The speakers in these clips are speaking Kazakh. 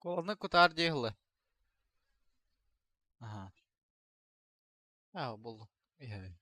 Kolunu kutar dihli. Aha. Bul. Iya.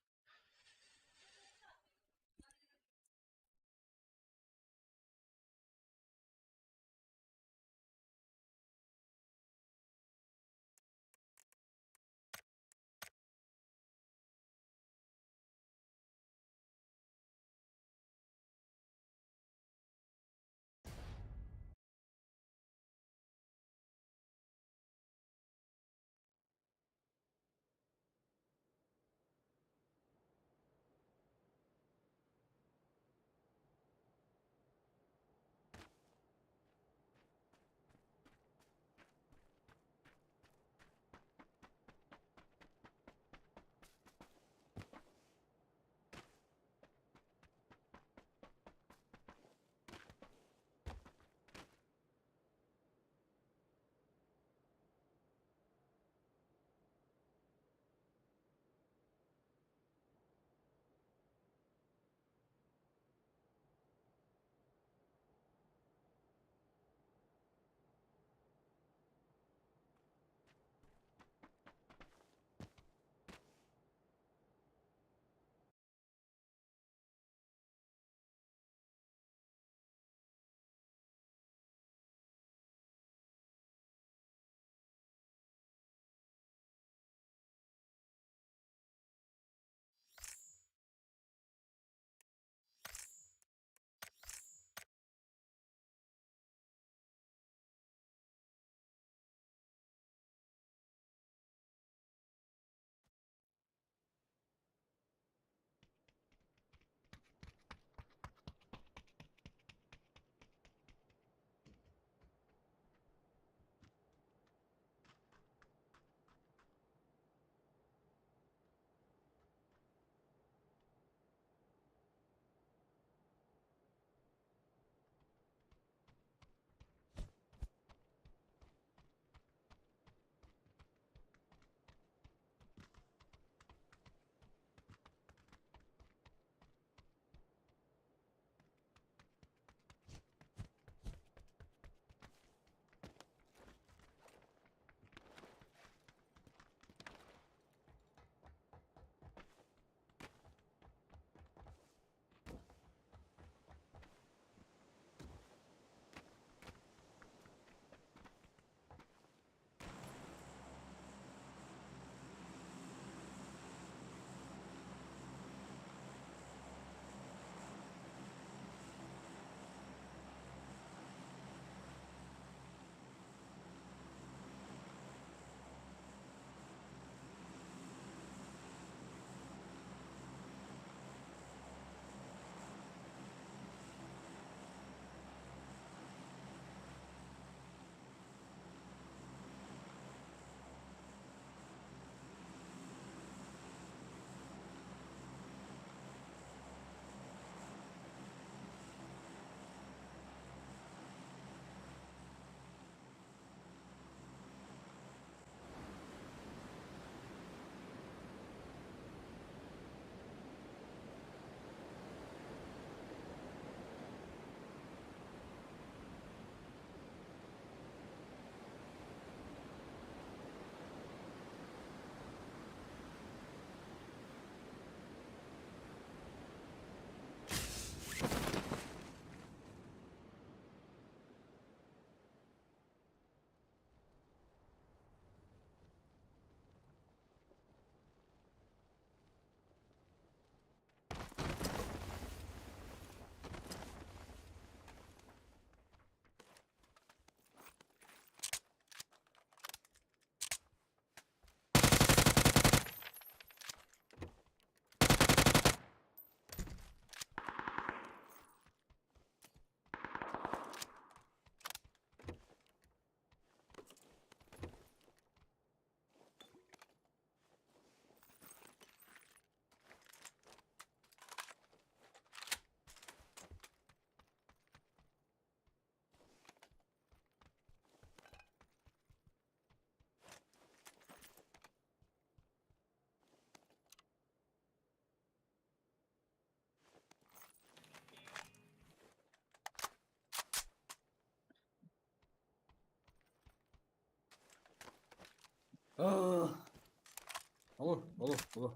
О.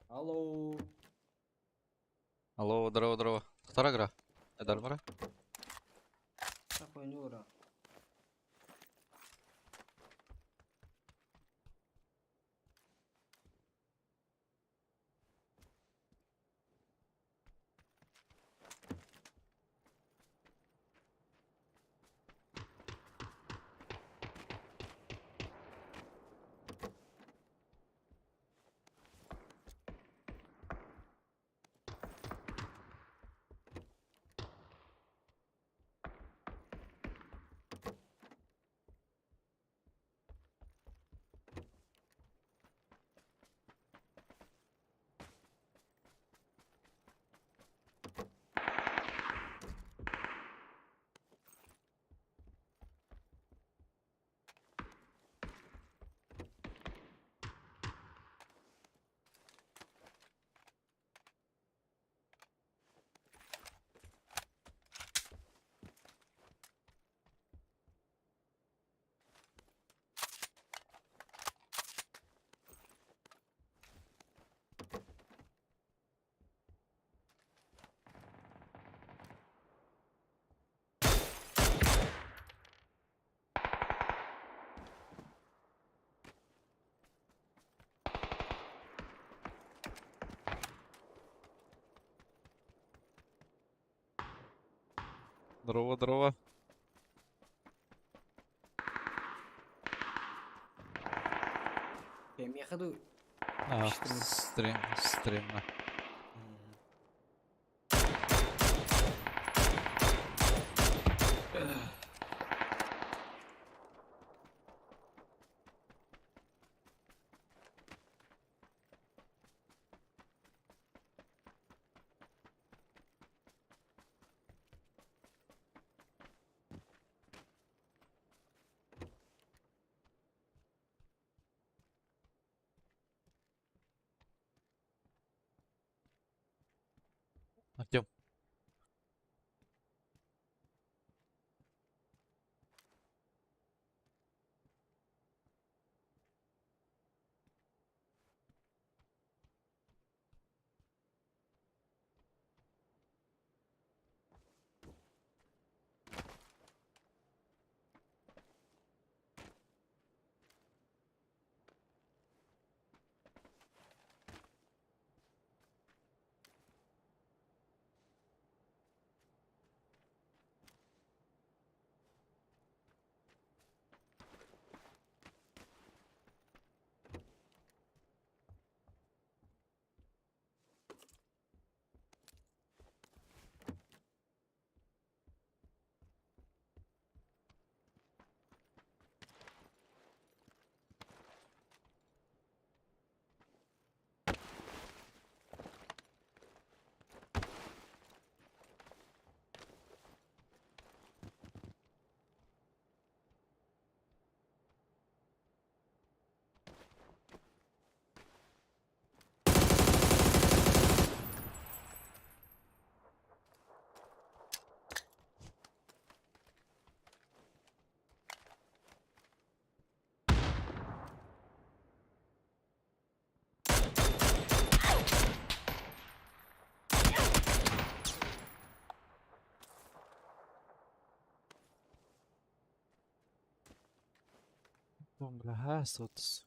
Алло. Алло, здорово, здорово. Вторая игра. Эдар бара? Такой не ура. Здорово, здорово. Я ходу. А, Стрим. стримно. Артем. Бля, соц.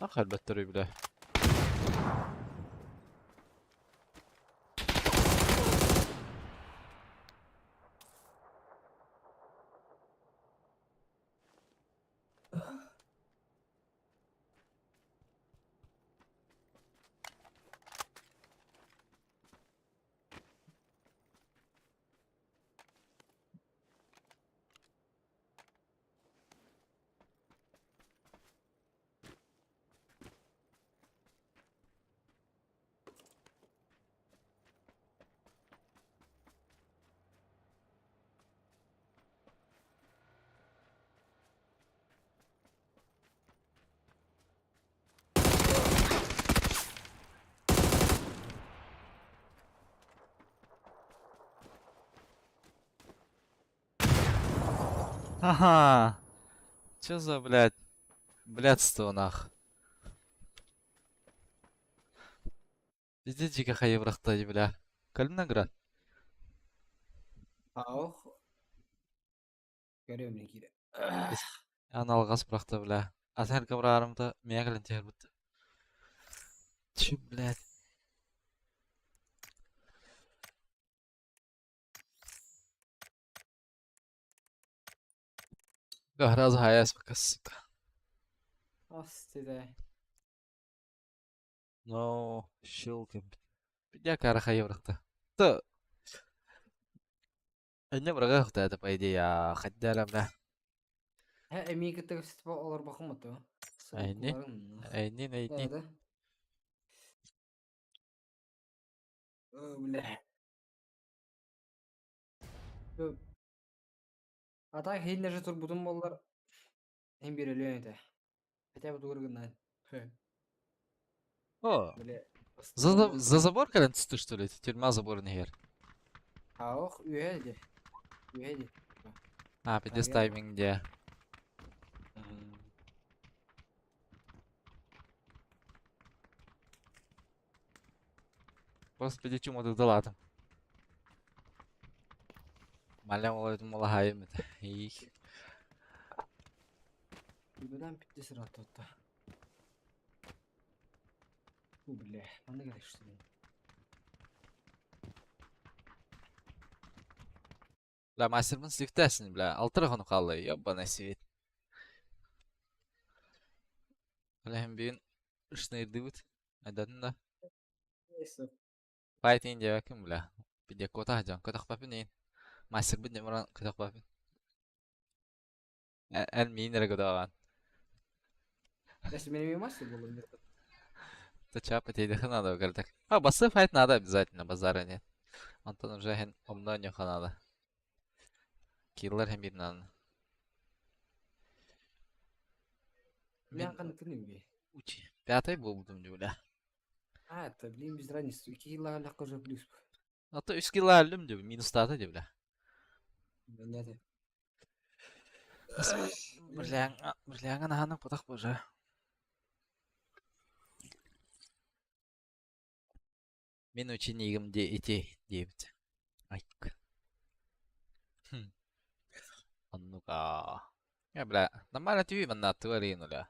Ах, әлбәттә рөй біле. Ага. Чё за, блядство, нах. Bizde jika hayıbıraktaydı bile. Kalın nagrat. Ох. Görüyorum ne kire. Analğas bıraktı bile. Atar kabrarımda meğerlen terbit. Çü, blядь. Gahraz hayas bakas. Астыда. No, şılkım. Bir de kara hayıbıraktı. Da. Anne bıraga hıhtaydı paydı ya. Haddara bile. Ha emik tıkıstı olur bakım mı to? Aynen. Soğuklarım. Aynen. Hadi. Öyle. Ata heyne je tur budun bollar. Hem bir ölüyor ete. Хотя бы durgundan. O. Böyle За забор kalın tuttu что ли? Тюрьма заборный her. Ох, üyeydi. Üyeydi. Ha, bir de Kariyer. timing diye. Просто полетим вот да ладно. Malem olaydım ola hayır mı? İyi. Buradan bitti sıra tuttu. Bu bile. Bana gel işte. La master'ın siftesin bile. Altı rakonu kaldı. Ya bana sivit. Öyle hem bir ışnırdı bit. Adadın da. Neyse. Fighting diye bakın bile. Bir de kota hacan. Kota kapapın neyin. Master bir numaran kota kapapın. En miyin nere kota olan. Neyse benim yemezse bu olur. То чапа тебе надо так. А, басы файт надо обязательно, базара нет. Антон уже умно не надо. Киллер hem bir надо. Ne kanıtını mı? Учи. Пятый был будем бля. А, это, блин, без разницы. Какие лаля уже плюс. А то 3 kill aldım diyor. Minus data diyor bля. Понятно. Бля, anahanın potak boja. Мен учеником девять. Ай. А ну-ка. Я, бля, нормально TV من натворин, бля.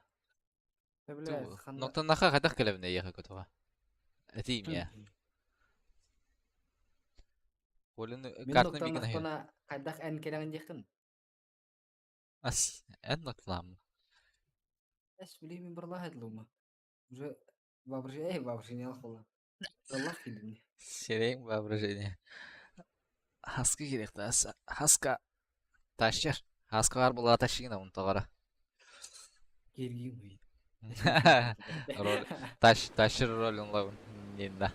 Да, бля, Ну, то нахуй хотя клевне ехать готова. Это имя. Олен Мен картны ноктан бигін хер. ақтона қайдақ ән келеген жекін. Ас, ән нокталам. Әс білей мен бір лах әділума. Уже бабыршы не алақ бола. Бір лах келдім. Серейін воображение. Хаска керек та. Хаска. Ташчар. Хаска бар бола ташигін ауын тоғара. Келгейін ғой. Ташчар ролін лауын. Ненда.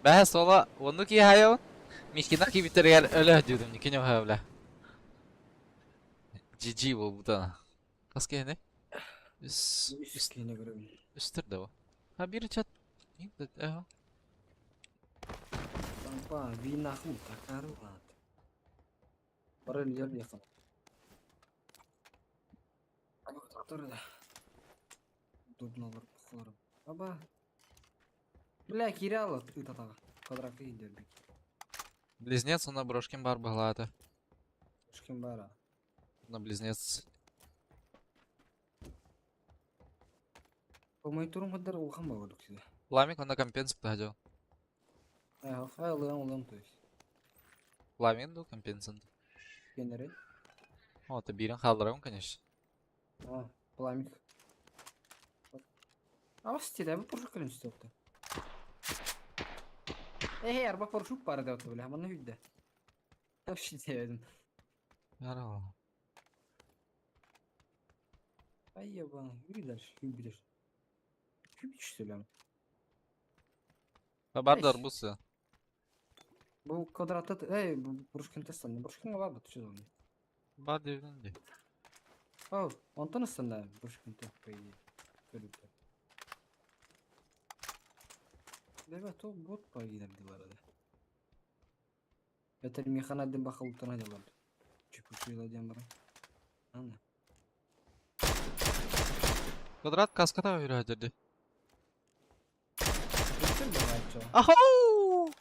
Бәс ола, onu ki hayal. Мишкина ki bitir gel öyle diyordum. Nikine havla. GG bu da. Kask ne? Üstlerine göre. Üstür de o. Ha biri çat. Aha. Tanpa vinahmu takaru hat. Para lihat dia kan. Apa traktor da. Тут nomor kular. Apa? Бля, киряло ты тата. Квадраты идет. Близнец на брошкин бар баглата. Шкимбара. На близнец. Помой турум хадар улхан багадык сиде. Ламик онда компенсик тахажо. Хай улам то есть. Ламик ду компенсант. Генерет. О, ты бирен халдырам, конечно. Пламик. Стиде, bu poruş kalın stopta. Arba poruş var da otu bile. Bana hüdde. Hep şey dedim. Яра. Ay ya bana yürüler, hübbiler. Hüb söylem. Бардар бусы. Bu kvadratta, bu poruş kalın testten. Poruş kalın var da tuşu olmuyor. Бар девинди. Ondan aslında poruş kalın testten. Körükler. Evet o bot pay giderdi bu arada. Beter mihanadan bakalım hadi vardı. Çıkışıyla diyen bana. Anne. Квадрат каската үйрәдерди. Götür de var çoğu. Ахау!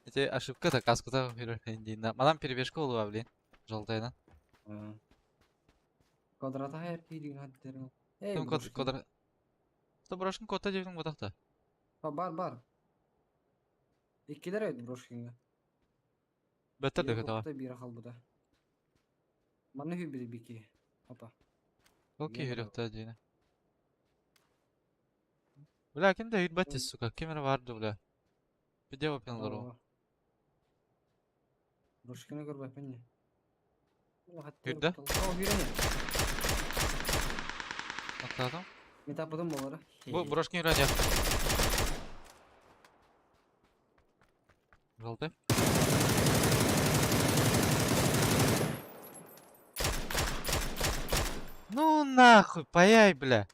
Эти ошибка да каската үйрәдерди. Мадам перебежка болуа блин. Жолтайдан. Kvadrata her şeyi hadi derim. Кем квадрат. Брошкин кота девин ботакта. Бар. İkiler öydü broşkinga. Беттер да ката. Bir akal bu da. Bana hübiri bir ki. Hoppa. Окей, Генерал. үйрәтте дейне. Бля, ким да үйрәтте, сука. Кемер барды, бля. Биде опенлару. Broşkina gör bakın ne. Hürde? Hürde. Atladım. Ne tapadım bu ara? Bu брошкин үйрәтте. Жолтай. Ну нахуй, паяй, бля.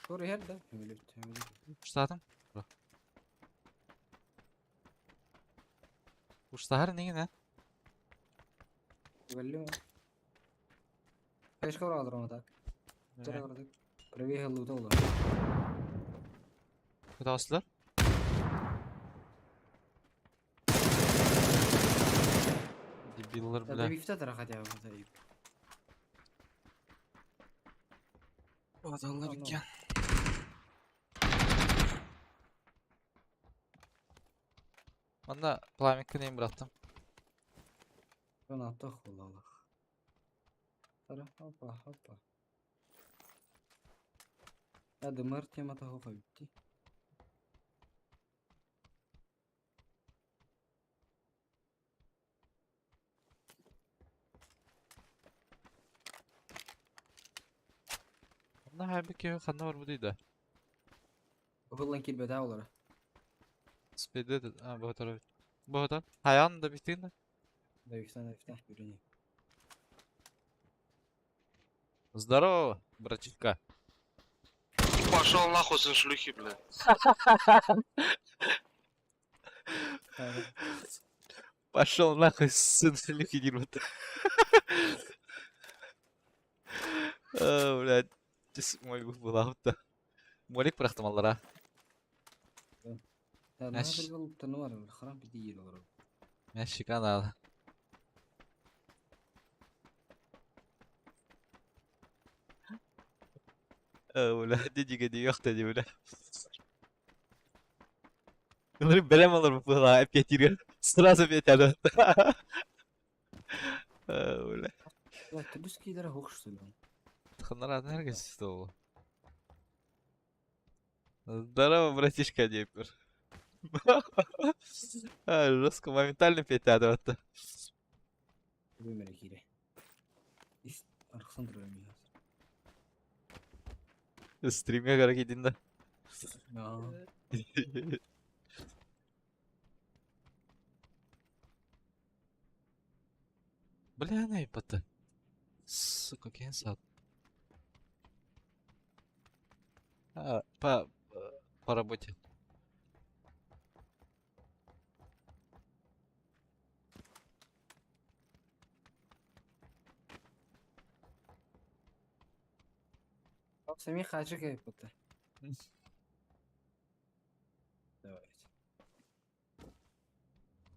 Sonra her de. Öyle. Уштадым. Уштагар негене? Belli mi? Kaç kavra alır ona tak. Çara kavradık. Previ halı da olur. Куда басылар? Дебиллар, Ya da бля. bir iftar tarakat ya bu da iyi. Адалар Ано. екен. Анда пламенка нейін бұраттым. Ben attık vallahi. Tara hoppa. Ya dımar temata hopa bitti. Анда хайбеке қанда бар бұдейді. Hılan kilbede olara. Спейді деді. Бұғытар. Бұғытар. Хаян да биттігін да. Da iftar görünüyor. Здорово, братишка. Пошел нахуй, сын шлюхи, блядь. Пошел нахуй, сын шлюхи дерьмо-то. Блядь. Мой была вот-то. Молик бырақтым аллара. Ya ne Yaş. bir yol tanı var. Haram bir değil olur. Мен шикан алды. Бля, дедиге де yok dedi bля. Bunları berem alır mı bula hep getiriyor. Sırası beter. Bля. Ya tüdüs giydere hoş söylüyorum. Tıkınlar adı herkes işte o. Здорово, братишка, Днепр. Жестко, моментально петяда вот. Bu melekire. Arkasını duruyorum ya. Стримге қарай кетейін да. Ya. Бля, она ебата. Сука, кен сад. По работе. Сами хачик yapıttı. Давайте.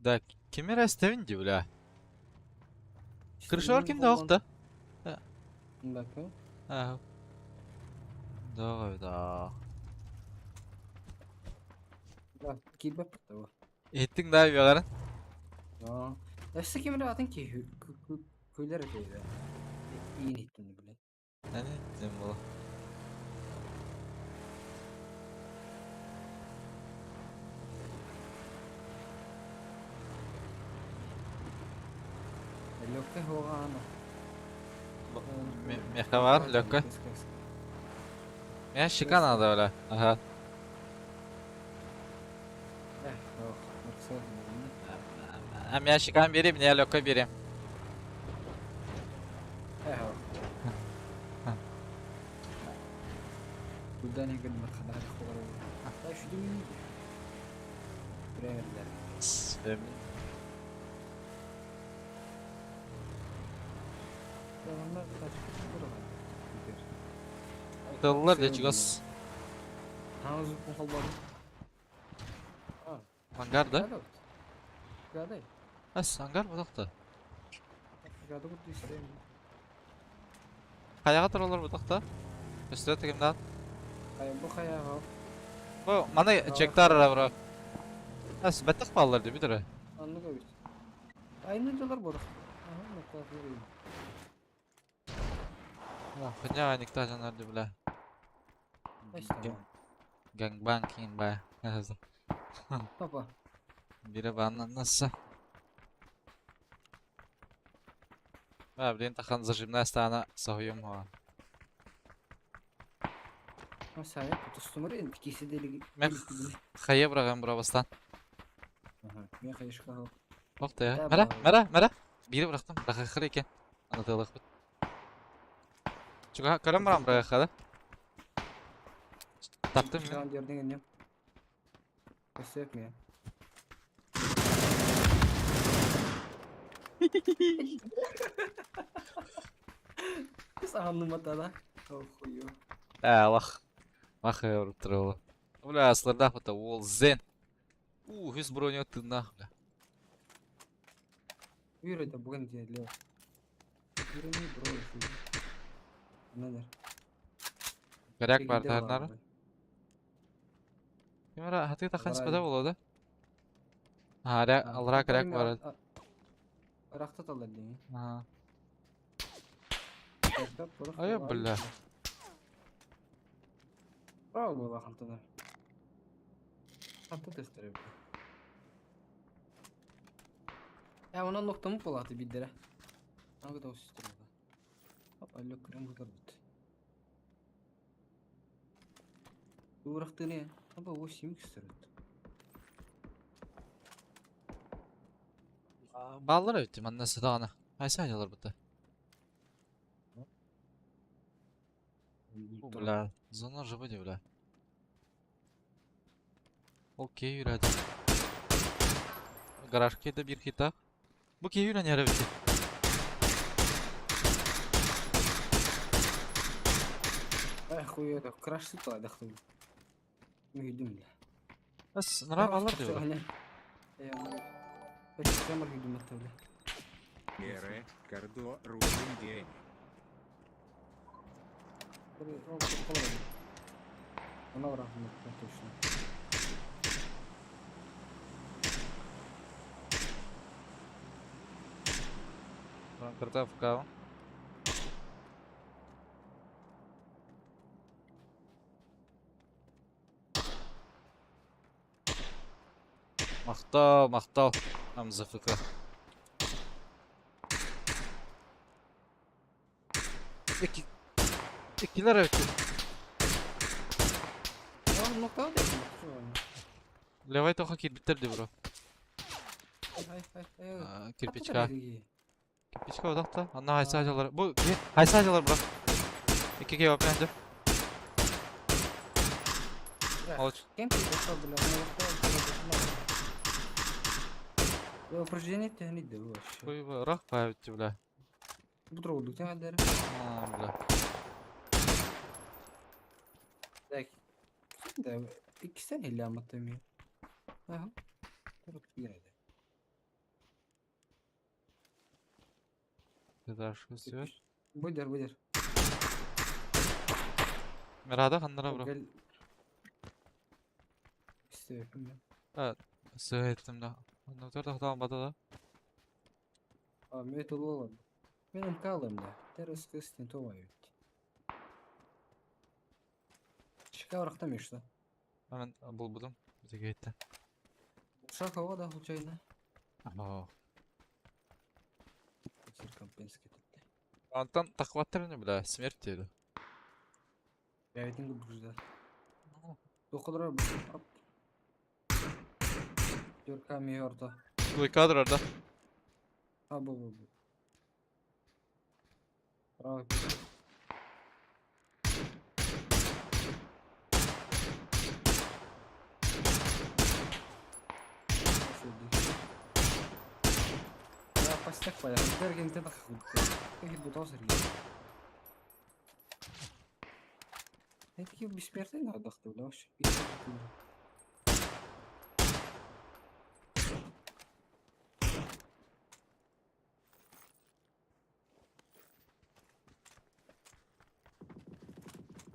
Да, кемера оставинди, бля. Крышалар кемде алды да. Bakın. Да. Bak kirbe pıttı bu. Ettin daha bir bakarın. Ya. Esse kimin atın ki köyler öteydi. İyi niyetini bile. Ne ettin bu? Lokka hoga ana. Meha var, lokka. Ya şikan adı öyle. Aha. Yok. Maksat. Hem ya şikan vereyim, ya lokka vereyim. Yok. Buradan ne kadar kadar hoga. Hatta şu değil mi? Buraya verdiler. Onlar kaç burada. Dağlılar da çıkıyoruz. Havuz bu halbar. Hangar da. Gaday. Has, hangar mı da? Gaday bu isteyim. Kayağa durulur bu da. Üstüne tekimden. Ay bu kaya ha. Bu mana çektar ara bro. Has, betek bağlar diye bir de. Anlı koy. Aynı dolar bu. Aha ne kadar iyi. Ya, kanya aynikta canlar diye bile. İşte tamam. Gangbang be. Neyse. Papa. Biri bana nasıl? Блин, тахан зажимная сторона согуем его. Mesela tutustumur en ikisi deli. Мен хае браган брабастан. Aha. Ben kayışka ha. Бопты ya. Ya Мара, bravo. мара. Бири брактым. Рахахыр экен. Анатылык бит. Чуга көрөм барам брагахады. Таптым мен. Çıkan yerden geldim. Kesep mi ya? Biz anlamadı da. Oh yo. Лах. Махай уртрылы. Бля, слырдах бата ол зен. Hüs броню тына. Yürü de bugün diyelim. Yürü ne bro? Neler? Горяк бар тарнары. Кемера хаты тахан спада болоду. Ара алра горяк бар. Rakta talar diye. Ага. А Ай, бля. Bravo bu bakıntılar. Hatta testleri. Ya ona nokta mı polatı bir dere. Hangi da o sistem oldu. Hop alo krem kadar bitti. Bu bıraktı ne? Ama o simik istedim. Баллар өттім, аннасы дағаны. Айса айдалар бұты. Бля, зона живы де, бля. Окей, үрәді. Гараж кейді бір хитақ. Бұл кей үрән әрі бітті. Ай хуя да крашты то айдақтым. Müydüm bile. Әс, нұра баллар де, бля. Peki kamar güdüm hatta bile. Меры, Кордо, Русин день. Ona bırakın точно. Кірді АФК. Мақтау, мақтау. МЗФК. İkiler öttü. Ya nokta da yapma. Левай тоха кир bitirdi bro. Hay. Kirpiçka. Kirpiçka odakta. Anna haysa hacılar. Bu haysa hacılar bro. 2G öplendi. Oluç. Кем ты пошел, бля? Я упражнение тянет да вообще. Koy rak bayağı bitti bile. Bu da oldu temel derim. Aa bile. Так. Да, ikisi de illa anlatamıyor. Aha. Dur yine de. Kadar şu istiyor. Budur. Mirada kanlara bro. Gel. İstiyorum ben. Evet. Sığ ettim de. Nokta da tamam bada da. Abi metal olalım. Benim kalım da. Terös kıstin tovayı. Şikavrakta mı işte? Hemen bulbudum. Bize gitti. Шаг hava da случайно. Oo. Компенске тетти. Антон takvattırını bile. Смерть diyordu. Бәйтін күргізді. Тоқылар ап. Төрка миорта. Duykadr orada. Ha bu. Bravo. Я постак поехал. Берген ты так какие бутосы рги. Я такие бессмертные надо да вообще.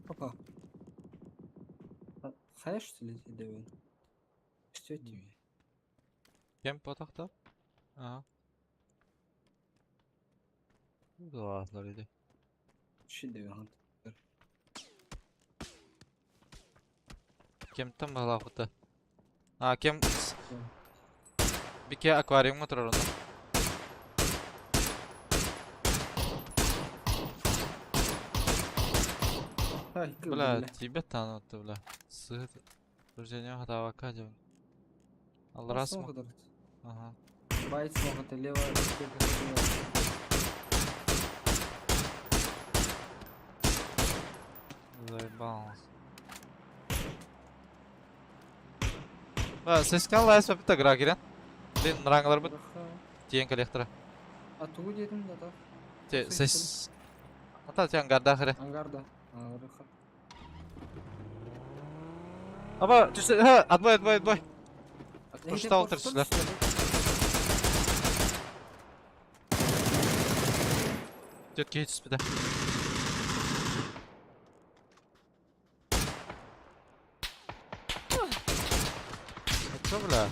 Опа. Хаяш что ли тебе? Что тебе? Kim potakta? Aha. Bu da ağızlar idi. Şey diyor han. Kim tam bala kutu. Ha kim bir kere akvaryum mu turar onda? Hay Bla tibet tanıttı bla. Sığ. Rujenya hata vakacı. Allah rasmı. Aha. Байт смогут лево, только лево. Заебался. Ses kan laya sohbet de kıra giren. Ben ranglar bu tiyen kolektora. Ату dedim de da. Ses. Hatta tiyen garda kırı. Ангарда. Рыха. Ama düşse ha atboy. Koşta oturuşlar. Тетки эти спида. Чё, бля?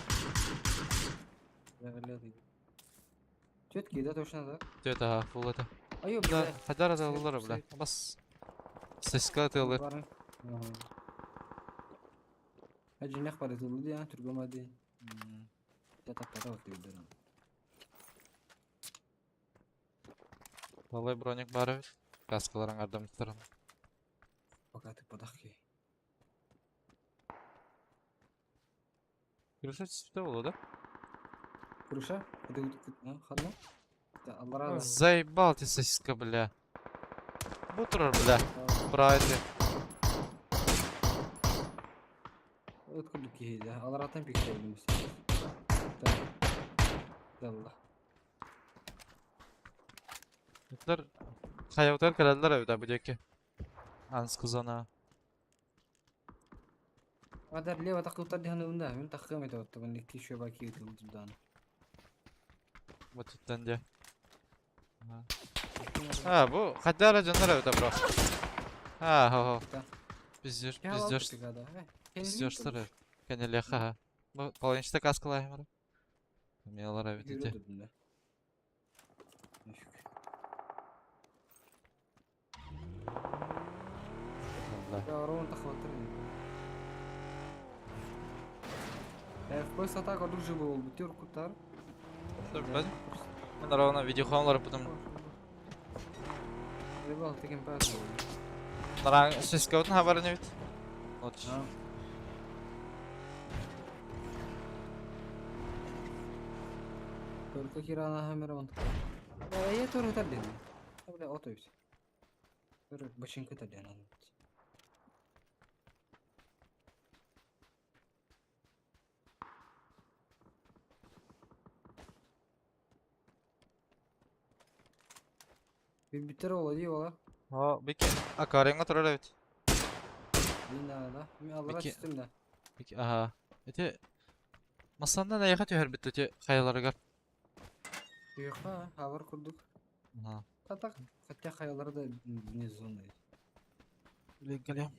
Тетки, да, точно так. Тёта, фул это. Айо, Да, бля. хадар это лулар, бля. Бас. Сыска тылыр. Ajinaq pada tulu dia, turgomadi. Tetap pada waktu itu. Vallahi броник бар бит. Каскаларың ардам тұрам. Пока ты подахи. Крыша спида болу да? Крыша? Это хадна? Да, Allah razı. Заебал ты сыска, бля. Бутур, бля. Прайди. Откуда киһиде? Allah razı pek sevdim. Yallah. Bitler. Hayavtar kararlar evde bu deki. Ans kızana. Adar leva takıptar dihanı bunda. Ben takım etti otta. Ben iki şöyle baki yutuldu tudan. Bu tütten diye. Ha bu hatta aracınlar evde bro. Ha. Biz diyorlar. Kendileri ha. Bu polonçta kaskalayım ara. Miyalar evde diye. Ya orang tak khawatir ni. FPS atak aduh же был, бутер кутар. Ben ravana video kameraları потом. Ребал, таким пас. Наран сескаутun haberini bit. Not. Только Кирана Хамерон. Я тоже так делаю. Бля, ото и все. Бочинка так делаю. Bitter oldu valla. Ha peki akaryonga turar evet. Binada. Mi Allah'a Peki. sistemde. Peki aha. Ete masanda ne yakat her bitti te kayalara gel. Yok ha, havar kurduk. Aha. Так, хотя хаялары да не зоны. Geliyorum.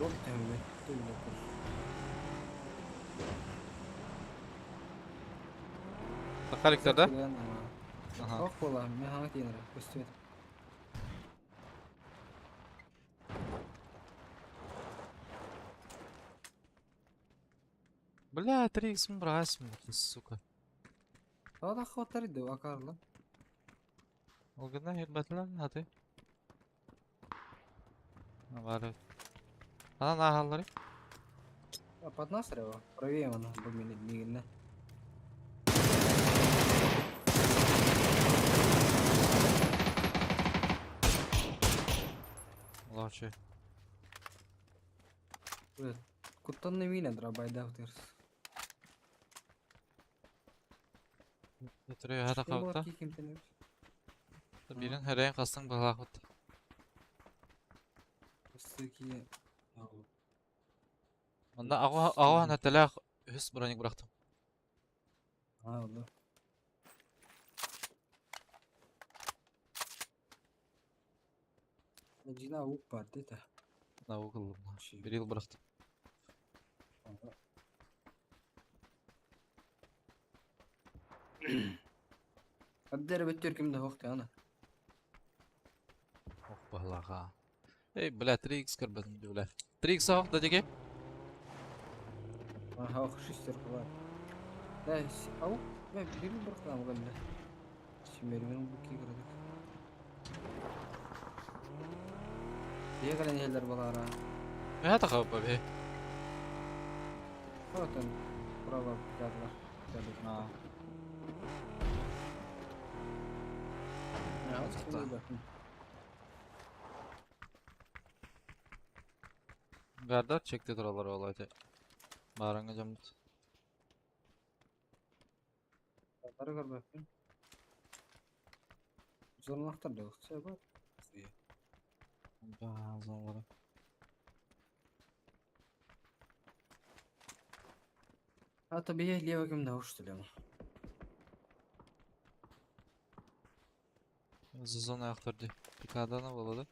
Вот тәубе. Тәубе көр. Такаликтерде? Ага. Ох бола, мен хаңа тиенер. Көстөт. Бля, 3х брасим, сука. Ада хватар иде, акарлы. Ол гына хирбатлан аты. Бары. Ана нахаллары. Под нас рева. Правее она, бо мен мигенне. Лучше. Куттанны мина драбайда утырс. Өтірі хата қауытта. Кикимтенер. Бірін хәрейін қастың бағлақ өтті. Сыки. Онда ағуан әттілі үс броник бұрақтым. Алды. Жина уп бар дейді. Нау қылым. Bir yıl bıraktım. Аддер беттер кимде вакыты ана. Ох, бағлаға. Эй, бля, 3х кірбін, бля. 3х ақ, да деге? Ага, шестер бар. Да, ау, мен бир бұрқам ғалда. Симермен бұки кірдік. Егілен елдер балара. Хата қауып бе. Отын, права пікарлар. Gardar çekti duraları olaydı. Bağıranga camlıt. Ары көрбөкпүн. Зорлуктар да укча бар. Bazıları. Ата бие лево кимде уштулем. Zızon ayaklardı. Bir kadına buladı.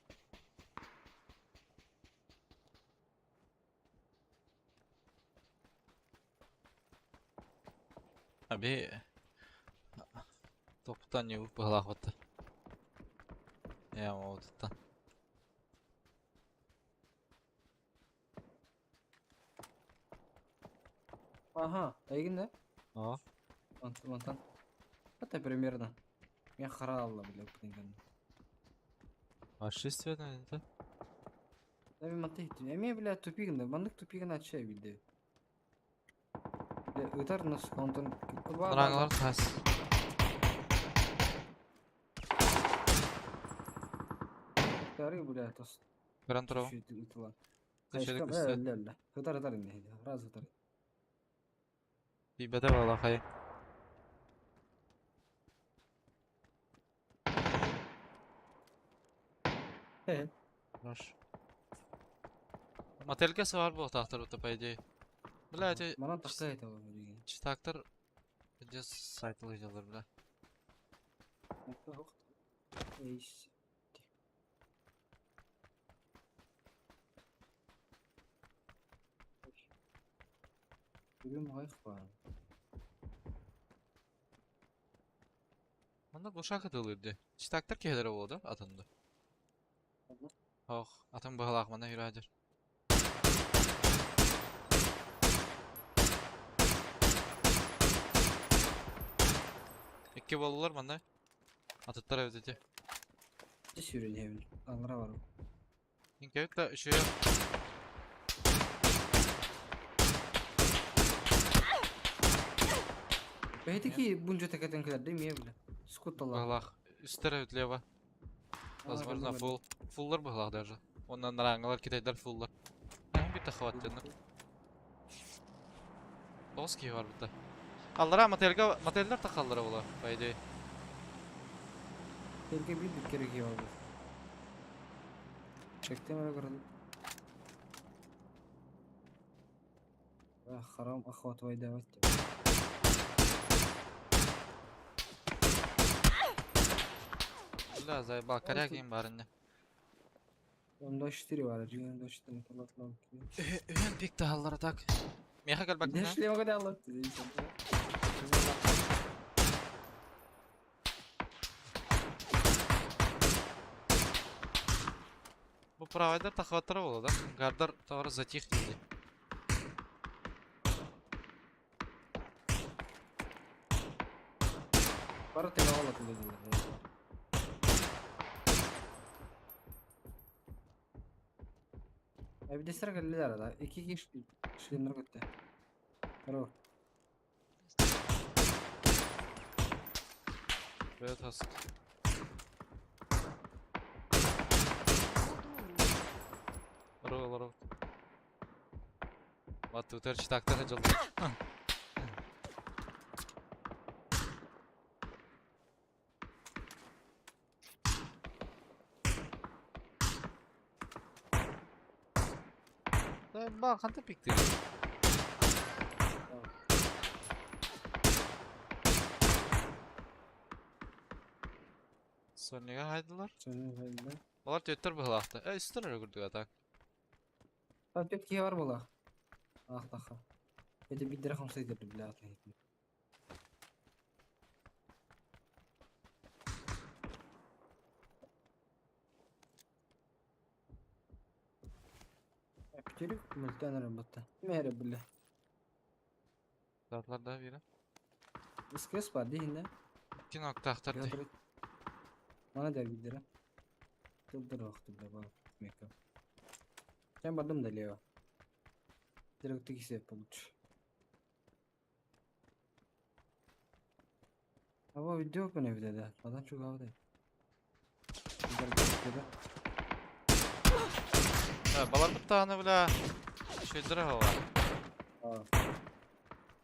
Abi toptan yuvuk bağlaq ottu. Ya o tuttan. Ага, эгинде? Aa. Антон. Это примерно. Мен харалла биле кыйган. Фашист верно это? Да мен матейт. Эме биле тупигинде, бандык тупигин ача билде. Биле ытар нас контон. Ranglar tas. Тары биле тос. Gran Turismo. Ытла. Köşelik Ла, üstü. ла. Ытар инде. Раз ытар. Bir bede bağlaq hay. Хорош. Мателка var bu tahtar ota по идее. Блядь, Мана такая это деген. читактар где сайтылы жалар бля. Эйс. Бүгін ғайық ба? Манда бошак атылырды. Читактар кедері болды атынды. Ох, атың бағалақ мана юрадыр. Екке болулар манда. Атыттар өтеде. Дес үйренемін. Алыра бар. Инкевик та үші yok. Бәйтеки бұнжа тәкәтен кілер демей білі. Скутталар. Бағалақ. Үстер өтлева. Возможно, фуллар бағалақ даже. Ondan ranglar kitaylar fulllar. Bir de xavat canım. Doski var burada. Kallara materyallar da kallara ola. Baydı. Belki bir kerek iyi oldu. Çektim öyle kırıldı. Haram ahvat vay davet. La zay bak karyak yiyeyim bari ne. М24 var. М24 kullanılan. Ön pek dahallara tak. Meha gel bak Ne ne? işlemi kadar anlattı insan. Bu провайдер тахваттара болот, да? Гардар тагыры затих дейді. Para tek anlattı dediler. Bir de sıra geldi arada. İki kişi işlemler gitti. Bravo. Böyle tasık. Роо. Вот утер читактар жылды. Да, ба, қанта пикти? Сонега хайдылар. Senin elinde. Олар төттөр быхлақты. Үстөр өргүрдүк атак. Там тетки var была. Ах, таха. Это bir dirhem sayılır bile atlayın. Küçülük mülten arabatta. Meğer bile. Затларда бири. Iskres var değil mi? 2.4 Ya da bana der bir dirhem. Dur vakti bile bak. Meka. Sen bardım da leo. Direkt ikisi yapılmış. Ama video yok mu evde de? Adam çok havada. Güzel gözüküyor. Балар быттааны бля. Шөйдүр хава. Aa.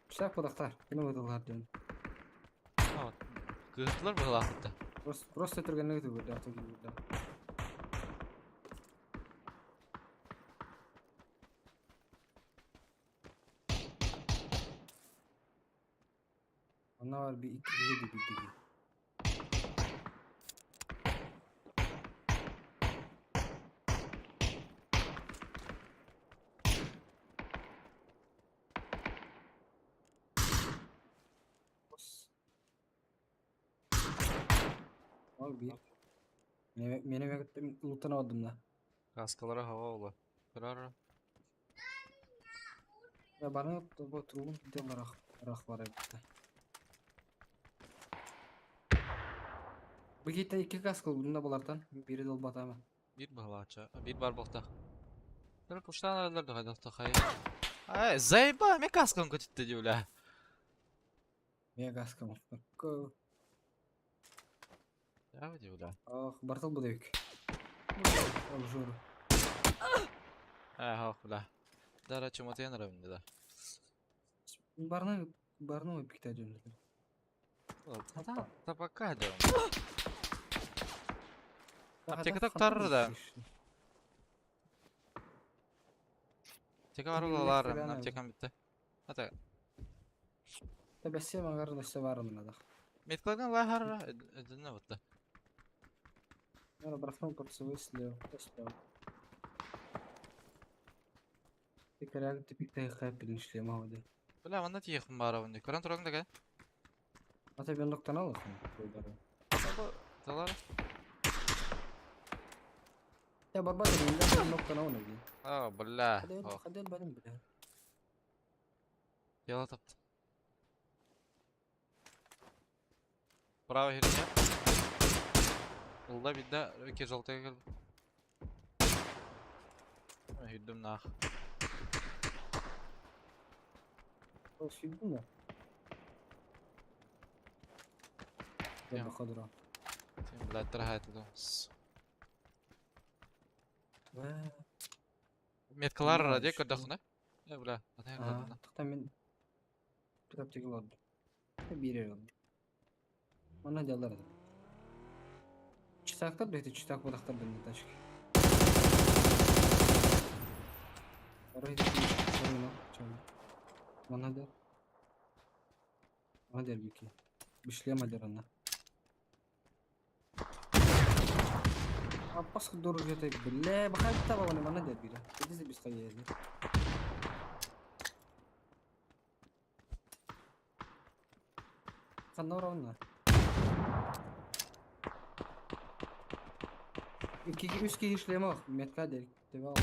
Çiçek podaktar. Yine odaklar diyorum. Кыhtылар быхлақты. Просто түргенлігі түгілді аты келді. Ona var bir iki yedi bir digi. Al bir. Benim yakıttım loot'tan aldım da. Каскалары хава ола. Кырар. Ya bana bu turgun videolar var evde. Bu gitti iki kaskıl bunda bulardan. Biri dol batama. Bir быхлача. Bir бар бохта. Бір пуштан араларды хайдақты хай. Ай, заеба, ме каскан көтітті де бля. Я kaskım. Я де бля. Ah, Bartol bu devik. Al juru. Хах бля. Дара чумотен равнде да. Barını mı pikte ediyorsun? Та пока да. Аптекада құтарыр да. Аптека бар олар, аптекам бітті. Ата, Tabii ben kardeşle varım da. меткалган лахар ödünne бітті. Я брафон подсовый слева. Ты коряк ты pikte хэппин шлема воды. Бля, мана тиехім бара вынды. Көрін тұрғын да ға? Ata ben noktan alırsın. Талар? Ya barbat elinde ben noktan alırsın. А, бля. Hadi benim bile. Дела тапты. Право херня. Улда бидда өке жолтая келді. Үйдім нах. O sürdü mü? Ya. Ya bakadura. Сен блядь айтылдыңыз. Меткалар Бля, ради что? көрдіқін, да? Бля, атайын Ага, көрдіқін. tıktan ben bir apteki oldu. Bir yer oldu. Ona diyorlar da. Çıtaklar da çıtak bodaklar dönüyor taşık. Orayı da bir bana der. Bana der bir ki. Bir şeylem der ona. Апас дуру жете биле бахай таба бана мана дер бира. Эдизе биста ели. Канна уравна. 2-3 kişi işleme bak. Metka dedik. Devam.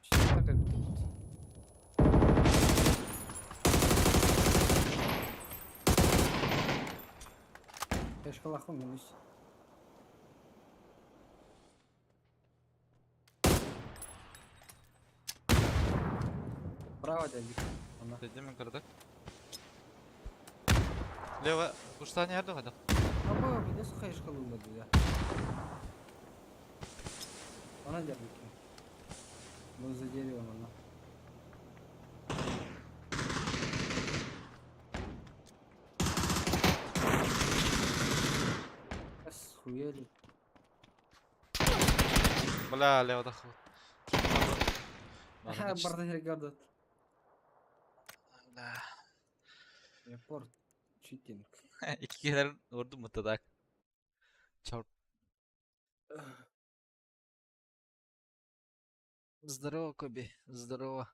Şimdi bakar bitti. Beş kalakım demiş. Bravo dedik. Ona. Dedim mi kırdık? Leva, kuştan nerede kadar? Ama bir de su kayış kalınmadı ya. Ona dedik ki. Bozu geliyor ona. Bas huyeli. Bla, Leva da xud. Ha barda hergardat. Report. Cheating. İki kere vurdum mutadak. Çarp. Здорово, Коби. Здорово.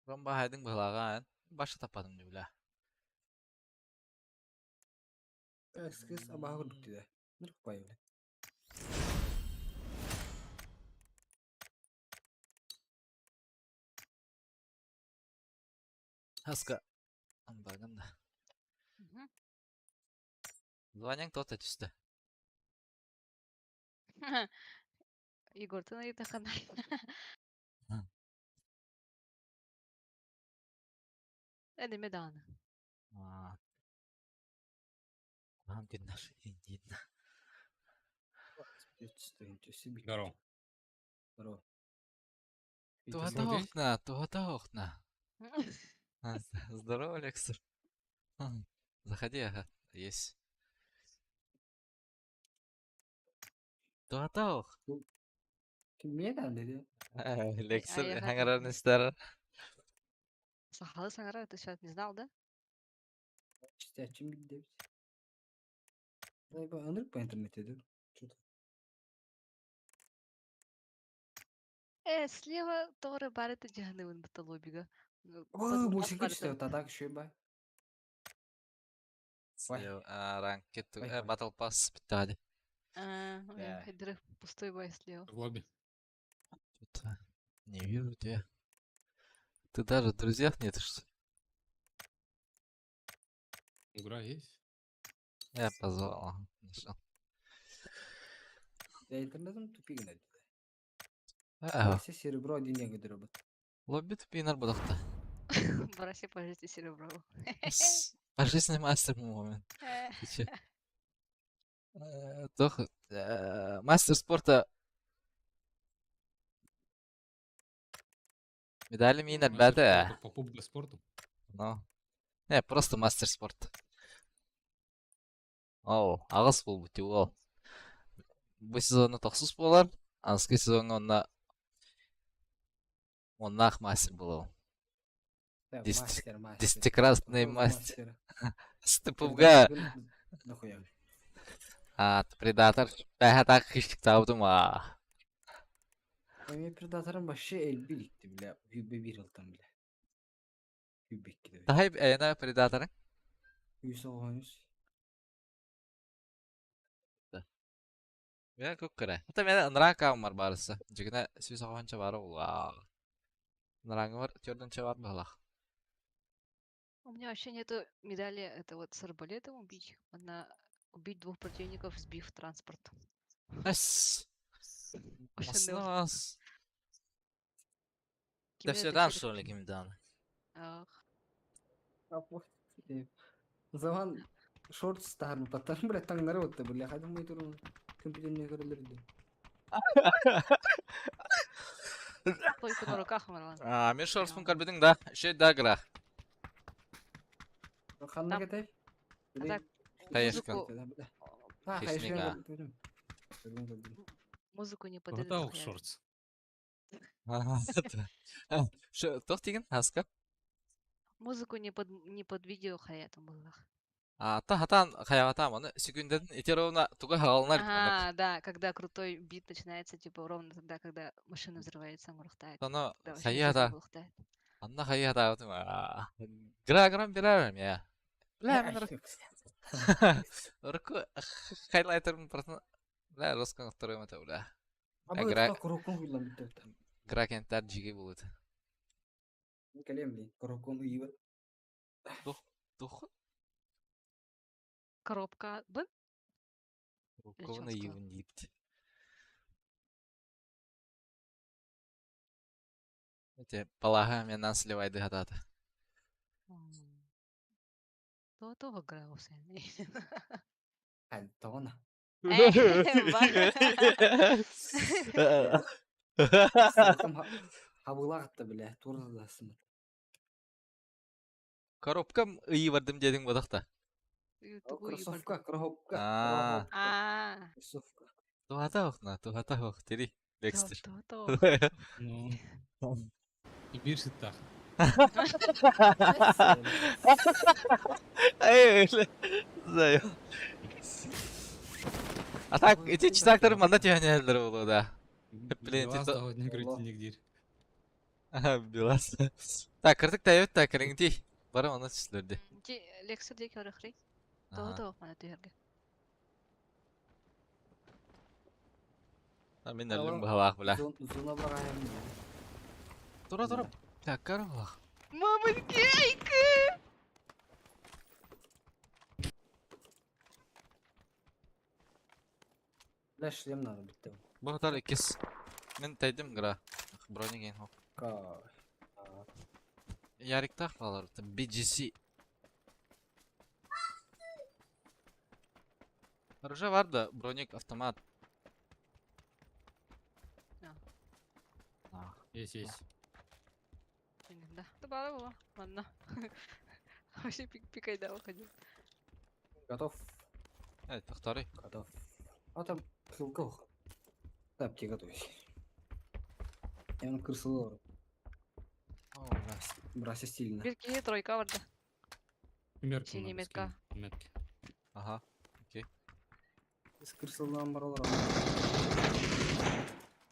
Ben bahaydın bılagan. Başka tapadım diyorlar. Eskis abah kurduk diye. Nırk bayılı. Haska. Anladım da. Звонян кто-то чисто. Егор, ты на это канале. Это медана. Вам günler. İndin. Здорово. Здорово. Тугата окна, тугата окна. Здорово, Лексер. Заходи, ага. Есть. Тугата ок. Kimliğe geldi diye. Лексер я hangarın ister. Сахалы Сангара, ты сейчас не знал, да? İşte açım gitti. Ben anırık bu internette dur. Слева тоже барыта джаханыбын бата лобига. Ooo musika işte tadak şey bay. Вай. Ранкет. Вай, вай. Battle Pass bitti hadi. Да. Хайдеры пустой бай слева. В лобби. Что-то не вижу тебя. Ты даже в друзьях нет, что ли? Игра есть? Я позвал. Ага, нашел. Ya internetim tupi gene. Ага. Все серебро один я говорю робот. Лобби тупинар будакта. Браси по жизни серебро. Пожизненный мастер момент. Ты че? Тох, мастер спорта. Медали минер Мастер бәді. спорта По пуб спорту? Ну. Не, просто мастер спорта. Оу, ағыс бол бұте ол. Бұл сезонны тоқсыз болар. Анский сезонны оннақ мастер болу. Мастер. Десятикратный мастер. Стыпывға. Нахуя. Предатор. Бәхәтақ киштік табдым. Benim predator'ın başı el birikti bile. Hübbe bir yıldan bile. Hübbek gibi. Тахай әйіна предаторың? 190. Мен көп көрі. Ата мен ныраңқағым бар барысы. Жігіне сүйіс ағанча бары ол. Ныраңы бар, төрдінші бар бағлақ. У меня вообще нету медали, это вот с арбалетом убить. Она убить 2 противников, сбив транспорт. Әс. Вообще Асынас. Ким Да это все дан, через- что ли, кимдан? Ах, O zaman short star mı patarım bile tanrı otta bile. Hadi mı durun. Компьютер не görülürdü. только на руках, Марван. Мен шорспун көрбедің да. Ше дагра. Kanlı Tam- getir. так, Хаешкан. Музыку, А, Хищник, а. музыку не под Тогда этот уж хаяр. шортс. Что, тох деген хаска? Музыку не под видео хаят музык. Та хатан хаягата маны секунден итеровна туга хагалнар манак. Ага, да, когда крутой бит начинается, типа ровно тогда, когда машина взрывается, мурахтает. Тоно Да, вообще жизнь хаягата. вылухтает. Анна хаягата отма. Граграм биларам я. Бля, мен рку хайлайтер просто. Бля, роскан второй мата бля. Абы Гра- тута корокон хуйлан битте. Гракентар жиги булут. Калем ли? Корокон уйбат. Тух. Коробка Б? Ковна чё юн дипт. Эти палага менан сливайды хатата. То граусы. Антона. Сылтым хабылағытты біле. Турда сымыр. Коробкам ый бардым дедиң бодакта. Кроссовка, крохопка. А. Кроссовка. Тухата охна, тухата ох, тери. Декстер. То. Ну, и бирсит так. Эй, знаю. А так, эти читактары манда тиганелдер болу да. Блин, Белаз ты да вот не говорите нигде. Белас. Так, кырдык тайып та киреңти. Барам аны түслөрдү. Лексер дек орахрей. То мана түйерге. Мен өлүм бахалак бля. Зона бағайым. Тура. Так, каралах. Мамоньки, Бля, шлем надо бітті. Бахтар икис. Мен тайдым гра. Бронеген хоп. Ярик так балар. BGC. Оружие var da броник автомат. Есть. Да, добавила его. Ладно. Вообще пикайда уходил. Готов? Второй. Готов. А там ссылка. Тапки готовись. Я на крысу брасе стильно. Бирки тройка варда. Мерку Синий надо метка. скинуть, метки. Ага. С крысылдан баралар.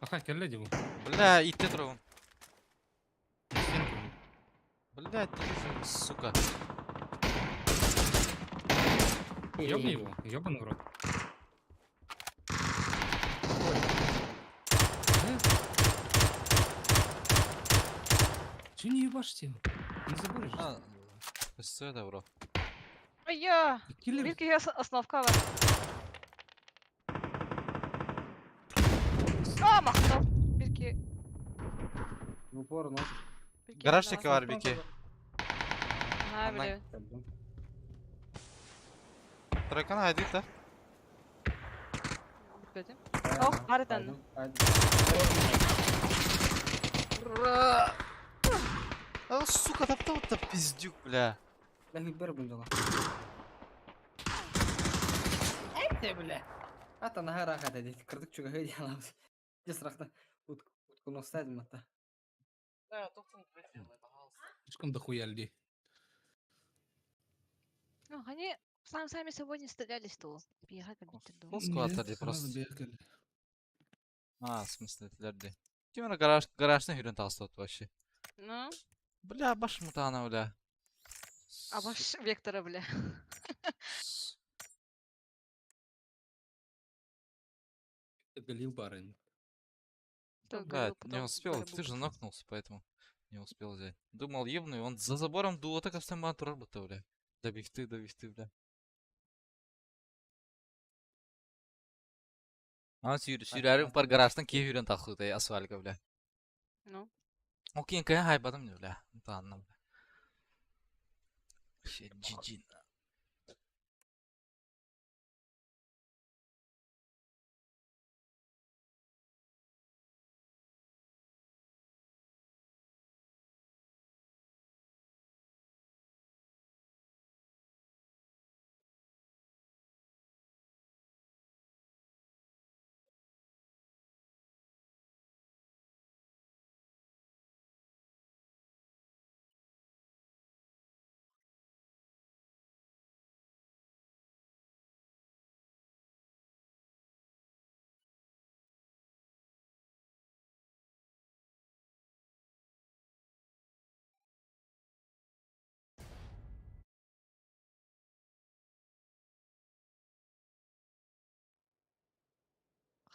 Аха, келле дебу. Бля, итте тұрауын. Стенку. Бля, ты сука. Ёбни его, ёбаный в рот. Че не ебашите его? Не заборишь? Что это, бро? Ай-я! Киллер. Бирки основка var. Мақтал. Бирки. В упор, но. Гаражтеки var Беки. Ha böyle. Тройканы айдык да. Bitmedi. Oh, harbiden. Ура! А, сука, таптау-то пиздюк, бля. Бля, бер бұндала. Әйтте, бля. Ата наға рахат әдет. Кырдык чуға хейді аламыз. Дес рахта уткуну стадим ата. Слишком дохуя людей. Ну, они сами собой не стрелялись, то. Бегать побить дома. Фул скваттарды Нет, просто. сразу бегали. А, в смысле, тилерди. Кимена гаражны хүрен тастат вообще. Ну, Бля, баш мутана, бля. а ваш Вектора, бля. Галил барин. Кто Бля, говорил, не потом успел, Галя ты же Бубус. нокнулся, поэтому не успел взять. Думал, ебну, он за забором дуло так автомат робота, бля. Добихты, бля. Ана сүйрәрім бар гараждан кей хүрен тақлыды, асфальга, бля. Ну, О, кейін кaya хайбадым, бля. Танным, бля. Вообще, GG.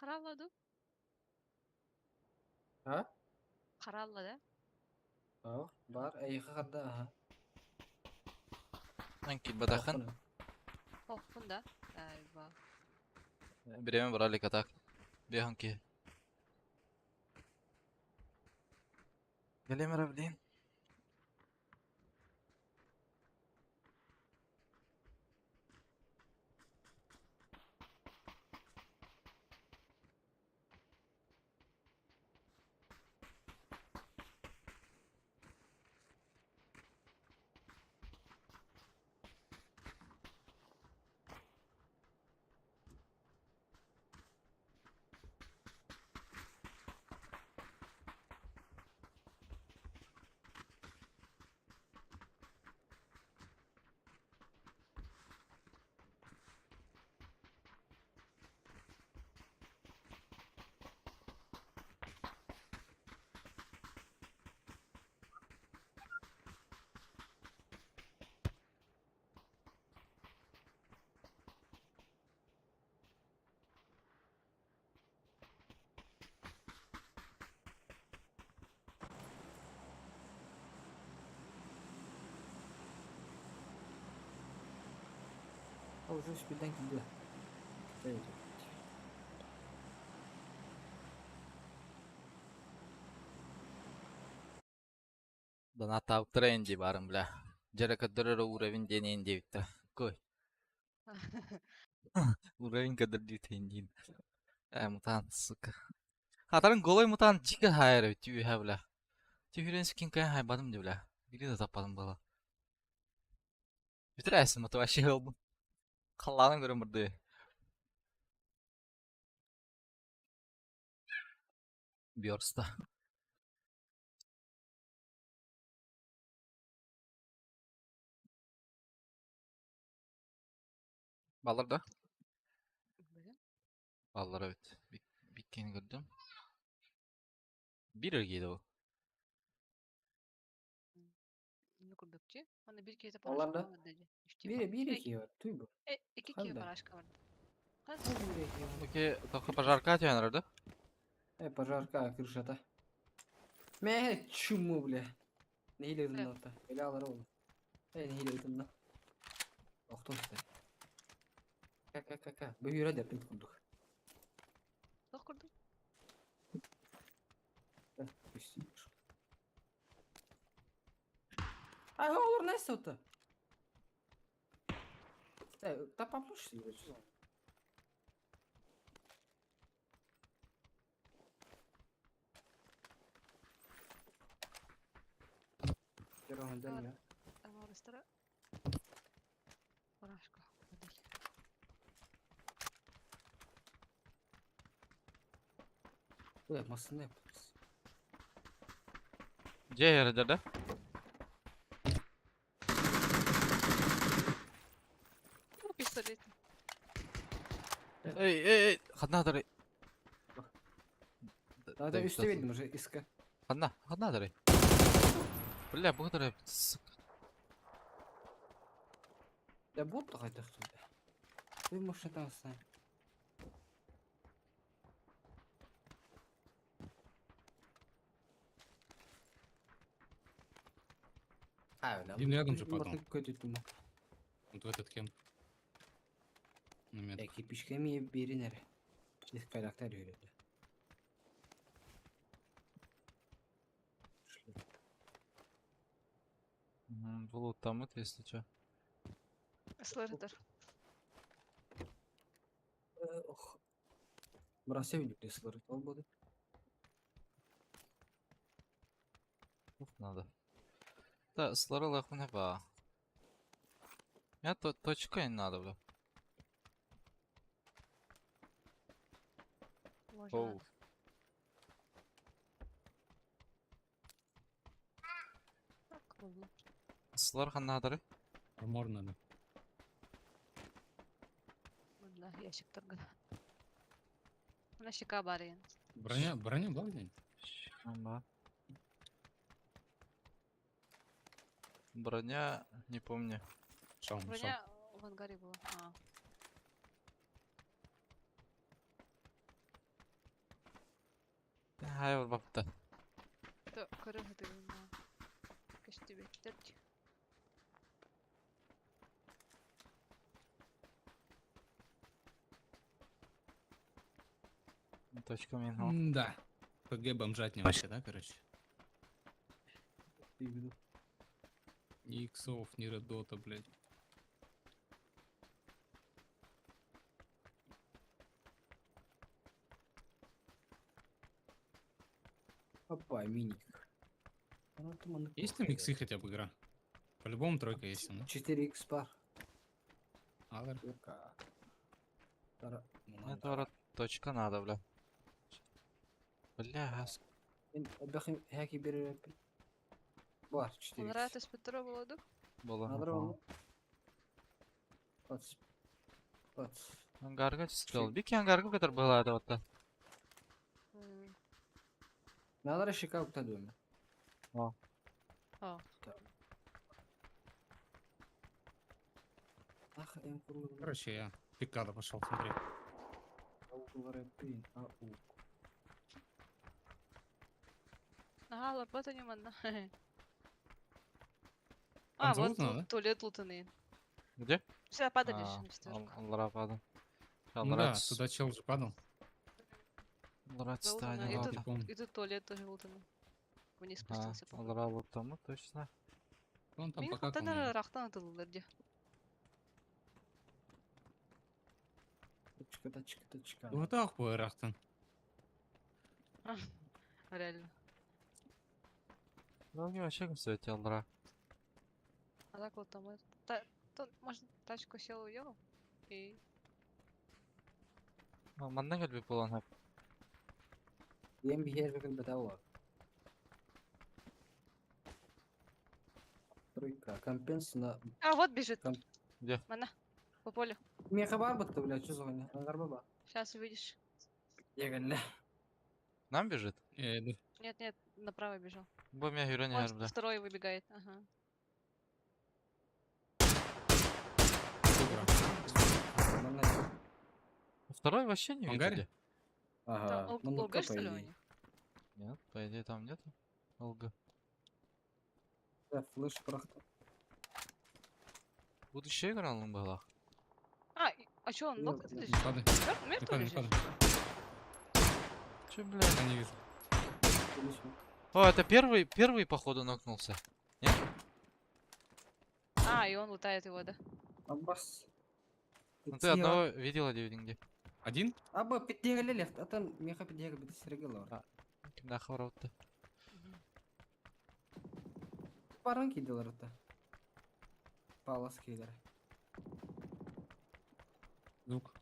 Karaladı. Ha? Karaladı. Oh, бар, ayıkı aha. Anki badakın. Okunu. Kokunda galiba. Biremin var alik atak. Bir hanki. Geleyim arabayın. Avucun birden gidiyor. Evet. Donata trendi barım bля. Jere kadar uğravin deneyin diye bitti. Koy. Uğravin kadar diye mutant sıkı. Hatarın golay mutant çıkı hayır tüy ha bля. Tüyüren skin kaya hay badım diye bля. Biri de tapadım bala. Bitirəsin motiva şey oldum. Kallanın görüm burada. Björsta. Ballar da. Böyle. Ballar evet. Bir kere gördüm. Bir ergeydi o. Ne kubekçi? Hani bir kez Onlar paraşka da var dedi. İşte bak. bir iki var. Tuy bu. İki kez Hadi. paraşka vardı. Hadi. Bir iki var. Peki только пожарка atıyorlar Пожарка, крышата. Мeh, чуму, бля. Ne hile ödün Evet. orta. Belalar oğlum. Ne hile ödün lan. Oktum işte. Kaka. Böyle hadi yapayım kurduk. Çok kurdum. Üstüymüş. Ay olur neyse o da. Tapapmış gibi. Devam edelim ya. Ama restara. Paraşka. Hadi. Bu yapmasını yaparız. C yerde de. Пистолет. Ey. Kadına adarı. Zaten üstte verdim уже iska. Kadına adarı. Bля, bu kadar sık. Ya bu da kaydak şimdi. Bir maşadan sen. Ha öyle. Дим, yakınca pardon. Bakın kötü tutma. Вот в этот кемп. Момент. Ekip işkemiye biri nere? Bir karakter öyle. Bulut там это, если чё. Слэретер. Oh. Burası birlikte sıvırı olmadı. Надо. Да, слорел их не ба. Я точка не надо, бля. Можно Оу. надо. Так, oldu. Слор надо. Армор надо. Vallahi yaşıktır. Buna şika bari yani. Броня была где-нибудь? Ага. Броня, не помню. Шам. Buna в ангаре было. Hayır bapta. Да, корыга ты на костюме. Терти. Точка минус. Да. ПГ бомжатня вообще, да, короче? Пизду. Ни иксов, ни редота, блядь. Опа, миник. Ну, там он Есть там неплохо иксы хотя бы игра? По-любому тройка есть, играет. ну. 4х пар. Алэр. Юрка. Тара- ну, Мне надо. тоже точка надо, бля. Бля, газ. Bakayım haki bir var Он 4х. рад из Петра Володу? Было. Надо onu. At. At. Ангарга стел. Бики ангарга, который была это вот. Надо шикал кто думает. А, Ах, им круто. Короче, я пикада пошел, смотри. ага, лопата не манна. Там А, вот залутано, да? туалет лутанный. Где? Все, падали А, же на четверку. Аллара падал. Ну да, туда чел же падал. Аллара Залутано. отстань. ладно. Прикол. И тут туалет тоже лутанный. Вниз А, спустился, походу. Аллара вот там, точно. Он там Мен пока хаттан рахтан атылылар Точка, точка, точка. Вот так по Рахтан. реально. Ну, не вообще кстати, Аллара. А так вот там это... может, тачку сел уехал? И... Манна geldi bir bulan hep. Yem bir yer bakın bedava var. Тройка. Компенс на... А, вот бежит. Там- Где? Мана. По полю. Меха бар быктı блядь, что звонит? Ангар баба. Сейчас увидишь. Я говорю, Нам бежит? Я иду. Нет, направо бежал. Bu меня hüren Вот yer bля. второй выбегает. Ага. Добро. Второй вообще не В видно ангаре? где. Ага. Там Ну, ЛГ, что ли, у идее. них? Нет, по идее там нету. ЛГ. Да, флеш прахта. Будущее играл он была. А чё, он Ну, ног ну, Не лежит? падай. Мертв Не падай, не лежит? падай. Че, блядь? Я не вижу. О, это первый походу нокнулся. А, и он лутает его, да? Аббас. Ну ты одного видела где? Один? Абба питдеге лефт. Атан меха питдеге бит срегала. А. Kimden хавраутты? Паран кидалар ата. Палас кидалар. Звук.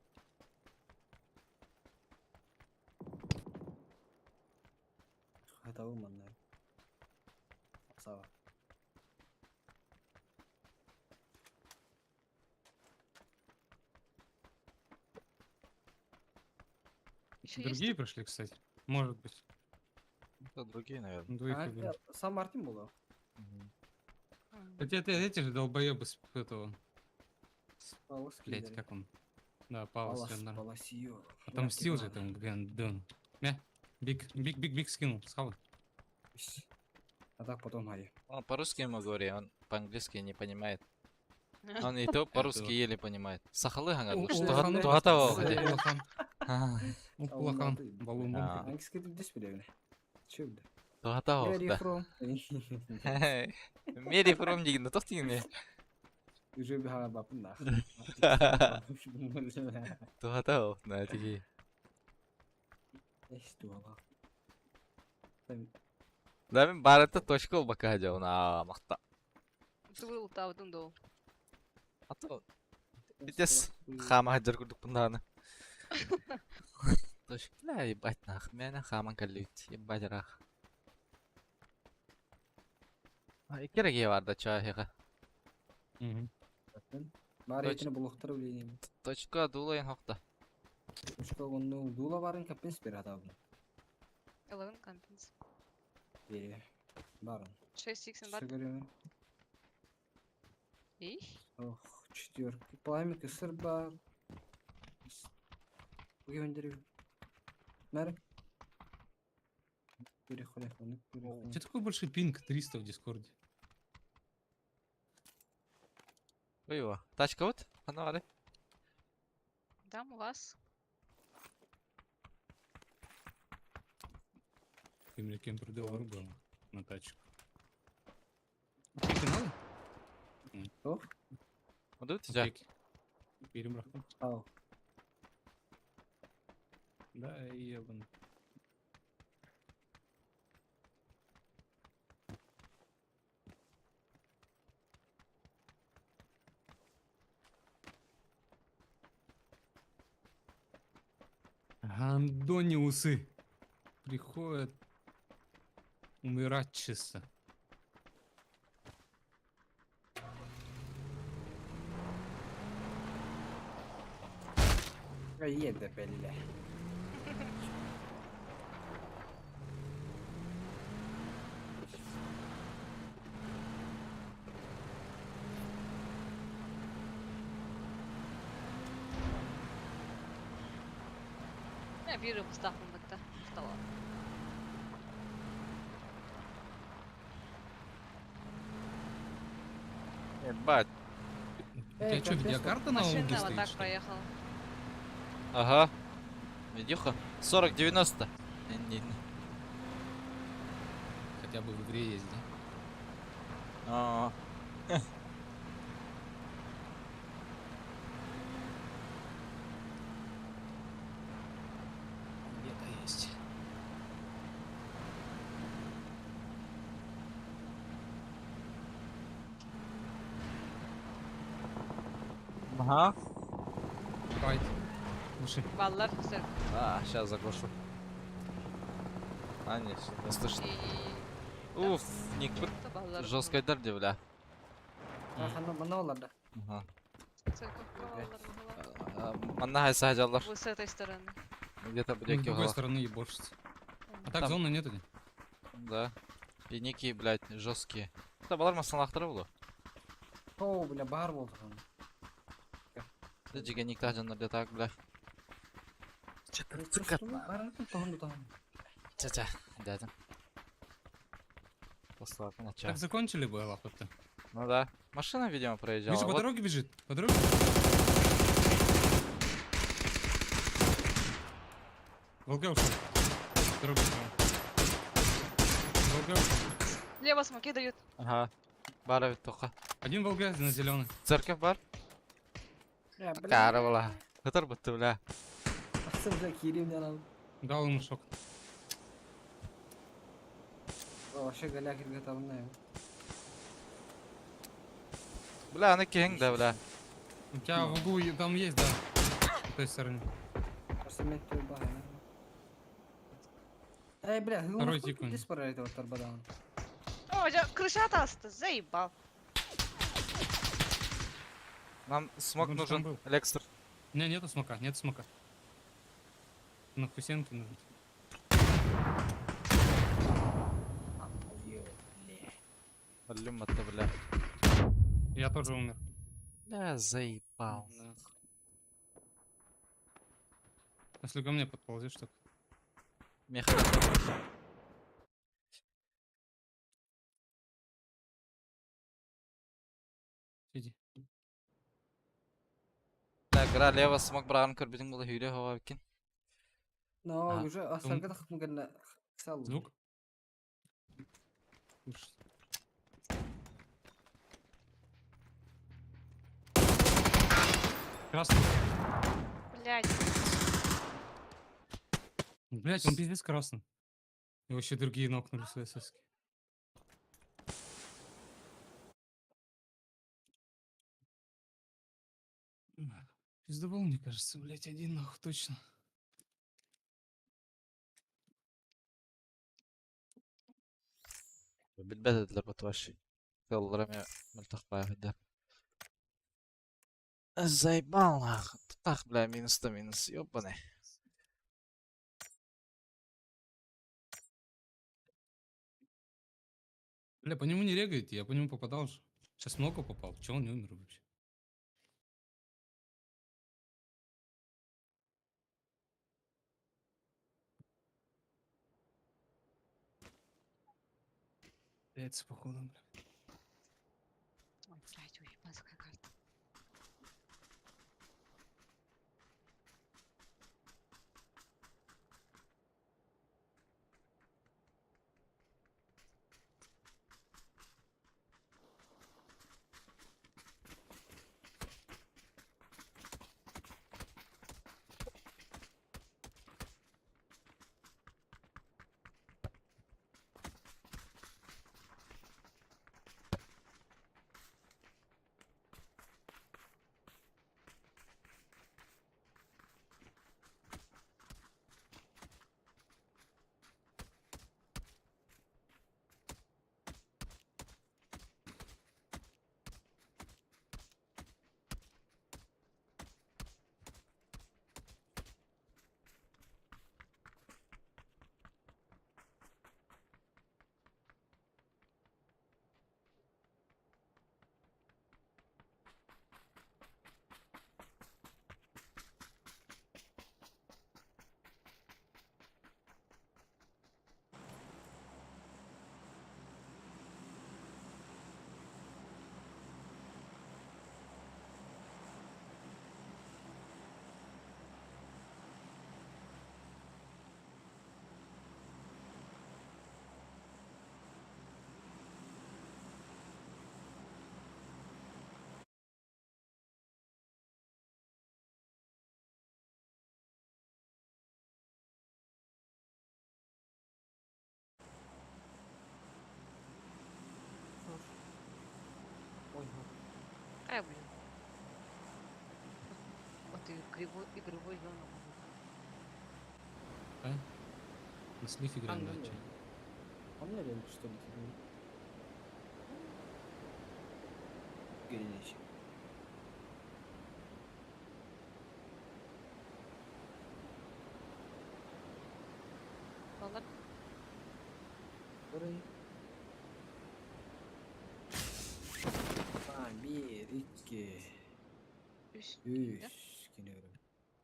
Это умно. Сава. Еще Другие пришли, кстати. Может быть. Это другие, наверное. Двоих А, убили. сам Мартин был. Хотя эти же долбоебы с этого, Палас блять, кидалар. как он? Да, Павлос Палас, Леонард. паласью. Отомстил же там Гандон. Биг скинул, схавай. А так потом Ари. Он по-русски ему говорит, он по-английски не понимает. Он и то по-русски было. еле понимает. Сахалы хангар, Ну, что да, да, тугата да, ол да, где? да. Улахан. А, Улахан. Балун А. Hangisi gidip dis bile. Çöldü. тугата ол Where are you да. from? Мери фром дегенде тоқтың не? Уже bir hala bakın da. Тугата ол на тиги. İşte valla. Да мен барыта точка ол бака жау на мақта. Ты вылутал, дундол. А то битес хама хаджар курдук пынданы. Точка, бля, ебать нах, меня хаман каллит, ебать рах. А кереги vardı çayıga. Bari Kaç- etini buluktur bileyim. Точка дулайын хоқта. Uçka onu dula varın kapins bir adam. 11 компенс. Biri. Barın. 6 х бар. Sigara. Ih, Oh, четверка. Пламя кысыр бар. Бugün gönderiyor. Mer. перехуляхуны, Че такой большой пинг 300 в дискорде? Ой, тачка вот, она вали. Там у вас. Кемре кемпер доллар было на тачку. Пики надо? Что? Вот видите, тебя? Пики. Перебрахнул. Ау. Да, ебаный. Гандониусы приходят умирать чисто. Еда, бля. Я вижу Мустафа стола. Ебать. У тебя что, капец, видеокарта на Машина лонге вот стоит, так что ли? проехала. Ага. Видюха. 40-90. Не. Хотя бы в игре есть, да? А, Где-то есть. Ага. Файт. Слушай, Баллар все. Сейчас заглушу. А, нет, не слышно. И... Уф, ник Кто баллар? жесткой дырди, бля. Ахана манолада. Ага. Баллар. Маннахай сахаджалар. Вы с этой стороны. Где-то ну, будет с другой стороны ебошится. А так Там. зоны нету где? Да. И ники, блядь, жесткие. Да, балар масалахтары булу. О, бля, бар болду. Да, дига ник тахджандар да так, бля. Барын тоғын тоғын. Тя-тя, дядя. Послал на чай. Так закончили бы охота. Ну да. Машина, видимо, проезжала. Видишь, по Вот. дороге бежит. По дороге. Волга ушел. Дорога справа. Волга ушел. Лево смоки дают. Ага. Бара ведь только. Один волга на зеленый. Церковь бар. Бля, бля. Кара была. Хатар бутты, бля. Ақсым бля, Кирим не алам. Дал ему шок. Вообще голяк ирге табынайым. Бля, она кең да, бля. У тебя в углу там есть, да. С той стороны. Просто мен той бағайна. Эй, бля, Второй хылмақ тикун. дес бар айтып отыр бадан. О, крыша асты, заебал. Нам смог Он же там нужен. был. Лекстер. Не, нету смока, нет смока. На Хусенке нужен. Блюм это, бля. Я тоже умер. Бля, заебал. Да. Если ко мне подползешь, так. Меха. Иди. Так, гра лево смог бран көрбүдің бұл хүйре хава бекен. Но Ага. уже асарга да хытмы гэнна сал. Звук. Слушай. Красный. Блять. Блять, он пиздец красный. И вообще другие нокнули свои соски. Пиздобол, мне кажется, блять, один нахуй точно. Билбедеділер бұт ваши. Кылларым мылтық баяғыда. Заебал, нахуй. Ах, бля, минус-то минус. Ёбаный. Бля, по нему не регает, я по нему попадал же. Сейчас много попал. Че он не умер вообще? Ускоряется, походу. Бля. Ой, блядь, уебанская карта. Ой, Блин. Вот и игровой зону. А? На слив играем, да, Ангел. чё? а мне лень, что ли? Грязь. Ладно, Burayı. Bir, iki, плюс три, да? üç. Geliyorum.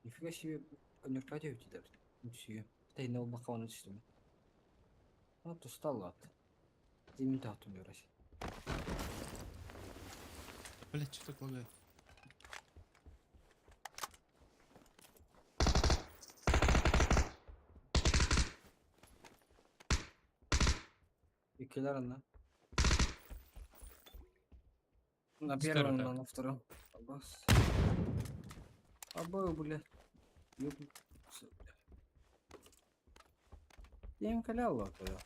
Нифига себе, нюркатив тебя. Ничего. Ты на бакауна что ли? Вот устал от. Имитату не раз. Блять, что так лагает? İkiler ana. На Старый первом, так. на втором. Абас. Обои, бля. Ёбнуться, бля. Я им калял, а то я.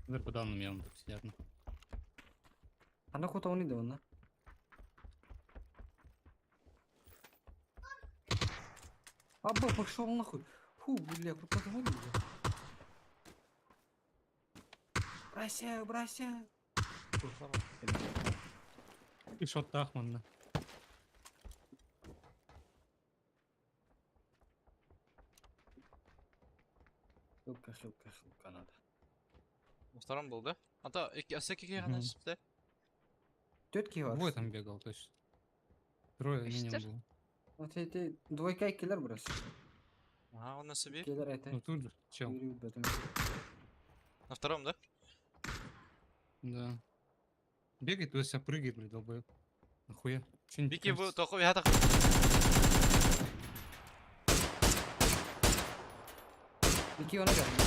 Dur по данным я тут сидят. Ну. А нахуй то он иде, на? Аба, пошел нахуй. Фу, бля, куда ты вылез? Брася, брася. И шот Тахман, да. Хилка надо. На втором был, да? А то, всякие Мгм. гранаты, да? Тетки var. Двое там бегал, точно. Трое минимум Эстер? было. Вот эти двойка киллер брос. Ага, он на себе. Киллер это. Ну тут же, чел. Yürü bedim. На втором, да? Да. Бегает, туда себя прыгает, блядь, долбоёб. Нахуя? Че не Вики, вы тикаешься? только я так. İki ona geldi.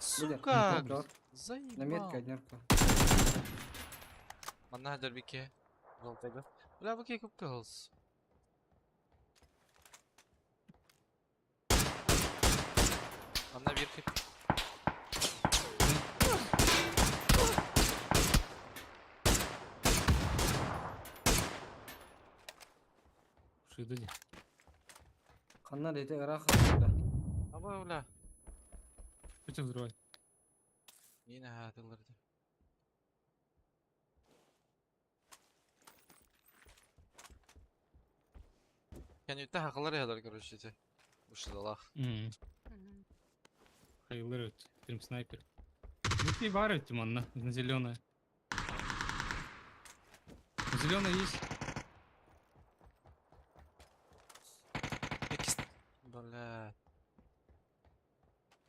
Сука! Гор. Заебал. Наметка однерка. Манадер Вики. Желтый, бля, Вики купился. Он на вирке. Шидади. Kanlar ete Irak atıyor. А вы, бля. Что тебя взрывать? Yine hatırlardı. Yani ütte hakaları yadar короче эти. Ушидалах. Мгм. Хайлырит, фильм снайпер. Ну ты варит, Тимон, на зеленое. Зеленое есть. İkisi... Бля.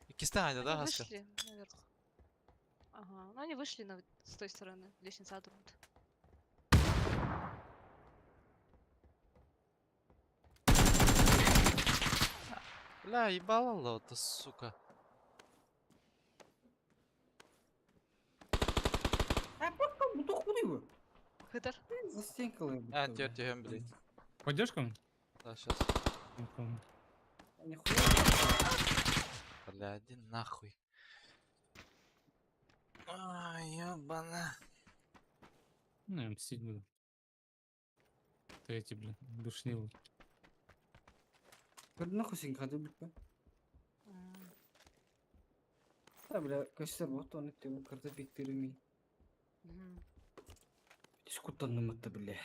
Ikisinden ayda da Они Хаска. вышли наверх. Ага, ну они вышли с той стороны. Лестница Адрунт. Бля, ебало это, сука. Bu da kuruyor. Хытар. Застенкало. А, тёртем, блядь. Пойдешь ко мне? Да, сейчас. Не помню. Бля, иди нахуй. Ай, ёбана. Ну, я мстить буду. Третий, блин, душнил. Nahul sen kadar bitme. Ha bile kaçta bu tonu temu karta piktirimi. Diskutandım mı bile.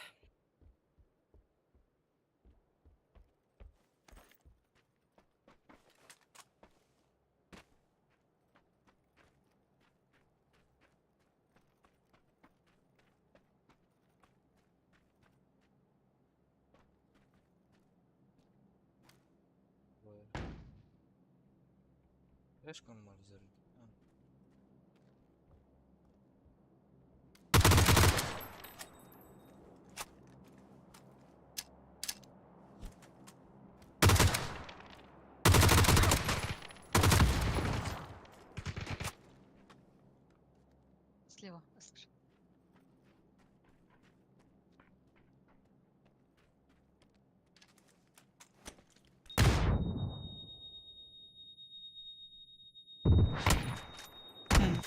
Эшком морзер. Слева. я слышу.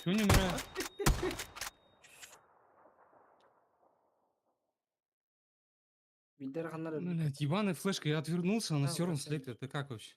Чего не умирает? Видер ханар Блядь, ебаная флешка, я отвернулся, она Да, все равно красавчик. слепит. Это как вообще?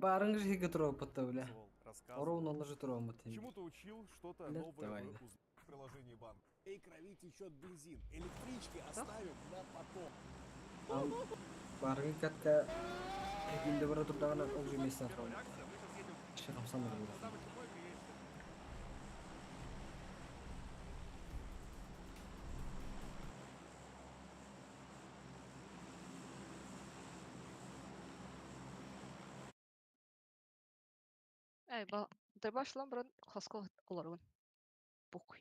Барың же гитро бля. Рассказывал. Ровно он же трома ты. Чему-то учил, что-то Бля, новое давай, вы да. узнали в приложении банка. Эй, крови течет бензин. Электрички оставим на потом. Барың катка. Günde bana turda olcu mesaj aldı. Şakam sanırım. Эй, Дайбашлан бұрын Хаско оларғын. Похуй.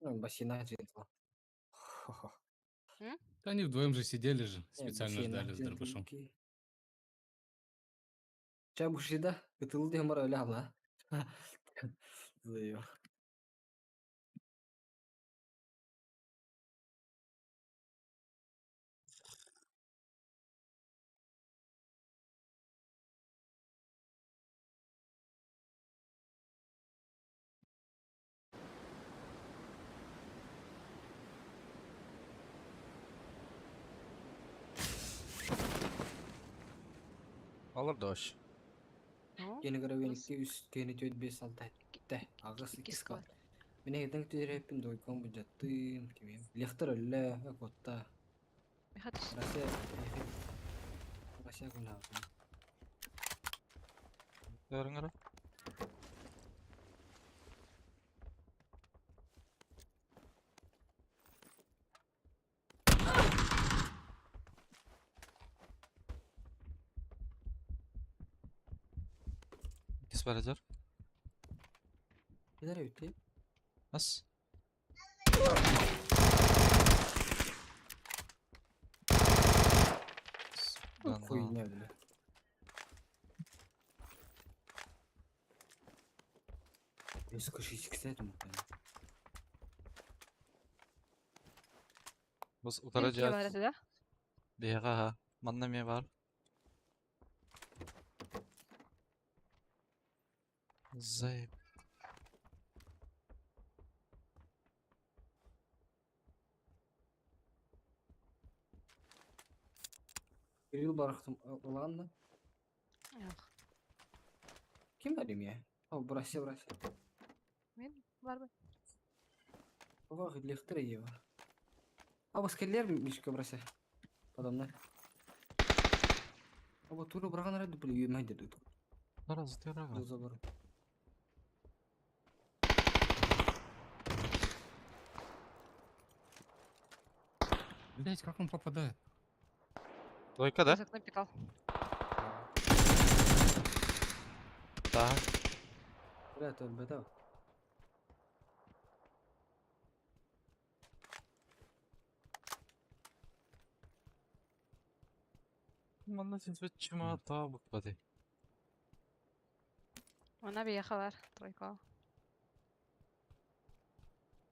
Басина жетла. Да они вдвоем же сидели же, специально ждали с дробашом. Çabuk şeyde kıtıldı diye mara öyle abla. Zıyor. Alır da hoş. Ну, Yeni görev Kız- yenikte üst keni töt 5-6 gitti. Ağız 2 ikisi skal. var. Mene hedin tüderepin doykon bujattım kimiyim. Lehtır ölle kotta. Hadi. Rasya kun hatun. Görün ara. İkisi beraber. Gider öte. Nasıl? Koyun ne bile. Yüz kırk iki saydım muhtemelen. Bus Belki utaracağız. var da. Bir ha. Manna mı var? Zayıf. Bir yıl bıraktım olan da. Yok. Kim vereyim ya? O burası. Men var mı? O vakit lehtır iyi var. Ama skeller miymiş ki burası? Adamlar. Ama turu bırakanlar hadi böyle yürümeyi dedik. Biraz diyor aga. Hızlı varım. Блять, как он попадает? Дойка, да? Из окна пикал. Daha. Buraya tövbe de. Manna siz ve çima daha bukmadı. Она бияха var. Тройка.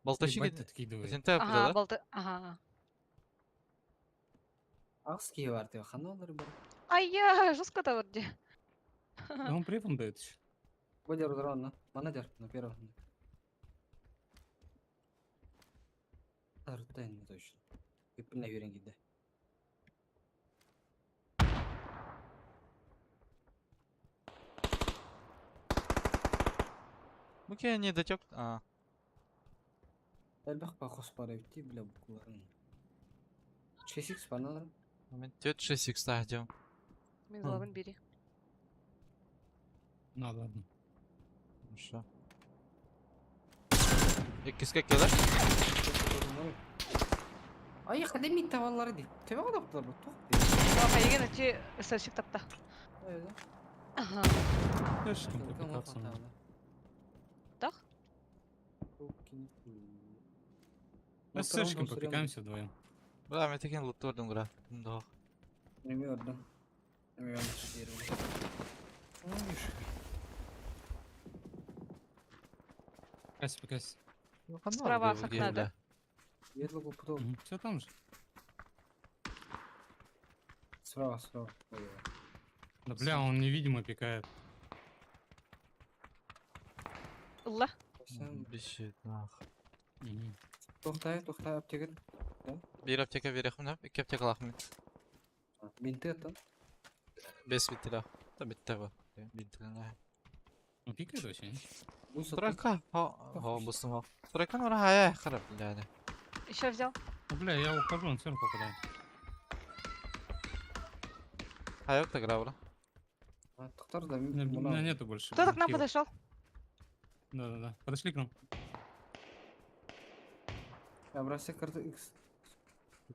Baltaşı Ебать, gidin. ты откидывает. Sen tepede Ага, da. болты. Ага. Ağız ki var diyor. Kanı olur böyle. Ай, я жестко то вроде. Да он препом дает еще. Бодя разорвано. Манадер на первом. Tarıkta ne точно. Hepine yürün gidi. Bu ki ne de çok. Aa. Elbak bakos para bitti bile bukuların. 6x bana alırım. Ben 4-6 daha diyorum. Мен главын бери. На, ладно. Şu. İkisi gelir. Ay kademi tavalları değil. Tebe adaptlar bu. Tok Лапа еген чи сырщик тапта. değil. Ага. Дальше Öyle. компликация. Так? Мы с Сырщиком попекаемся вдвоем. Bura metekin loot vurdum bura. Ndo. Bilmiyordum. Yanlış yerim. Olmuş. Пекайся, пекайся. Справа с окна, да? Yerli bu putu. Все там же. Справа. Ой, Да бля, он невидимо пикает. Алла. Sen Bir şey daha. Мгм. toxtay apteka. Bir apteka vereyim ne? İki apteka lakım. Binti atan. 5 bitti la. Da bitti bu. Bitti la. Он пикает вообще, не? Bu satın. Turaka. Ha bustum ha. Turakan oraya haya kharab yani. Еще взял. Ну, бля, я ухожу, он все равно попадает. Ha yok da gra bura. Tıktar da У меня нету больше. Кто-то к нам хила. подошел. Да. Подошли к нам. Ya burası kırdı X.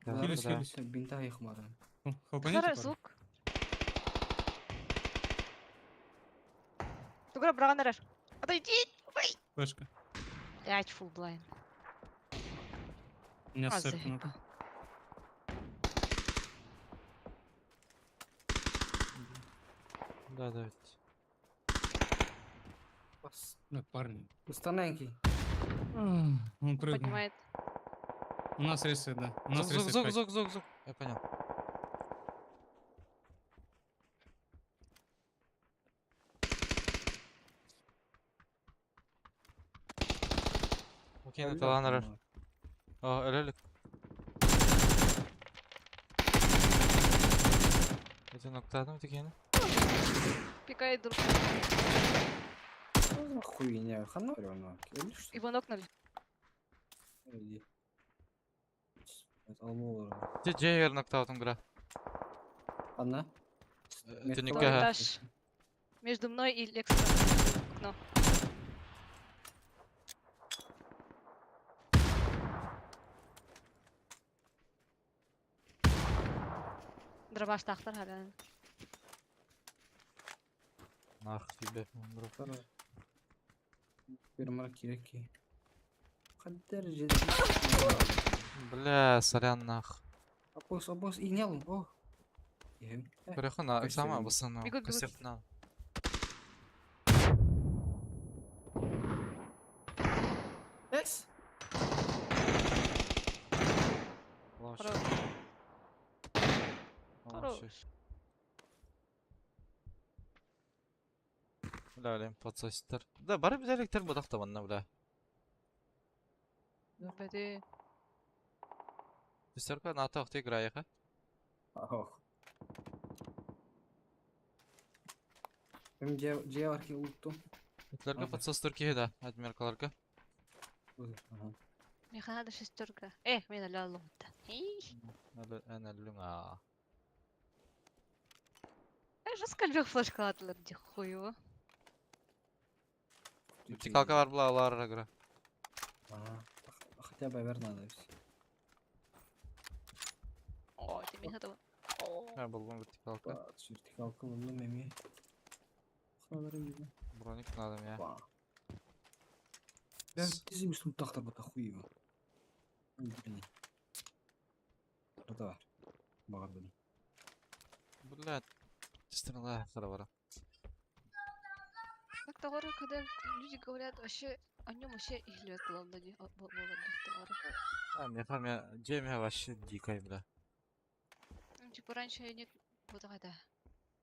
Хились, хились. Binti ayıkmadı. Ну, хлопаните Хороший пару. звук. Тугра браганерер. Отойди. Флешка. 5 full blind. У меня А, сырка заебал. Da evet. Bas. Да, парни. Ustanenki. Он прыгнул. Поднимает. У нас рейсы, да. У нас Зук, рейсы зук, 5. зук, зук, зук. Я понял. Okey, ne talan arar. Aa, ölelik. Öte noktada mı dikeni? Пикает друг. Что за хуйня? Хана оно. Или что? Его нокнули. Иди. Это алмолар. Те Джейгер ноктаутын гра. Одна? Это Метка никакая. бар. Этаж. Между мной и Лексом. Окно. Дробаш тахтар hala. Нах тебе. Тара. Bir mara керек ki. Кадер жеди. Бля, сорян нах. Апос, ине алın. О. Ем. Переход на Костюм. сама басана. Бегут, бегут. Костюм. Экс. Хорош. Хорош. Бля, блин, подсостер. Да, бары бизелектер будак табанна, бля. Бәде. Бистерка на атак те играяха. Ох. Hem C var ki unuttum. Итлерге Ага. подсостер киһида, адмиркаларга. Ага. Мне надо шестерка. Мен әлі алып отта. Ana lunga. Жестко лег флешка атылыр де хуево. Вертикалка бар була алар гра. Ага. Хотя бы верно надо все. О, тебе надо. Ha bulgun вертикалка. Вертикалка bunu memi. Ханарым gibi. Броник надо ya. Ба. Я дизим üstüm тахтар бата хуево. Блин. Это var. Bağır bunu. Блядь. Стрела хара. Как товары, когда люди говорят вообще о нем вообще их лет главное не товары. А, мне фарме Джейми вообще дикая, бля. Ну, типа раньше я не вот это.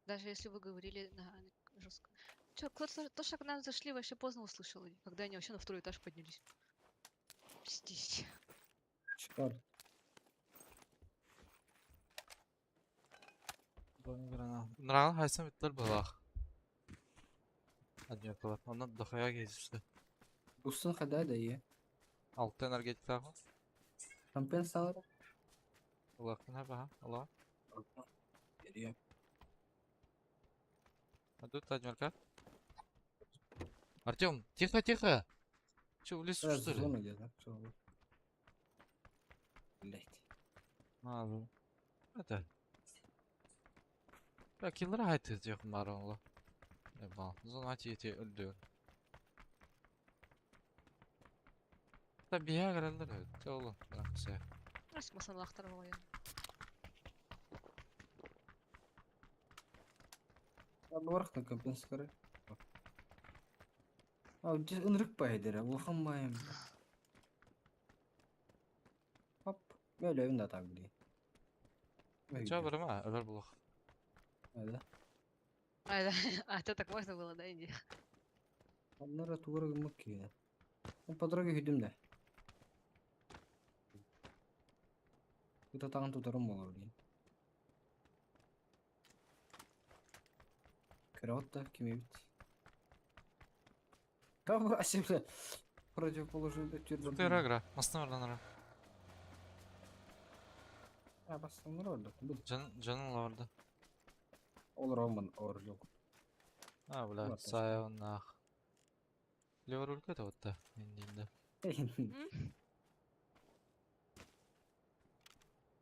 Даже если вы говорили на жестко. Че, кто-то то, что к нам зашли, вообще поздно услышал, когда они вообще на второй этаж поднялись. Пиздись. Çıkar. Нравилось, хайсам биттер была. Адмиркалар. Ondan dahaya geçti. Bussun kadar da iyi. Altı energetik tarafı. Компенсатор. Allah'ın hep ha. Allah. Geliyor. А тут адмиркал. Артем, тихо. Че, в лесу, Biraz что ли? zona diyor lan. Sonra. Блять. А, ну. Это. Бля, киллер айтты тех маронла. Ебал. Зонати эти öldü. Tabi ya kararlar öldü oğlum. Bıraksa. Nasıl masanı aktarma ya. Ya bu varak da компенсаторы. А, здесь ынырыкпайды да, улханбайым. Хоп, böyle evinde так блин. Че, біріма? Över buluk. Да. А то так можно было, да, Инди? Onlara tuğra gümük ki ya. Ben подруге güdüm de. Bu da tağın tutarım olur diye. Кровать да, кеме бит. Кого себе противоположный тюрьму. Тут игра. Масна var lan ara. Ha bastım orada. Bu Canın orada. olur olman olur yok. Ha bля, Вот, сая он нах. Левая рулька это вот-то. Индинда.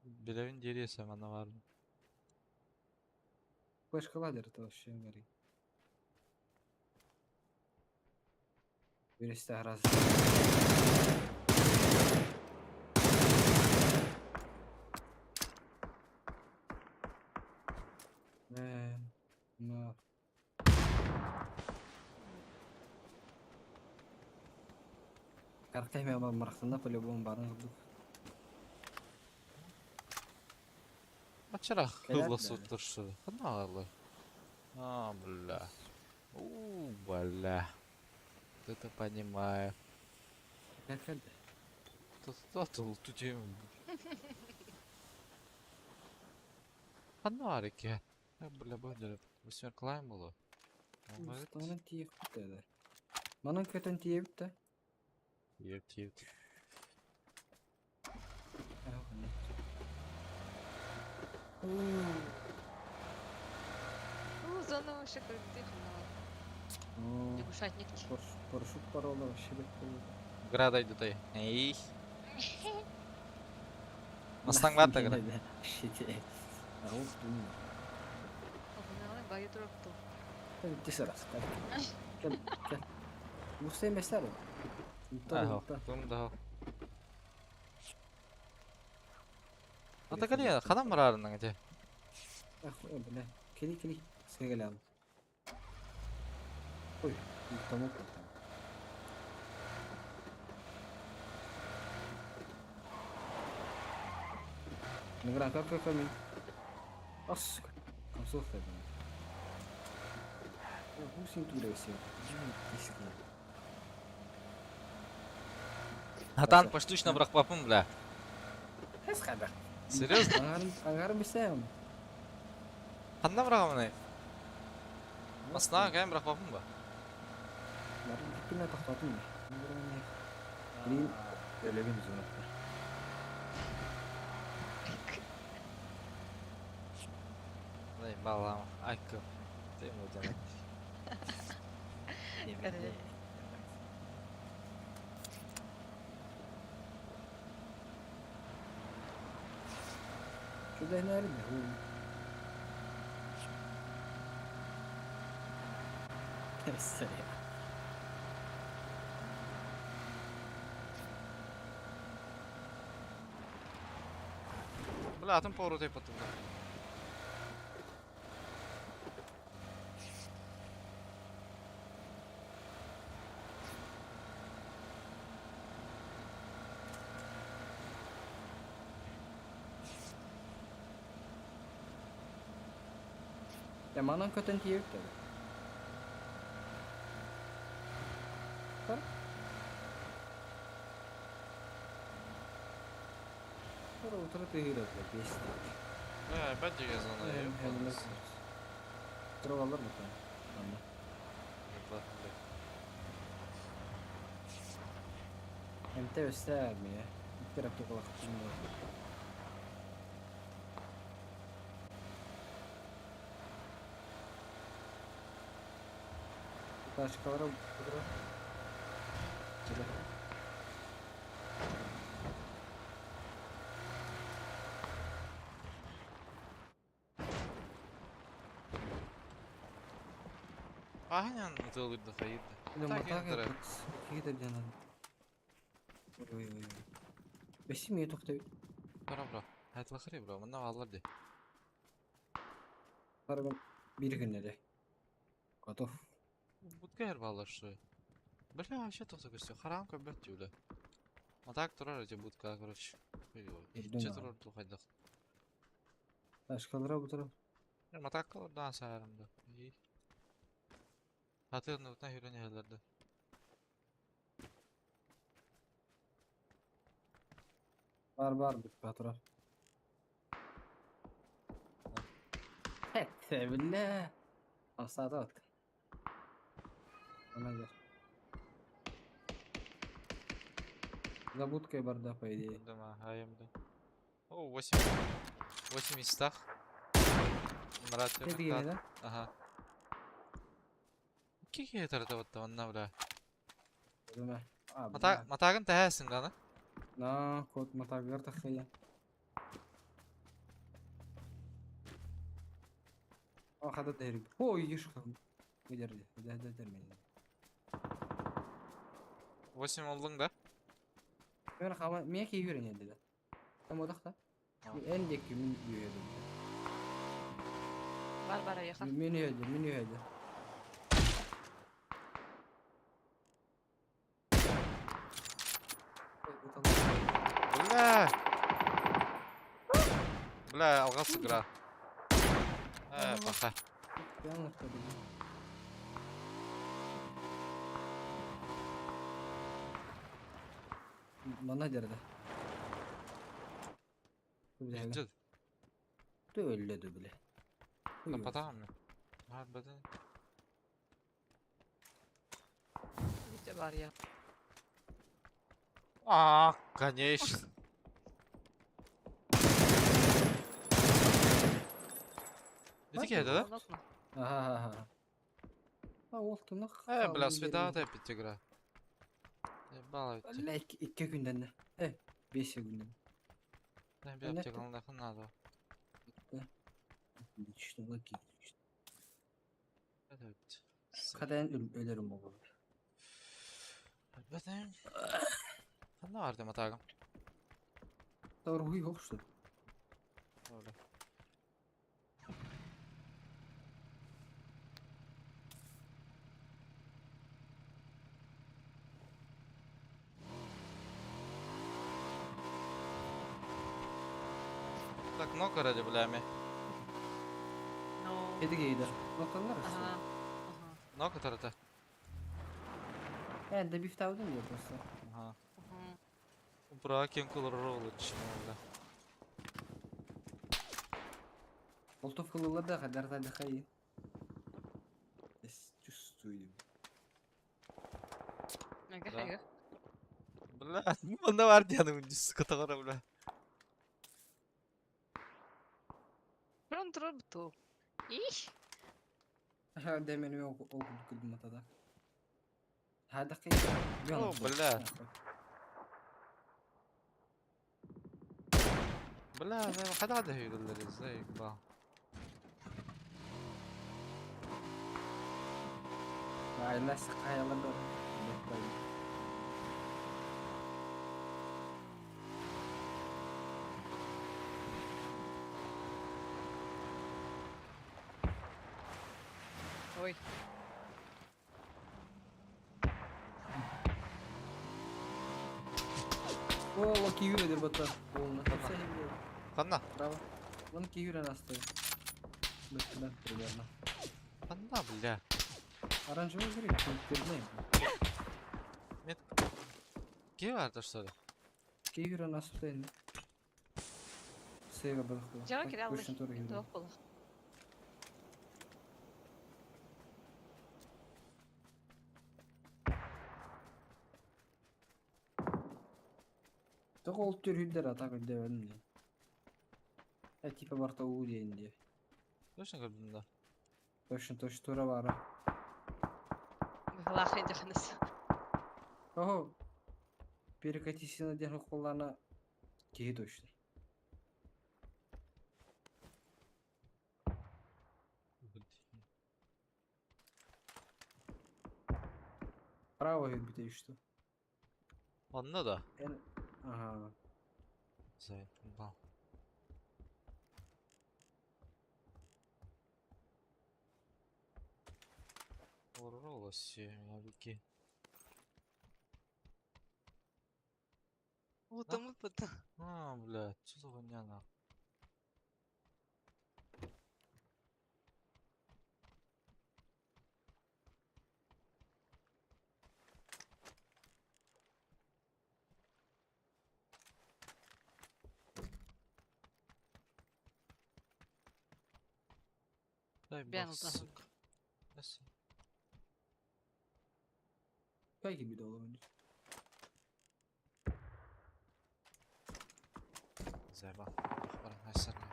Белевин дересі мана var. Флешкаладер это вообще говори. Birisi de раз. Ну. Картай мен мархтанда по-любому барын кылдык. Açarak Helal hızlı yani. tuttursu. Ne ağırlı? А, бля. Бля. Ты-то понимаю. Как это? Татыл тутем. Фонарики. Бля, бля, восьмерклаем было. Mustanı tiyip dedi. Bana kötü tiyip de. Yep. Зона вообще как дыхнула. Лягушатники. Парашют парола вообще бек. Града йду той. Ей. Мастан бар тагыра. Шите. Ауф думаю. Обнала баю дропты. Tabii sırası kalk. Gel. Bu sevmezler o. Ага, тумда. Ата калия, ханам барарынан же. Bile. Kili. Sıkı gel abi. Oy. Tamam. Ngeran kakak kami. As. Kamu dedim. Ya bu sin tu deve ser. Атан поштучно брахпапым, бля. Hes kadar. Серьезно? Agar bisa. Ханна брахамны. Масна кайм брахпапым ба. Baru bikin atau satu nih. Ini elemen zona. Дай балам, айкы. Ты мудак. Sudah nerede? Neyse ya. Бля, атым поворотай потом. Ya mana kötü diye yok tabi. Bak. Sonra oturup yürüyor böyle 5 dakika. Бля, опять я зона. Hem Sıra alır mı sen? Tamam. Hem de göstermiyor. Bir tarafta kulakçım var. Başkaları burada. Şöyle. Aynen ытылгырды хайырды. Şimdi Tak matak enter. yapıyoruz. İki gider canım. Oy. Besim ya tokta. Бра. Айтла хри, бра. Мына алар де. Karabın bir günde de. Готов. Будка ер балар что. Бля, вообще тоқта көсте. Харам көбөт бля. Матак турар эти будка, короче. Ирден Че ага. турар тухайдак. Başkaları bu taraf. Матак калардан сайрымды. Атырны утна хироне хелерди. Var bir fotoğraf. Hette billah. Asada at. Ona gel. Забудкой борда, по идее. Дома, АМД. О, 8. 8 местах. Марат, Ne diye lan? Ага. Кики это вот онна бля. Ödeme. Abi. Матагын тәһәсең ганы. Na kod mataglar takıya. Hada derim. Oy yışkım. Giderdi. Hadi dermeyin. 8 олдың да? Ben kama miye ki yürüyen yedi. Ama odakta. En deki min yürüyordu. Барбара ехал. Min yürüyordu. Бля. Бля, алға сыгра. Паха. Yanlış tabii. Bana derdi. Инжил. Öldü bile. Капатамын мен. Бәден. var ya. Конечно. Ne geldi lan? Nok mu? Aha. Ha oltunuk. Bля, свидата опять игра. Ебало ведь. Valla iki günden de. 5 günden. Ben bir Ben yapacak nettim. anladın надо. İşte bak ki. Evet. Kaden ölürüm baba. Bakayım. Ne var demek ağam? Doğru yok işte. Öyle. Так, много ради блями. No. Kedi giydi. Bakanlar Aha. işte. Aha. Много тарата. Ben de bir tavdım ya burası. Ага. Aha. Бракен кулролы чмоля. Oltu fılıla da kadar da hayır. Чувствую. Aga Да. aga. Бля, бunda var diyanım sıkıntı var bля. Прям трупту. İş. Ha demin yok okuduk kılmatada. Hadi kıyım. Oh, bля. Бля, زي ما حدا هذا يقول لي ازاي با. Aile sıkayalar da. Ой. О, лаки юреdir bata. Oğluna tapsa Kanna. Bravo. Lan ki yüren hasta. Bekle примерно. Kanna bля. Оранжевый гриб, конкретный. Met. Kim vardı şöyle? Ki yüren hasta indi. Sevga balıklı. Жава кидал Точно тоже их. юрен. Doch было. Так ол төр хүддер атак өдебедім де. Типа барта уу дейін де. Точно gördün da. Точно тура бара. Лахай дехнес. Ого. Перекатись на дерну қоллана. Кей точно. Право хүдбите что. Onda da. Ага. Зай, ба. Уролось меня вики. Вот там и потом. Блядь, что за хуйня на? Дай Бен бог, utahan. сука. Neyse. Кай gibi de olabilir. Zayba. Bana hasan ya.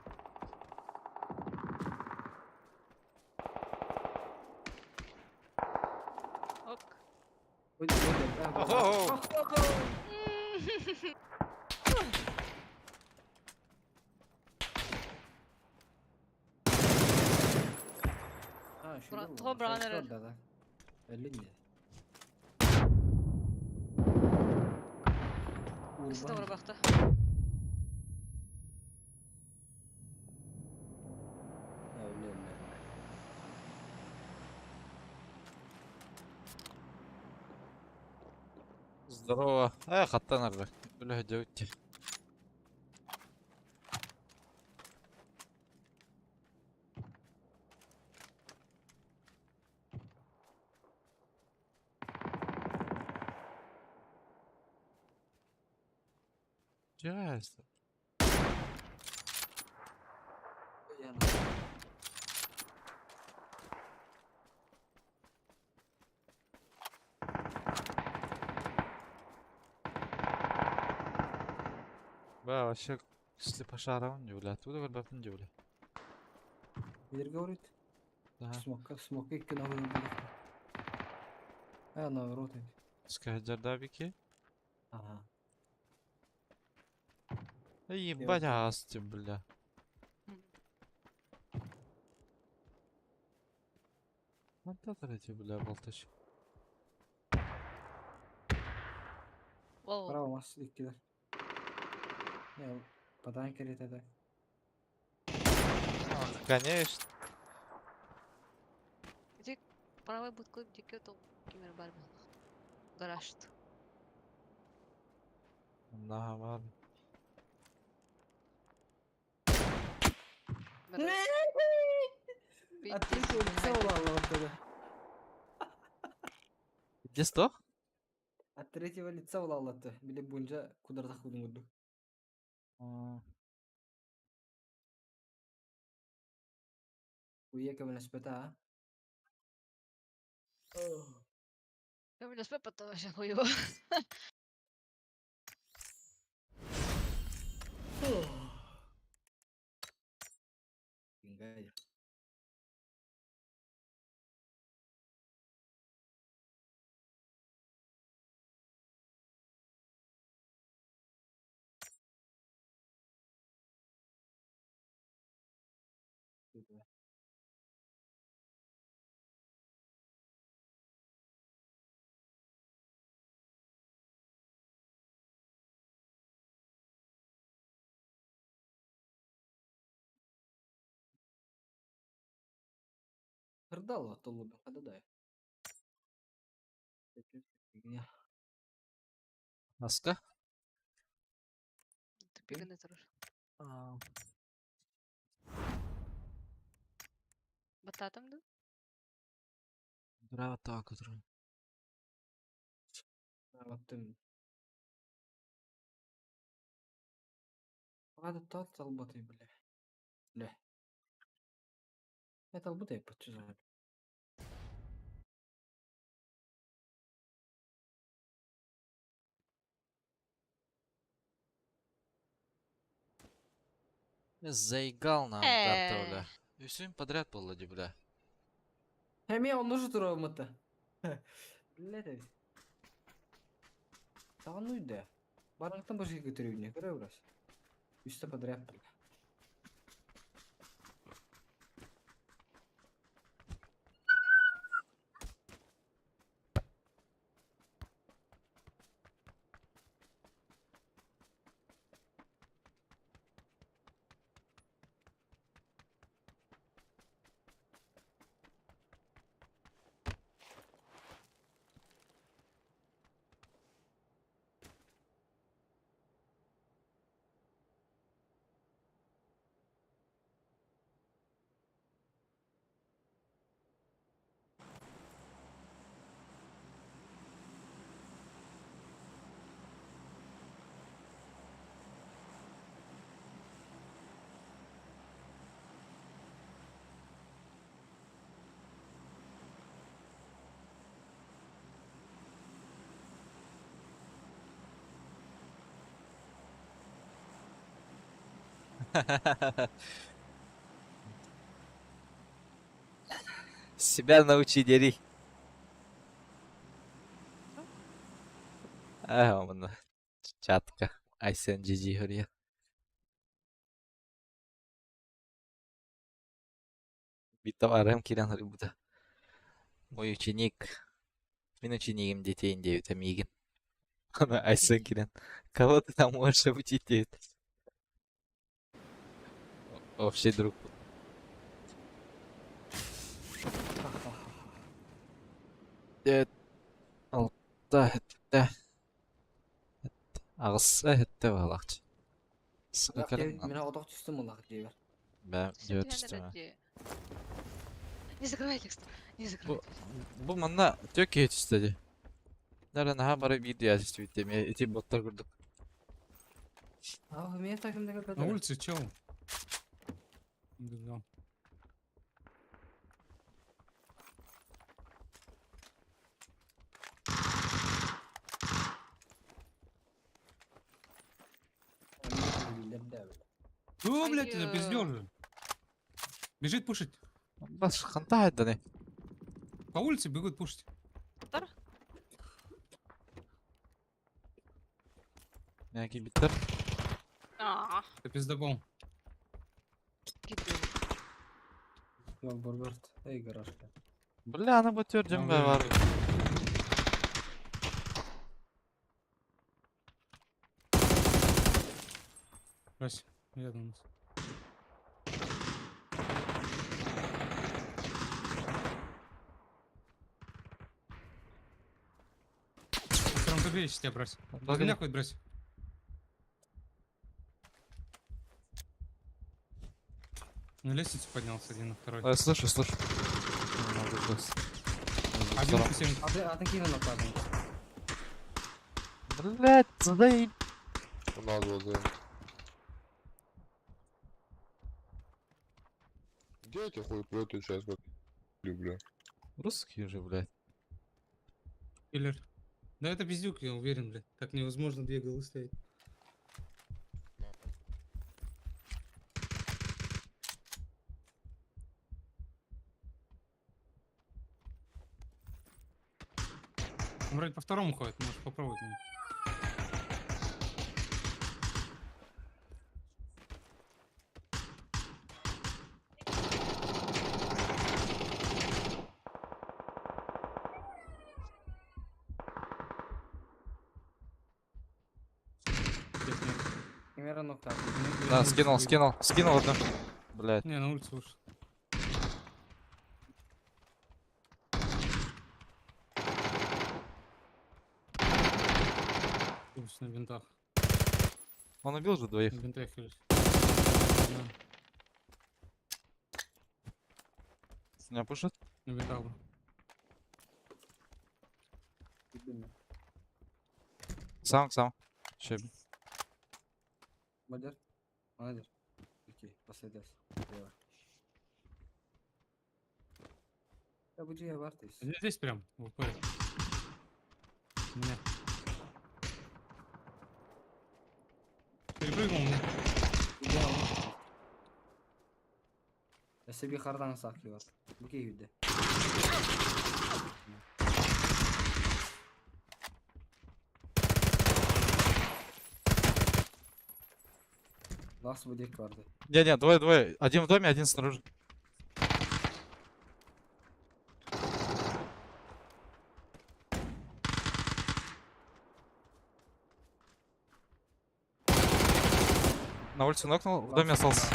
Ok. Hadi hadi. Oho! Ha şurada mı? Toprağın Sen herhalde. orada da. Öyle mi? Кісі Urban. добра бақты. Öyle öyle. Здорово. Хатта нарда. Бля, девки. Ясно. Yani. Бля, вообще, если пошарован, бля, оттуда гольбапын, бля. Билер говорит. Да. Смока икки нахуй билер. Наоборот. Скажи, да, бики? Ага. Ебать, вот. асти, бля. Вот это эти, бля, болтач. Воу. Право мас иккилер. Падан керет это. Конечно. Дик правый будку дике то кемер бар был. Гараж. Да, ладно. Открытие лица улало вот это. Где сто? От третьего лица улало то. Биле бунжа кударда худуңуду. Уе кабель спета. Я меня спать потом сейчас его. Пингай. Кырдал толубу кададай. Маска? Ты пиганый тоже. Бататом, да? Браво, так, который. Вот ты. Надо тот толботы, бля. Бля. Это толботы подчужали. Заигал нам карта, бля. И все им подряд полоди, бля. Hem он нужен турамата. Бля ты. Тагын уйда. Барактан башка көтөрүүнү көрө бурас. Үстө подряд, бля. Себя научи, дери. Мына чатка. Айсен жижи хөрия. Битоварым кирен хөрі бұда. Мой ученик. Мен учениким детейін деют, амигин. Ана Айсен кирен. Кого ты там можешь обучить, деют. Общий друг. Дет. Алта хетте. Ағысы хетте балақчы. Сыға кәрім. Мен одок түстүм улак дейбер. Бәм, Всё, дөт пианино үстіме. где? Не закрывай текст. Не закрывай. Бұл мында тök ет істеді. Дәрі наға бары видео yazıştı bitti. Мен эти боттар көрдік. Мен такымдагы На педа. улице чел. Да. О, блядь, это Ай, пиздёж же. Бежит пушить. Бас хантай да не. По улице бегут пушить. Тар? Яки биттер. Это пиздобол. Гидел. Yok Burgert. Ey garajka. Бля, аны бу төрдем Ага. бар. Брось, рядом у нас. Прям доберись тебя, брось. Да, Меня хоть брось. На лестницу поднялся один на второй. Я слышу, слышу. Не могу просто. Один по 7. Adın kimi nokladın? Блять, задай. Где эти хуеплеты сейчас как люблю? Русские же, блядь. Киллер. Да это пиздюк, я уверен, блядь. Так невозможно 2 голы ставить. Он вроде по второму ходит, можешь попробовать мне. Здесь нет. Kimera nokladın? Да, на скинул, улицу скинул, скинул одну. Блять. Не, на улицу уж. Пусть на винтах. Он убил же двоих. На винтах есть. Да, Меня пушит. на винтах. был. Bilmiyorum. Сам. Ще. Badır. Anadır. Okey. Basacağız. Eyvah. Ya bu cihe var tez. Здесь прям, в упоре. Меня. Перепрыгнул мне. Ya sebi kardan saklıyor. Bu keyifde. Nasıl bu dek vardı? Не, двое. Один в доме, один снаружи. На улице нокнул, в доме остался.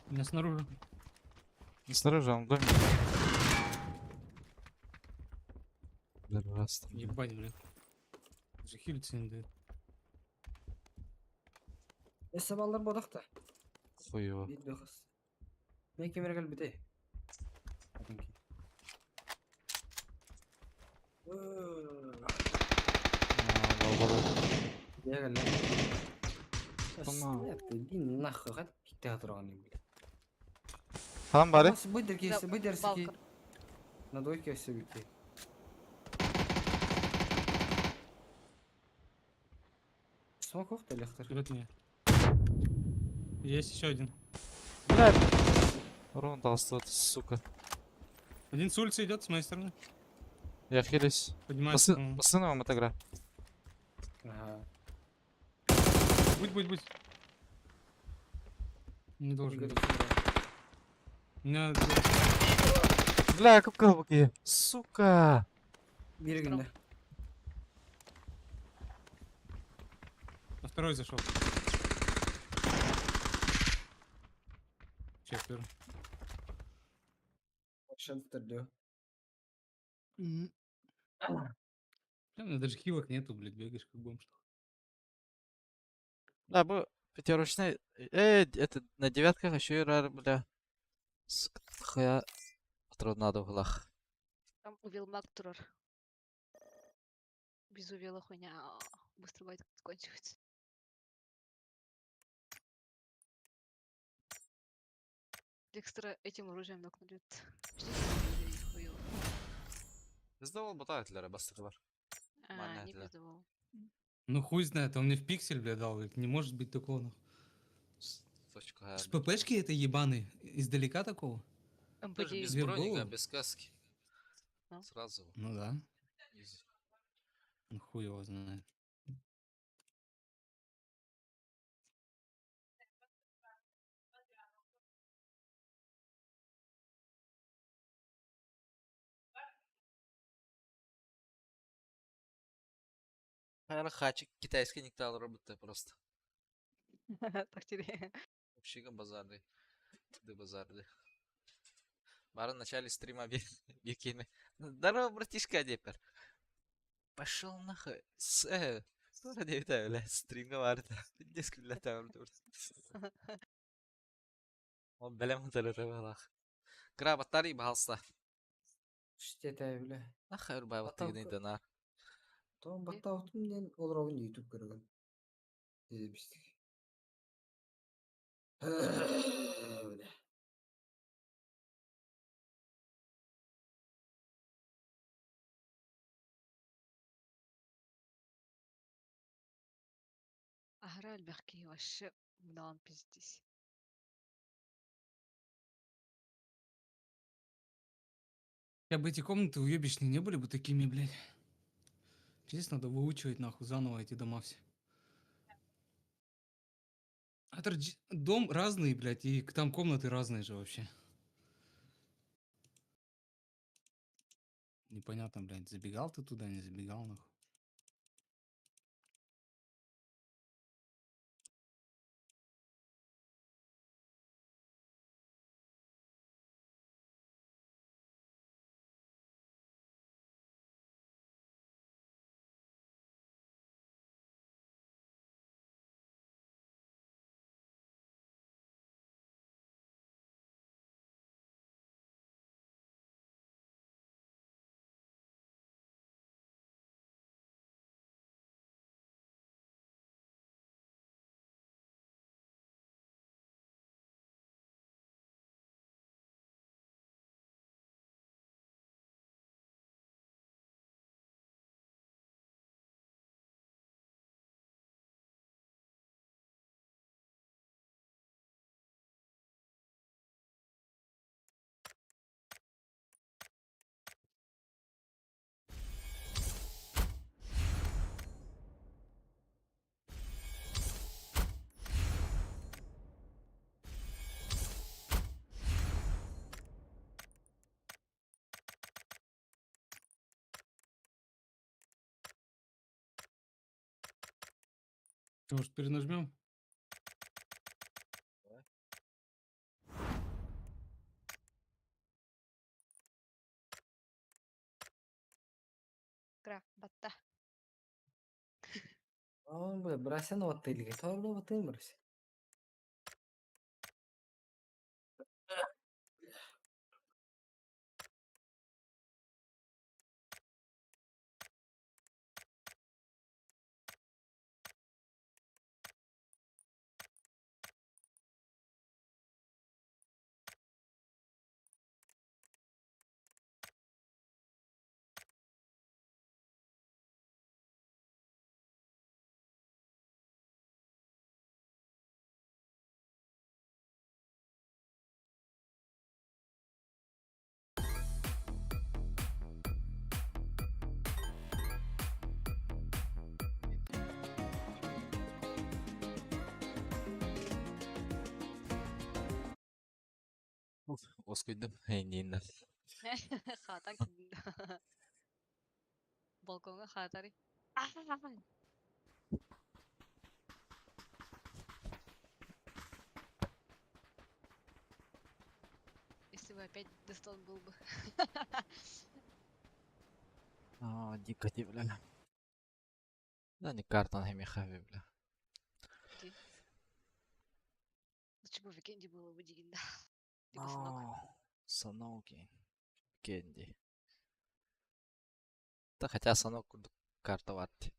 У меня снаружи. Не снаружи, а он в доме. Первый раз там. Ебать, блин. Уже хилиться не дает. Saballar bodak da. Хуево. Bir dokuz. Ben kemere gel bite. Adınki. Ya gel lan. Tamam. Din nahı kad gitti hatırlanayım bile. Там баре. Nasıl bu derkesi bu dersi ki Балка. на дойке все бити. Смоков то лехтер. Вперед меня. Есть еще один. Блядь. Урон дал 100, сука. Один с улицы идет с моей стороны. Я хилюсь. Поднимается. по-моему. По сыновым отыгра. Ага. Будь. Не должен Игорь, быть. У меня Бля, капкабки. Сука. bir günde. на второй зашел. Четверо. Şadır diyor. Блин, у меня даже хилок нету, блядь, бегаешь как бомж. Да, был пятерочный. Это на девятках еще и рар, бля. Хуя. Трудно в углах. Там увел Мактурор. Без увела хуйня. Быстро байт кончивается. Декстера этим оружием нокнули. Хуёво. Издавал ботает для рыбастыклар. Нормально Не это. пиздовал. Ну хуй знает, он мне в пиксель, блядь, дал, говорит, не может быть такого. Нахуй. Точка С хайр. ППшки это ебаный? Издалека такого? Тоже без МП9. Вверх броника, голову? без каски. Ну. Сразу. Ну да. Изи. Ну хуй его знает. Хайр хачик китайский никто роботы просто. Так тебе. Общига базарды. Ты базарды. Бары в начале стрима Бикины. Здорово, братишка, Депер. Пошел нахуй. Sonra diye bir tane öyle stream'de vardı. Discord'da tamam dur. O belem hatırlatı bak. Kravatlar iyi halsta. İşte tabi. Nahar bay Batak- vattı dana. Tamam batta oldum den olur oyun YouTube görüyorum. İzlemiştik. Öyle. Агра бяхки вообще мдан пиздись. Хотя бы эти комнаты уебищные не были бы такими, блядь. Здесь надо выучивать нахуй заново эти дома все. Дом разный, блядь, и там комнаты разные же вообще. Непонятно, блядь, забегал ты туда, не забегал, нахуй. Может, перенажмем? Кра, батта. Aa böyle burası ne vattı ilgi? Tamam ne vattı burası? Оскойдым. Эйнинен. Хата килди. Балконга хатари. Если бы опять Дестон был бы. Aa dikkati bile. Yani kartan hem yahavi bile. Лучше бы в Викенде было бы Дигинда. Либо Санок. Саноки. Кенди. Да хотя Санок карта ватти.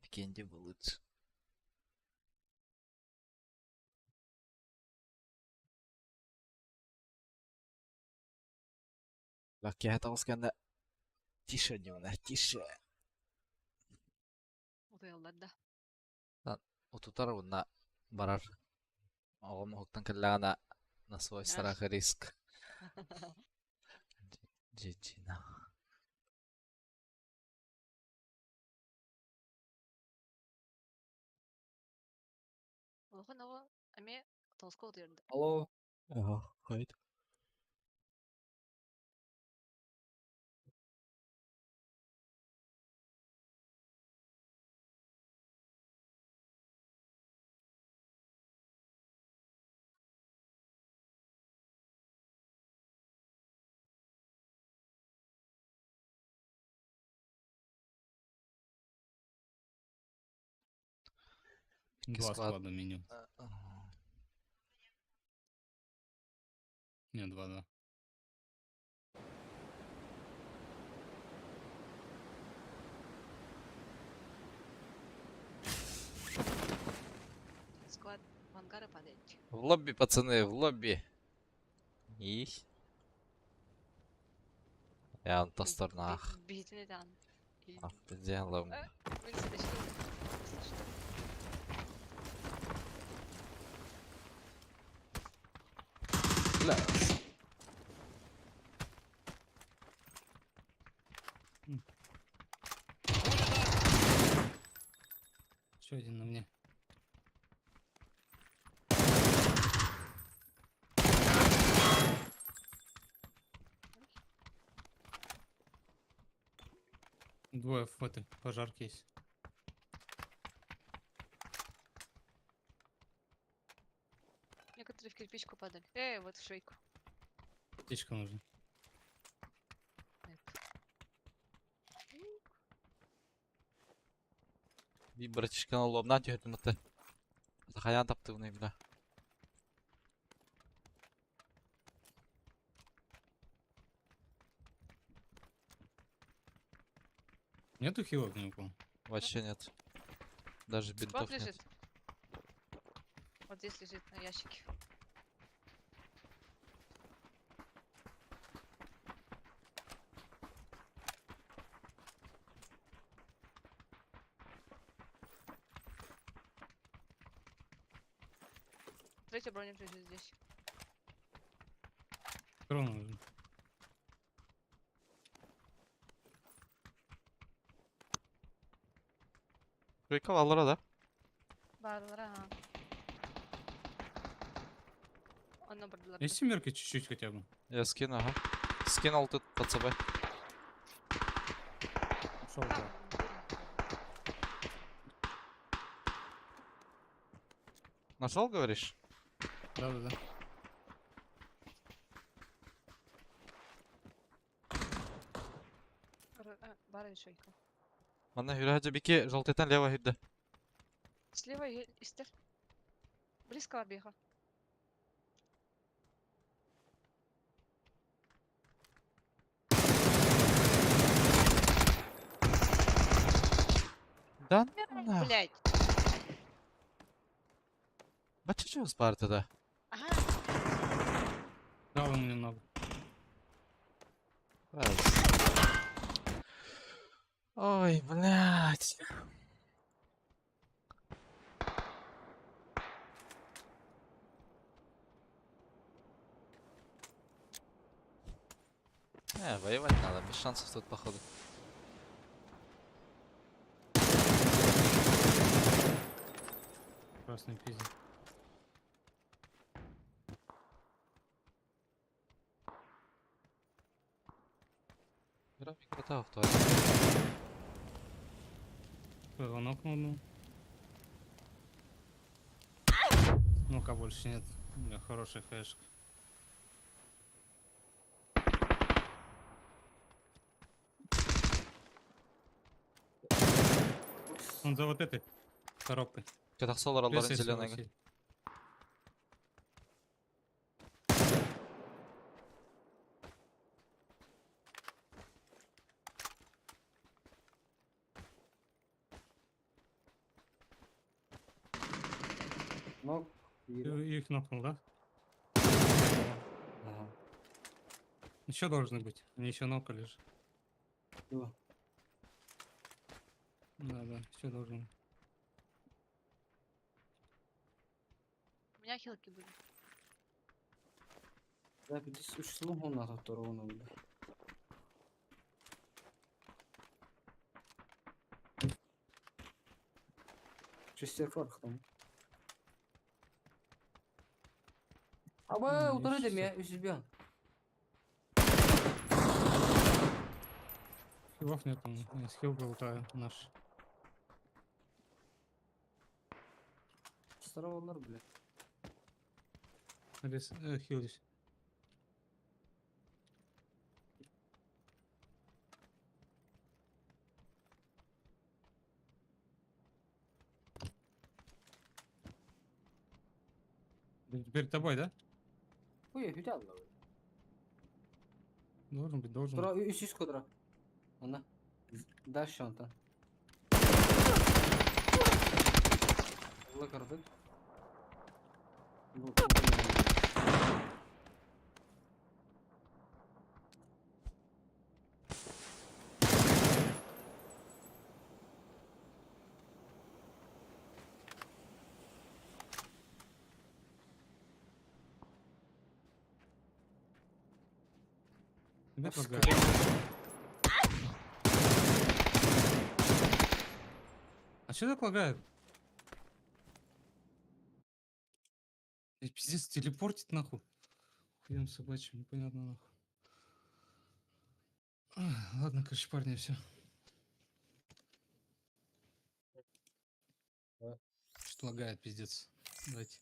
Кенди был лучше. Лаки это усканда. Тише, дневно, тише. Вот я ладно. Утутар на барар. Oo, mahugtang kailangan na свой Аж. страх и риск. GG на. Олохон ого эме толско дерди. Алло. Ага, хайт. Два склад. склада минимум. Не, два, да. Склад в ангары падаете. В лобби, пацаны, в лобби. И... Я вон в ту сторону, ах. Битini дан. Ах, ты делал. Вылез дошли. Бля. Еще один на мне. Двое в этой пожарке есть. Некоторые в кирпичку падали. Вот в швейку. Птичка нужна. Нет. Bir братишка на лобна тётя ты. Захаян таптывный, бля. Нету хилок ни у кого? Вообще нет. Даже Склад бинтов нет. лежит. Вот здесь лежит на ящике. Третий броник лежит здесь. Патрон нужен. Швейка Валора, да? Барлара. Он набрал. Есть семерки чуть-чуть хотя бы? Я скину, ага. Скинул тут под собой. Ушел, да. Нашел, говоришь? Да-да-да. Бар и шейка. Ана yürü бики желтыйтан лево hüdde. Слева истер. Близко бега. Да на. Блять. Бачи что Спарта-да? Ага. Дал ему немного. Раз. Ой, блядь. Воевать надо, без шансов тут походу. Красный пиздец. График кота в туалет. Его нокнул одну. Ну-ка, больше нет. У меня хорошая хэшка. Он за вот этой коробкой. Кетахсол Плюс алларын есть зеленый. Василий. Нок. Их нокнул, да? Ага. Еще должны быть. Они еще нокали же. Всё. Да, еще должны. У меня хилки были. Да, піди слугу на второго бля. Шестерфорк там. Аба, ударите есть меня у себя. Хилов нет, он с хил болтаю наш. Старого блядь. Хил здесь. Перед тобой, да? Ой, güzel la. Должен быть, должен. Kudra, üst kudra. Ana. Daş şanta. Allah kırdık. Bu Тебя Пускай. лагает. А что так лагает? Пиздец, телепортит нахуй. Хуем собачьим, непонятно нахуй. Ладно, короче, парни, все. Что лагает, пиздец. Давайте.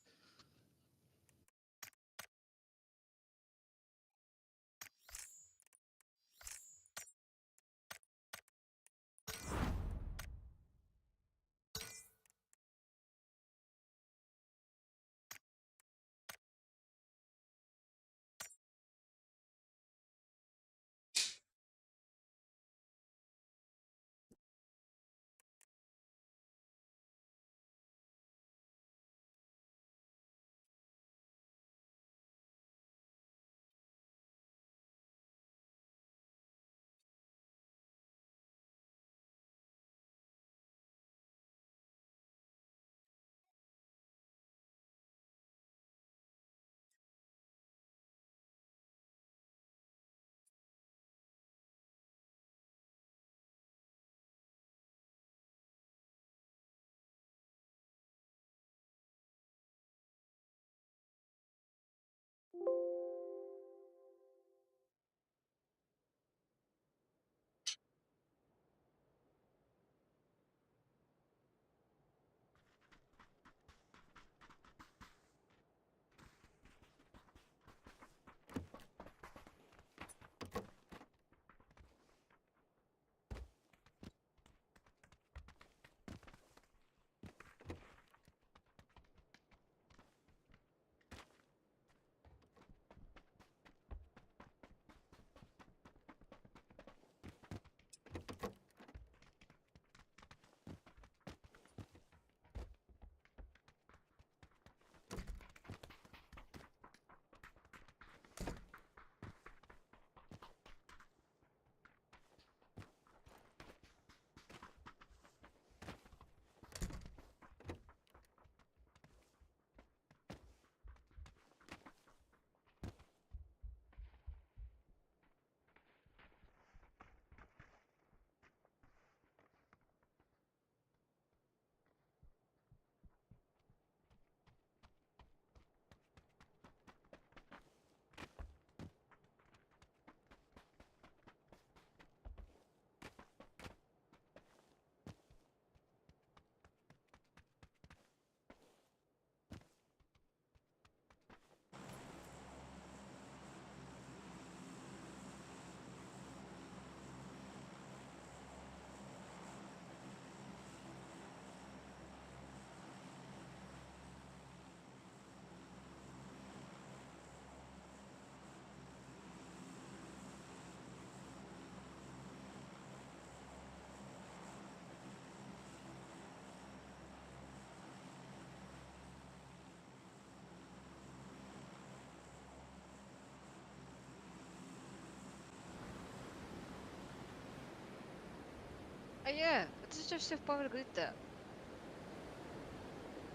Это что все в Power Grid-то?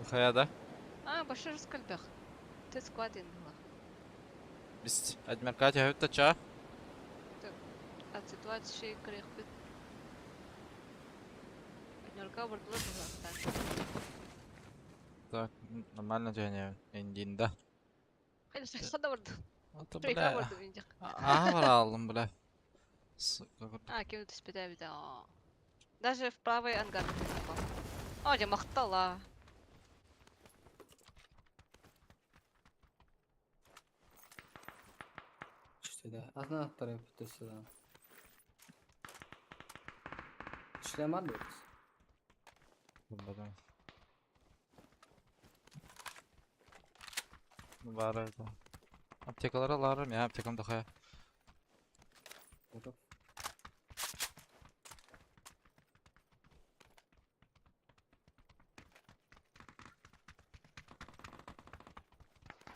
Хая, да? Башир Скальпях. Ты склад ингла. Biz Admirkat ya hütte ça. От ситуации крых бит. Однерка бордулы Казахстан. Так, нормально Женя. Индинда. Или шахсада борду. Это, Трейка бля. борду индик. Var aldım bля. Сука, вот. Кем ты спитай бит. Даже в правый ангар не попал. О, я махтала. İşte aslında alt tarafı tutuştu da. İşlem var kız. Bilmiyorum. Var öyle. Aptekaları alarım ya, aptekam da kaya. Yok.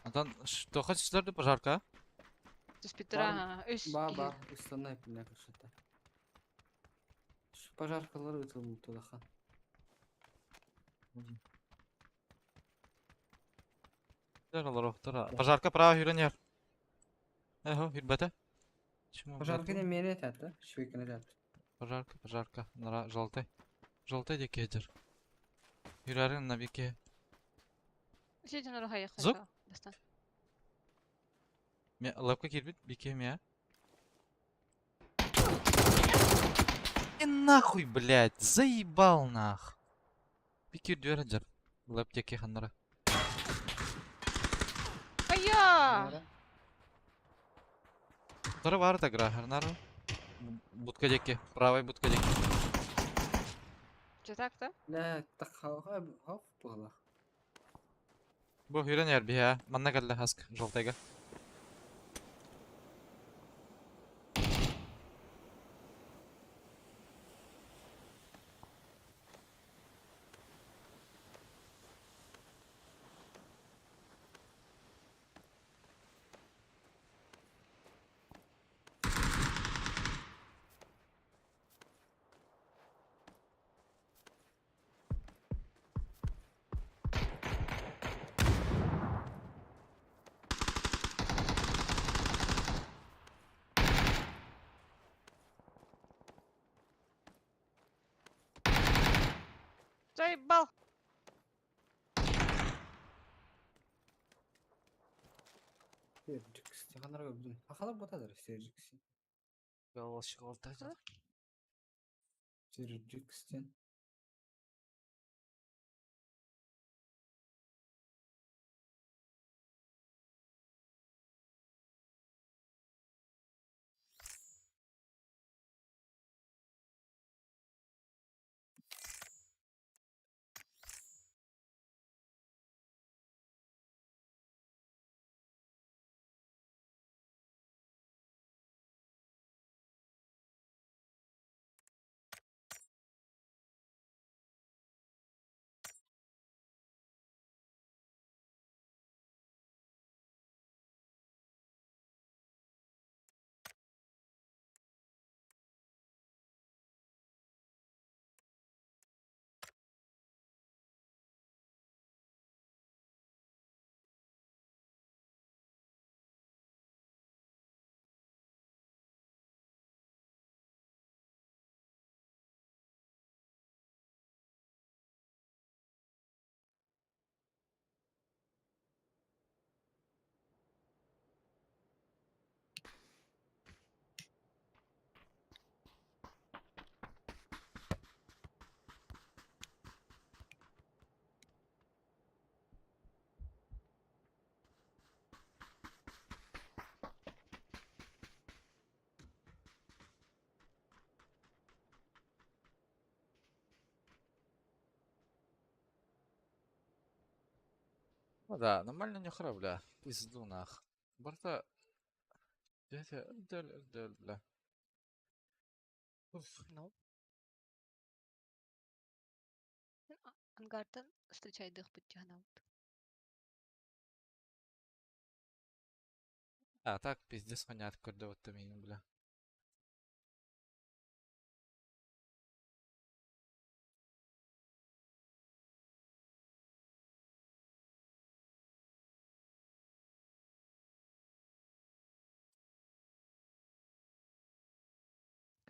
Антон, что хочешь сделать пожарка? Ты спитра. Ба, üstünden hep ne kışıta. Şu пожаркалары ütülüm tudaha. Сделал рохтара. Пожарка право хюренер. Эхо, хюрбете. Чему? Пожарка не мені тәті, швейкіне тәті. Пожарка. Нара, желтый. Желтый де кедер. Хюрерин на вике. Сидим на рухае Зук? хаша. Достан. Лапка кирбит, бике мя. И нахуй, блядь, заебал нах. Бики дверджер. Лаптеки ханнара. Ая! Тора var da grahar нару. Будка деки, правой будка деки. Че так-то? Лә, так хауф бұғылақ. Бу хюренер бия. Манна галла хаск, желтайга. Заебал! Серджикс. Яғанарға бүдім. Ақалап бұтадыр Серджикс. Голос желтайга. Серджикстен. Ну да, нормально не хра, бля. Пизду нах. Борта. Дядя, бля. Уф. Ну. Ангардан встречайдых путягнал. А, так, пиздец, понятно, когда вот там бля.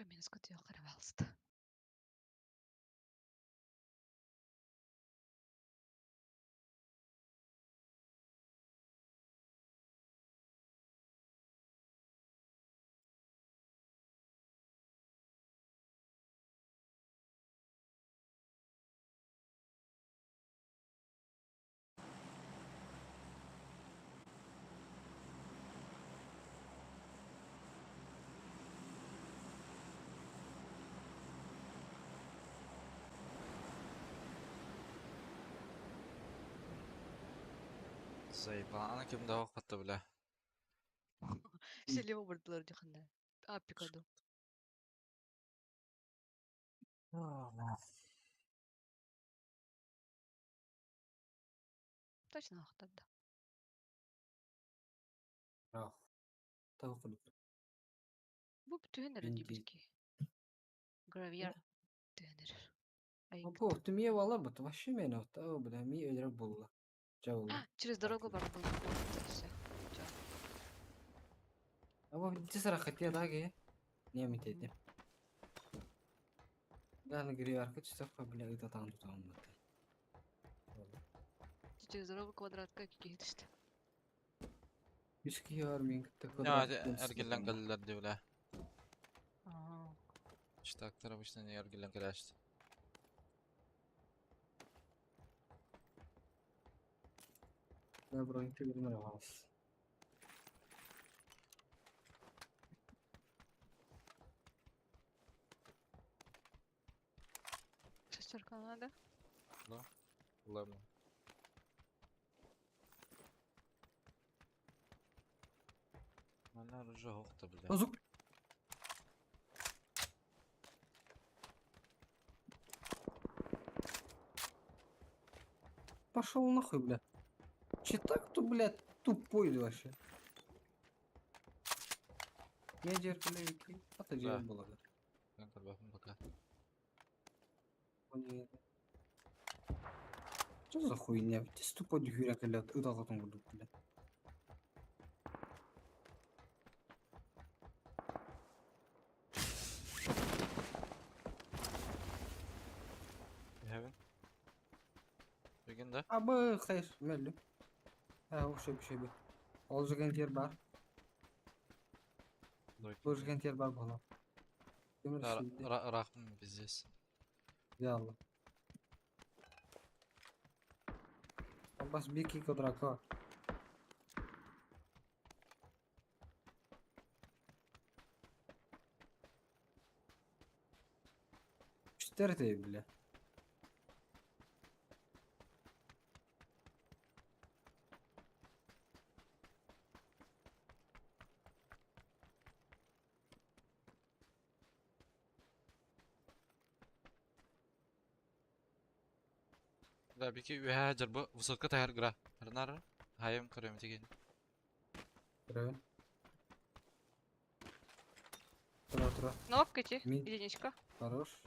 Каменскую ты охарвалста. Заебаны кимде вакытты бля. Все лево бардылар диханда. А, пикаду. Точно ақтады. Ах. Тағы құлып. Бұл түйенер Мен дебірки. Гравияр түйенер. Опа, ты мне вала, бот вообще меня того, бля, мне öyle булла. Жабылды. Через дорогу бар был. Ama bir sıra хотя даги. Не метеди. Да, на гриве арка чисто, бля, это там тут он. Через дорогу квадратка кикейдішті. Бишки ярминг. Ya ergelen geldiler diyor bля. Ага. İşte aktar обычно не ergelen gelişti. Да, бронь, ты вернулась. Шестерка надо. Ладно. Onlar уже вакытты бля. Азук. Пошел нахуй, бля. Че так-то, блядь, тупой вообще. Я деркалейки. Это дело Да. было. Ben de bakın bakalım. Что за хуйня? Ты ступо дюхеря, блядь, это потом буду, блядь. Heaven. Bugün de. Абы, хайр, мәлі. Шөп. Ол жүрген тер бар. Бұл жүрген тер бар бола. Рахмын біздес. Ялла. Аббас бики квадрака. Четвертый, бля. Да, бики üye bu vusatка tayar gra. Harnar hayım kırıyorum tegen. Правильно. Тура. Кнопкайте. Ми- Единичка. Хорош.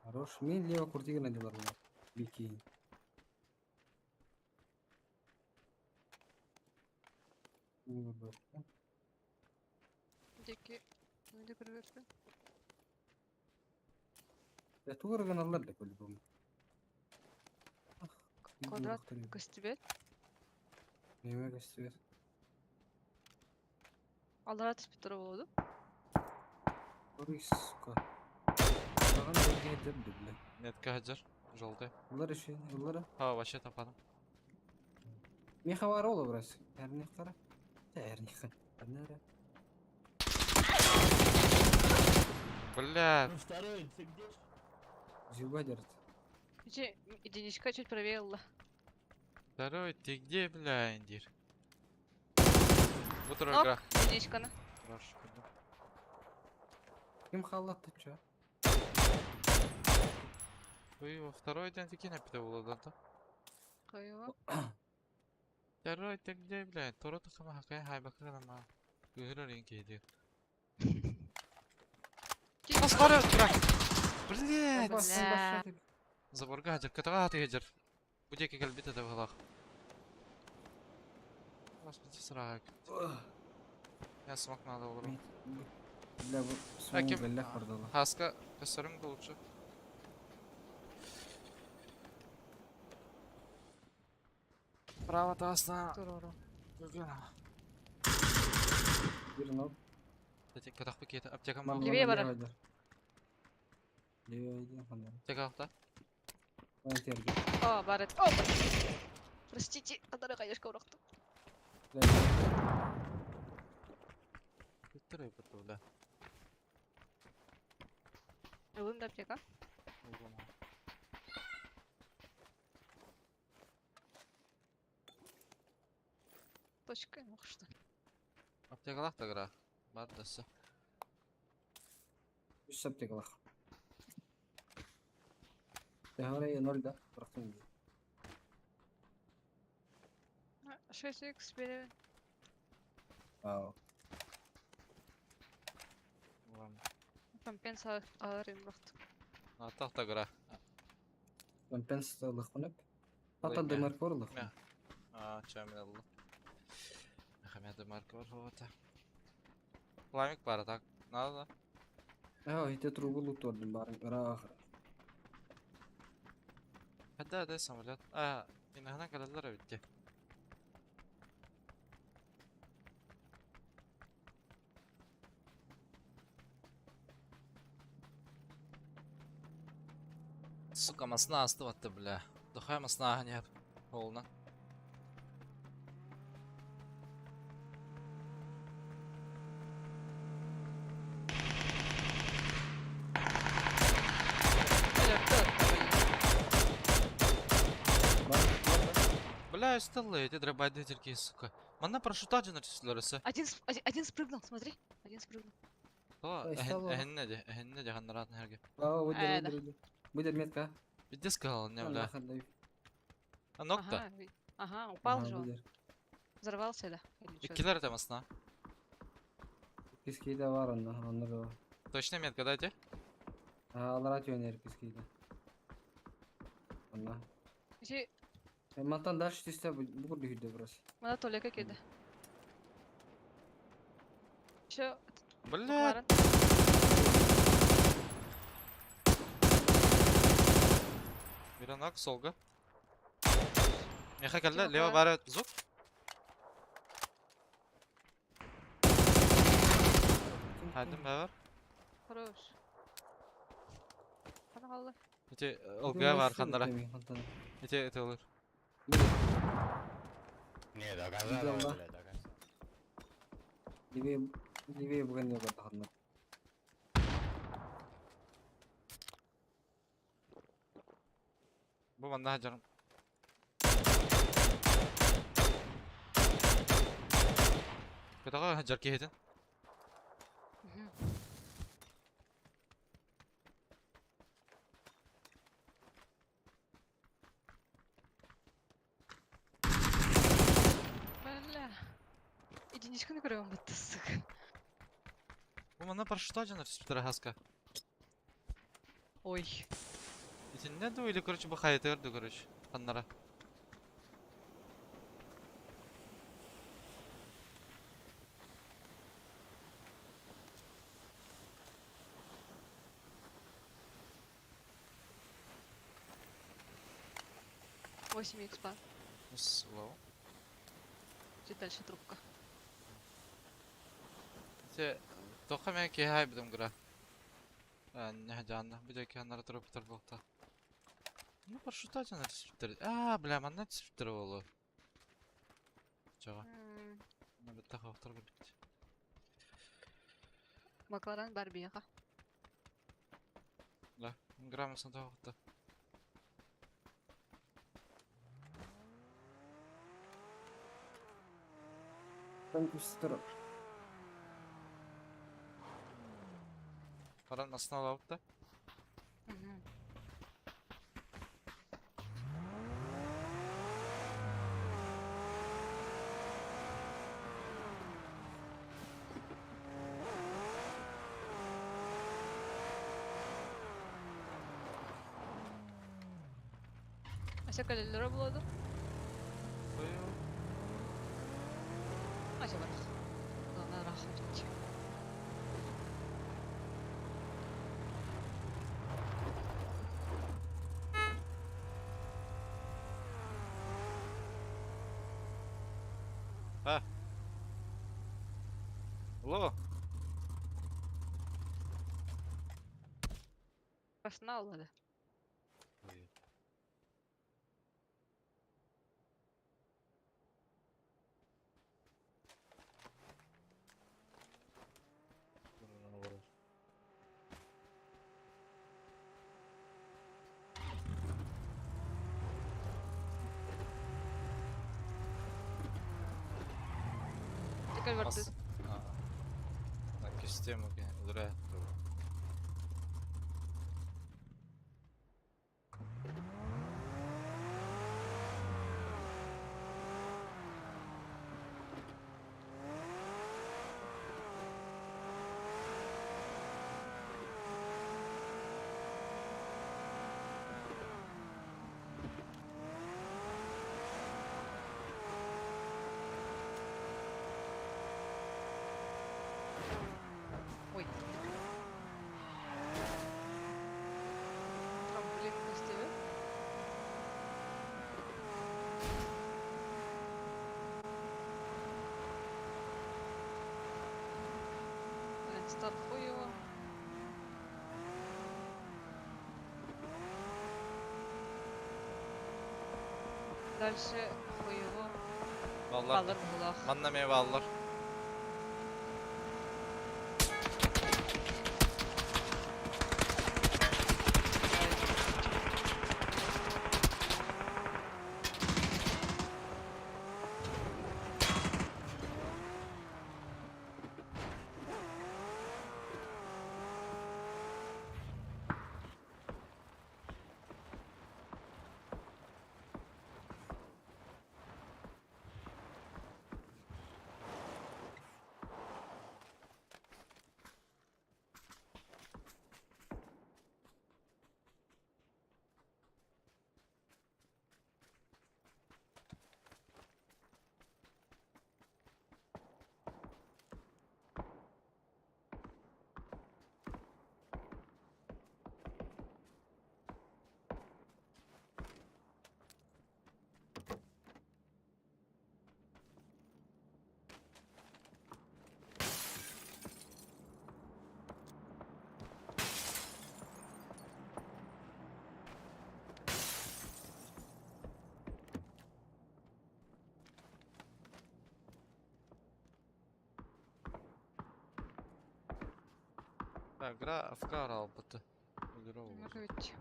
Хорош. Мен лево куртиге надевар була. Бики. Деки. Önde kırıyorsun. Я тугрыган алар да по-любому. Квадрат. Костюбет. Неме гостевер. Алар атыс бітірі болуды. Ой, сука. Саған берген дерді, бля. Netke hacer. Жолды. Олар еще, олар. Ha вообще tapadım. Меха ворола брось. Әрне қара. Әрне қара. Әрне. Бля. Ну второй, ты где? Зюба держит. Единичка чуть правее Алла. Второй, ты где, бля, индир? Вот Нок. игра. Единичканы. Хорошо, пойду. Ким халатты чё? Ой, во второй день таки напитывал, да? Кайва. Второй, ты где, бля? Тору такая хакая, хай бакана ма. Гүрөр инки иди. Аскары, брат! Блядь! Бля. Заборга, хаджар, катага ты хаджар. Будеки калбит это в головах. Посмотрите срак. Я смог надо угру. Бля, bu Аким, soğuk bellek var dolu. Хаска, косарым лучше. Право тасна. Туруру. Bir nok. Эти катах пакеты. Аптека Bana мало. Leveye var. Leveydir. Leveydir, hanım. Аптека алта. Ben tercih. О, барет. О! Простите, андары кайдашка урактым. Биттер өйпөтті бля. Ылында аптека. Точка, ну что. Аптекалах та гра. Бар дасы. Üç septik alak. Teharaya nol da. Bıraktım gibi. 6х бери. Aa. Компенса алырым урактым. Атақ та гра. Ben pensizlik hep. Hatta Ой, demir koruluk. мя. Чамин алды. Мехамеды марка бар фавата. Ламик бар так. Надо. Ha, hitte trubu loot vurdum bari. Rahat. Хада самолет. Иногда калалар битти. Сука, масна астыватты, бля. Духай масна агнер. Олна. Бля, стеллы, эти драбайды терки, сука. Манна парашюта же начислилися. Один спрыгнул, смотри. Один спрыгнул. Ай, стелла. Эхенне де ганнаратны herge. Aa, Да. Выдер метка. Бидде сказал, не бля. Allah Allah. А нокта. Ага, упал Ага, же он. выдер. Взорвался, да? Или чё? Иккилер это масна. Piskiyi de var onda. Onları var. Точно метка дайте. Alır atıyor ner piskiyi de. Allah. Иди, Mantan daş işte bu kadar hüdde burası. мына Толика киді. Чё? Бля. Барын. Бира нок, солга. Меха келді, Тихо, лево қоя. бары зук. Хайдым бәвір. Хорош. Қана қалды. Эти ылга бар хандара. Эти это олар. Не, Güzel доказала, lan. блядь, доказала. Liveye bugün yok orada hanım. Бу манда хаджарым. Кытаға хаджар кейден. Бля. Единичканы көрөм бітті сука. Бу манда парашюта жанар спитера хаска. Ой. Эти не ду или короче бу хайты өрді короче. Хандара. Восемь экспа. Слоу. Чуть дальше трубка. Эти тоха мен кей хай бидем гра. Не хаджанна. Биде ки хандара тұрып бітір болта. Ну парашюта жанар спитер. Бля, манда спитер болу. Чага. На бітті хавтар білікті. Макларан Барбияға. Да, граммасын тағықты. Ben üstüre. Паран астына алауыт да. Ася калелері болады? Тоже бар. Главное рахат ити. Алло. Красна олады. Тикал барды. На систему зря. Ой. Трамплин көстебе. Старт хуево. Дальше хуево. Баллар. Балыр булах. Манна ме баллар. Так, гра Афгар албыты. Может быть.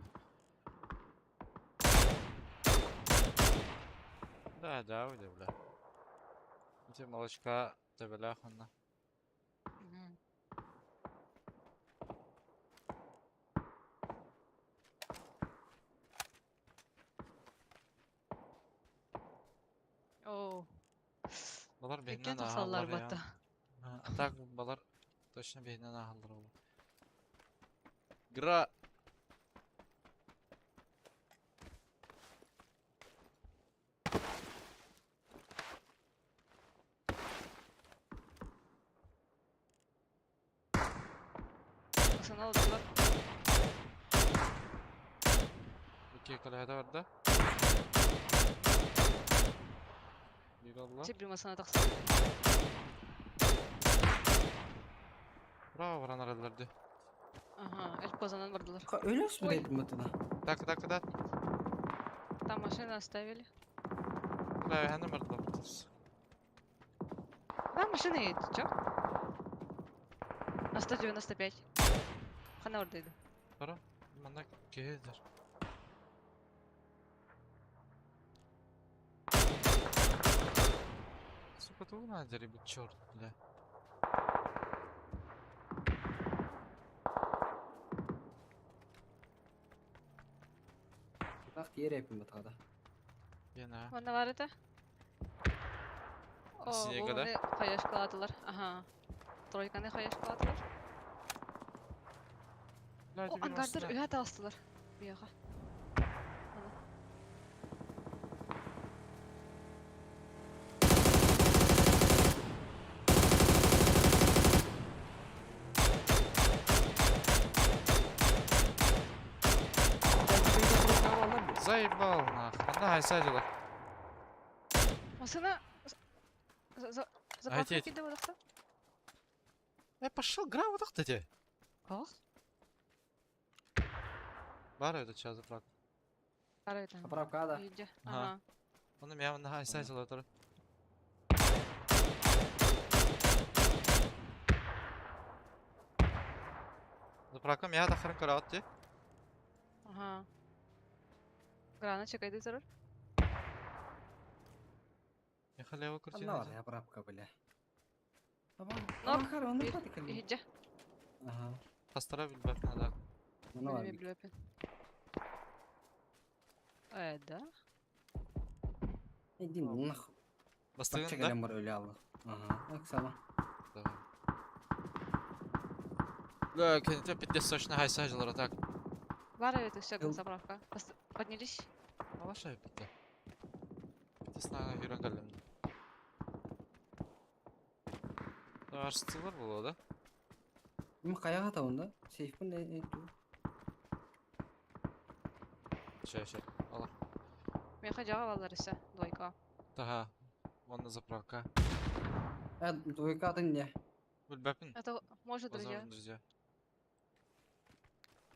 Да, уйди, бля. Эти молочка табелях она. Мгм. О, Балар Бекен бейнен тохсаллар ахаллар бата. я. Так, балар точно бейнен ахаллар ол. Гра. Асанал дилар. Окей, калайда бар да? Бир алла. Тебе масана тахсы. Браво, баран араларды. Ага, эль позанан бардылар. Өлөс Ой. білетін бұтына. Так. Там машину оставили. Бля, хана бардылар бутас. Да, машина едет, чё? На 195. Хана ордайды. Бара, мана кедер. Сука, ты надо ребят, черт, бля. Бірақ тиер әпін бұтағада. Ена. Ванда бар это? О, Синего, да? bunu каяш каладылар. Ага. Тройканы каяш каладылар. Бля, О, тебе ангардыр басына. үйә тастылар. Буяга. хайсайдылар. Машина... Заправка Айтет. киде бодақта? Пошел, грамотах ты. Ох, Бар это час заправка. қарай там. Заправкада. Үйде. Ага. Ага. Оны мен мында хайсайдылар тұр. Заправка мен тахырын көрі де. Ага. Грана чекайды тұрыр. Я халева Allah куртина. var ya zapravka bile. Tamam. Nok. Bakar onu hadi kalın. Үйде. Aha. Пастора билбеп надо. Onu var. Білме білмеппін. Да? Иди нахуй. Бастығын Bakça да? gelen var öyle Allah. Aha. Bak sana. Давай. Да, кенте 50 сочный хайсайдылар так. Бар это все, Ел- заправка. Поднялись. Алашай бітті. Тесна үйренгалым. Аршытсылар болу да? Ama kayak atağında. Seyfin ne? Şey. Ала. Мен ходила валар ise. Двойка. Тага. Вон на заправка. Двойка atın ne? Билбеппин. Это может, друзья. Возможно, друзья.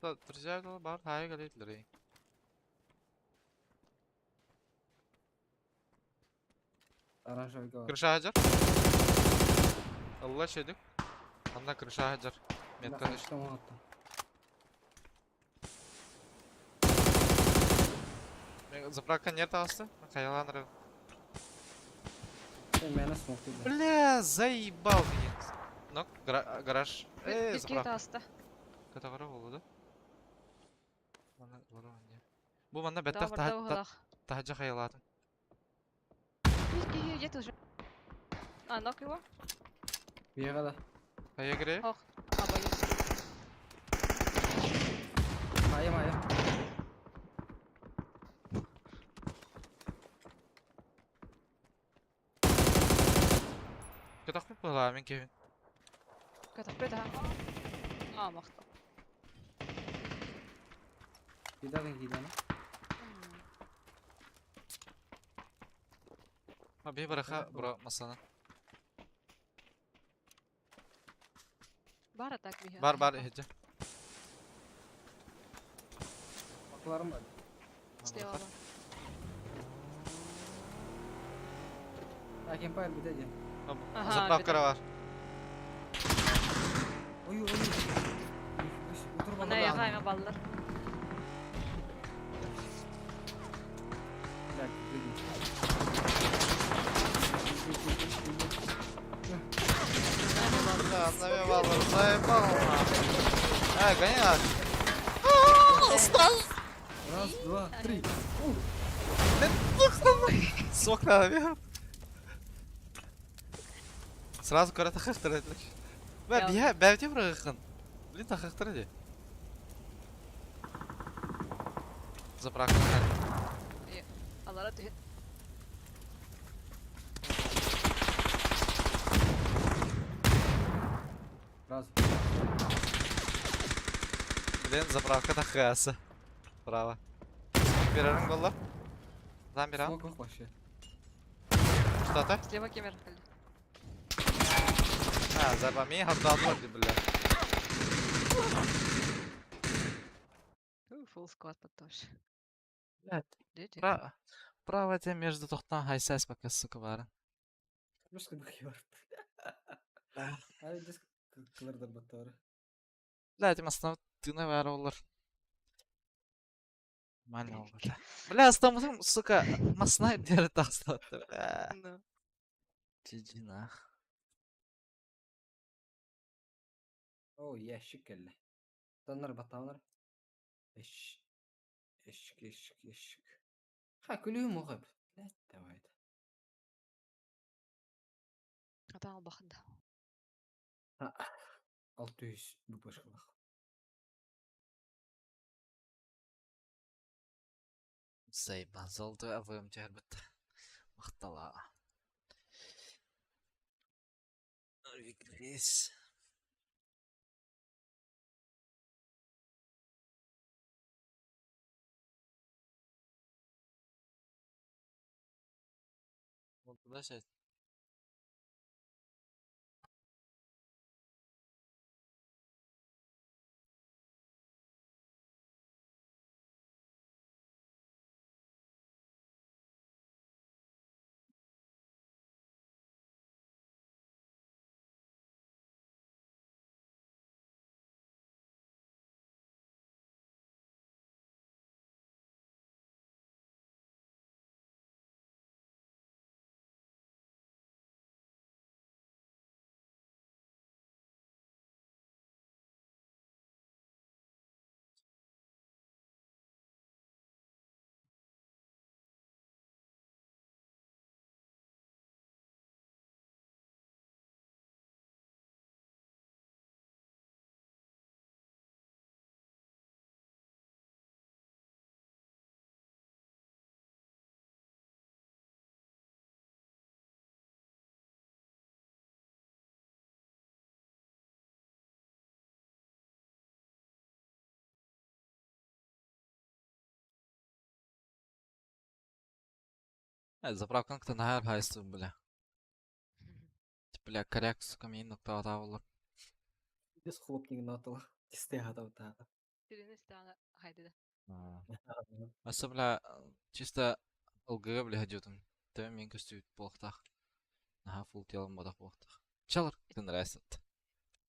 Да, друзья, да, бар, хай галетлер, ей. Aranjör var. Крыша хаджар. Алла шедик. Анда крыша хаджар. Метка деш. Tamam attım. Заправка нет асты. Хайаланры. Sen bana smoke dedi. Бля, заебал меня. Ну, гараж. Бирки Заправка. таста. Ката вара болу да? Мана вара не. Бу манда Да, беттах бар, да, уғылақ. тахаджа хаялатын. Где-то уже. А, нок его? Bir yere de. Хая гре. Ох, боюсь. Hayır. Катах пе пала, мен Кевин. Катапе, да. А, мақта. Gidelim. Abi bıraxa bura masana. Бар атак бия. Бар хеджа. Baklarım var. Слева. бар. Lakin payır bir de. Ага, Заправка var. Oy. Otur Мына яғайма баллар. Да, навевал, заебал. Гоняк. Раз, два, три. Сок навел. Сразу кора тахахтыр эдилер. Бәбде бұрағын. Блин, тахахтыр эди. Заправка. Алара түхет. Раз. Блин, заправка тахасы. Право. Берерің болла. Зам берам. Смок yok başı. Что-то? Слева кемер. Зарбами хатадылар ди, бля. Фулл сквад подтош. Блядь. Дети. Право те между тоқтан хайсайс пока, сука, барын. Просто bakıyor. Hadi disk kılırdır batları. Блядь, им основ ты наверное олар. Нормально олар. Бля, остамасың, сука, масна дері тастатты. Да. GG нах. Oo yeşik kelle. Tanrı batanlar. Eşik. Ha kulüğü muğab. Ne tamam. Атаң бақында. 600 bu başkalık. Заебан, золотой АВМ тегер бітті. Мақтала. Викрес. Вот туда сядь. Заправкаң тынайыр хайсы, бля. Бля, коряк, сука, мен нокта атаулар. Без хлопник натыл. Тесте хатау тағы. Тирини стана хайдыда. Аса, бля, чисто ылгыга, бля, хадютым. Тәбе мен көстүйт болықтақ. Наха фул телом бодақ болықтақ. Чалыр, тын райсат.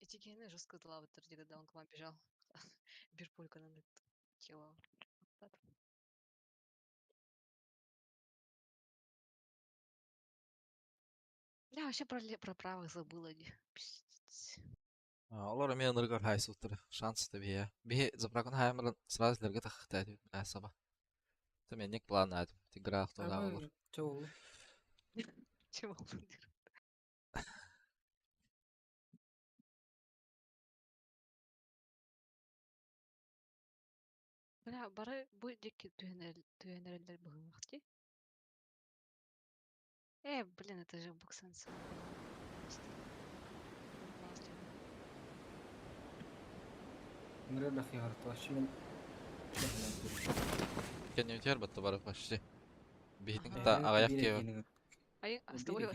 Этикены жестко дала в итоге, когда он к вам бежал. Бирпулька на тело. Я вообще про правых забыла. Пиздец. Олар мен ыргар хайсы утыр. Шанс та бия. Бия заправкан хаймырын сразу лерге тахта дит. Асаба. Та мен ник план айдым. Тигра хто да олар. Чоу. Чего он делает? Бля, бары бу деки түйенерлер бүгін вақти. Блин, это же буксенс. Миры да хиярты. Вообще мен... Кен өтер батты бары почти. Бейтин та ағаяқ кеу. Ай, с тобой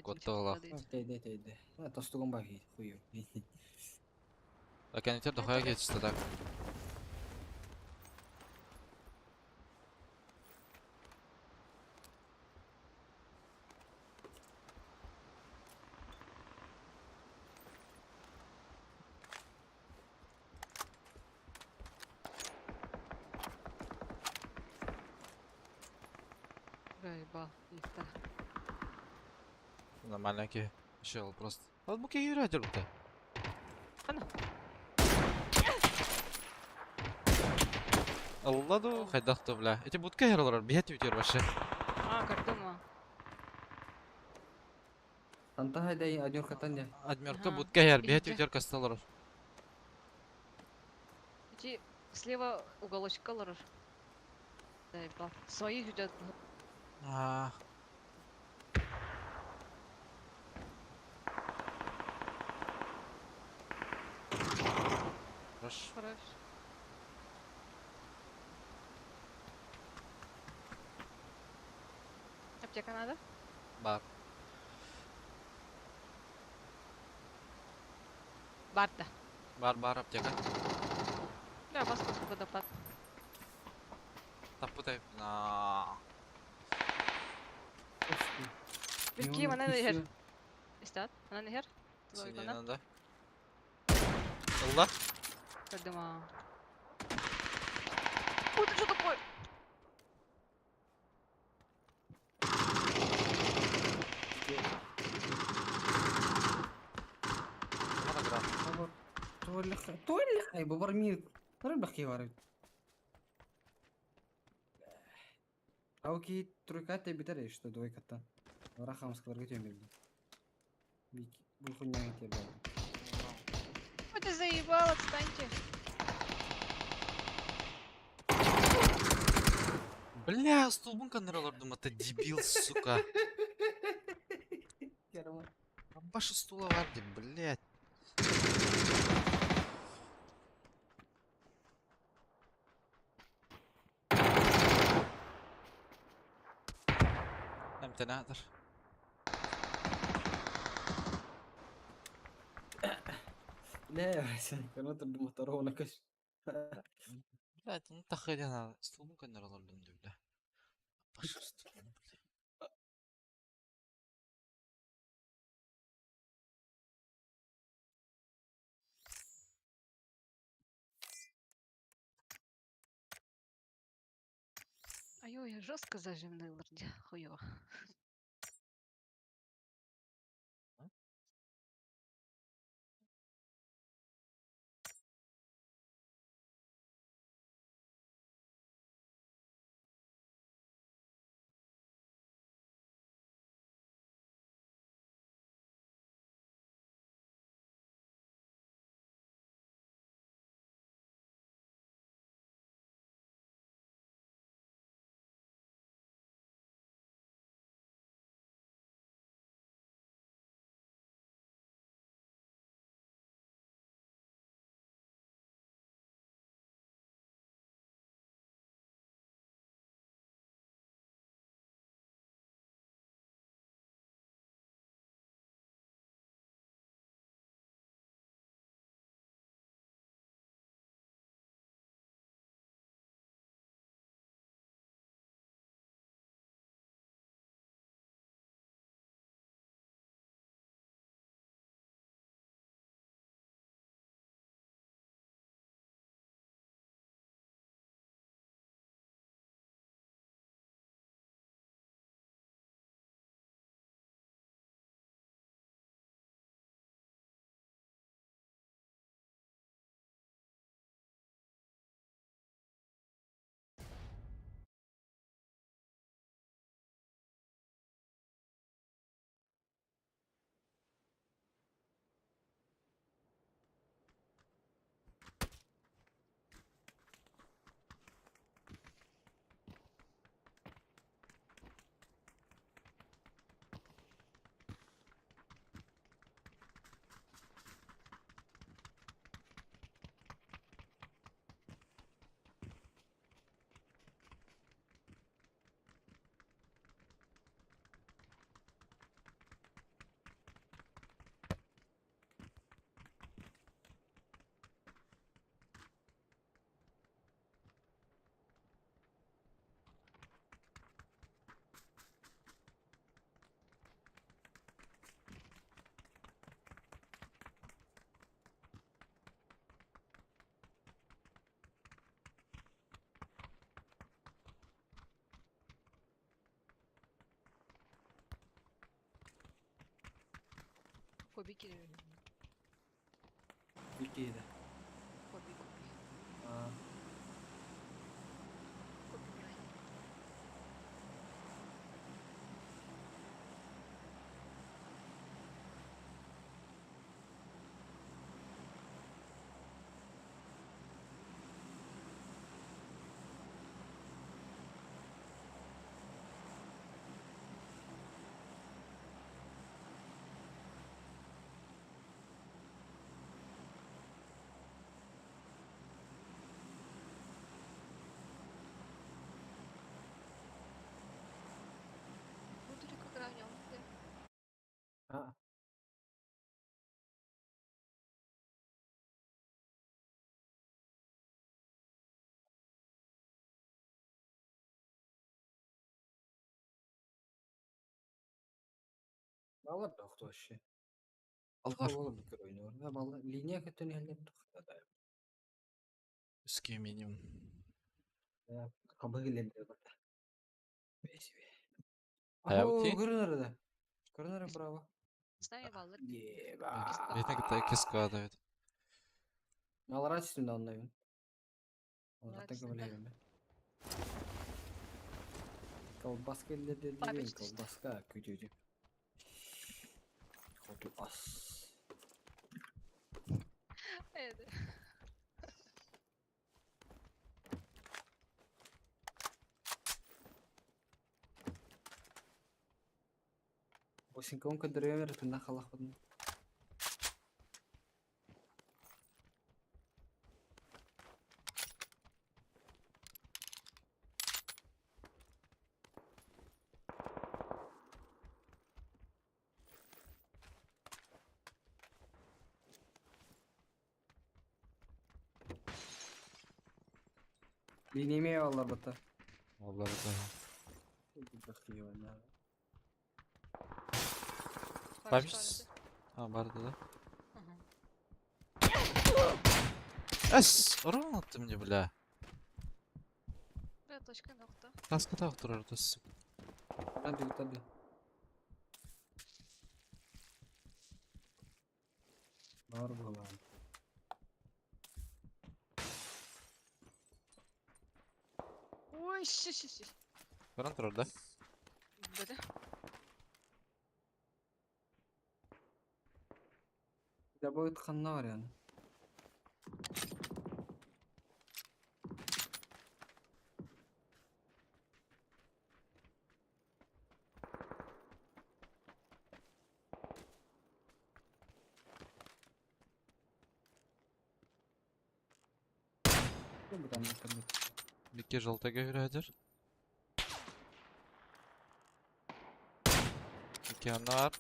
Котты олақ. Тейде. Тостуган бар хуйу. Кен өтер дұқая кетісті так. Ебал, лифта. Нормально ке. Шел просто. Ал bu ке yürü hadi lütfen. Ana. Allah du хайдақты бля. Эти будка херлар бейт өтер башы. Кардома. Танта хайдай адёркатан я. Адмерка Ага, будка хер бейт иди. өтер касталар. Эти слева уголочек колоров. Да, ебал. Своих ждет. Хорош. Хорош. Аптека надо? Бар. Барда. Бар аптека. Да, московский водопад. Таппытай. Какие она нахер? Истат? Она нахер? Сине надо. Allah. Кардома. Ой, ты что такое? Монограмм. Туэлли хай бабар мир. Миры да хияры. Ауки тройката битер что двойката. Рахамскаларга төмелди. Бұл хуйня тебе. Ой, ты заебал, отстаньте. Бля, столбун каныралар думаю, это дебил, сука. Баша стула варди, блядь. تنادر. لا يا حسن قناة المحترمة كش. لا تنتخذ انا اصلا ممكن نرى ظل له. بشرت. Ай-ой, я жестко зажимный лорди. Хуёво. Коби кири. Какие да? Коби. А, Коби брань. Ну, только гранем. а. Балар да кто вообще? Алгар. Балар бикер oynuyor. Ya ballar lineye kötü halde tutuyor. Ski минимум. Ya kabı geldi bak. Neyse. Hayati? Aho görünür. Görünür bravo. Знаю, Валер. Еба. Видно, так и складывает. Алар üstünde anlayın. Alır da Arasında. kabul Колбаска или Папич деревень, düştü. колбаска, küçücük. Kodu as. Evet. Осинконка древер, ты нахалах подну. Dinlemeye Allah bata. Vallahi Папочка, Память? А, барды, да? Ага. Ровно ты мне, бля. Бля, точка нокта. Каскада тұрарды, сука. Hadi hadi. Var bu lan. Ой, щи. Баран тұрарды. Бля. Ya bu ıtkanına var yani. Bu da mükemmel. Беке желтая говорядыр. Беке анар.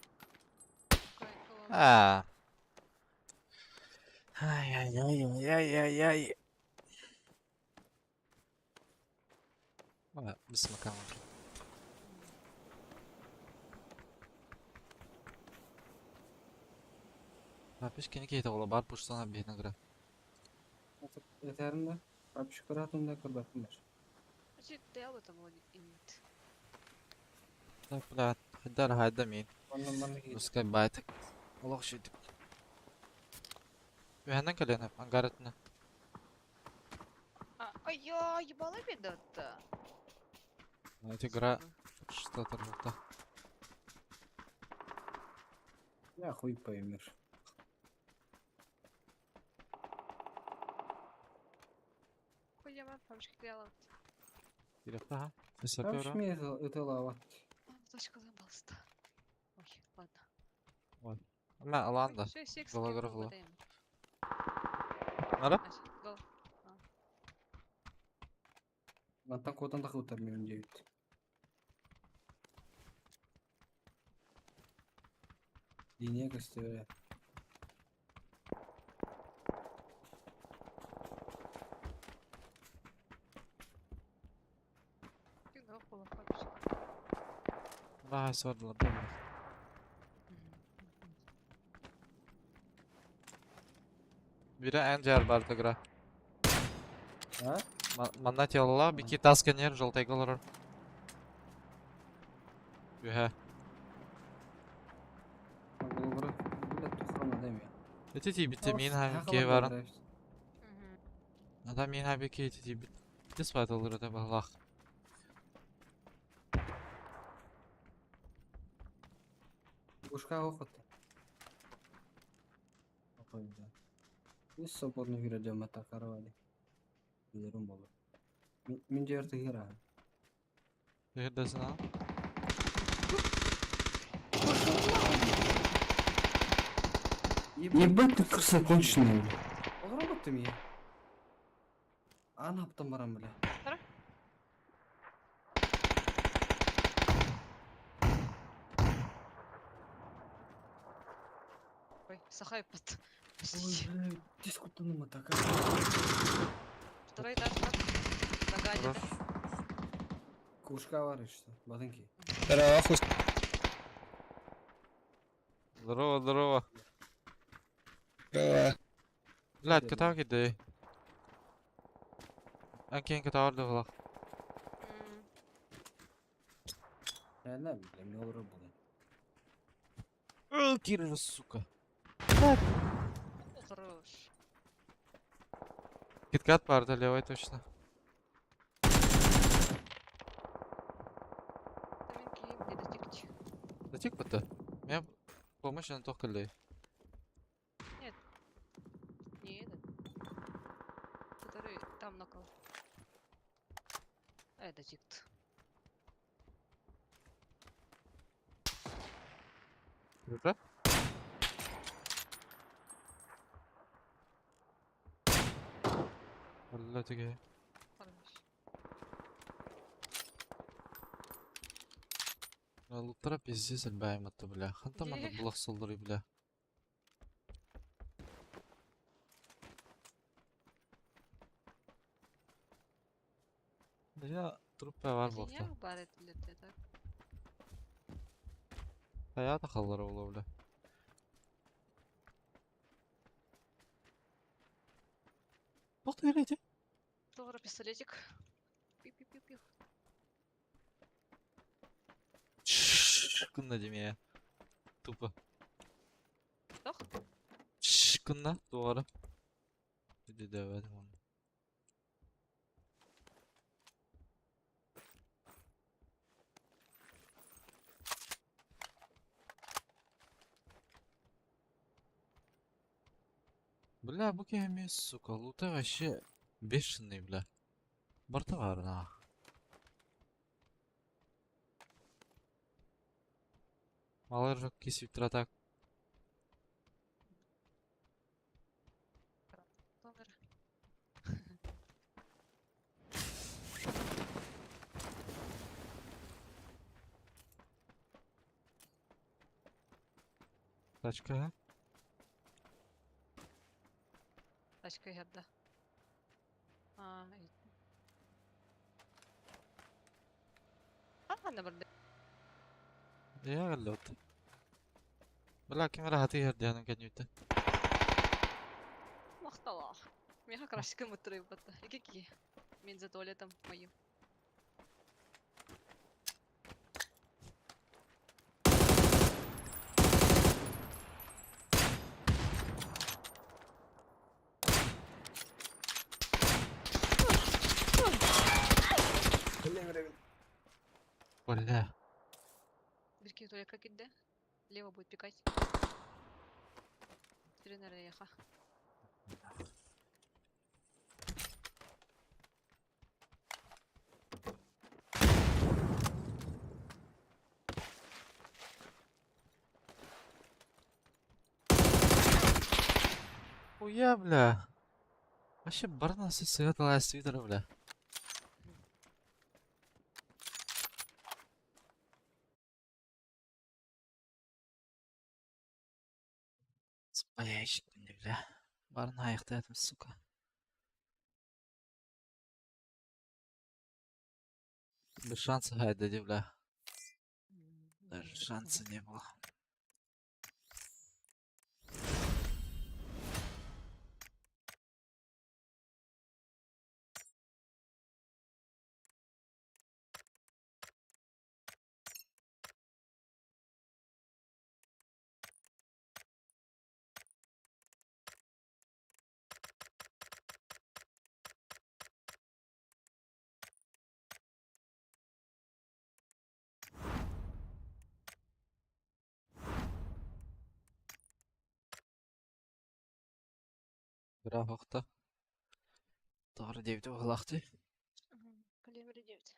А. Ай-яй-яй-яй-яй-яй. Без смака. Папешкені кейті ола бар пуштана бейін гра. Yeterinde. Abi şu kıratımda kırbatınlar. Значит, ты об этом имеет. Так, бля, хайда мейін. Bana gidiyor. Пускай байтик. Олақ шейтік. Бәйінен кәлені, ангаретіні. Ай-я, ебала беда-то. Эти гра... Что-то желто. Ya хуй поймешь. Хуяма, папочка, клеила. Керек та, Abi Фисапера. şu mi ıtılavat? Точка забылста. Ой, ладно. Ма, аланда. Ой, секс, Голограф кем было. угадаем. Нара? Значит, гол. Ben tak otan tak utarmıyorum diye. Dineye gösteriyor. Фига было, папочка. Да, свадла, бля. Biri en diğer barda gra. Ha? Manna tiyalla, bir ki tasken yer, желтый колор. Ühe. Bu bırak. Bir de tuhrama demiyor. Eti bitti min Ha, ha ki kalan varan. böyle. Adam min ha bir ki eti bit. Bitti swat alır da balak. Пушка охота. Охота. Biz свободно гирадем атаковали. Билерим болу. Min жерді гира. Neredesin ha? Ебать ты крыса конченая, бля. Ограбат ты меня. Ана аптан барам, бля. Ой, сахай под. Ой, Простите. бля, дискутанım атака. Второй этаж, как? Нагадит. Кушка var işte. Bakın ki. Здорово, здорово. Блядь, катал кидай. Анкен катал da balak. Ya ne bileyim ne olur bu. Киржа, сука. Хорош. Киткат барда, левой точно. Таминки не достигнуть. Затик бата. Меня помощь на только лей. Не этот. Который там нокал. А это дикт. Юра? Валла теге. Хорош. Луттара пиздец альбаем это, бля. Хантам надо Е. было солдары, бля. Ya truppa var bu Синяк бар этилерде так. Hayata kalır oğlu bile. Bak öyleydi. Doğru пистолетик. Пиу-пиу-пиу-пиу. Kınla demeye. Tupa. Doch. Kınla doğru. Bir de devedim onu. Бля, bu gemi сука, лута вообще бешеный, бля. Борта var ha. Малар жоқ кесіп тұра так. Номер. Тачка. Тачка ядда. Ана барды. Ya geldi ot. Бля, кем rahat yerdi yani kendiyle. Мақтала. Меха красика мыттырып батты. Ики-ки. Мен за туалетом моим. Бля. Бирки туалетка кидді. Лево будет пикать. Тренер яха. Хуя, бля. Вообще барнасы светлая свитера, бля. Спаящик, бля. Барна аяқтайтым, сука. Без шанса хайдады, бля. Даже шанса не было. Бірақ вақытта. Тағыры девді оғылақты. Калибр 9.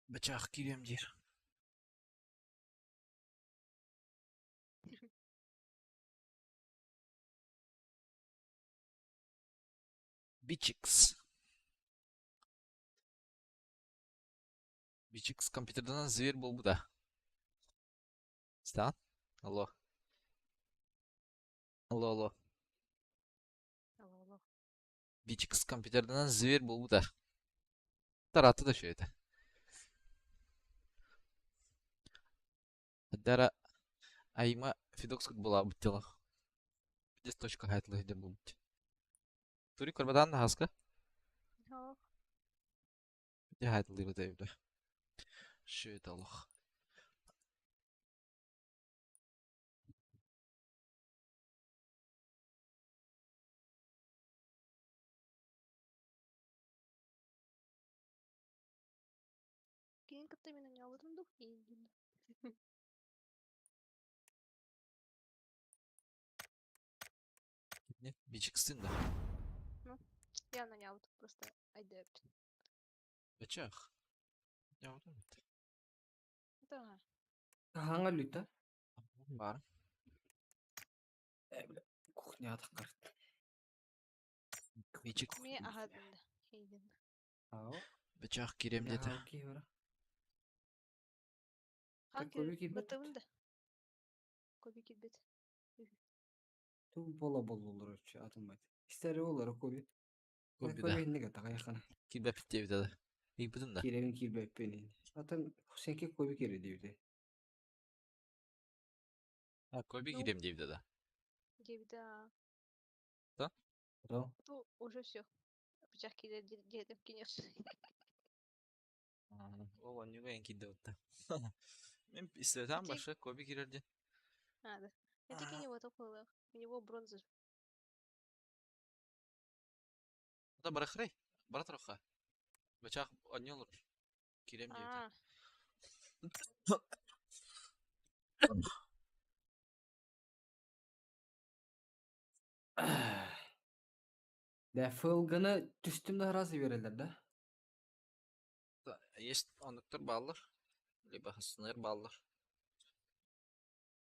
Бычақ кирем дер. Бичикс. Бичикс компьютерден зверь бол бұда. Стан? Алло. Алло, алло. Алло. Бичикс компьютерден зверь бол бұда. Тараты да шөйді. Дара айма фидокс бола бұттела. Бідес точка хайтылы де бұл бұт. Тури көрбадан да хаска? Жоқ. Біде хайтылы бұда евді. Шөйді аллах. Кейін кітті менің не алдым дух ейдін. Не, бичикстин да. Я на не алдым просто айдеп. Бычақ. Не oldu mu? Да. Ханга люта? Бар. Бля, кухняда қарт. Бичик. Ме ағадынды. Ейдін. Ау. Бычақ кирем деді. Ки бара. Хан көбі кир китбет. бітімді. Көбі китбет. Бола olur очу атылмайды. Истери olur көбі. Көбі да. Көбі неге тағайқана. Килбеп бит да. И будун да. Киревин килбеп бeni. Атын сенке көбі кере deydi. Ha Kobe Ну. gireyim diye da. Гейбда. Ото. Ну, уже все. Бычак дедов кинешь. Ол онюга en kide otta. Мен istesem Tek- başka Kobe girerdi. А, да. Я таки не вот около. У него бронза. O da bırakıray. Bırak roha. Bıçak onyu olur. Gireyim diye. А, Defılgını düştüğümde razı verirler de. Есть ондуктар баллар. Либо сыныр баллар.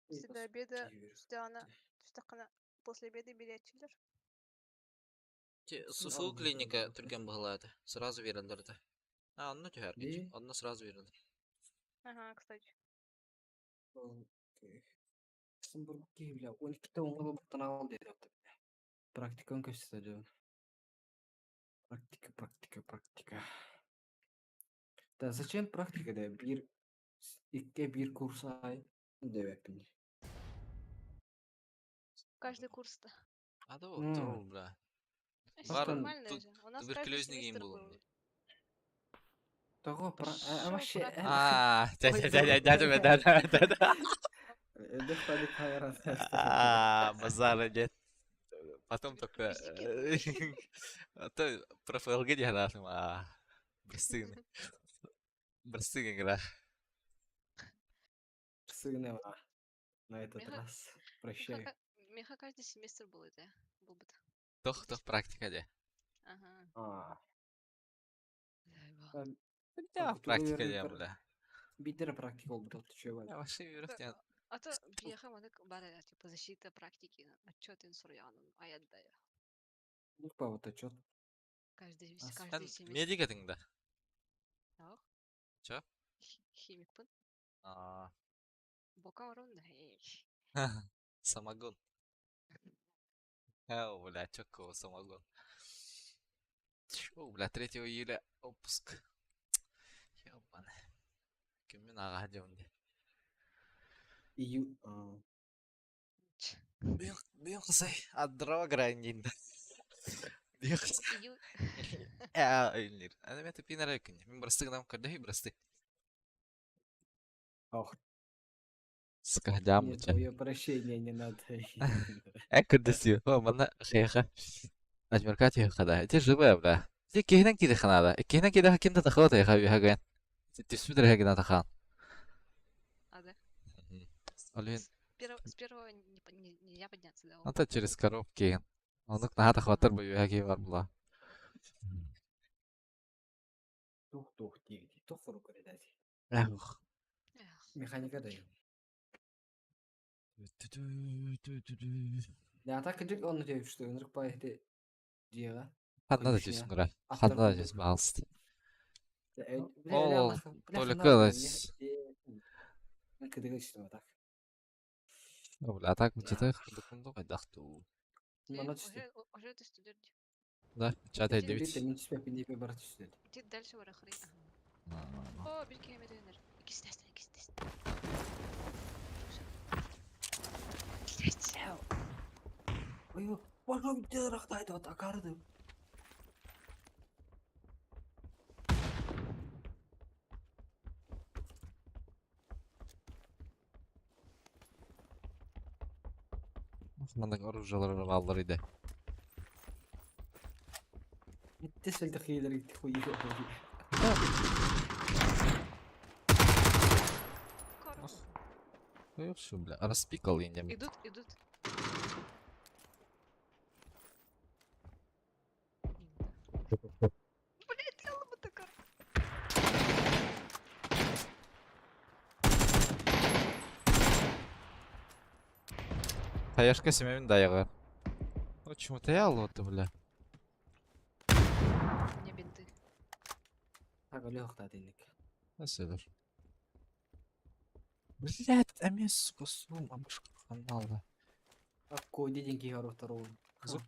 после до обеда, что она, что она после обеда билетчилер. Сусул клиника түрген бағылады. Сразу verilirdi. Ha onu tüher geç. Ne? Onu sразу verildi. Ага, кстати. Кісім бір кейбілі, 12-те оңғы бұқтан ал деді. Практиканы көстеді. Практика. Да зачем практикада? Bir kurs ay девеппин. Каждый курс-то. А да Ну. вот, тролл, бля. Всё Бар- нормально тут же. У нас каждый туберкулезный гейм семестр был. был. Того Шо, вообще брат? Да. Дыхтали хайрат. Базара нет. Потом только... А то про ФЛГ не гадатым, Брстыгы игра. Сыгнем на этот Меха- раз. Прощай. Меха каждый семестр был это. Был бы. Тох практика де. Ага. Ben Да, Okuduğu практика yerin де, kar- бля. bir de praktik oldu da tutuyor Я var. вообще верю. А то приехал, он бара, типа, защита практики. Отчет инсурьяном. А я отдаю. Ну, вот отчет. Каждый А каждый Sen семестр. медик etinde. Так. Чё? Химик пын. Aa, Бока ровно. Самогон. Бля, чё самогон. Бля, 3 июля отпуск. Ёбаный. Кіммен аға жауынде. Биыл қысай, адырава грайндинді. Биыл қысай. Үйінлер. Әні мен тіппен әрі өкінде. Мен бірістігінам көрді, бірісті. Ох, Скаждам нет, быча. твое прощение не надо. Көрдісі. Бана қияға. Ажмерка түйіқада. Те жылы, бля. Те кейінен кейді қанада. Кейінен кейді хакимді тақылы тайға үйіғагайын. Түспідір хагина таққан. А, да. Олен, С первого нельзя подняться, да? anta через коробки. Онық нағата хватыр бұл үйіғаге бар бұла. Тух, тиги. Тух, руку редати. Эх. Механика даю. Ya tak kıcık onu diyor işte. Önürük bayıhtı diyor. Қанда да жесің құра. Қанда да жесің бағалысты. Ол только лас. Кыдыгы işte так. Бля, так бычыты қылдықынды қайдақты. Бана түсті. Уже ты студент. Да, чат Bir de 59. min түспеп пиндейпе бар түсті. Ты дальше вара хрей. О, bir kere döner. İkisi de ikisi de. Ой, башка бітті рақтайды от ақарды. Мындың оружиялары балдар еді. Бітті сөлді қиылыр етті қойы. Yok şu bля. Распикал индем. Идут. Блять, лава такая. Таяшка семьями даяга. Почему-то я лоты, бля. У меня бинты. Так, öyle yok da dedik. Насилер. Блять, а мне, сука, сумма, мышка канала. Акко деденький гору второго. Зуб.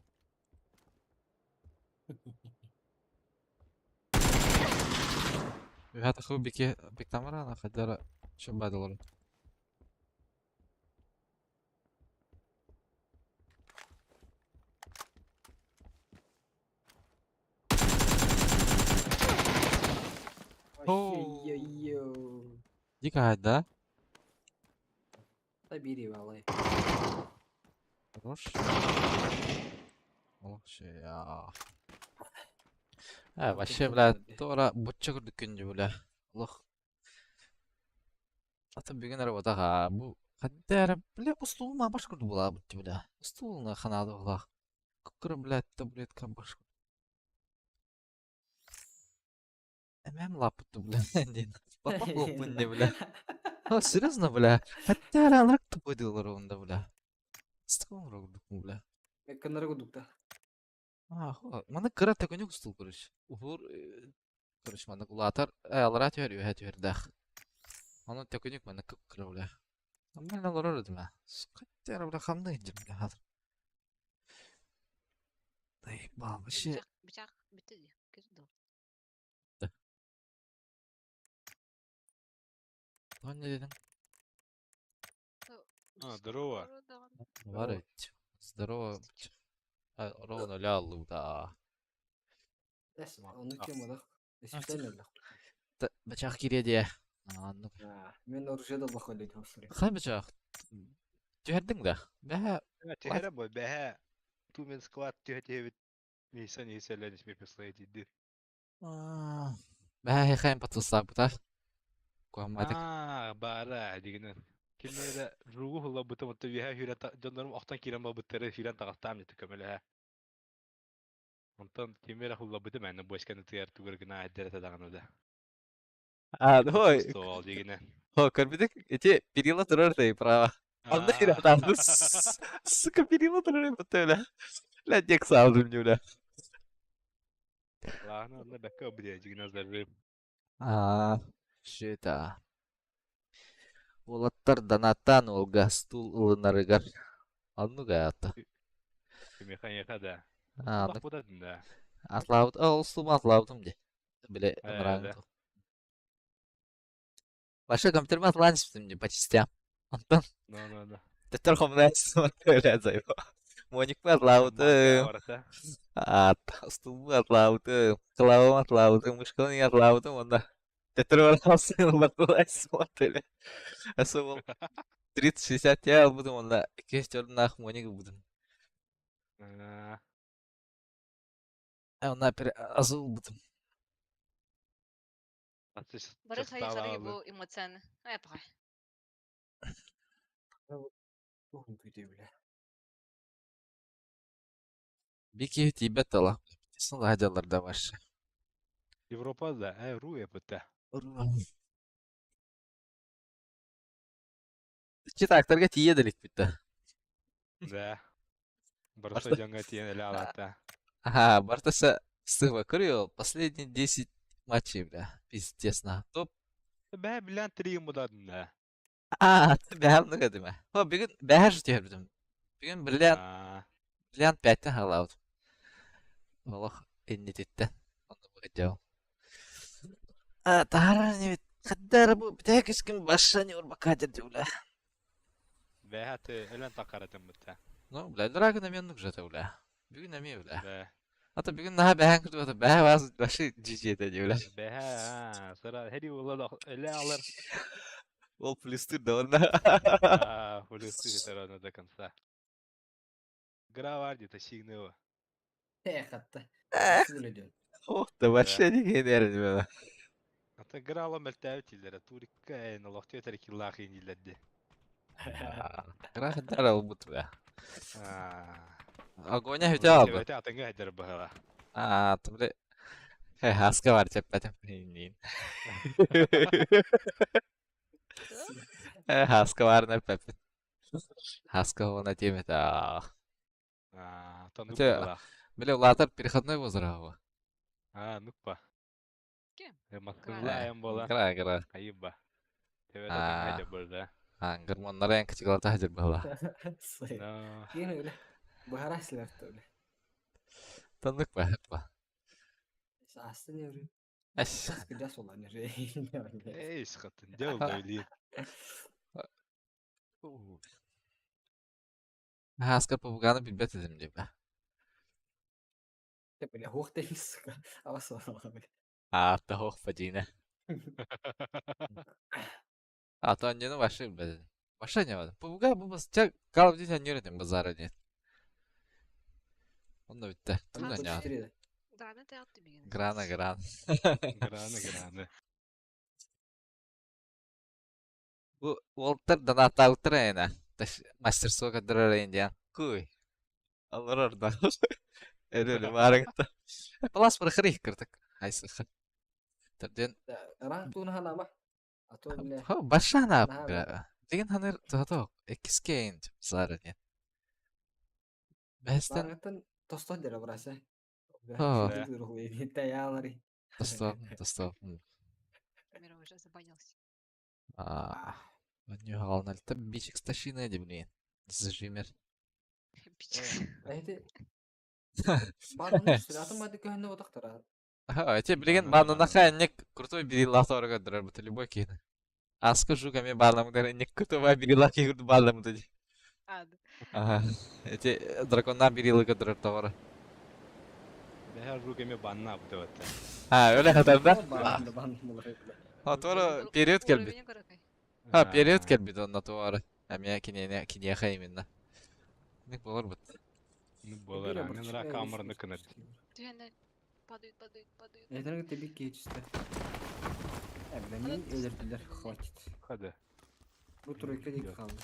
Вята ху бике бектамара хадара чобадалар. Ой-ой-ой. Дика да? Забери, валай. Хорош. Вообще я. Вообще, бля, тора бутча күрдүккүнжү, бля. Лох. Ата бүгүн работага бу каддер, бля, устулуна баш курду була бутча, бля. Устулуна ханады була. Кукура, бля, таблетка баш. Эмем лапытту, бля, ден. Папа лопынде, бля. Серьезно, бля. Каддер анрак тупойдылар онда, бля. Стыком рогдук, бля. Канаргу дукта. Мана кыра таконюк устул, короче. Ухур, короче, мана кулатар, алара тюрю, дах. Onu teknik mi ne kıkır bile. Ama ne olur öyle mi? Sıkıntı bile hamdayınca bile hazır. Dayı baba şey. Bıçak bitti diye. Gözüm Ben ne dedim? Здорово. Var et. Здорово. Ровно лялу da. Onu kim adak? Eskiden öyle. Bıçak giriyor diye. Anladım. Ben orjada bakıyordum aslında. Hay bıçak. Tüherdin de. Be. Тихо бой, бэхэ. Тумен склад тихо-тихо. Нейса лэниш ми пислай диди. Be hekayem patılsak bu da. Kuamadık. Бара дигинен. Кимнеде ругу хула бута мутта виха хүрәт жоннорум охтан кирен ба буттары хүрән тагыстам дите көмөлө. Онтан кимере хула бута мен бошканы тыяр тугөр гына аддерете даганы. Ой. Стол дигинен. Көрбедік, эти перила тұрар дей, право. Анда иратанды. Сука, перила тұрар бұтты өлі. Ләдек салдым не өлі. Ладно, на бәккә бия дигинен зарып. Шета. Олаттар данатан олга стул ылынарыгар. Анну гаятты. Механика да. Анну Бак бута динде. атлаут, ол стул атлаутым де. Біле, ымыраңды. Başka kompüterime atılan şimdi по частям. Антон, Ну. tether komünayız öyle zayıf. Monik mi atlautum? Stulmu atlautum. Klavum atlautum. Muşkalını atlautum onda. Tether var alsın atlautum öyle. Asıl 30-60 ya aldım onda. 2-4 nach monik buldum. Ona asıl buldum. Бары хайхары бу эмоцияны. Ай пай. Бухын күйде бile. Bir kez Tibet ala. Kesin hacılarda var. Европада, Руя бута. İki takdirge tiye delik bitti. Да. Барса жаңа тиен эле алата. Ага, Бартаса сыва курил последние 10 матчей, бля. Пиздец на. Топ. Бә билан тригим будадында. Бәһәм нәгә диме. Хо, бүген бәһәр җитәрдем. Бүген бриллиант 5 халаут. Валах инде тетте. Аны бәҗәү. Тахар не кадәр бу битәк искем башаны ур бакадыр дилә. Бәһәт элен такаратым бутта. Ну, бля, драгына мен нужа дилә. Бүген әме бля. Бә. Ата бүген наһа бәһән кырды ата бәһә ваз башы җиҗәдә дилә. Бәһә, сара һәди улла эле алыр. Ол плюстыр да онда. Полюсы ветерана до конца. Граварди тащигнего. Hatta. Nasıl öyle diyorsun? О, да вообще не генерал бля. Ата грала мөлтәүтиләре турикка эн лохты теркиллах индиләдде. Рах дарал бут бля. Огоня hüte aldı. Evet, atınga heder bahala. Tabii. Haska var cepheden. Haska var ne pepe. Haska ona теме да. Танук Хотя- была. Бля, Латар переходной возраст. Нукпа. Кем? Маскызлаем бола. Гра. Айыба. Evet, Aa. atınga heder burada. гормонлары en кычыгалата хажыр бала. Сый. Да. Кейін öyle. Baharaslar da öyle. Tanıdık ba. Aslında ne öyle? Аш. Kıcas olan ne öyle? Эй, скотын, дел даулин. Аскар попуганы билбет edим diye be. Hep böyle hoş değiliz. Ama sonra böyle. Ата хох фадина. Ата аннену башы билбет. Баша не var. Попугай bu bas. Çak Call of Duty annerim bazara diye. Onda bitti. Onu Tümden ya. konuşturuyor. Грана ты от тебе. Grana. Граны. Bu Walter Donata Utrena. Мастерство которое Индиан. Kuy. Alır orada. Öyle var. Plus bir xrik kırdık. Haysı. Terden. Rank tuğunu hala ama. Atı öyle. Ha başa ne Daha yapıyor? Digin hanır tuhatok. Ekiskeyn bazara diye. Besten Rangatın tostoh dere burası. Ha. Şimdi ruhu yedi. Dayanları. Dostop. Мира уже забанился. Нью халнал та бичик сташина ди блин. Зажимер. Әйді. Барлығын үстіне атымады көхінде отақтар. Ха, эти блин банана ханник крутой бирилла торга драр бут любой кин. Аска жугами балам дер ник крутой бирилла ки гуд балам ди. А, да. Ага. Эти драконна бирилла драр товара. Бәһәр ругеме банна бу дәвәттә. Ha öyle kadarda. Bandım olur. Ha doğru период geldi. Уровень игрока. Ha период geldi onda doğru. Hem ya kiniye hayminna. Ne olur bu. Ну болар, мен ра камерны кыныр. Түйәнә падают. Әйдерге тебек geçti. Beni öldürdüler. Хватит. Хады. Bu trojka dik kaldı.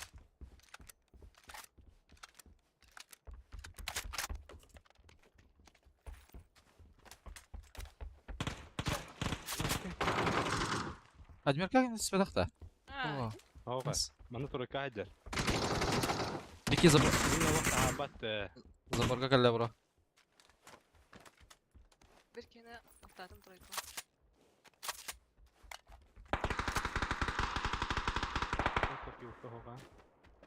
Адмир как не спадахта? А, Ага. Маны туры кайдер. Дики Мин вакыт абат. заборга калла бро. бер кені автатым тройка.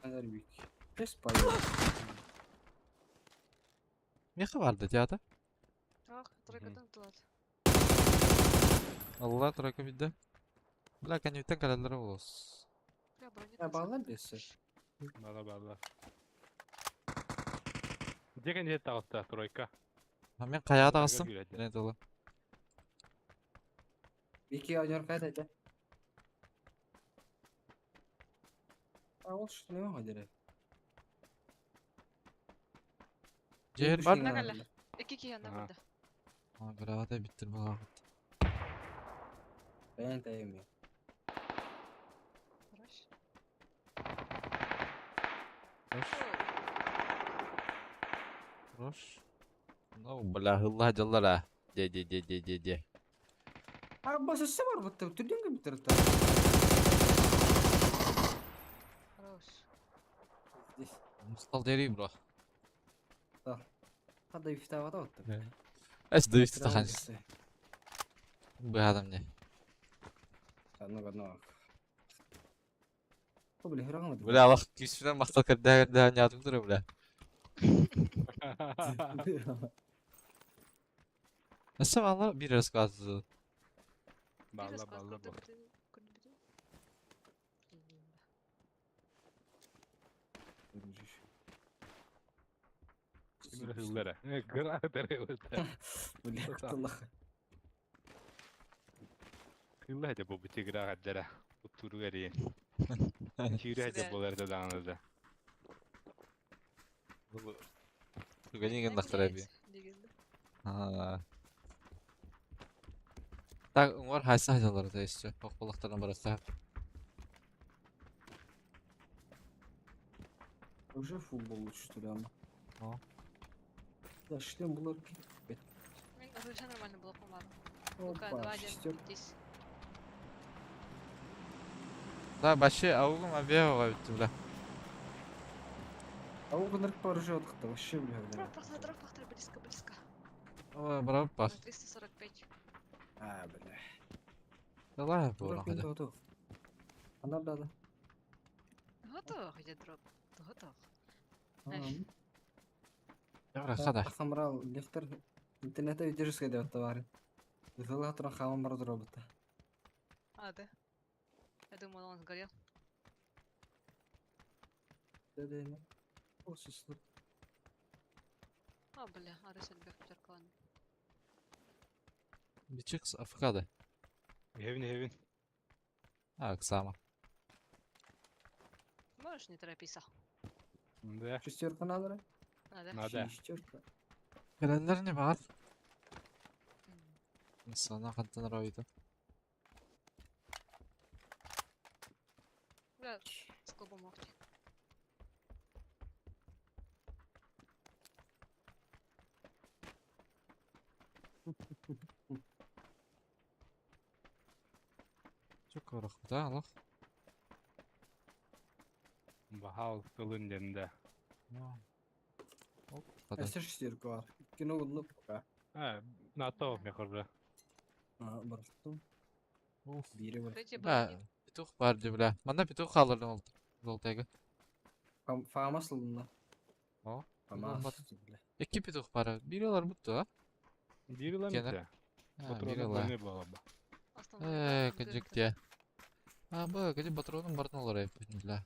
Kadar büyük. Pes payı. Не хабарды театр. Ах, тройкадан тулат. Allah тройка бидde. Бля, канюттен калалары болос. Бля, броня. Ya bağlar desin. Бала. Деген жет тагытта тройка. Ha men kayada kastım. Güledi. Ne dolu. İki acar kaydaydı. Ol şu ne var dire. Ciğer var mı? Ne kadar? İki yanında Aha. burada. Ha gravata bittir bak. Ben de yemiyorum. Хорош. Roş. No bla hıllah jallara. De. Abi basısı var bu tabi. Türlüğün gibi bitir. Хорош. Mustal deri bro. Hadi iftihar var da. Aç da üstü takan. Bu adam ne? Sana kadar bak. Bu bile hırak mı? Bla bak küsünden maktal kadar yadım duruyor bla. Nasıl valla bir arası kaldı. Бала бу. Имир хыллара. Гыра тере өтә. Bu ne Allah. Хылла да бу битигра гаддара. Утуру гәрин. Чире да болар да данызда. Генеген дактар би. Дегенде. Ha. Так, var haysa haysaları da istiyor. Okbalaklarına barasa. Уже футбол что ли ama. Ha. Ya шлем bunlar pik. Мен уже нормально было помаду. Опа, Лука, 2-1. шестёр. Здесь. Да, başı avuğum abi o bitti bla. А у bunlar паржа откуда вообще бля. Дроп, близко. O bravo На bak. 345. А, бля. Давай bu Bunlar hadi. pik oldu. Anar da. Готов, где дроп. Готов. Tamam. Dobra, kada. Хамрал лифтер. Интернета видишь, когда товары. Взяла трон хамар робота. А, да? Я думал, он сгорел. Да. О, сестра. А, бля, арысын бек жаркалан. Bir çık Afrika'da. Хевин. Ha, Оксама. Можешь не торопиться? Да. Шестерка надо? Надо. Надо. Шестерка. Gelenler ne var? Sana kantan roydu. Бля, с клубом мохти. Çok uğrak bu da Allah. Бахал кылын денде. Hop, hadi. Kaç şesтерка var? Кино удобно пока. НАТО мехорда. Бырттым. Uf. Бири бар. Кстати, Ha, брони. pituh var diyor bile. Bana pituh alırdım oldu. Zoltayga. Фамас лунна. O. Фамас. Olmadı. İki pituh var. Biri var bu da. Бири ла Кенер. мите. Ha, Патроны biri var. брони было бы. Gıcık diye. Ha bu gıcık patronun barını olur hep. Bile.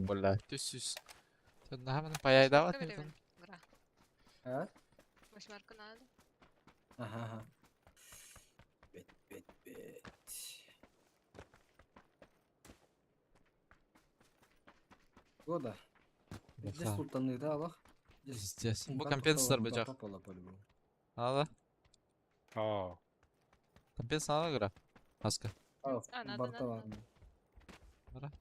Бля, тюсюс. Sen daha hemen payayı davet Сколько edin. времени? Гра. А? Восьмерка надо. Ага. Бет. Года. Здесь султаны, да, бak. Здесь. Bu компенсатор bacak. Попало по-любому. Anladın? О, Компенс ana göre. Haska. А, надо, Борта надо, var. надо.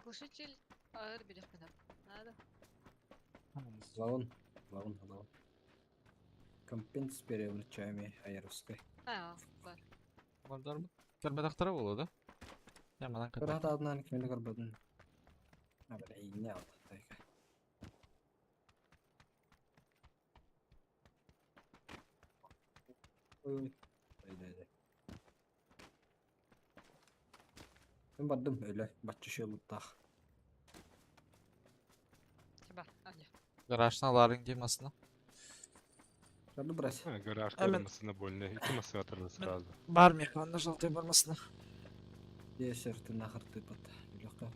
Глушитель. А, берешь подарок. Надо. Лавон. Компенс перевлечами аэровской. А, бар. Bunlar mı? Kerbedaktara oluyor da. Hemen kadar. Бірақ адынан кемелі көрбөдүн. А, бля, не алды. Тайга. Ой. Дай. Мен бардым öyle. Батчы шелуттах. Бар, аня. Garajdan aların girmesine. Жарды брать. гараж Hemen- кырмысына больно. Iki masa atırdı сразу. Var mı yakanda жолтая бармасына? Десер ты нахер тыпат. Легко.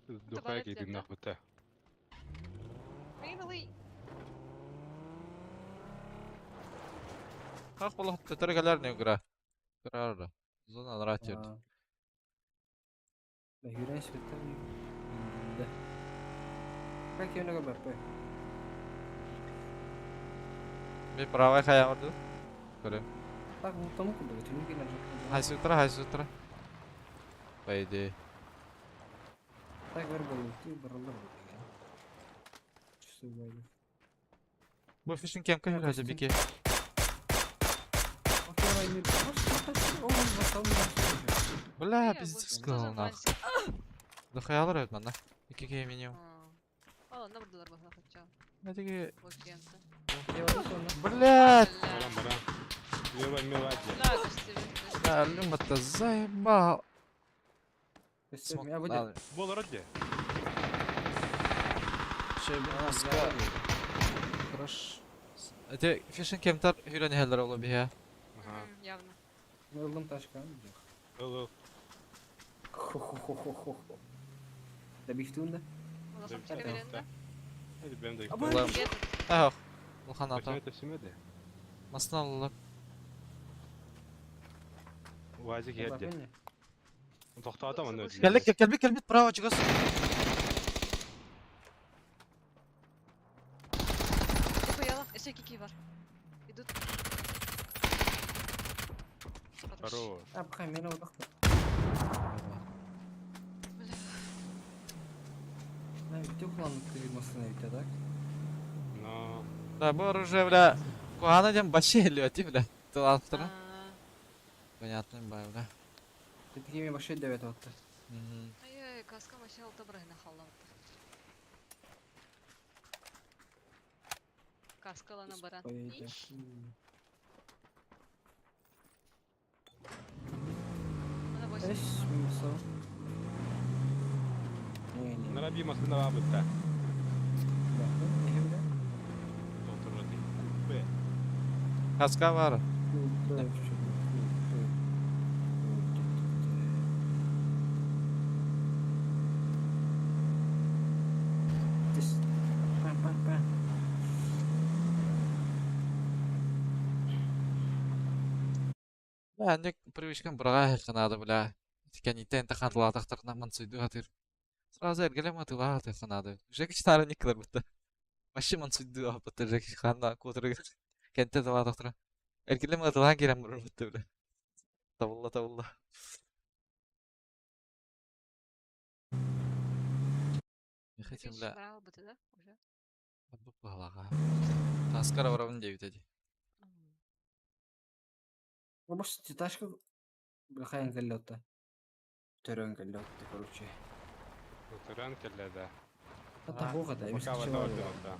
Духая кейді Табарет нахуй та. Милый. Как было? Tetregeler ne göre? Kararlı. Zona rahat yerdi. Да, Юрий Свитер. Да. Как я много БП? Bir pravaya kaya vardı. Göreyim. Так, ну тому куда ты не кинешь. Hay sutra. Haydi. Так, вербал, ты брал. Часы войны. Bu fishing camp kaç hacı bir ki? Окей, войны. Он бастал меня. Bla Не, pizdik вот sıkıldı тоже lan. авансик. Dıkayalar evet bana. 2 game minimum. А, ладно, $1 был хотя. Hadi ki. Лукенко. Я вот это. Блядь. Бля. Баран. Лева меладья. Да, то есть тебе- Ya Lumata заебал. Я выйду. Бол ради. Şey bir maska. Хорош. Эти fishing camp'tar hüren heller olabilir ya. Ага. Явно. Öldüm taşkan. Ыл. Хо-хо-хо-хо-хо. Да бихтун да? Волосом Да, переверен, да. да? Hadi benim de А gidelim. Ulan. Где ты? Ah yok. Ulhan Başına ata. teslim edi. Masını alırlar. Vazik geldi. Toxtadı ama ne ödüyor? Geldik bravo çıkasın. Нихуя, если кики var. Идут. Хорош. Хорош. А, пхай, меня вот так. Бля. Навіть уклон ти відноснився, так? Но... Да bu оружие бля. Куана дем баши лети бля. Таланттыры. А, Понятно бай бля. Ти такими машин 9 от. Мгм. ай-яй, Ой, каска вообще алта брагна халлаватта. Каскалана баран. Поедем. Иш. Мына Эш, 8. мисо. Не. Нараби масына бабытта. Bakın, ehimde. Доктор Б. Kaska var. Böyle bir şey. Dis. Bam. Бәндік привычкам бұрға қанады, бля. Кәнеттен тақатыла тақтарына мансуйду атыр. Сразу әргелем атыла атыр қанады. Жеки штары не кылар бұтта. Вообще мансуйду апытты жеки қанна көтірі кәнтте тала тақтыра. Әргелем атыла керем бұрыр бұтты, бля. Табылла. Не хотим, бля. Брал бы ты, да? Уже? Бұл бағалаға. Таскара уровень 9 әді. Может, титашка бахаин галлёта. Törön галлёта, короче. Доктор келледе. Это хуже, да, Пока вода отдыхает.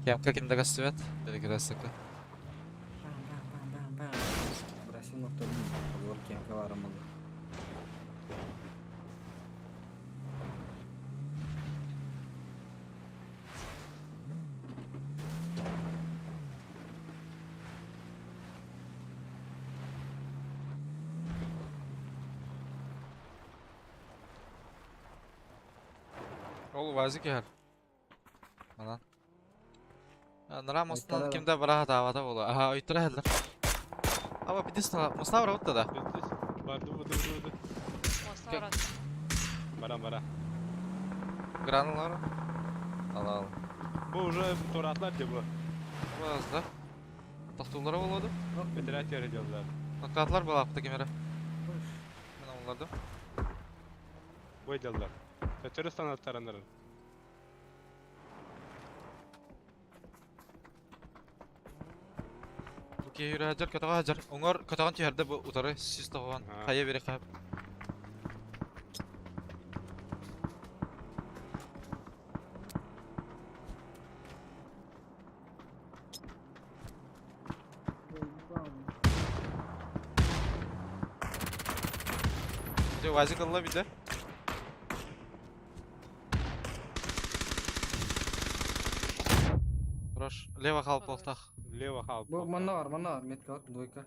Кемка кімді қастывет? Белгі растықы. Бам. Бросил на вторую. Поговорки Анкавара много. Ол вазы кер. Анан. Нара мостан Айтара. кимде бара давада болу. Аха, ойтура хәдләр. Аба бидисна, мостна бара да. Барды. Моста Бара. Гранулар. Алал. Bu уже торатlar ki bu. Вазда. Тахтулары болоду. Бетелет ediyorlar. Таклатлар була апта кемере. Мен оларды. Bu ediyorlar. Kaçırı sanatlarından. Окей, юрі хаджар, көтіға хаджар. Оңар көтіған түйерді бұл ұтары сіз тоғыған. Ага. Қайы бері қайып. Де вазик алла биде. Хорош. Лево қалып болтақ. Лево халп. Bu mana var, metka var, двойка.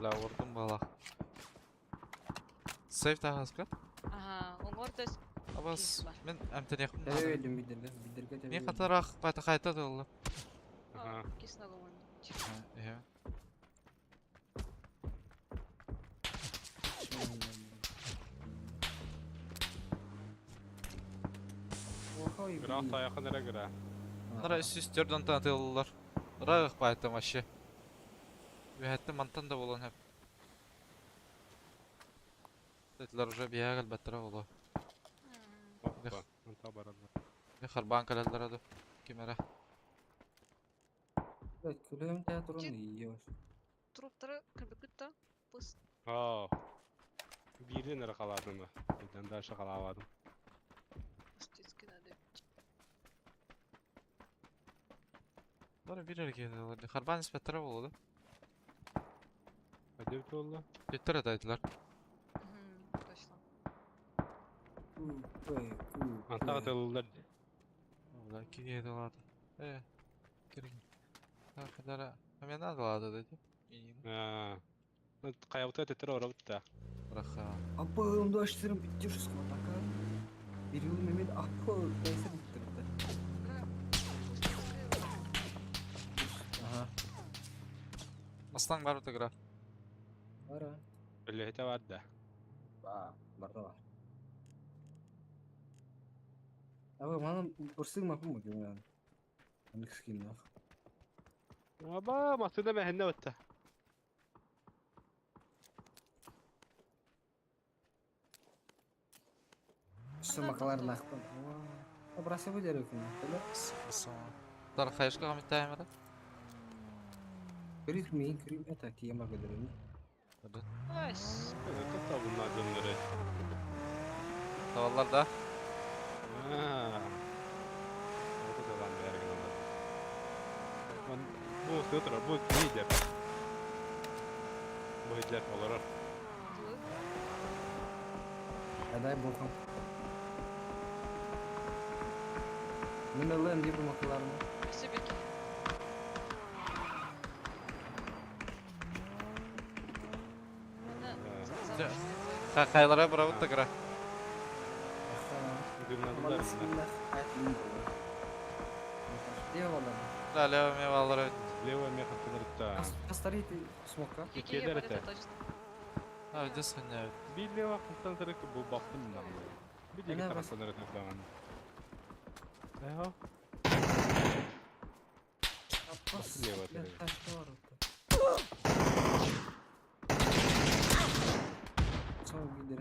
Бля, ұрдым балақ. Сейф тағасқа. Ага, оңор да Абас, Кейсі бар. мен әмтен яқым. Tebe verdim bidirge tebe Мен қатарақ байта қайта дұлы. Ага. кисно гомон. Иә. Грах таяқын әрі гіра. Нара үстістерден танытылылар. Рағық байттым ашы. Бәйетті мантан да болан әп. Дәтілер уже бияғыл бәттіра болу. Опа. Anta барады. Харбан кәләлдер аду. Кемері. Evet, külüm teatronun iyi var. Труптары кірбікіт та. Пыс. Aa. Birden әрі қаладым. Birden de aşağı қалавадым. Пыстецки надо. Бары бір әргені. Харбан іспәттіра болу. Әдеп oldu. Беттір әтәйтілер. Точно. Anta atıldılar. Ола, кеге дұлады. Керген. Қадара. Мен адылады деді. Қайауты әтеттері ора бұтта. Браха. Apa onu da açtırım bitti şu skotaka. Bir yıl Mehmet apa neyse bitirdi. Aha. Мастан бар ұты гра. Var ha. Білігіте var da. Var da var. Abi bana bursuk mu yapayım bakayım yani. Anlık skin var. Aba masada mehenne bitti. Şu makalarını akpan. Burası bu derek mi? Böyle. Дар хайшқа ғамет таймады. Крим это тема говорю. Ась. Это bunlar dönleri. Tavallarda. Ha. Это да ладно, я говорю. Он bu sıra bu lider. Bu lider olarak. Дай боком. Мен алам деп макаларны. Себеки. Kaylara bravo da kıra. Gırnadılar bunlar. Eyvallah. Lale mevaları. Левая меха тынырыкта. Постарей ты смока. Какие Кедер это это. точно. Ha bir de sanıyor. Bir leva tınırık bu baktım ben. Bir de Ana taraf bas- tınırık ben. Eho. Слева ты. Сол гидер.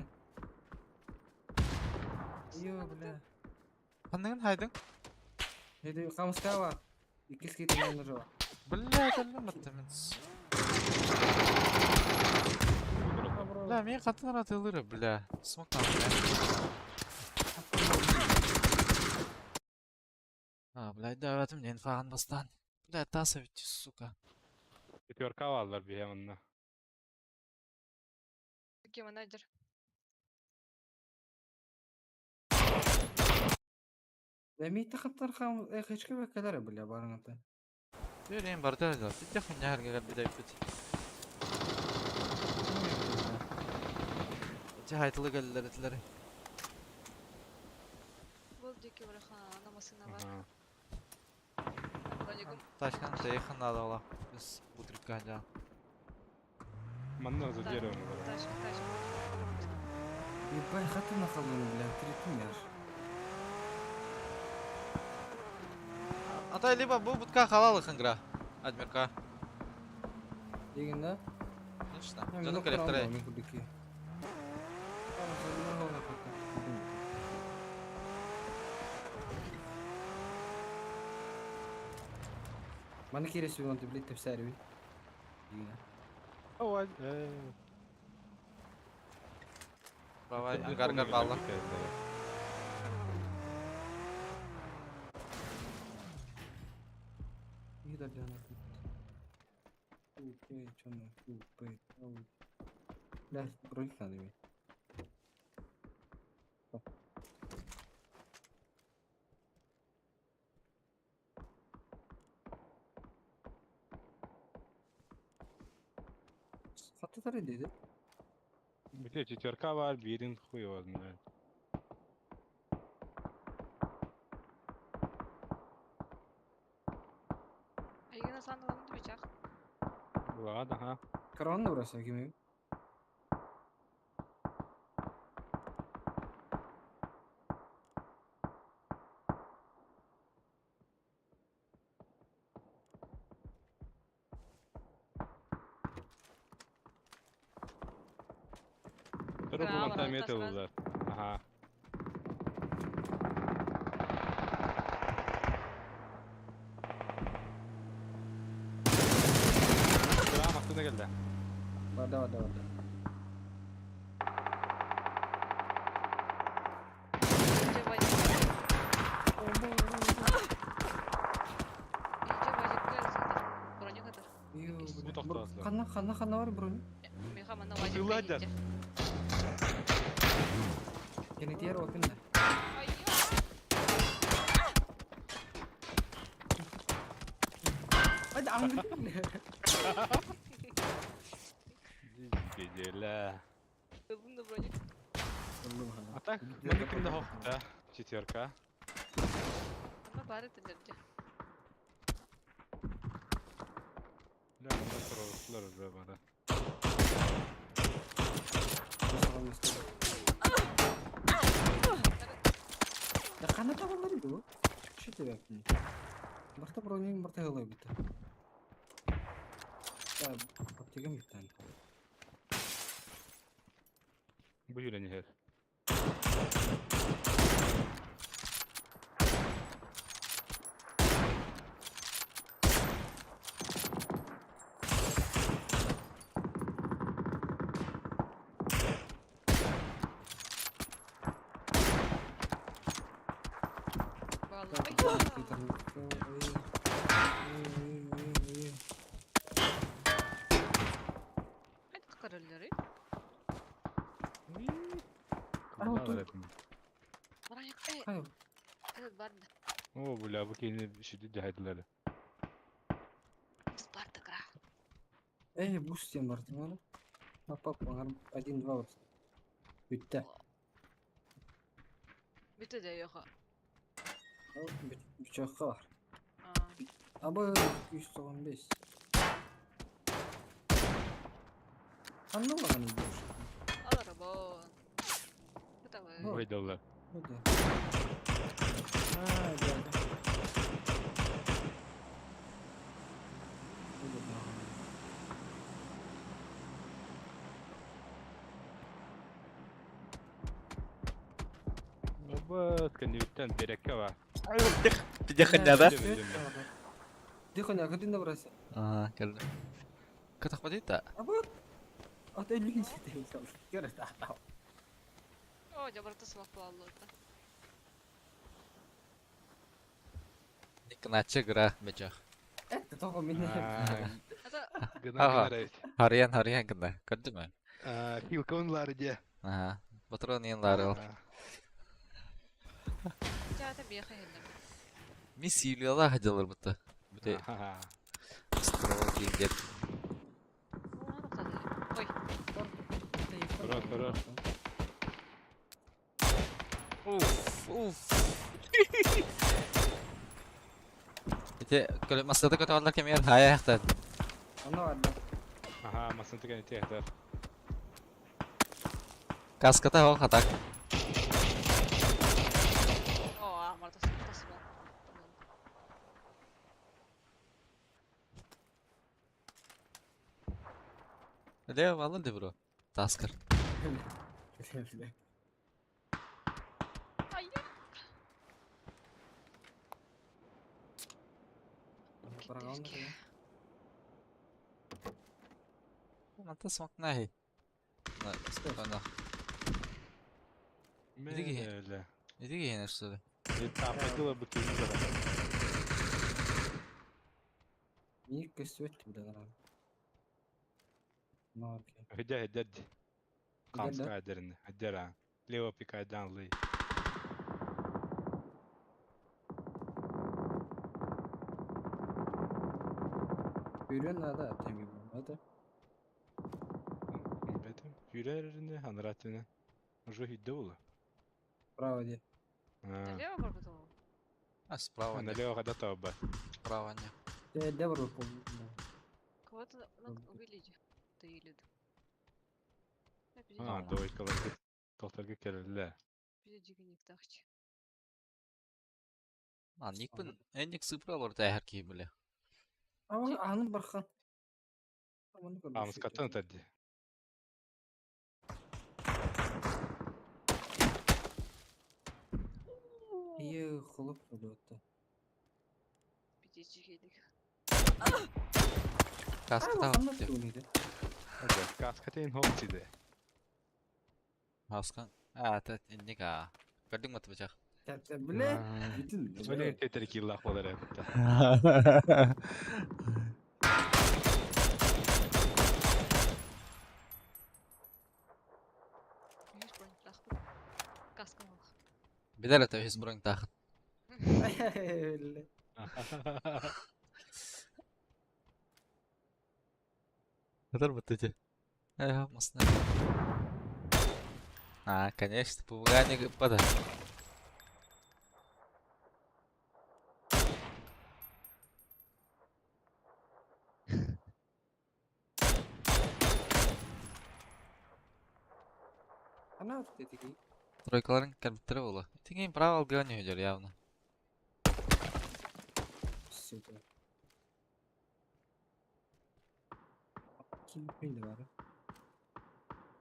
Йо, бля. Hanın haydın? Это камскава. Икис кеткен ножо. Billa kallı mıttımız. La men katın atılır billa. Smoke Ha, блядь, даватым ден фаган бастан. Блядь, таса ведь, сука. Четверка aldılar bir yanına. Какие менеджер? Да ми тахаттар хам хечке бекелер бля барыңата. Göreyim barda da. Bir de хуйня herge bir de yapıt. Те хайтылы geldiler etleri. Был дикий враха, на машина var. Aha. Бронигум. Taşkan teyxin adı ola. Biz bu trikka ja. Манна за деревом. Тачка. Ебай хаты нахалын бля, тритим яш. Aтай либо bu budka halalı hıngra. Admirka. Дегенде? Конечно. Canım kolektöre. Мен кудики. Мана кереси он блядь тепсарви. Дегенде. Ова. Давай, ангар bağla. Gider canım. Okey, canım. Okey. Dah, bro kali mi? Hatta tare dedi. Bir de четверка var, birin хуй его знает. Егина саналым дубичак. Ладно, ha. Karanlık burası kimi? Sonra bu Bravo, mantamiyet tas oldular. Aha. Selam aklına geldi. Vardı. Иди вазик. Броник это. Bu toxtazdı. Kanna var bro. Меха мана вазик. Сыйладыр. Yeni diğer bakın da. Hadi anladın. Geceler. Кылдым да броник. А так, маникinde hokta. Четверка. Ана бары тендерде. Ne bunda sorultular orada bana. Ya kanna tabanları bu. Şu şey bakın. Barta bro barta hello bitti. Ya aptega mi tane? Bu yine niher. Hadi kararları. Kımlar hepim. Bana yok. Hayır. Evet vardı. Oo bu lavuk yeni şiddet cahitler. Biz vardı kara. Буст тем Мартин, папа, 1-2 вот. Bitti. Bitti de yok. Bıçakka var. Aa. Ama 195. Anlamadım ne diyor. Al araba. Bu da var. Bu- Vay dolar. Bu da. Ha, geldi. Bu da daha. Oba kanıttan bereke var. Тихо, не ходи на брось. Ага, geldi. Katak mı değil de? А вот. А ты люди сидели там. Görüş daha. О, жабырты смақты алды. Niknaçı gra becak. Это только меня. Это Gına Aha. gına Hariyan kında. Gördün mü? Hilka onlar diye. Aha. Patron yanları ol. жаата бияха хеллем. Mis siliyorlar hacılar bıttı. Bir de strova giyince. Ой, Kara kara. Uf uf. Bir de böyle masada kötü alırlar kemiğer haya yaktan. Она ладно. Aha masın tıkan ihtiyatlar. Kaskata o hatak. о, амарта смақты. Ne alındı bro? Tasker. Hayır. Бараган. Manta smak nahi. Na, spana. Bilgi. Öyle. Ne diye yine üstüde? Tapakla bütün zaman. Мне костюм туда надо. Ну окей. Hıca hıca. Kams Hıca da? kaderinde. Hıca ra. Leva pikaydan lay. Бюрен надо, а там его надо. Betim. Yüreğinde hanıratını. Уже hıca ola. Право где? Налево пропутал? А, справа нет. Налево когда таба. Справа нет. Ты добро помню. Кого-то убили. Ты или... Ha, doykalarga to'xtalga keladilar. Передвигник тахчи. А, никпін, әнік сыпыра бар да әр кей біле. Анын бархан. Амыз каттан тәдді. Ие хлоп болуатты. Передвигник. Kaskata Анын var. төнүдө. Hadi, kaskatayın hopçide. Haskan. Ha, tət, indik ha. Gördün mü bıçak? Блэ, бүтүн. Böyle teterik yıllar olur hepte. Видишь, бронь тахпы. Каска мал. Bir de tövhüz bronk takın. Kadar бытыте. Масно. А, конечно, попугайник пода. Она вот такие. Тройкаларын компьютері болу. Теген право алганы өдер явно. Сука. Kim miydi var?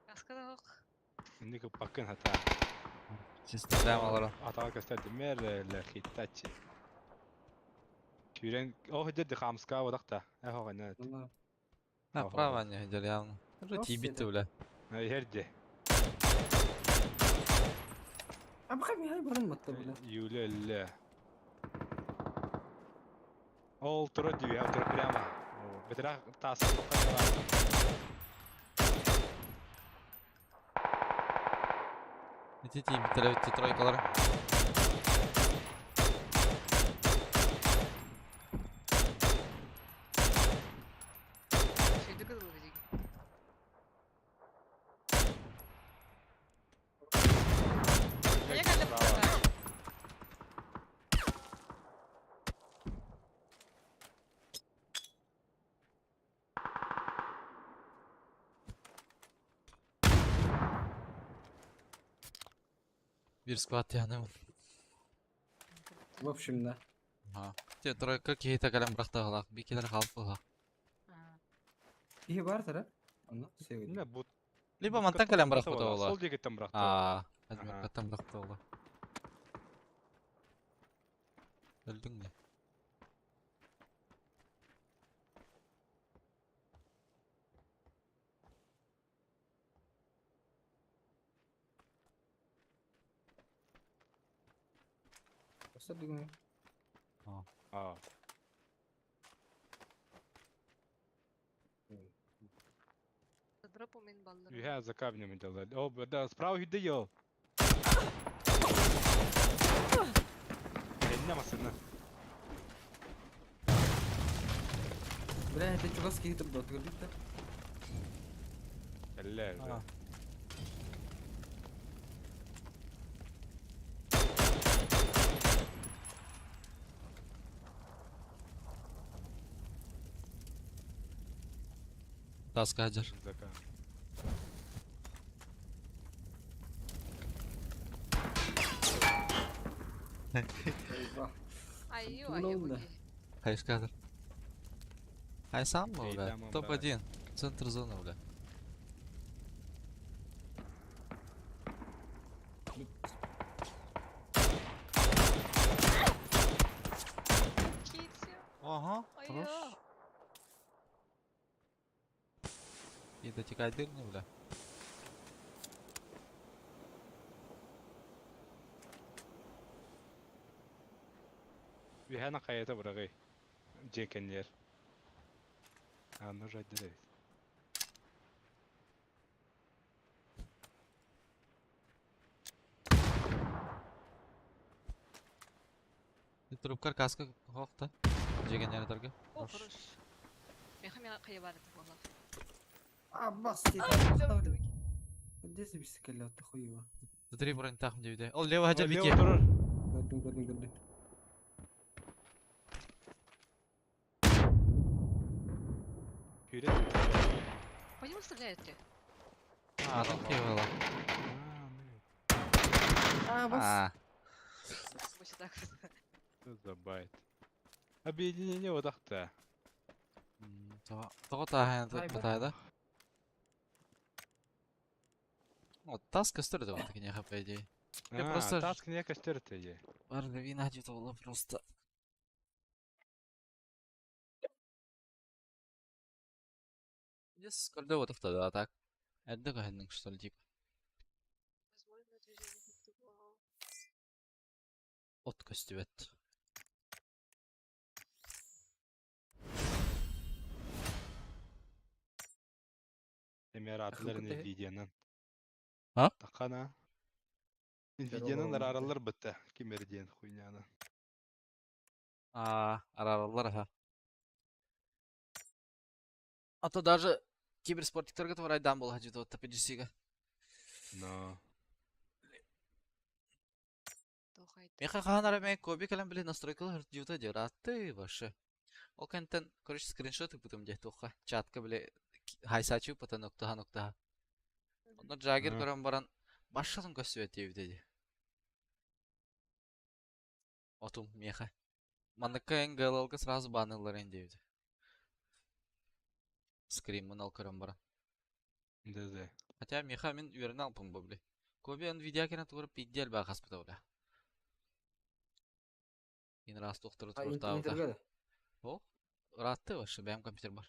Каска да ок. Şimdi bakın hata. Чисто прямо аларым. Atağa gösterdi. Merle hittaçı. Küren o hıca hamska odakta. Eho ne? Allah. Ha, Ага. право не өдер явно. Уже тибитті это? бля. Herce. Абхам я баран матта бula. Yüle. Ол туры дүйе, ол туры прямо. Бітірақ тасы тоққа Эти тимиттер өтті тройкалар. Şeyde kızılır diyecek. Niye geldi bu kadar? Bir squad yani. В общем, да. Ага. Те тройка кейта калем брахтағылақ. Бекелер қалып бұға. İyi var tara. Onu sevdim. Не, бұл... Либо мантан калем брахты Сол ола. дегеттен брақты. Әдмір Ага. каттан брахты ола. Өлдің не? Просто думаю. А. Дропу мен баллар. Үйе за кабинем делали. О, да, справа үйде ел. Eline masını. Бля, это чувак с каких-то бот говорит-то. Eller. Ага. Таска Хаджар. Zaka. Eyvah. Ай, Ну ай, да. ай. Хайш кадр. Хай сам, Эй, бля. там он, Топ-1. Центр зоны, бля. Китя. Ага. Ай, Хорош. И дотекать дырни, бля. Үйе кайета бұрағай. Жекенлер. Аны жайдырай. И трубкар каска хоқта. Жеген яратарға. О, хорош. Мен қая бар еді болар. А, бас тебе. Давай. Здесь бисикалет, ты хуево. Три бронь тахым девде. Ол лево Хаджар Лево бике. тұрыр. Gördüm. Үйрет. По нему стреляет ли? Адам кевала. А, бас. Пусть так. Что за байт? Объединение вот так-то. Тоғы тағайын Ай, бұтайды. Вот, таска стырды вот такие неха, по идее. Я просто- Таск не костер ты. Барлы вина где-то было просто. Здесь сколько вот авто, да, так? Это гайдинг, что ли, типа? Возможно, движение как-то было. От костювет. Эмиратылар Ахыл көте. Nvidia'нын. А? Такана. Здорово, Nvidia'нын Валентин. аралар бітті. Кемерден хуйняны. Араралар, ха. А то даже киберспортиктер который айдан был хаджи вот PGC-га. Но. Тухайт. Меха ханара мен коби калам блин настройкалар жута дераты вообще. Ол контент, короче, скриншоты потом где туха. Чатка бле хайсачу потом нокта. Онда Джаггер Ага. көрөн баран башладың көсүбет дейді. Отум меха. Манныка НГЛ-га сразу банылар енді. Скримін ал көрөн баран. Да. Хотя меха мен үйерін алпын бұл бле. Көбе Nvidia кена туғырып пиддел ба қаспыта бля. Ин раз тоқтыры А, тұрта аута. интергада. О, ратты вообще, бәйім компьютер бар.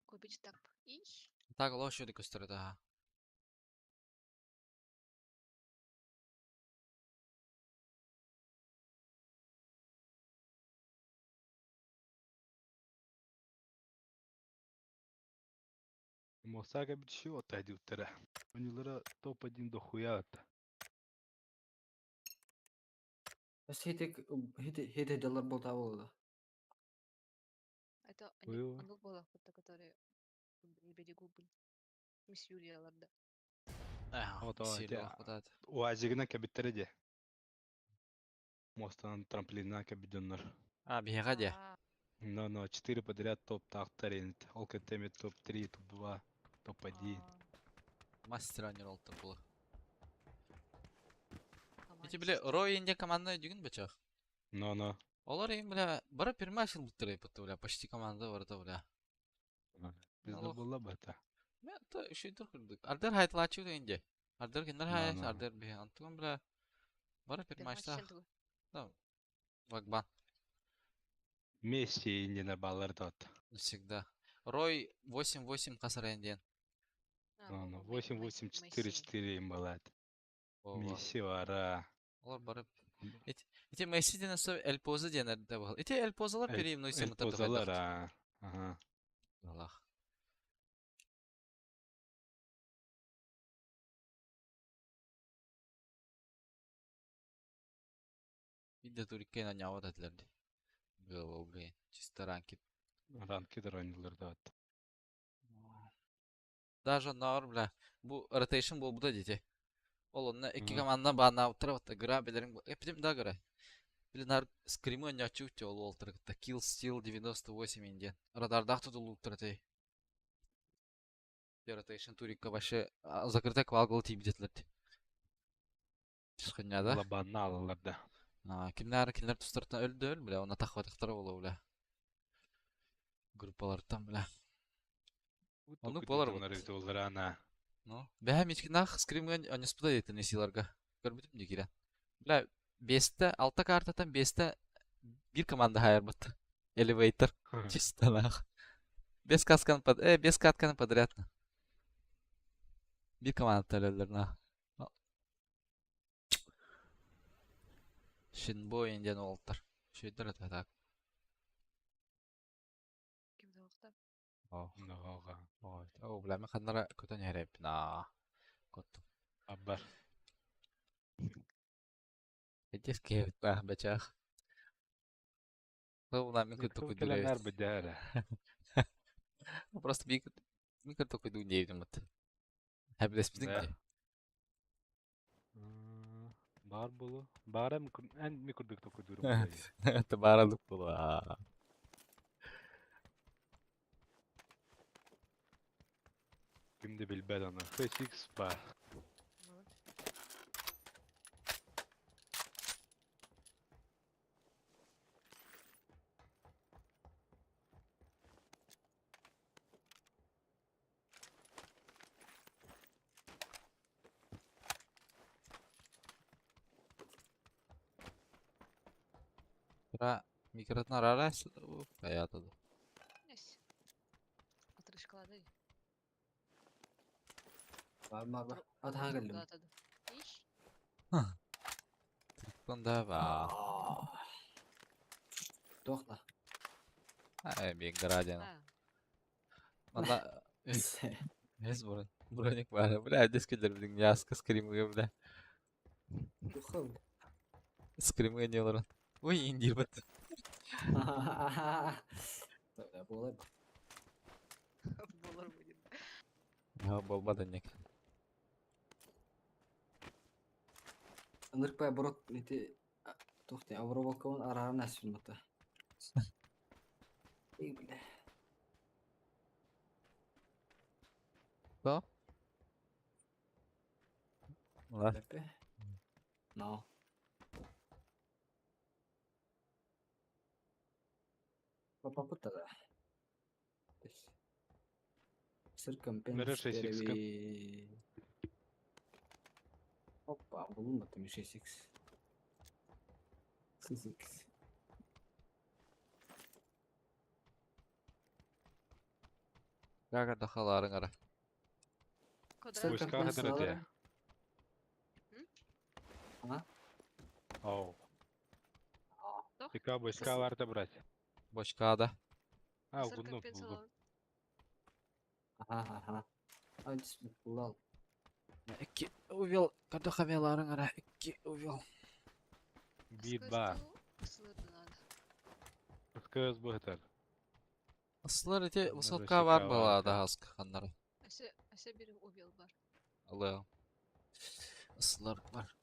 Купить так. Ищ. Так, лошади көстірді, ха. Мосага бит шо отойди утра. Унилара топ-1 дохуя это. Бес хите доллар бол табылды. Это Ой-ой. оно было, фото, которые в берегу были. Мисс Юлияларда. Вот, вот, Сильно я- хватает. Уазигина кабиттер де. Мостан трамплина кабидоннар. Бега де. Но 4 подряд топ тахтарин. Олкетеми топ-3, топ-2, топ-1. Мастер тренер олтар булы. Эти, бля, Рой инде команда дүгін бачақ. Но. Олар ең, бля, бара пермашыл бұттырай пытты, бля, почти команда барыта, бля. Bizde Allah. bolla bata. Мен та үшейдір күрдік. Ардар хайтылачу дейінде. Ардар кендер хайс, No. ардар бе. Антуган, бля, бара пермашта. Да, Вагбан. Месси индина баллар тот. Всегда. Рой 8-8 қасыр әнден. No. 8-8-4-4 им балат. Месси вара. Олар барып. Эти Месси ден өсі әлпозы денер де бұл. Эти әлпозалар перейімнің сымытыр Позалар, ага. Аллах. Видео турикке на нява дәтлерді. Было, блин. Чисто ранки. Ранки дронилар тот. Даже наур, бля. Бу ротейшн бол буда дети. Ол онна iki Мгм. команда бана утырып атта гра белерин. Эпидем да гра. Блин, нар скримы не очуте ол олтырыкта. Kill Steel 98 инден. Радарда тудул утырты. Ротейшн турикка башы закрыта квалгыл тибдетлерди. Схыняда. Лабанна алалар да. Кимнер тустыртан өлді өл, бля, оны тақватықтары болу, бля. Группалардан, бля. Onu polar Onlar bot. evde olur ana. Ну, бәһә мичкинах скримген анеспуда дейтін есиларға. Көрбітім де керен. Бля, 5-те, 6 картатан 5-те bir команда хайыр бұтты. Elevator. Чисто нах. 5 катканы подряд. Bir команда төлелер нах. Шинбо инден олтар. Шөйдір это так. Noga. О, бля, мен қандара көтен әреп. Көттім. Абbar. Әдес кебіт ба, бәчақ. Бұна мен көтті көйді Kelenler bedere. Просто мен көтті көйді дейдім бұт. Әбілес біздің Бә. де. Бар болу. Bara en mi kurduk toku durum. Это баралық бұл. Şimdi bilbel onu. FX var. Бра, микротна рарайсы бұл. Аятады. Несі. Отрышкалады. Бар. Атаға келдім. Иш. Бұнда ба. Тоқта. Мен градиан. Анда, ез бұрын. Броник бар. Бля, әдес келдер біздің ясқа скримге, бля. Тоқта. Скримге не оларын. Ой, индир бұт. Болады. Болар будет. Болмады нек. Нырпай бұрот нете тоқта. Авробалкауын арарын әсін бұта. Ей, бля. Ба? Олар. Лепе. No. Papá puta da. Ser campeón. Nere 6x kan? Hoppa, bulunmadı mı 6x? 6x. Gaga daxaların ara. Ser Войска campeón хадырат я. sıraları. Ha? Оу. Doch. Пика войска vardı брать. Boşkada. Ha Sır buldum. компенсаторлар. Aha. Ай, бисмилlah. İki увел. Kada kameraların ara iki увел. Bir bar. Ысылырдын аны. Kız bu heter. Asıllar ete Bunlar vысотка var Рашидка mı var la ete. daha az kanları? Әсе бир убел бар. Allah'ım. Asıllar var.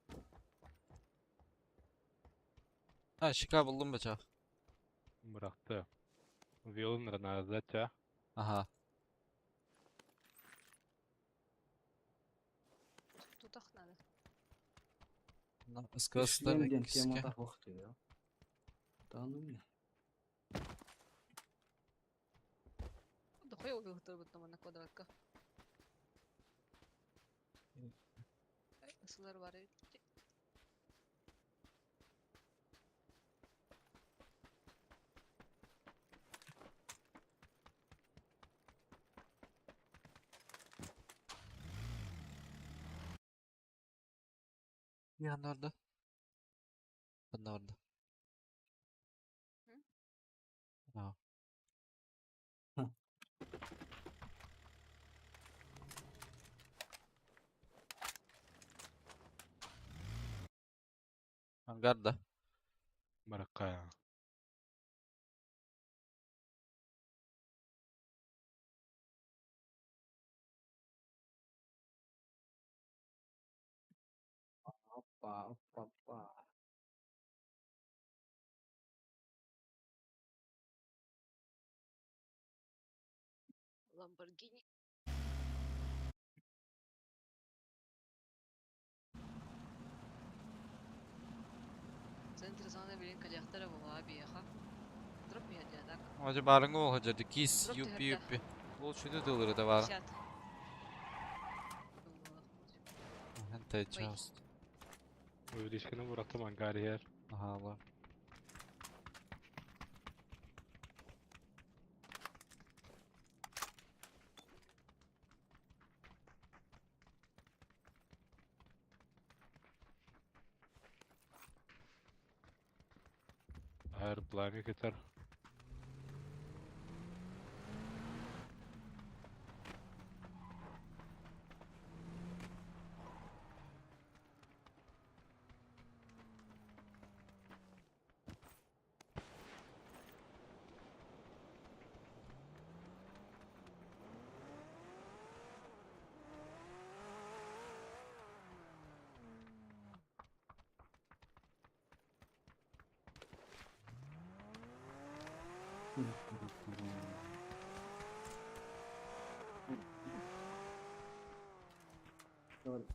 Ha şika buldum bıçak. Bıraktı. Вилын раза. Aha. Тутак надо. Iskaslar Шлемден ikisi. темада оқты я. Да ну не. Дохуй убел тұрбыт на квадратка. Ысылар бар еді. Bir orada. Ben de orada. Hı? Ha. Hı. Hangarda. Bırakka. Опа, опа, опа. Lamborghini. Заинтересованный блин коллектора была беха. Дроп я так. Hacı barın ol hacı. Dikis Drop yupi tehirde. yupi. Ol şunu dılırı da var. 50. Hente çast. Ödüşkünü bıraktım angari yer. Aha Allah. Her planı keter.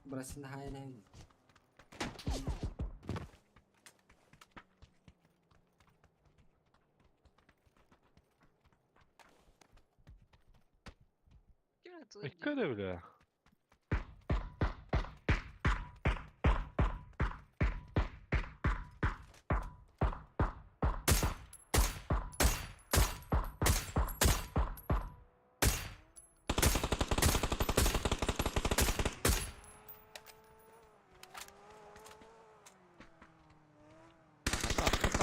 Burası da hala ev. Kim atılır İkka da bile.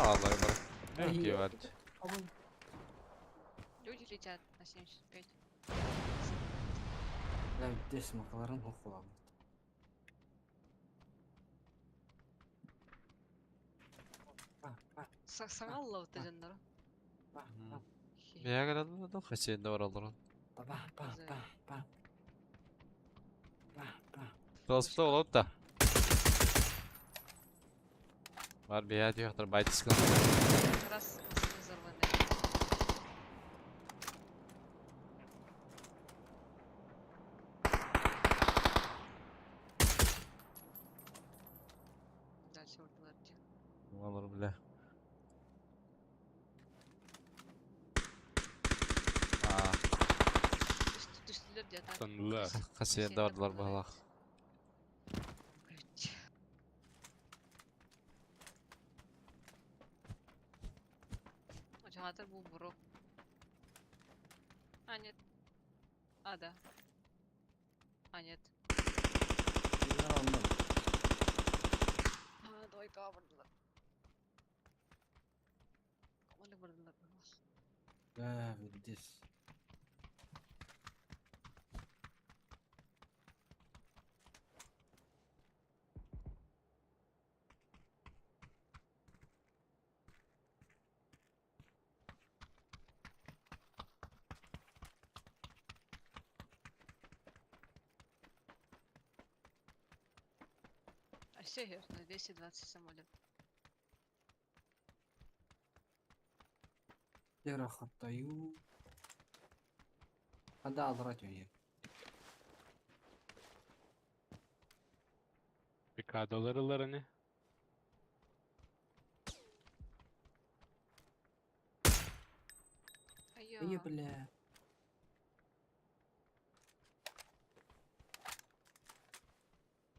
Allah bırak. Ne ki var? Люди летят на 75. Ya des makaların okulam. Bak bak Саңалла вот жандар. bak bak Bir yer kadar da Hüseyin de oraların. bak bak bak bak. Bak bak. Tospa olup da. Var bir yer yoktur. Bayt sıkıntı. Раз машины взорваны. Дальше урдылар тихо. Olur bile. Aa, Түстүлөр де так. Sandılar. Hüseyin de oradalar bağlak. Жаңатыр бул бурок. А, нет. А, да. А, нет. Bunlar ondan. А, двойка бардылар. Камалек бардылар. Ya bir des. А север на 220 самолет. Дера хаттаю. Ада алрать он. Pikadoları ne? Ие, бля.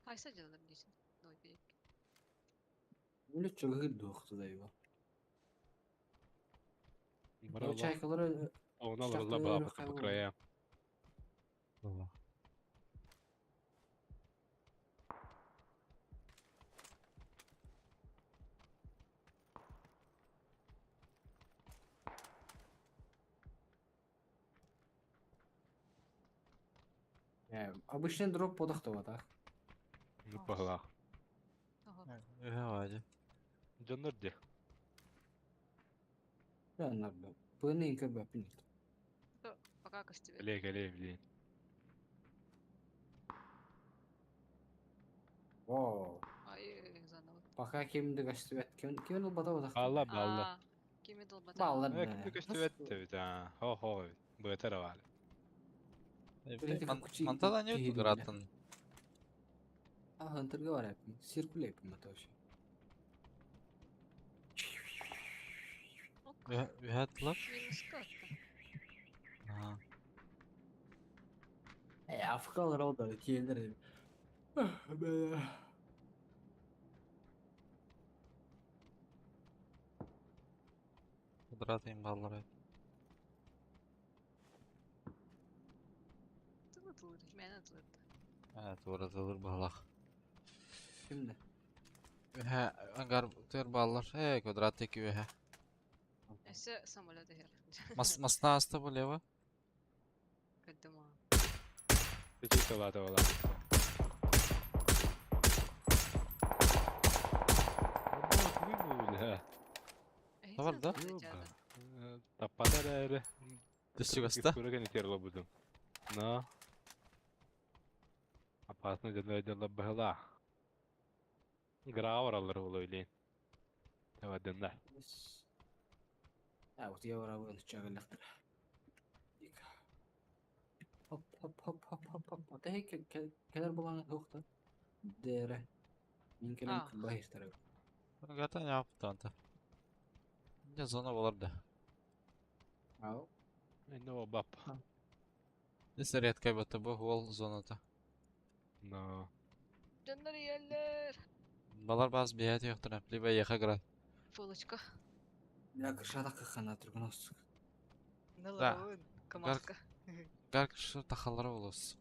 Айса делаем здесь. Давай перейдем. Öyle çok hırdı da его. O Bravo. çaykaları Ona Şarkı alırlar baba yok, bu kraya. обычный дроп подахтова так. Ne pahala. Ага. Hadi. Canlar de. Ben ne yapayım? Bu ne inka yapayım? Пока костюм. Gele bileyim. Wow. Ай, заново. Пока kimdi kaçtı bet. Kim ol bata batak. Bağla bağla. Кими долбата. Bağlar Ne be. kimde kaçtı vette bir daha. Ho ho. Bu yeter var. Böyle tek kuçi- Mantada не tehlikeli. гратан. Ah Hunter'ga var yapayım. Sirkule yapayım bata o şey. We had luck. Минус как-то. Ага. Afrikalılar oldu öyle diyebilirim. Be. Квадратный баллар. Тылır. Мен тылır. Evet, orada balak. Şimdi. He, angar tör ballar. He, kvadrattaki ve he. Эсе самолет егер. Masna hasta bu leva. Кайдама. Peki kalada ola. Var da. Tapada da. Düşük hasta. Kura kan iter labudum. No. Apasna canlar bahla. Gravar alır ola öyle. Tavadında. Ya bu diye var bu çağırlaktır. Hop hop hop hop hop hop. Da hek kadar bulan yok da. Dere. Min kelim Ah. bahir tarafı. Gata ne yaptı anta? Ne zona var da. Al. No bab. Ne seriyet kaybetti bu wall zonada. No. Canlar yerler. Balar baz bir hayat yoktur. Leba yaka gra. Фулочка. Ya kışada kıkana turgunos. Налаун. Камаска. Gark şu tahalları olursun.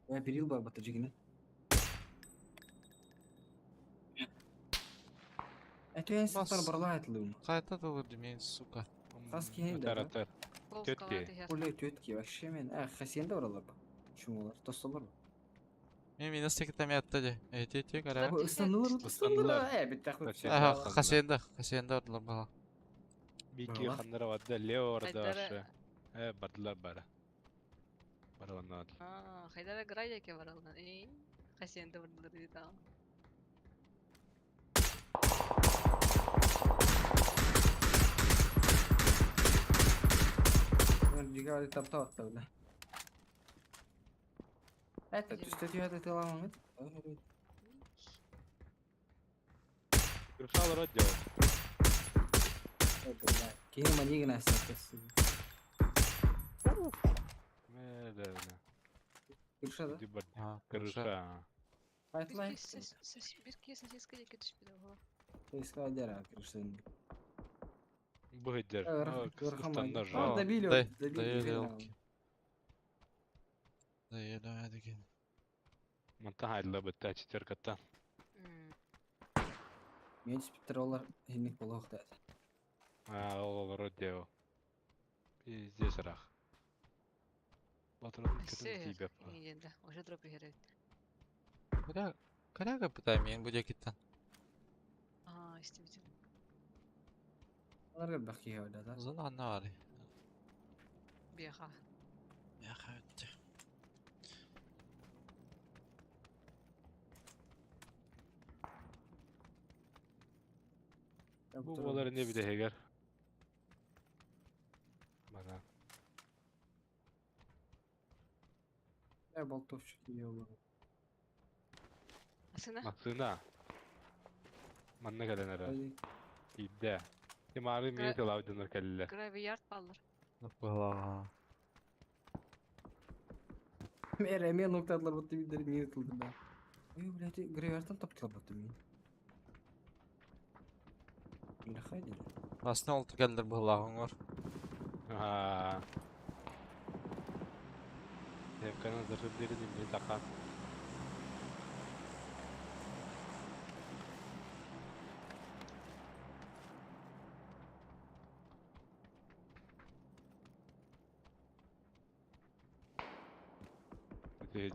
Ya bir yıl var batıcı yine. En sıklar Bas. barla aytılıyor. Kayta da olur demeyin suka. Kaski yine de. Atar atar. Полского Тетки. егер. Olay tüyet ki bak men. Hasiyende oralar bak. Şunlar tostalar. Benim minus tek tam yattı de. Evet kara. Bu ıslanılır Islanırlar. ıslanılır. Bir taklit şey. Aha Islanırlar. hasiyende oradalar bala. Bir iki Buralar. kanlara vardı. Leo orada Haydara- aşağı. Bardılar bara. Bara onlar. Хайдара грайдеке баралган. Хасенде бардылар дейт ага. Diga hadi tapta baktı öyle. Evet, üstte diyor hadi devam et. Kırşalar o cevap. Kini mani gina sakası. Merhaba. Kırşada. Di bar. Ha, Kırşa. Fightline. Bir kez сосиска кетишпейт ага. Kıyıska adera kırşın. Bu hediyer. Kırhamaydı. Kırşanlar Orada ja. biliyor. Day, Da dayı biliyor. yok. Dayı hadi gel. Manta hayla bitti çiter kata. Меньше петролар hinlik buluq da. Ha olur o cevap. Bizde sıra. Батырын көтөн тийбеп. Енді уже дроп егер. Каляга пытаем, мен будет киттен. Истебитель. Onlarga bakıyor orada da. Zona anna var. Беха. Ya hayatı. Bu oları ne bile heger. Bana. Ya boltовщик iyi olur. Asına. Maksına. Manna gelen ara. Hadi. İdde. Timarı miyet alavdınır kelle. Graveyard ballar. Была. Мен нокtalar battı bir niye yutuldu ben. Ой, блядь, гравиартан таптыла battı мен. Ne haydi. Aslında oldu geldir bıhlağın var. Ha. Evkanın zırhı biri dimli takan.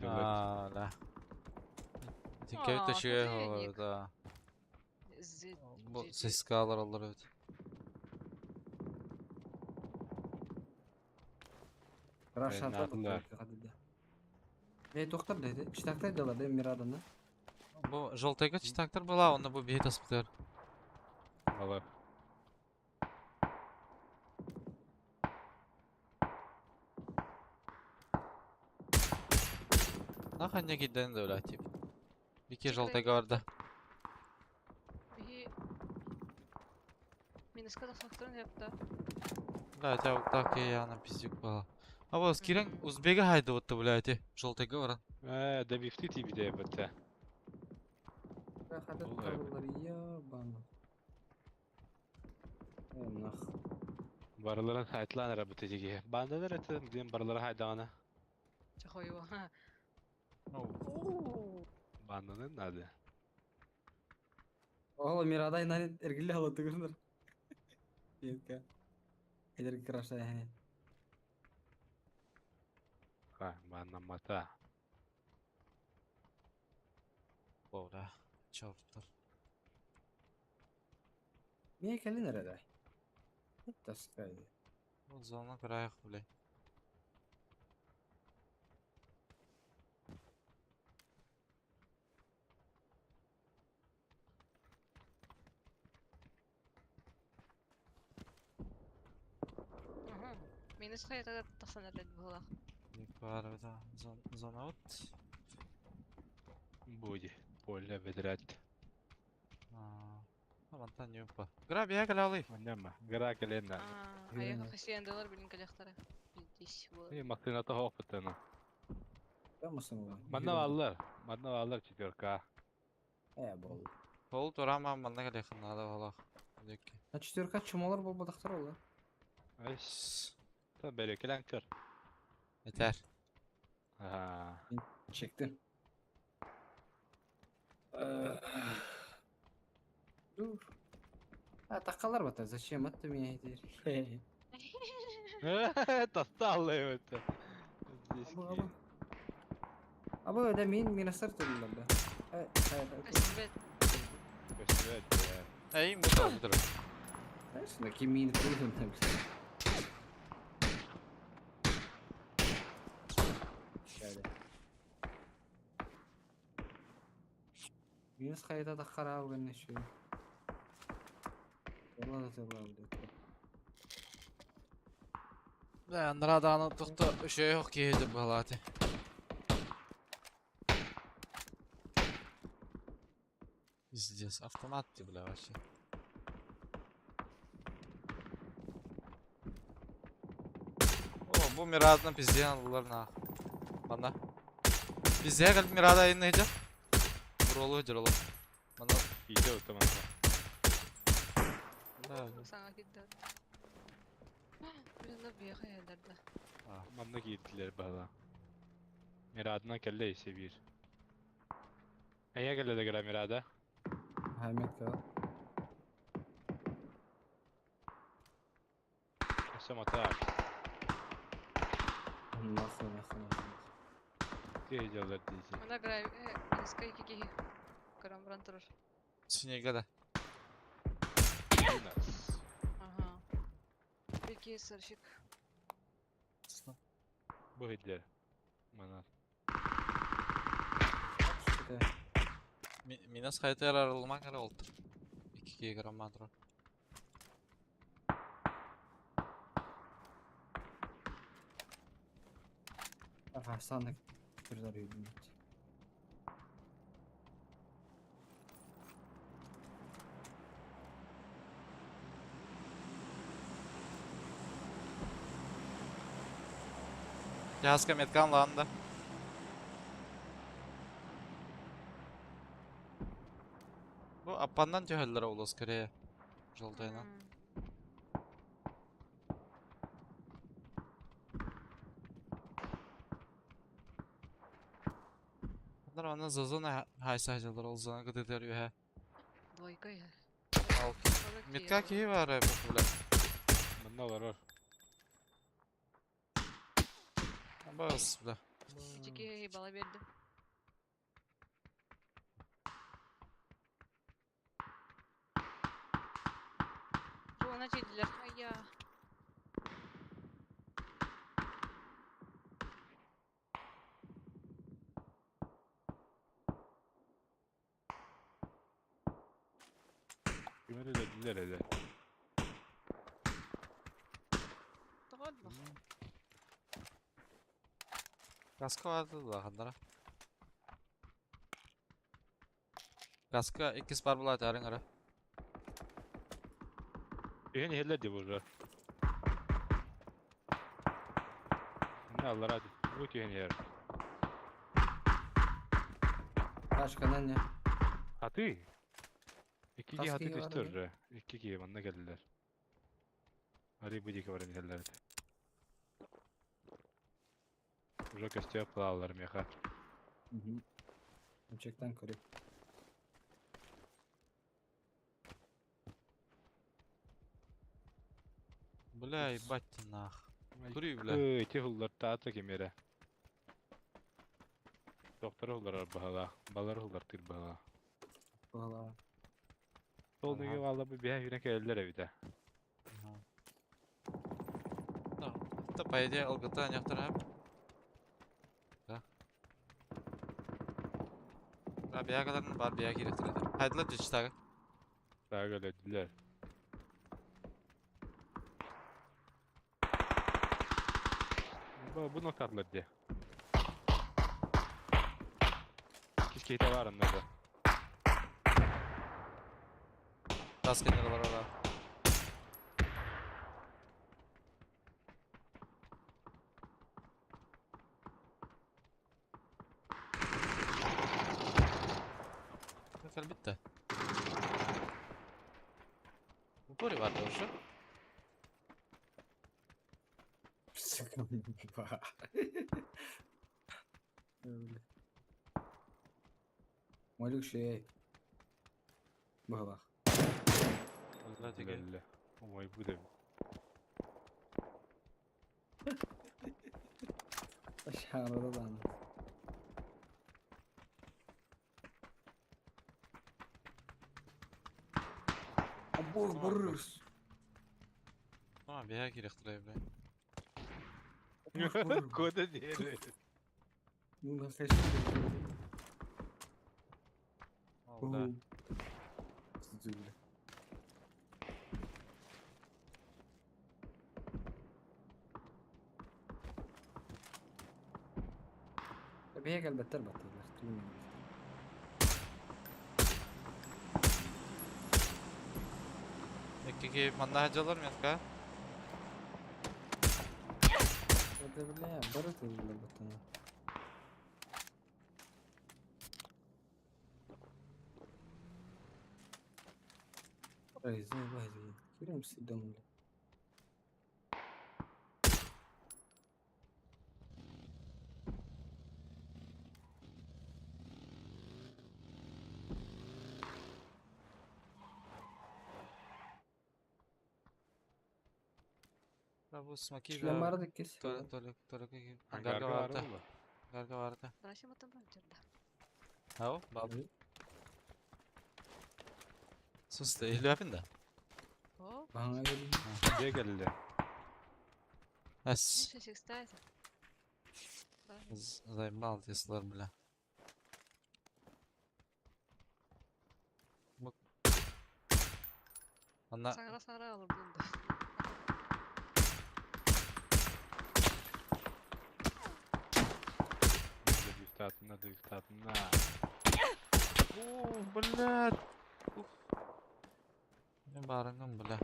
А, да. Тинкер Aa, taşıyor kuzenik. da. Zed. Bu ses skalalar alır evet. Raşatlar Nadılar. battı hadi de. Doktor dedi. Çıtaktaydılar değil mi Mirada'nda? Bu желтый читактар была, он bu бейт аспитер. Alır. Nahar ne giden de öyle tip. Bir iki Çıkıyor. желтый vardı. Bir... Минуска да факторын yaptı. Да, у тебя вот так и я на пиздюк была. А вот Скирен узбега хайда вот блядь, желтый говоран. Da bifti tibi de yapıttı. Rahat Vallahi. tavırları ya bana. Nah. Barıların hayatlan arabı tecigi. Banda da retı bizim barıları haydağına. Чахой его. Bandanın adı. Oğlum Mirada inan ergili halatı görünür. Yeka. Eder kırasa he. Ha, bandan mata. Böyle. Çarptır. Niye kendin nerede? Taskaydı. Вот зона краях, блядь. Минуска это тахсанерлер была. Var да. Zona вот. Буди. Поле ведрет. Aman tan yok ba. Grab ya galalı. Anlama. Gara kelena. Аяқ хасияндаlar bilin kalақтары. Здесь вот. İyi maksinata hoppatana. Ben mısın ulan? Manna vallar. Manna vallar çıkıyor. Bol. Ол турама манна гале хнада вала. Деки. Ha четверка чумалар bol badaktar oldu. Ay. Tabi böyle kelen kör. Yeter. Ha. Çektin. Dur. Ha takalar batar. Zачем это меня теперь? Tasta Allah'ı öte. Abi. Abi öyle minaslar türlüler de. Evet. Кастебет. Evet ya. Ey bu da budur. Aslında kimin türlüler de. Şöyle. Minus kayıta takar abi ben ne şu. Vallahi da tabi abi. Да, Андраданы тоқты şey yok ki de balati. Пиздец, автомат ты, бля, вообще. О, bu Mirad'ın pizzeyi aldılar na. Bana. Pizzeye gelip Mirad'a yayınlayacak. Vurulu ödür oğlum. Bana. İyi de otomatik. Да, Sana gitti. Birinde bir hayallerde. Manna giydiler bana. Miradına kelle ise bir. Eye kelle de göre mirada. Ahmet kal. Kasam atar. Nasıl. Geyeceğler diyeceğim. Она грай. Минуска и кики. Карамбран тұрыр. Sinir'e de. Ага. Пеки сырщик. Bu hediye. Bana. İşte. Minus hayatı ararılmak kadar oldu. 2 gram madro. Aha sandık. Kırlar yürüdüm. Jaska metkan lağında. Bu appandan töhöllөр oğuz kırıya. Жолдайынан. Bunlar ona zazana haysajılır olzana gıdıdır yuha. Двойка я. Al. Mitka ki var bu bula. Bunda var. Bas bula. Ситики ебала берді. Жуана жейділер. Айя. Kime de dediler hele. Doğru bak. Kaska vardı da kanlara. Kaska ikis var bula tarın ara. Yeni hele de burada. Ne Allah hadi. Bu yeni yer. Başkadan ne? Hatı. İki Kaskı hatı iyi var düştür. İki ki bana geldiler. Hadi bu dike var geldiler. Уже костя плавlar меха. Hı hı. Uçaktan kırık. Бля, ебать ты нах. Дури, бля. Эти хуллар таата кемере. Доктор хуллар бахала. Балар хуллар тир бахала. Valla. Сол неге валла бу бия юрек элдер эбите. Ну, это по идее ЛГТ некоторые. Да. Да, бия кадарны бар бия керектирди. Хайдылар жечтагы. Daha geldiler. Bu noktalar diye. Kiskeyte var onlarda. Kaska nereler ora. Bakar bitti. Упори var da şu. Sıkıntı var. Öyle. Maluk şey. Bak bak. Allah teke. Geldi. Omay bu da. Aşağıda da anlat. Abo vururuz. Tamam bia керектирди бля. Koda diğeri. Bundan kaçtı. Oldu. Sıcılı. Tabii هيك البتر بطل. Ekki manda hacalar mı yatka? Это бля, бороться для ботана. Ой, завази. Киримся дома. Bu smoky Шлем da vardı kes. Tolik Garga Garga var vardı. mı? Garga vardı. Драсим это бамперда. Ha o? Baldı. Sus da ehli yapın da. О, Bana gelin. Diye geldi. As. меньше всех ставится. Zaybal teslar bile. Bak. Ana Сара алып булду. Адыктатна. О, блядь. Ben barıngım bile.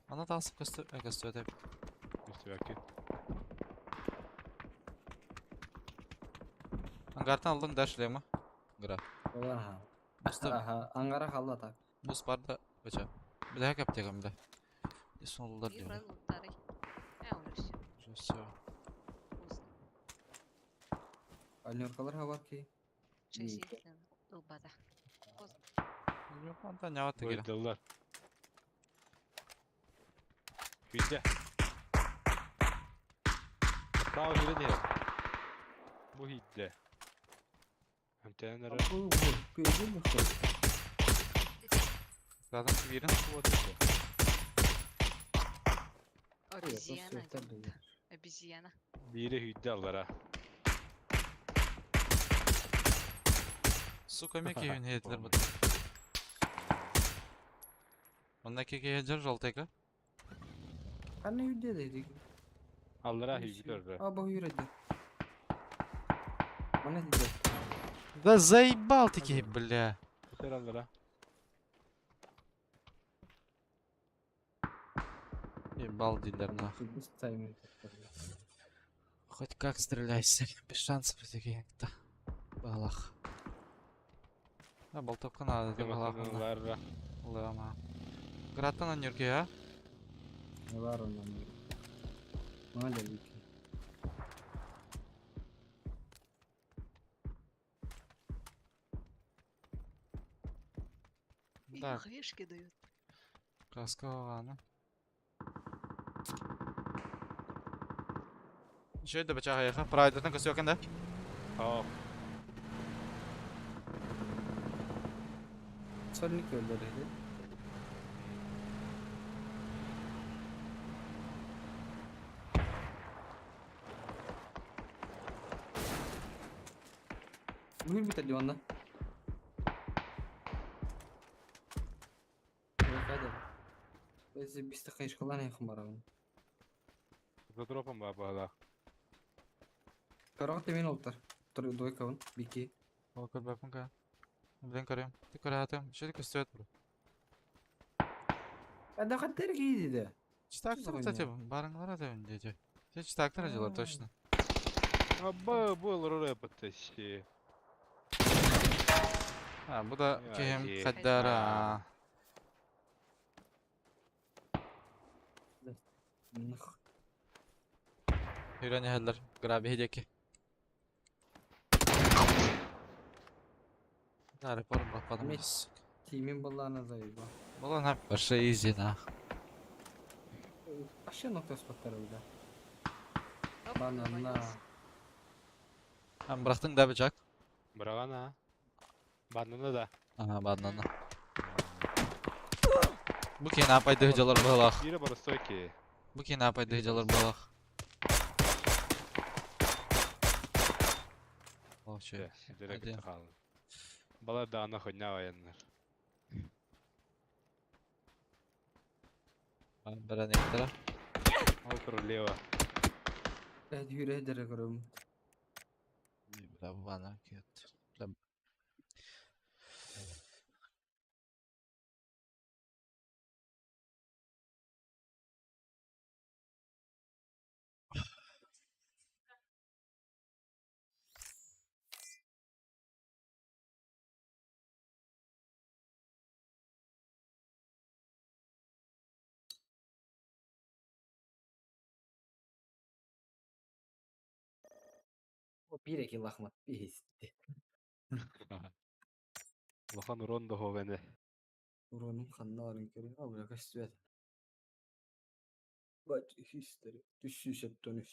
Ana tasıp göster hep. Üstüveki. Angartan aldın derşle mi? Gra. Aha. Mustafa. Aha. Angara kaldı tak. Bus barda bıça. Bir daha kaptayım bir daha. Son oldular И diyor. правильно, старый. Уже все. Уже все. Поздно. Alnyorkalar ha var ki. Шесть İyi. есть, наверное. Долбада. Поздно. Yok anta ne var gele. Öldüler. Hüdde. Sağ ol hüdde diyor. Bu hüdde. Antenleri Bu. Gözü bu. Zaten birin. bu atıyor. Обезьяна. Обезьяна. Biri hüdde alır ha. Su kömek yiyin heyetler bu. Ondaki gelir joltayka. Anne yüdde dedik. Alır ha hüdde. Aba yürüdü. Bana dedi. Да заебал таки, бля. Yeter alır ha. Ебал дилер нах. Biz saymayız. Хоть как стреляйся. Без шансов такие. Да. Балах. Да, болтовка надо. Да, балах. Тематınlar. Лама. Гратана нюрки, а? Ne var ondan? Bana dedi ki. И Так, хаешки дают. каска, Еще это бачага яха. Прайдатан көсі өкенде. Aa, Sornik öldürüldü. Bugün bir tane onda. Evet hadi. Biz bir tık işgalan yakın var abi. за дропом баба. Karak temin oldular. Doy kavun. Biki. Окей, бакунка. Блин, карем. Ты каратым. Что ты көсі өт, бро? Ben de katlar ki dedi. Читактыр, Что кстати, за барыңлар атайын деде. Все читактыр ажылар, точно. Аба был рэп тащи. Ha, bu da Ya, kim iyi. kaddara. Nıh. Hürani heller. Grabi hedeki. Да, репорт пропадом. Меч. Timin balağına zayıf. Ulan hep bir şey izin ha. Aşağı nokta spotlar öyle. Оп, Bana навалился. Hem bıraktın da bıçak. Бравана. Bandını da. Aha bandana. Bu ki ne yapaydı hıcalar bağlak. Biri барстоки. Bu ki ne yapaydı hıcalar bağlak. Oh şey. Direkt Hadi. kalın. Bala dağına hodня военных. Ben bir an iktira. Округ лево. Evet yürü ederek görüyorum. Bla bana kit. O bir iki lahmat bir histi. Лохан Рондо ховене. Buranın kanını arın kere. Abla kaç süvet. Bak history. Düşüş et dönüş.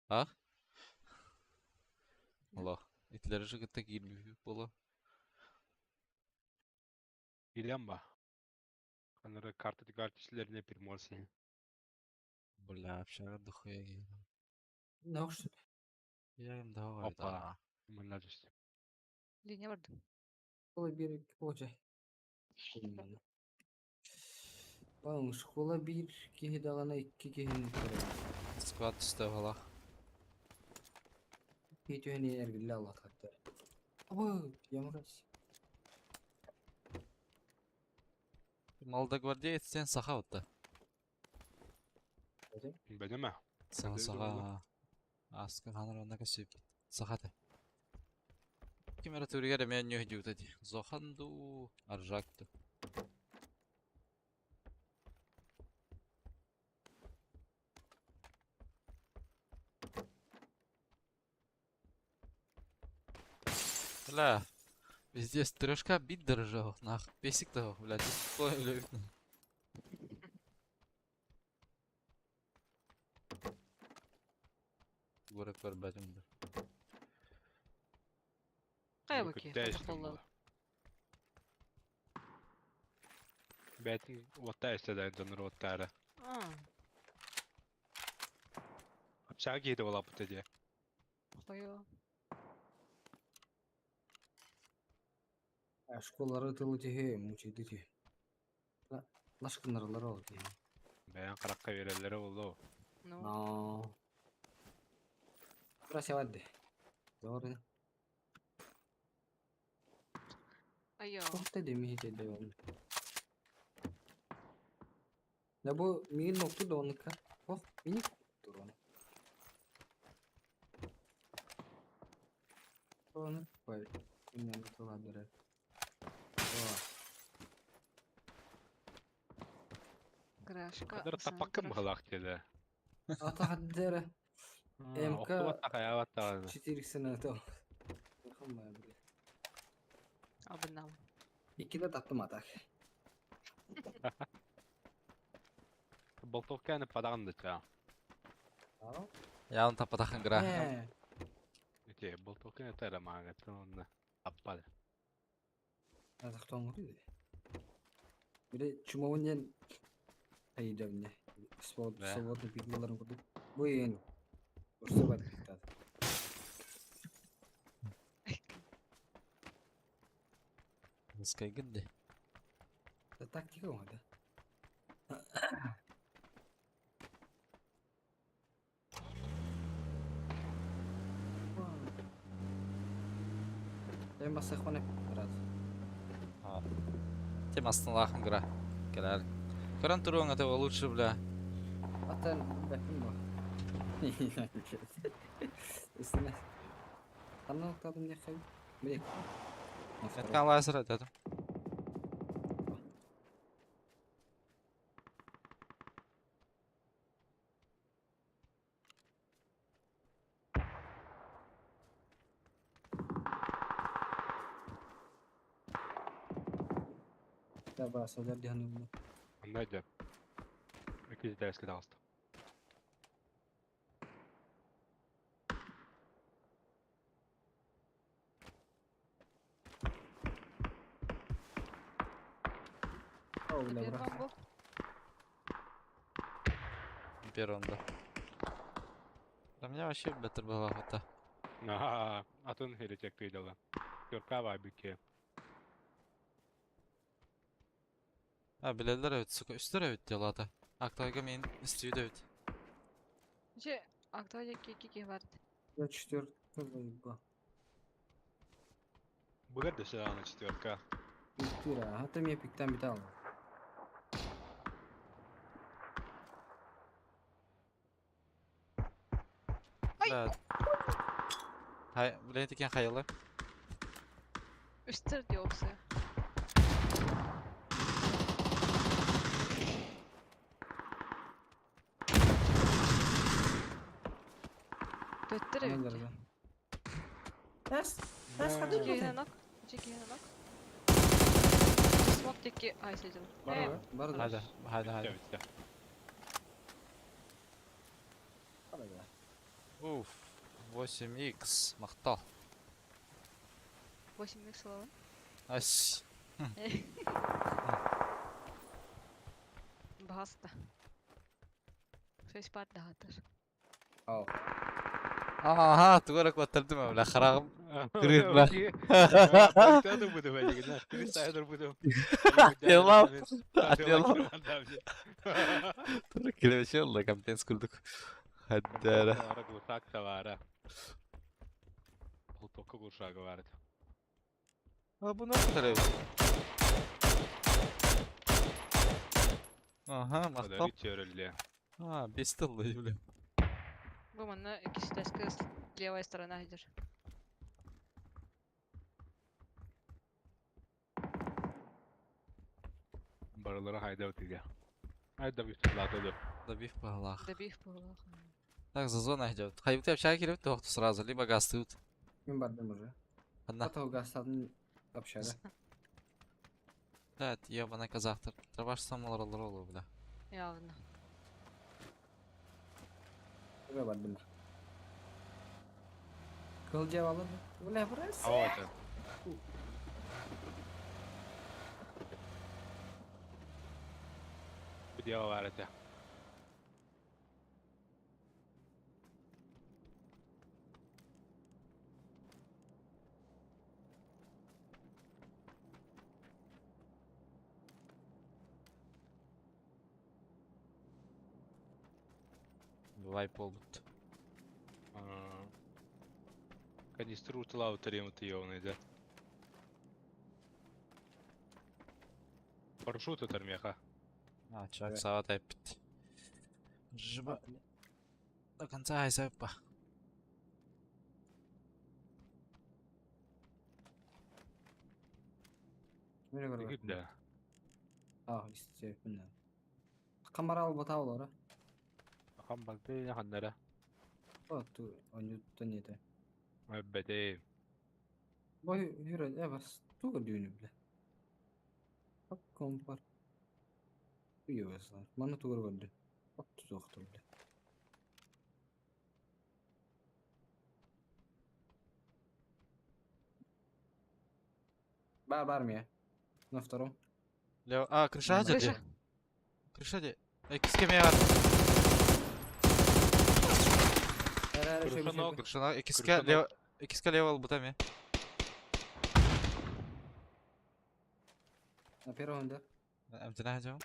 Ha? Allah. İtleri жигітті кийлбей bola. Билем ба. Анары карта карточкаларына перморси. Бля, общага дохуя кийлdim. Ne hoş. Ягым да Опа. гайда. Мына жүз. Линия барды. Şkola bir hoca. Bana şkola bir kihi dağına iki kihin Squad üstü bola. Hiç öyle ergille Allah hatta. Aba yamraz. Малда гвардия сен саха отта. Бәдеме? Сен Öyle саха. Аскы ханар онда көсөп. Сахаты. Кимера түргәр мен нөх жута ди. Зоханду аржакту. Бля, везде стрижка бит держал, нах. Песик-то, блядь, ой, блядь. Город бар бәдімді. Кая Bunu баки? көттәйсің бұл. Бәтін отта әстеді донор оттары. Апшаға кейді ола бұты де. Кая? Şkolları tılı tihi muçidi tihi. Laşkınlarlar oldu tihi. Бәйін қараққа верелері олу. Ну, No. Burası vardı. Doğru. айо. Çok da demiş hiç ediyorum. Ya bu mil noktu da onu kar. Oh minik dur onu. Onu koy. Bilmem ne olabilir. Oh. Грашка. Қадыр тапаққым ғылақ деді. Ata haddere. MK Оқтуатта қаяваттағаны. 4 sene tamam. Bakın bana bir. Абынам. İki de tattım atak. Болтоқ кәні падағынды ча. Tamam. Яғын тапатақын гра. He. Өте, болтоқ кәні тәрі маңға тұнны. Аппады. Atak tonguruyor. Bir de çumavunden ayıcam ne. Ne? Svobodno pigmalarım kudu. Bu yeni. Bursa var bir tane. Скай гидди. Da taktika mı hadi? Ben masaya konek biraz. Тем астынлахын гра. Келер. Көрін тұруың атыға лучше, бля. Atan bakayım bak. Üstüne. Kanal kaldım ne kayıp? Bilek. Әткан лайсыр әтәдім. Ya bahseder di hanımla. Андайды. 200 дәріске дағысты. O bile Теперь bırak. бамбук. Перонда. Да мне вообще бетер была охота. Атын херетек түйділі. Көрка бай бүке. Билелер өт, сука, үстер өт делата. Актайга мен үстүйді өт. Че, Актуалья кики барды. Ya 4 bu. Бұлар да шағаны четверка. Bitti ya. Hatta mi pikten bir tane. Бля. Хай, блядь, екен хайылы. Үстір де оқсы. Төттір Ne өтте. derdi? Ters. Ters hadi Кейінен öyle. ақ. Че кейінен ақ. Смок текке ай седір. Var mı? Var da. Haydi, haydi, haydi. Бітті. Hadi be. Уф. 8х, мақтал. 8 х слова. Ась. Баста. 6 пар дағатыр. Ау. Ага, тугорак батырдым бля, харагым. Кырыт ба. Бактаdım bu da böyle gider. Bir sayıdır bu da. Ателап. Ателап. Тура келебеше олда компетенс курдук. Хаддара. Ara kursak da var ha. O toka kursak vardı. А bu nasıl kalıyor? Ага, O da мақтал. bir çevreli. А, бестыллы, бля. Bu mana ikisi de levая сторона идет. Baralara hayda ötüge. Hayda bir sırlada dur. Добив по глах. Добив по головам. Так, за зона идет. Хайбты общага келіп тоқты сразу, либо газ тыют. Мен бардым уже. Одна. Потом гастадын общага. Да, ебаный казахтар. Трабаш самал роллы, бля. Явно. Уже бардым. Кыл жеп алады. Бля, брас. Hava açın. Bir diye var ya. Вайп oldu. Канистру тылау тыремыты ёвнайды. Парашюты тармеха. А, чак Evet. sağa tayıp bitti. Жыба. До конца айсайып па. Mere görüp. Git de. Ah, işte bunlar. Kamera bata olara. Bakan bak be hanlara. O tu oyuncu neydi? Müebbete. Boy yürü evet. Tu düğünü bile. Bak kompar. İyi var. Bana tu gördü. Bak tu soktu bile. Бар мне. На втором. Лево. А, крыша Крыша. где? Крыша где? Экиске меня var. Крыша ног. Крыша, экиске Крыша лево. Экиске лево al бутами. На первом, да? Амтина хажам.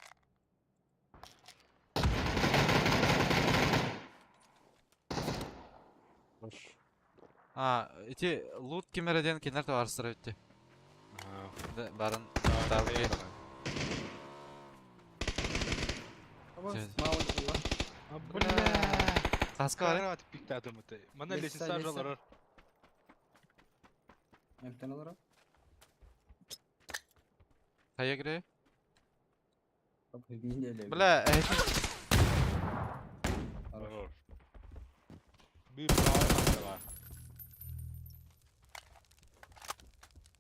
А, эти лут кемереден кинер то арстырып өтті. Барын табы. Мало было. Бля. Каска var. Карат пикті адымыты. Мана Леса, лесін леса. саржалар. Эмтен алар. Kaya gire. Минделе. Бля, Bir bağır var.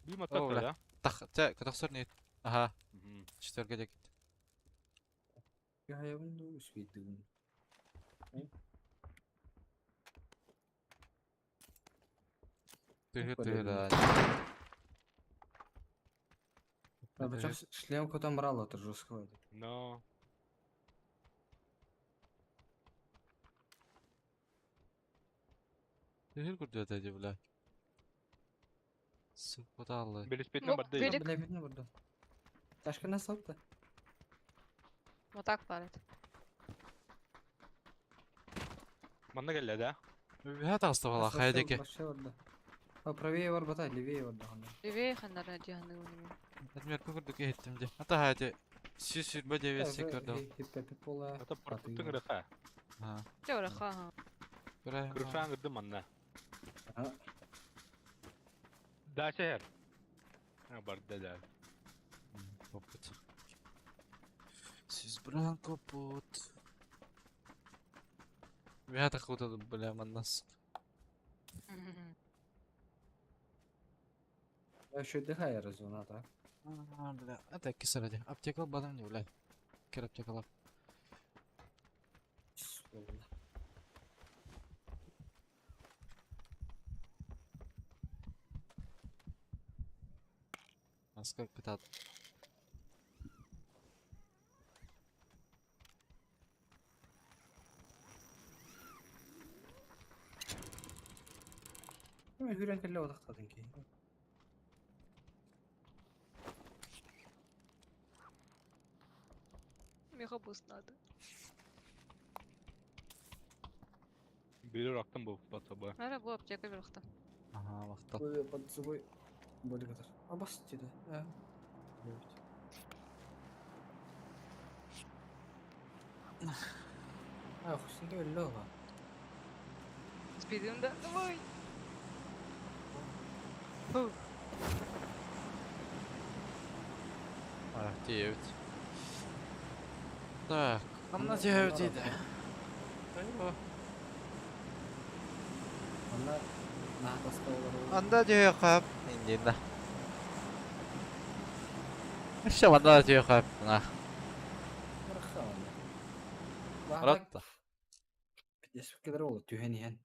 Bir matak Oğla. var ya. так, кто сорнит? Ага, четверка дек. Я bunu uspittim. Тыгы Поле тыгы. А причем шлемку там брал, это жестко. No. Тыгы курду эти, бля. Сыпаталы. Belespetine Yok, barda beli- yok. Бля, видно burada. Taşkı nasıl oldu? Вот так парит. Manna geldi de. Бля, оставала, хая деке. Başka orada. Ha, правее var batay, levее var daha. Левее ханара дияны уними. Адмир курду кеттим де. Ата хая сүр бөде весе көрдüm. Hep pola. Ata parkutun rıha. Ha. Тёра ха. Бля. Kırşan gırdı manna. Ha. Da şehir. Ha barda da. Опыт. Сүз бран капут. Я так вот бля, маннас. Ya şu daha razona da. А, бля, это кисаради. Аптека бадам не, бля. Кер аптекалар. Аска кытат. Мен хүрен келе одақтадың кей. Мегабус надо. Бiri raktım bu WhatsApp'a. Ара, бұл аптека беріқті. Ага, вақтал. Ой, под собой более катар. А бас деді. Хусинге өлі оға. Спидим, да? Давай! А, 9. Так, на 9 иде. Айва. Анда нахтаста олар. Анда дүйе қап. Индинда. Еще анда дүйе қап. Бұрыққа анда. Ратта. Пидесіп кедір олы, түйен ен.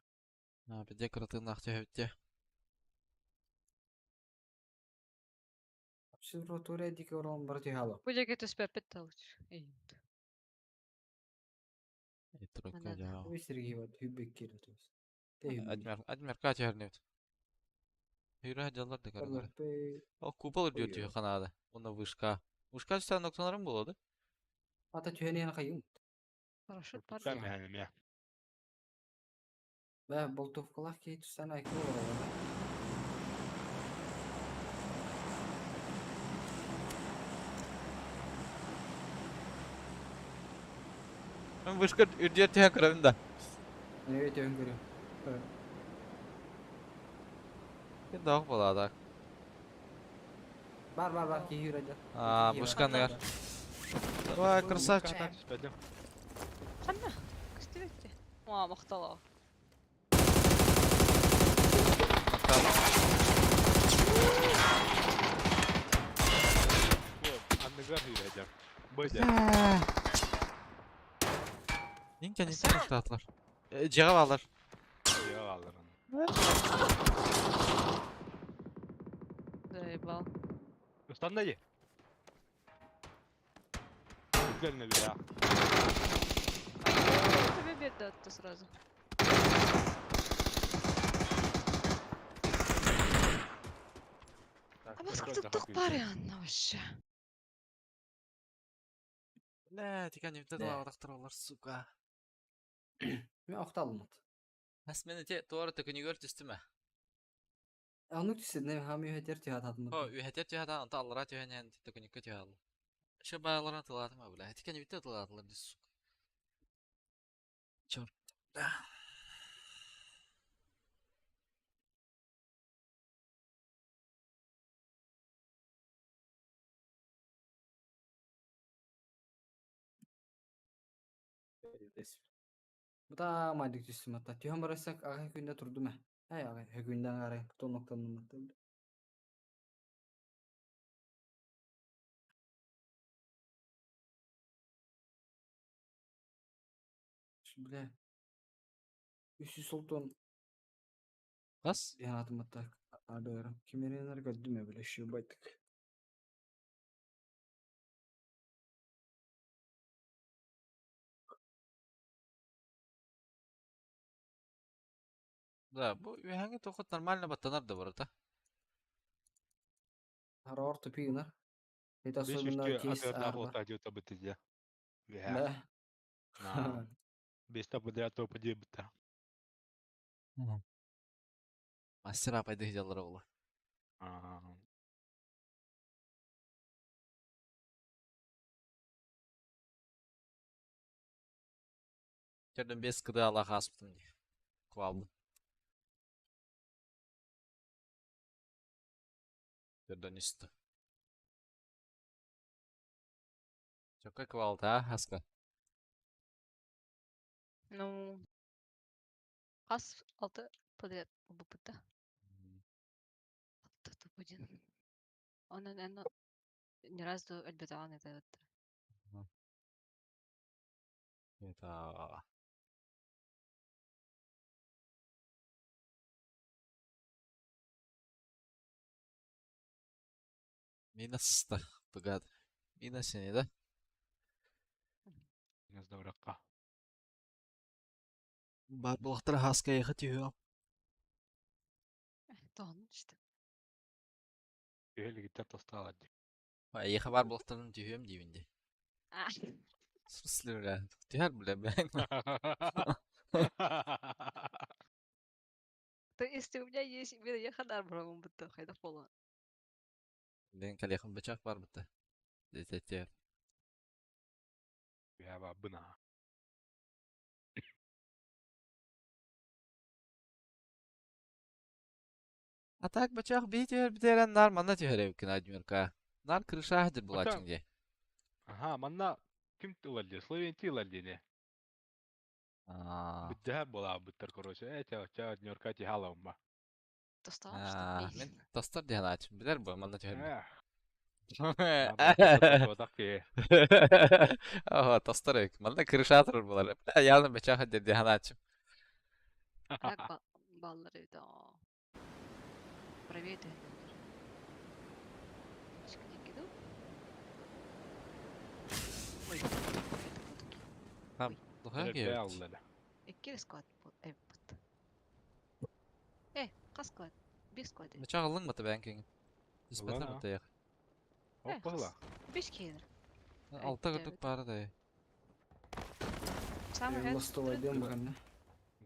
Биде кырытынақ түйе. Обсерватория дике оралын бар түйе Бұл жеке түспе петті лучше. И тройка Ана, жау. Ой, Сергей, вот хүбек келі түйес. Адмер ка түйернет. Үйрі жалар да каралар. О, купол үрдер түйе қанады. Оны вышка. Вышка түстен ноктонарым болады. Ата түйен ен қайым. Парашют бар. Ben beğendim ya. Бә, болтовкалақ кей түстен айқы оралын. Мен вышка үрдер түйе кырабын да. Evet, түйен көрем. Енді ақ болады. Бар, кей үйрәді. А, вышка нер. Давай, красавчик. Süperdim. Қанна? Күсті бетте. Ма, мақтала. Bu annegar yürüyeceğim. Böyle. Нинкен ноктатлар. Жеға балар. Ya Allah'ım. Заебал. Ustan dayı. Güzel bir ya. Тебе беда отто сразу. А вас как-то токпарянно вообще. Лә, тикән евді дұла одақтыралар, сука. Мен оқты алынмады. Әсмені те туары түкіні көр түсті ме? Аны түсіне хамы өтер түйе атадымады. О, үйәтер түйәдан anta алыра түйәнен түкіні кө түйә алы. Шы байларына тылады ма бұла? Тикән евді тыладылар дес, сука. Чор. Бұта мадик түсім ата. Түйен барасақ ағай күнде тұрды ма? Әй ағай, күнден ағай, бұта ноқтанын ата. Бля. 300 солтон Қас? деген атым ата. Адырым. Кемеренер көдді ме бля, шүй байтық. Да, бұл үйәңі тоқыт нормально баттанар да барыта. Харауар тупигінар. Это Beş особенно üstü кейс aferin арба. ahlat diyor tabi tizde. Ya. Бля. Na. Beş tabi diye topu diye bitti. Мастер апайды жалар олар. Aa. Жерден 5 кыды алаға асыптым де. Квалды. Жерден үсті. Чоққа квалды, а, Аска? Ну, қас 6 подряд БПТ. 6 топ-1. Оның әні ни разу әлбетаған еді өтті. Это... Минус-то, погад. Минус не, да? Biraz da bırakka. Бар бұлақтар хаска еқі түйі. Тоғын işte. Öyle gitti tosta aladı. Еқі бар бұлақтардың түйім деймінде. А, В смысле, бля? Түйер, бля, бля. то если у меня есть, я хадар брамын бітті, қайда болған. Бен калеқын бычақ бар бұтты. Детектер. Ya bak buna. А так бычақ бейтер бітерен нар мана түйер евкен адмирка. Нар крыша ахдыр бұл Бычақ- ачынде. Aha manna kim tıladı? Sloven tıladı ne? Bütteha bola bütter korosha. Çağ New York'a halım mı? Досталам, что ли? Мен тастар деген ачын білер бу, мана түйер. Odak ki. Ага, тастар евкен. Мана крыша атырыр бұлар. Ялын бычақ ахдыр деген ачым. Как баллары, да. Правее ты. Ешкіне кеду? Ой, Дұға Be кеуіп. aldı. еккелі склад бұл, бұтты. Қас склад? Бес склад еді. Бычақ алың бұты бәнкең. Испәтін Ulan ha. бұты еқ. Hoppala. Беш кейдір. Алта күрдік бары да. Самый Yolda ряд stova edeyim bakalım.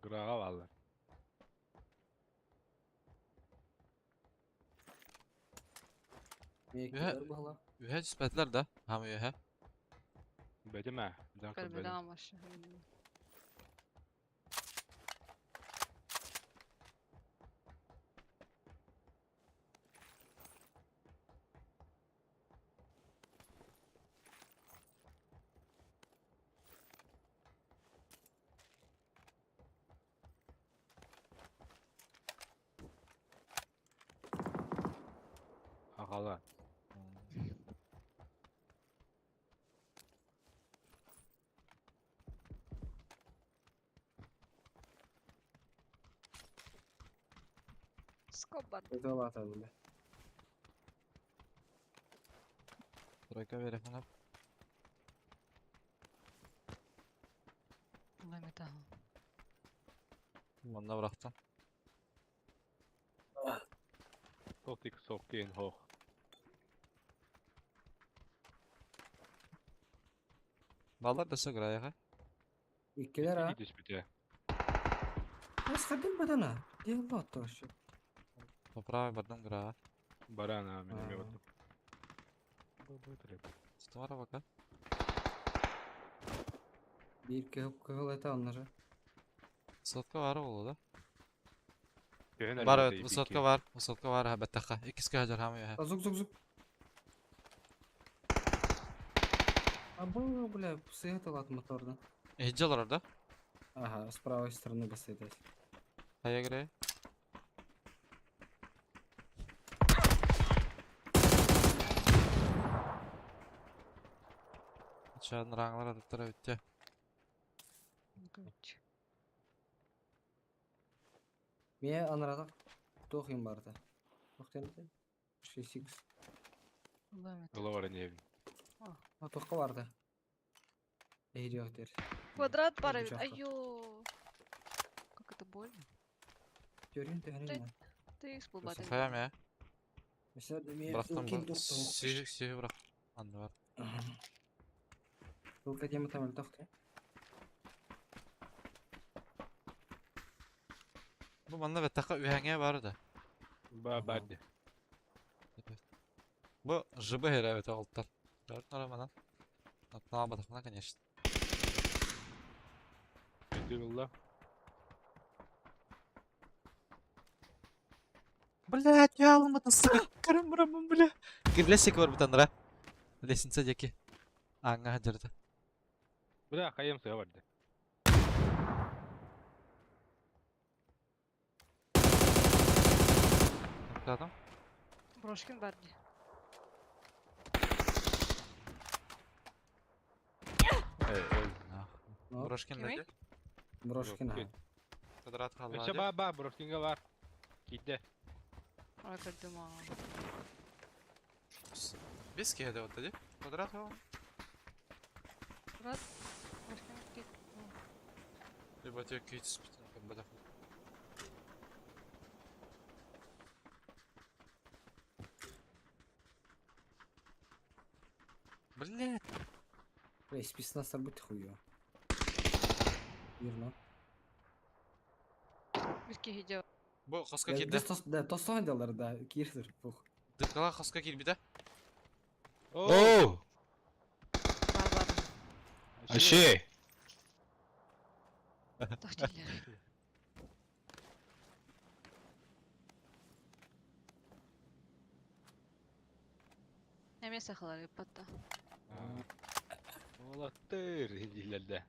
Grağa aldı. Meyekler bağla. Ühe испәтлер да. Хамы ühe. Bedeme. Көрмеден машы. Akalı. Скоп бар. Kötü ola atar böyle. Тройка берек мұнап. Ламетал. Мұнда бұрақтан. Tot ik sok in hoog. Балдар да сөгір аяға. İkkiler ha. Gidiş bitiyor. Nasıl badana? Değil lan taşı. Поправай бардым гыраға. Барана benim Aa. yaptım. Bu trip. Стовара бака. Bir kıhıl eti onları. Высотка бары болу да. Köyün Бар elbette өт, iyi высотка bir бар. Высотка бар, бәттаққа. Икіске хажар хамы үhe. Зук зук зук. Абы, бля, свет алат моторда. Хиджалар орда. Ага, с правой стороны бассейдес. Қая кіре. Çağın rağlar adıklara bitti. Мие анарада тохим барды. Тохтенде. 6-6. Ламетал. Головарın evi. А тохка барды. Эйрек дер. Квадрат бар. бычаққа. Айо. Как это больно. Görün tührenle. Ты был бады. Қаям я. Mesela demeye Бұрақтан ülkeyi бұл. doktor. Сүйі бұрақ. Анды бар. Ülke diyemi temel doktor. Bu manda бәттаққа үйәңе бары да. Bardi. Bu жыбы хері өте олттар. Көрдің арамадан. Атнала батақына, конечно. Ödülullah. Блядь, я алмадым сука. Карамырамын, бля. Лесик бар бұтандыра. Лесінца деки. Аңға хажырды. Bırak kayım suya vardı. Adam. Брошкин бар. No, Брошкин Кимей? деки. Брошкина. Yok, Квадрат Öşe қалады. bak Broskin'e var. Gide. Ой, как дыма. Без кеда вот эти. Квадрат его. Брат, машина какие-то. Либо тебе какие-то как бы так. Блять. Бля, спецназ работы хуёво. Верно. Бирки гидео. Бу хаска килди. Да, тостон делар, да, кирсер, пух. Дыкала хаска кил биде. Оу! Бар. Ащей! Тохтиллер. Эме сахалар патта. Олаттыр хиндилерде.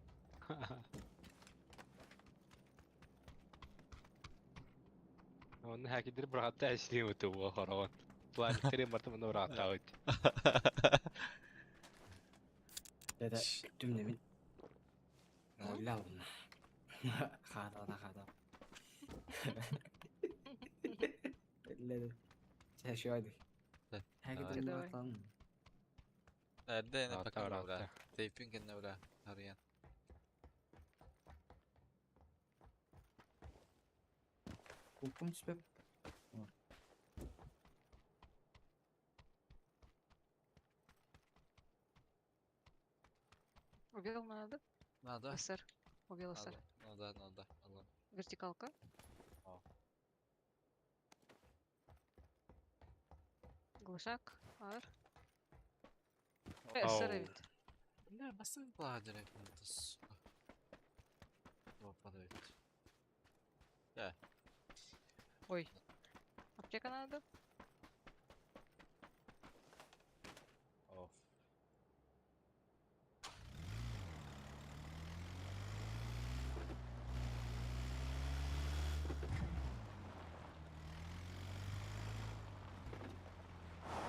Оны хакидер бирахатта әсилин өтө буга караган. План керем барты мына бирахатта өт. Да, түмне мен. Ойлаудым. Хада. Леде. Шашойды. Да. Хагидер Давай. матан. Эрде не Ата пакан баракта. ура. Тейпин кенне ура. Арыян. Кукум спеп. Убил надо. Надо. СР. Убил СР. Надо. Вертикалка. О. Глушак. АР. Ау. СР ведь. Не, басын ладерек. Это сука. О, падает. Ой. Аптека надо. О.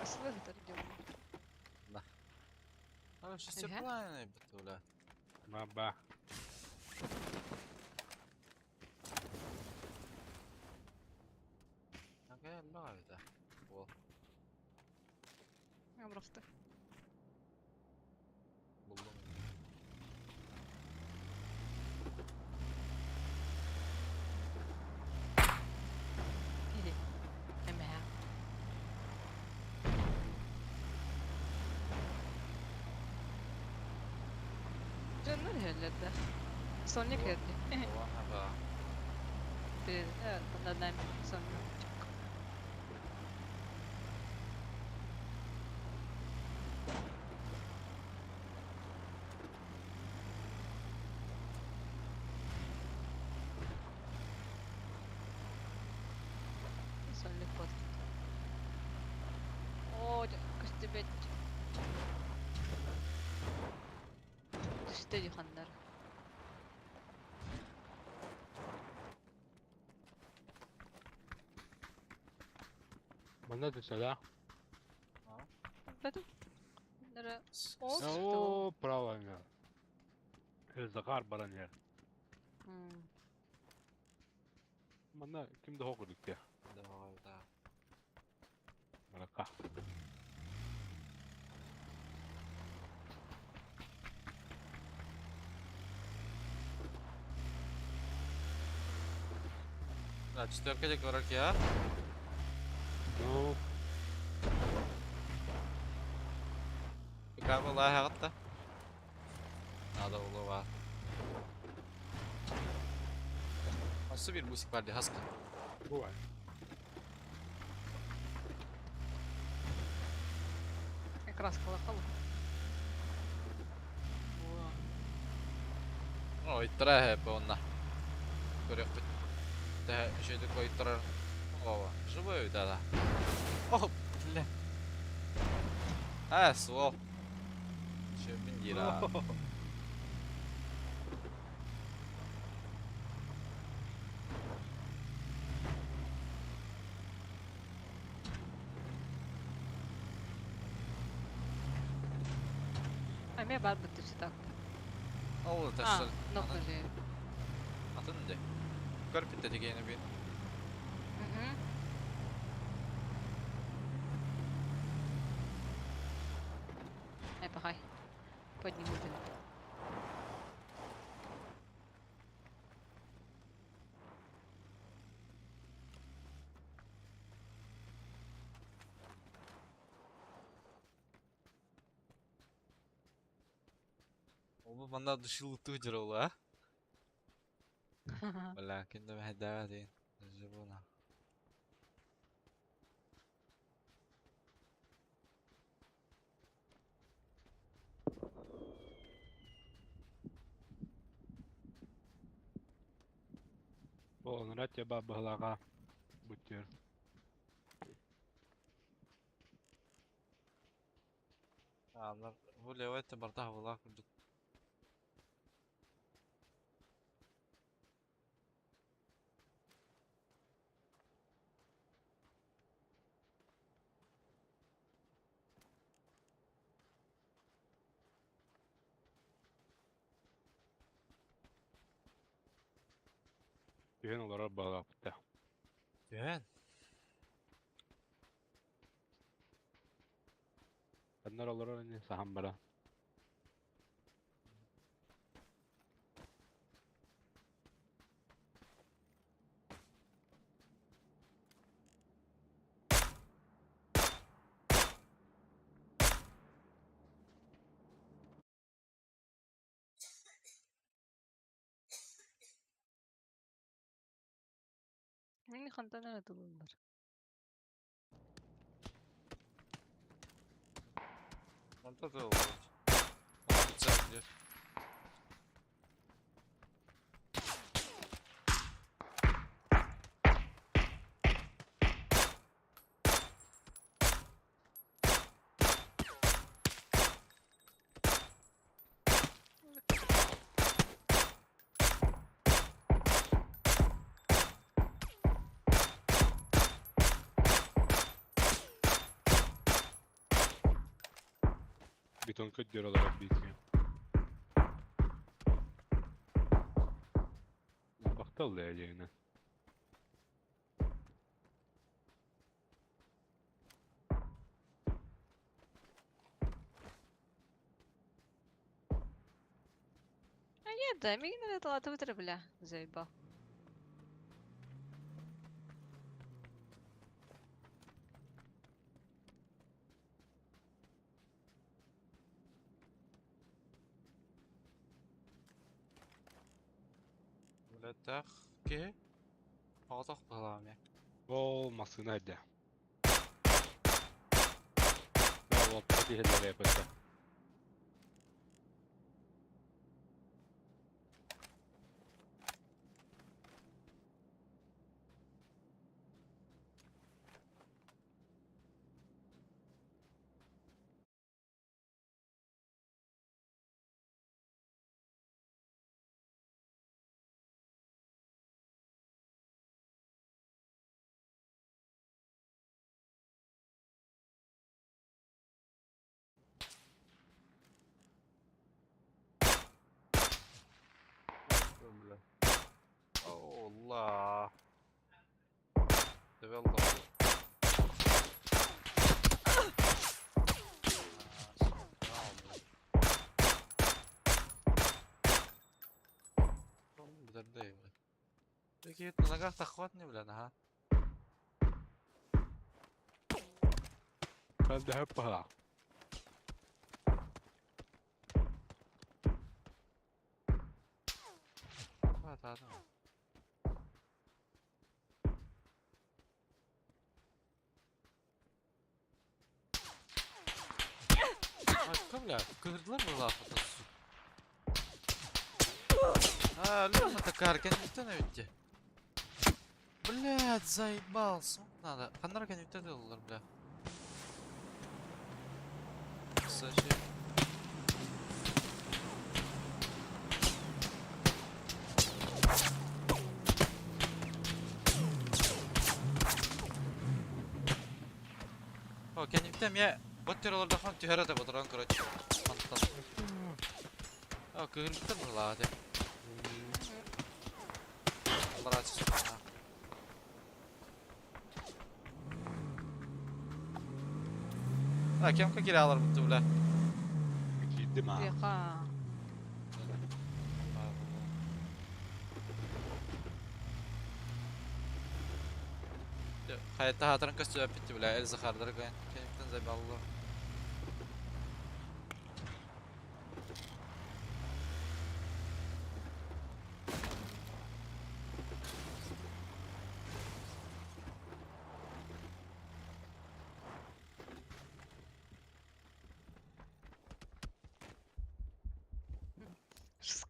СВ это делаем. А шестерпланный битуля. Маба. Ага, да. О, Просто. buldum. Иди. Эме. Canlar herhalde. Sonic herhalde. Oha be. Evet, bunlardan sonra. Sonic pot. О, как тебе... Düştü yuhanlar. Мында төсө да. Bakın. Bunlara... Olsun. О, правильно. Загар баран ер. Мында кимди хокурдук те. Давай, да. Марака. Да, четверка де кораки, а? Ну, Пикабы лай хагатта. Надо улова. Nasıl bir musik vardı Husky? бувай. Как раз колокол. Ой, трэхэ пonna. Көрөк бит. Тэ şeyde koydular. Ова, живой, да. О, бля. А, свол. Че бендира. А мне бар бітті так. Ол А, ташсыл. нокнули. Атын не? Көрпетте дегені бен. Оба манда душил тудер ола. Бля, кинде бәһдәгә дин. Жибуна. Онрат я бабалага. Бутер. Алар бу левайта бардах була күрдүк. Ген олара бала кутта. Ден. Аннар олара не сахам бара. Мин хантана это булар. Манда да олар. Офицер где? Бетон көттер олара битке. Бактал да ягена. Да, мин это лата битер бля. Заебал. Бля так ке. Агатак балам я. Ол масына да. Вот такие для репета. Бля. Allah. Devella. Бдердей. Такие на ногах-то хватне, бля, ага. Kan det hoppa här? Да. Бля, кырдылар мı laf atası? Лёма такая, конъюнктивно ведь. Блядь, заебался. Надо. Хандар конъюнктивно олар, бля. Кстати. О, конъюнктивно я боттер оларда хан тüherete батыран, короче. О, кырдылар ла, де. Allah razı olsun. Ha, kemka kiralar mı bля? Gittim ha. Яха. Hayatta hatırın kaç cevap bitti bля, el zaharları koyun. Kendimden zayıf Allah.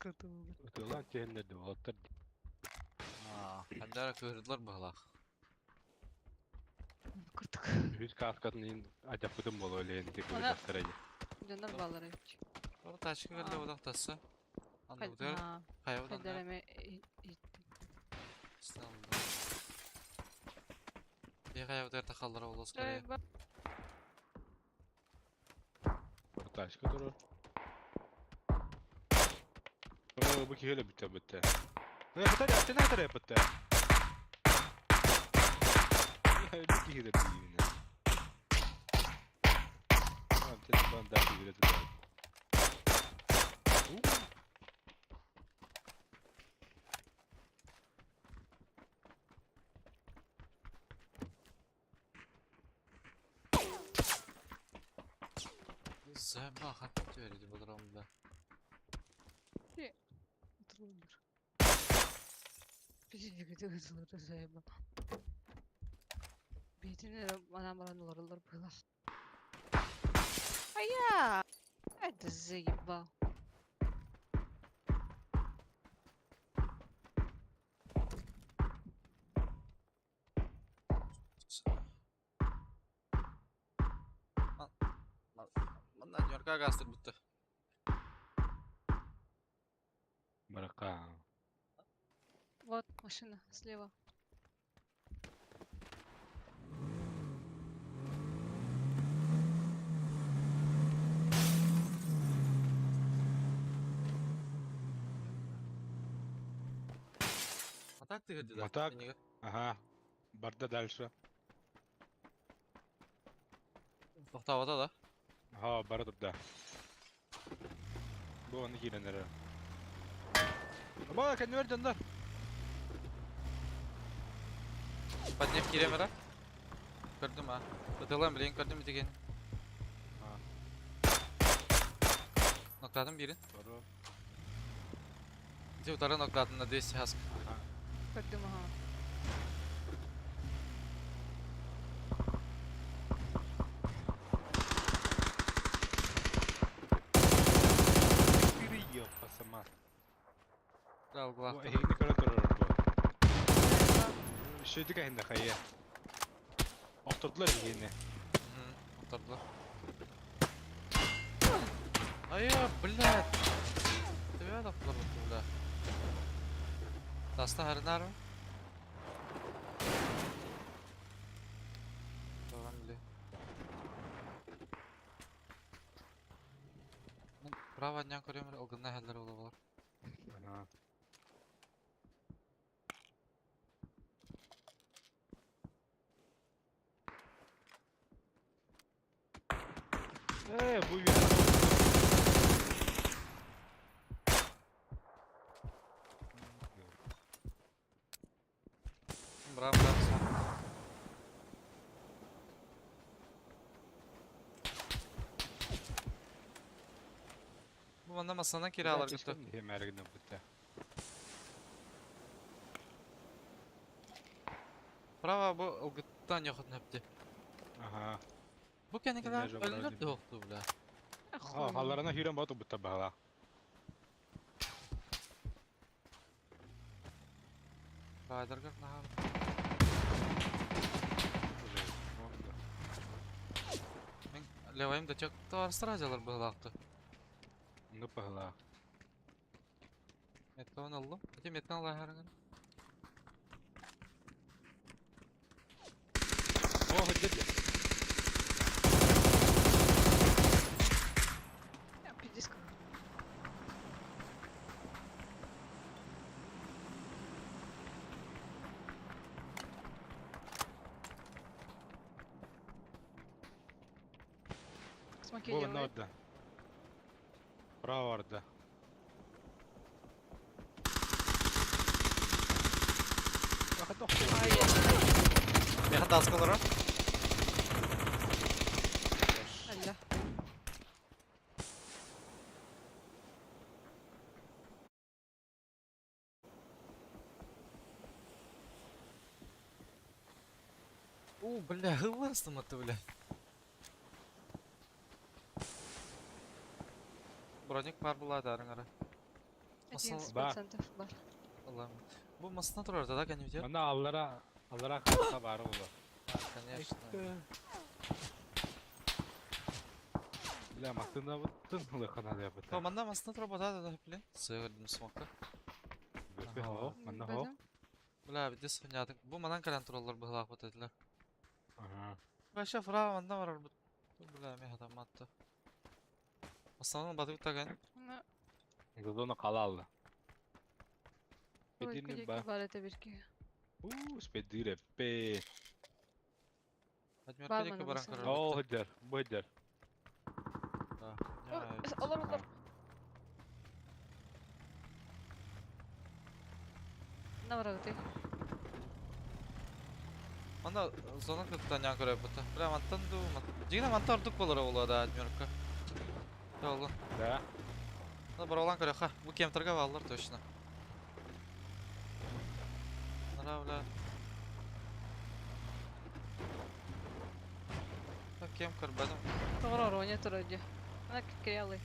Открыто выбор. Утылан тиһиллерди болоттар. Хәндәр кыһырдылар быһлах. Кыртык. Үз каскатын ажаппытым боло элен деп Ана- ойластырайы. Жанар баллары ич. Ор тачка геле Aa. удактаса. Анда бүтер Ha. кайбыдан Хайдар да эме станды. Я кайбыдан тахаллар болос керек. Тачка durur. Bu kihele bitti. Ne bu tane attı ne tane yaptı? Ya bu kihele bitti yine. Tamam ben daha bir yere tutayım. Займа хат верди бодромда. Трудер. Пизине көтөгөзүлөр зайба. Бетине анамаранулар было. Ая! Это заебал. Мында Нью-Йоркка гастыр бутты. Барака. Вот машина слева. А так ты где? Атак. Ага. Барда дальше. Токтап ата да. Ага, бара турда. Bu onu girenlere. Ama kendi ver canlar. Поднеп киремера. Көрдүм а. Өтөлөм билен көрдүм деген. Ноктадым бирин. Doğru. Где утары ноктадым на 200 хаск. Как дым, ага. Biri yapasama. Дал Bu глав. ehini kara durur bu. Şeydik ehinde kayya. Oturdular ehini. Отурдулар. Ая, блядь. Тебя да флор бутулда. Таста харнар. Tamam bile. Право дня көрөмөр ылгына хәлләр булалар. Ага. Bu ya. Браво, браво. Bu bana masana kiralar götü. Hemergine bitti. Bravo bu ılgıttan yakıt nepti. Aha. Bu kendi kadar Enerji olarak ölülür de değil. yoktu bile. Ha, hallarına hüren batı bitti bağla. Rider gör nahar. Men levayım da çok da arstıracaklar bu laktı. Ne bağla? Metkavan aldım. Hadi metkan Allah herhangi. Oh, hıcık ya. Я пиздец. Смоки Bu ne делает. orada? Bravo orada. Bakın doktor. Mehmet askıları. Алло. Бля, хыластым это, бля. Броник бар была дарыңара. Масал... 11% бар. Allah'ım. Bu masasına dur orada da kanı Мына аллара кыракка бары боло. Конечно. Бля, машина буттун лыхана да бута. То манда масасına dur orada da hep lan. Sığırdım smoke'a. Бөпе хо, мына хо. Білдім. Bula bir de sınyadık. Bu manan karantroller bıhlak bu dediler. Ага. Başka fıra manda var orada. Bula mi adam attı. Aslanın batı tagan. Мына Зона кала алды. ой, Педини көйлекке ба. бар ете берке. Спедире пе. Admiral Var Kedek'e bana baran masal. karar. О, хыдер, быдер. Алар. Мына бар ете. Manda zona kırıktan yan görev buta. Bula mantan du. Jigina mantan orduk olur ola da Admiral'ka. Ya oğlum. Да. Da bar olan görev ha. Bu kemterge bağlar точно. Nara bula. Ha kem kırbadım. Тоғыр ороне тұр өде. Мына кіре алай.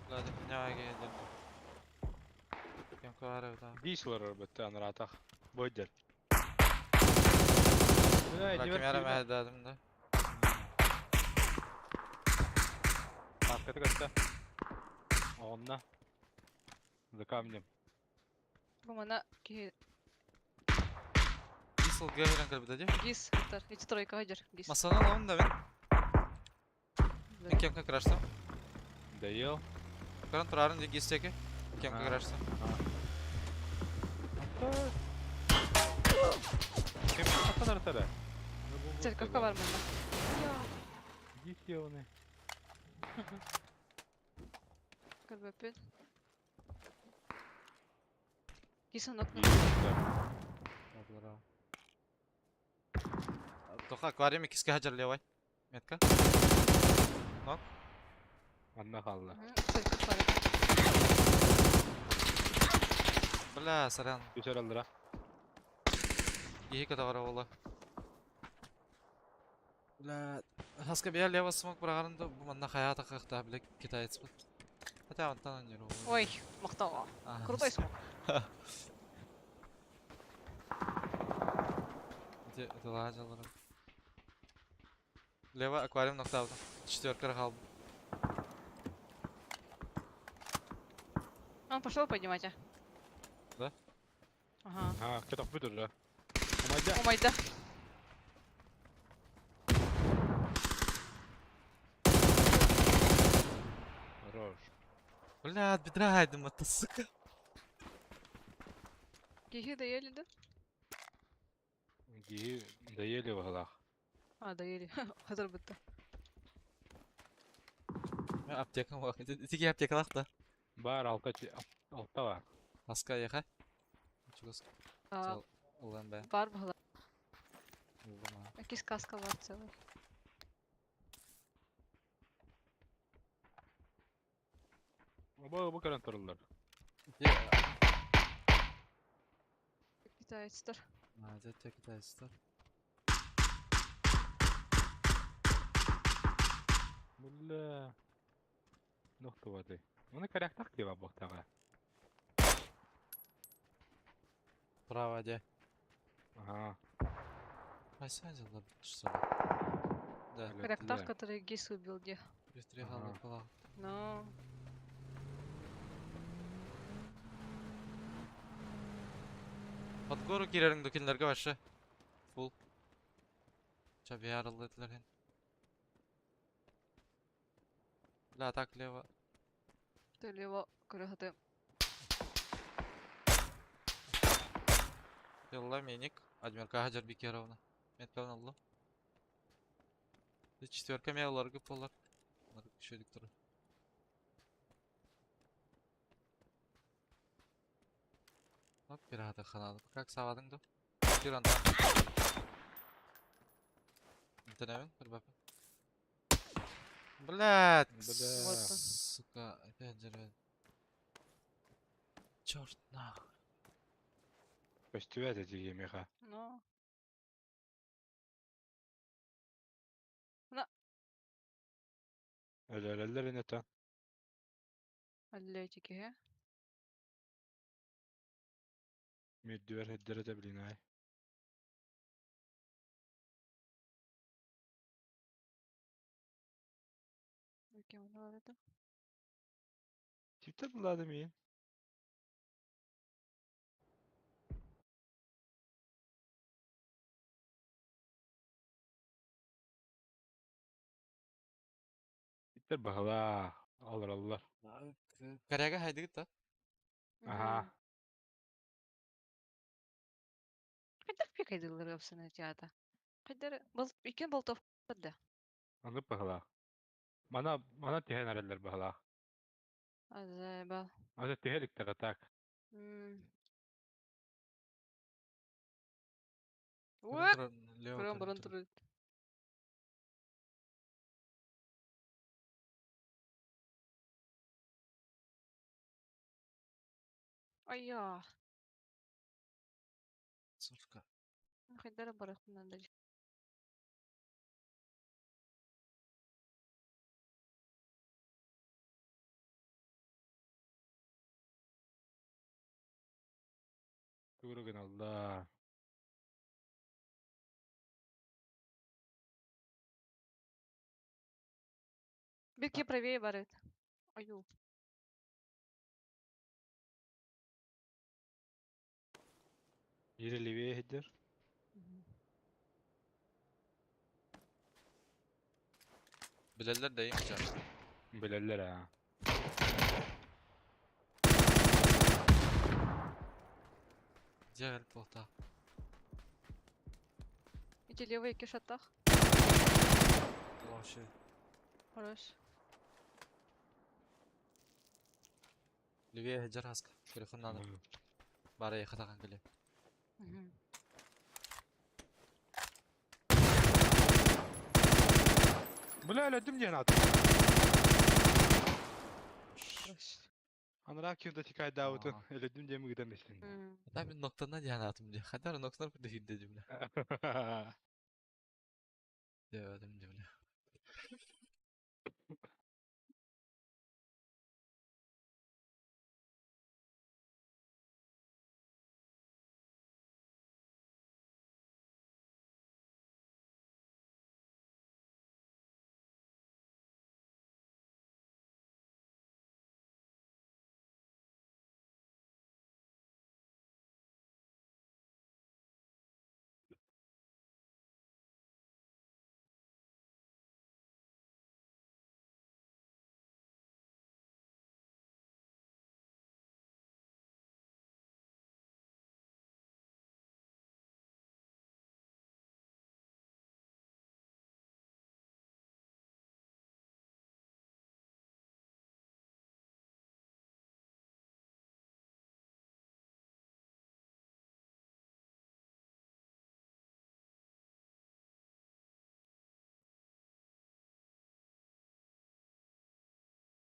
Bula dim nyağa geldim. Kem kırarı da. Бислер бітті анаратақ. Быдер. Bula kem yaram ehdadim da. Аркада катта. Онна. За камнем. Бұл мына ке Diesel gayran kırбыда de. гис тұр. Еті тройкаға жер. Гис. Masanın alın da ben. Ben kemke kırarsam. Доел. Karan turarın diye gizteki. Kemke Ha. kırarsam. Кем қаттан артады? Церковка бар мында. Идите оны. Көрбеппен. Гисан окна. Ablara. Тоха аквариум ikisi hajar levay. Metka. Анна қалды. Церковка бар. Bla saran. Көшер алдыра. İyi kadar var ola. Bla haska bir yer leva smok bırakarında bu manda hayata kalktı bile Kitayets bu. Hatta ondan önce o. Ой, мақтауға. Крутой смог. Это лажалар. Лева аквариум нокта aldım. Четверка kaldı. Он пошел поднимать, а? Да? Ага. Ага, кетіп бүтір да. Омайда. Омайда. Хорош. Бля, от бедра айдым, это сука. Кихи доели, да? Доели вғалақ. А, доели. Hazır bitti. Аптекам var. Тики аптекалах да. Бар, алта бар. Haska yaha. Чугас. А, Ulan be. бар была. Ulan. Якийсь каска бар целый. Бұл көрін тұрылдар. Китайецтер. Adette Kitayets'te. Бля. Нұқты бады. Оны кәрәқтақ дева бұқтаға. Право, де. Ага. Айсадил, что ли? Да. Коряктар, который Гис убил, где? Перестригал Ага. напала. Ну, Под гору киреrin dökünlerge başı. Full. Çabi yarıldı ettiler hen. Bla atak leva. ты лево, корягаты. Yalla minik. Admirka Hacer Bikerovna. Metkan Allah. Четверка меллар гыпалар. Еще диктора. Bak bir hata kanalı. Как savadın da? Bir anda. Denemin bir bakın. Блядь. Бля. Сука, опять жрет. Черт нахуй. Көстюәді дегемеға. Ну, Ölölöller inete. Аллетики, he? Müddüver heddere de bilin ay. Окей, ну ладно, это. Tipte buladım iyi. Tipte bağla. Alır. Коряга хайды гыта. Aha. Кайдар пикайдылар yapsana театр. Кайдар икен болтов да. Anı bağla. Mana tehen aralar bağla. Азаба. Azı tehelik de katak. Уа! Лево Прям көрініп баран тұр. турат. Ая. Сурка. Кайдар барах надо. Tuğrugun Allah. Беги правее, барет. Аю. Yeri Livi'ye hedder. Bileller de iyiymiş ha. Bilerler ha. Gel полта. Иди левый кишатах. Вообще. Хорош. Левее жараска. Телефон надо. Бара я хатаган келе. Bula öyle düm diyen atı. Хорош. Anırak kirde tikay Davut'un. Aa. Öyle düm diye mi gidemesin? Ben bir noktadan yanatım diye. Hatta noktalar bir de hüdde cümle. Demedim cümle.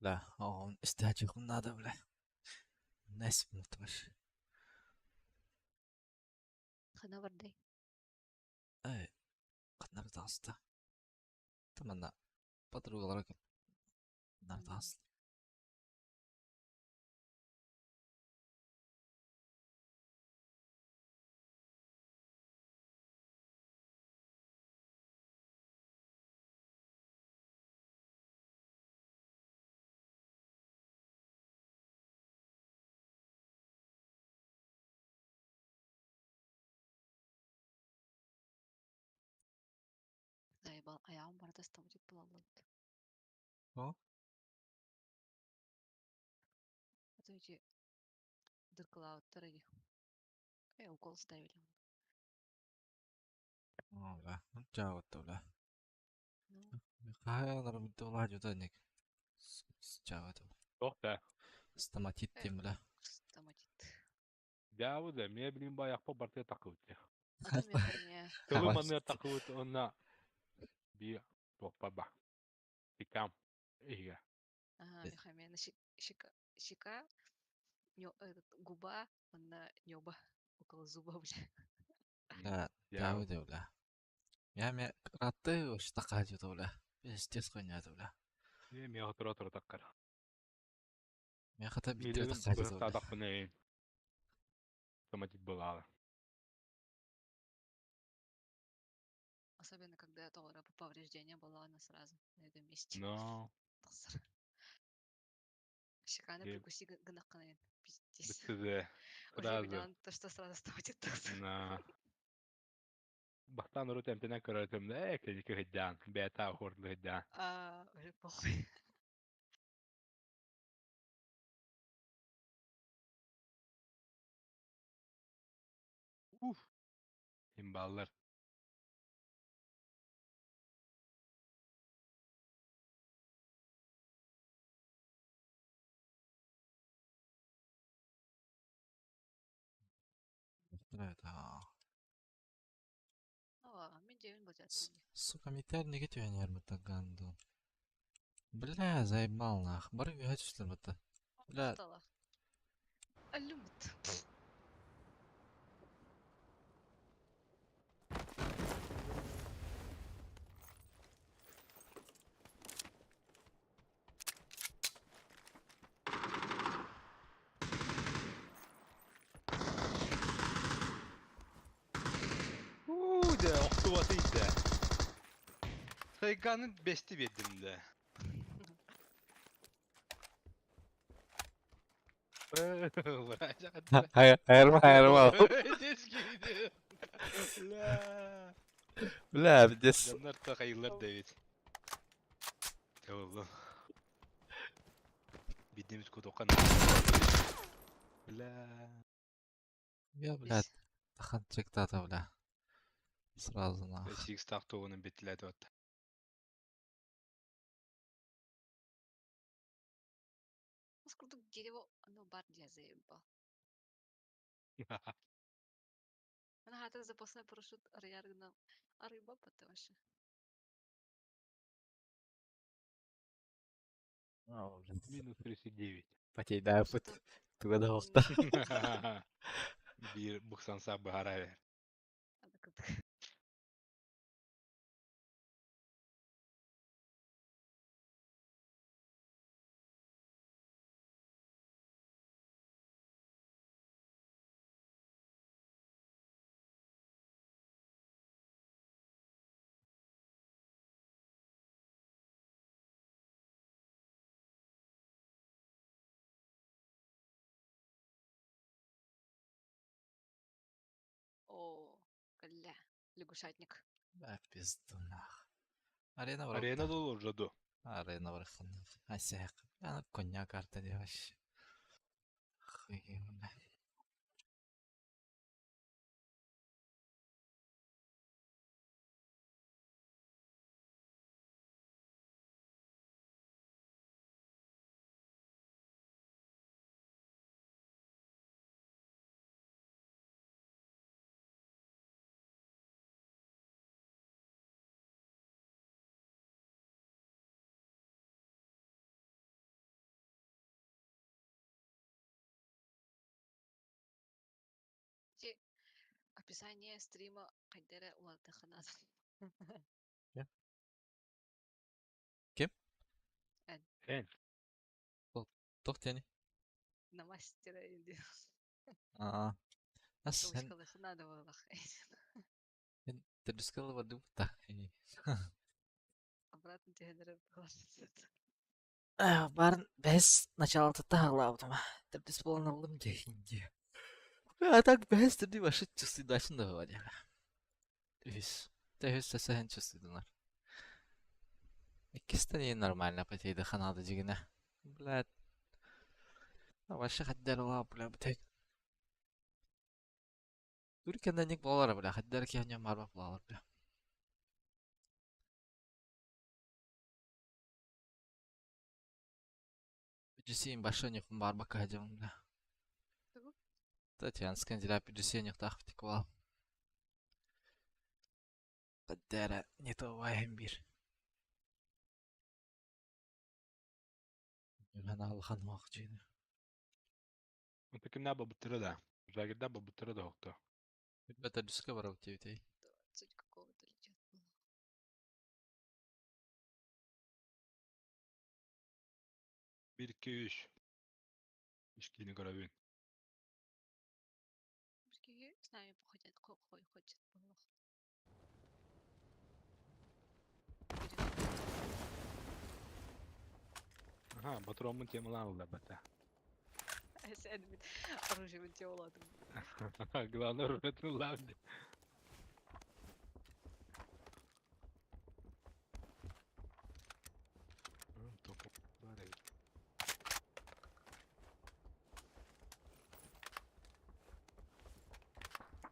لا هو استهجي كنا دولة الناس مطمش Хана барды. اي قد نرد عصتا تمنى подруга رقم نرد عصتا Заебал. Ayağım barda ставить плавает. О? Это эти дыркалаут дороги. Укол ставили. لا جاوت دولة Ну, هاي أنا بدي والله جودانك جاوت Yok da. استماتيت تملا стоматит. Davut da meye bileyim bayağı yapma bartaya takıvıt ya. Adam ya. Kılım anıya takıvıt ona bir toppa bak. Tikam. İyi. Ага, мехами. На щека, этот, губа, на небо. Около зуба, бля. لا Ya. جاوت دولة يا مي راتي وش تقاجو دولة بس تسخن يا دولة Мен отура таққар. Мен хата биттер Милегін таққайды бұрықта да. тақпын әйін. Автоматик болалы. Особенно, когда товара повреждения была она сразу на этом месте. Но, Тахсыр. Щекана Е- прикуси гынакканайын. Пиздец. бітсізе. Уже Құдазы. меня то, что сразу ставить тахсыр. На. Бақтан ұры тәмпенен көрәтімді, кәдекі ғыддан. Бәта ғордлы ғыддан. Уже похуй. Имбаллар. Это... Мен девин базят. Сука, метальники тебя не арматаганду. Бля, заебал нах. Бары вихачишься вот это. Бля, Стала. Алюмит. Де, оқтуаты иді. Сайганын бесті бедімді. Ayırma. Бля, пиздец. Жандар та қайылар Дэвид. Тәуаллы. Бидеміз көт оққан. Бля. Я, блядь, ханчик-то, бля. Сразу нах. Сикс тақты оның беттіләді өтті. Насколько дерево, оно бар я заебал. Она хата запасной парашют арьяргна. А рыба потому что. Минус 39. Потей, да, Что-то- туда Bir бухсанса бахара ver. Она как-то- О, гля. Лягушатник. Да, пизду нах. Арена Арена враг. дolu жаду. Арена враг. Асяк. Она коня карта деваш. Хуйня. Те описание стрима кайдара улады ханат. Эн. Тоқтяни. На мастера инди. Ас, sen Кавычкалы ханада было. тədriskəli var değil mi? Обратно тебе дорогой. Барын бәс начало тағыла аудыма. Тәбдіс болан алдым дейінде. А так бәс тірді башы чувствуй дашын да бывали. Үз. Тәйіз сәсәхен чувствуйдылар. Иккісті не нормально пәтейді қанады дегені. Блядь. Вашы қаддар ола, бля, бітек. Түркенде нек болар, бля, қаддар кейіне марбақ болар, бля. Пиджисейн башы нек марбақ кәдем, бля. Кого? Татьяна скандира пиджисейн нек тақ бітек бол. Қаддары не то вайым бір. Мен алған уақыт жейді. Это кімна бабыттыры да. Жагырда бабыттыры да оқты. Бәтә дүске бар өтей. Суть какого-то летит было. 1, 2, 3. İşkini görevin. Бізге с нами походят, ходят. Aha, Baturam'ın temalı aldı bata. Sen bir оружиемен те оладым. Главное, рулетный лавди. Топ.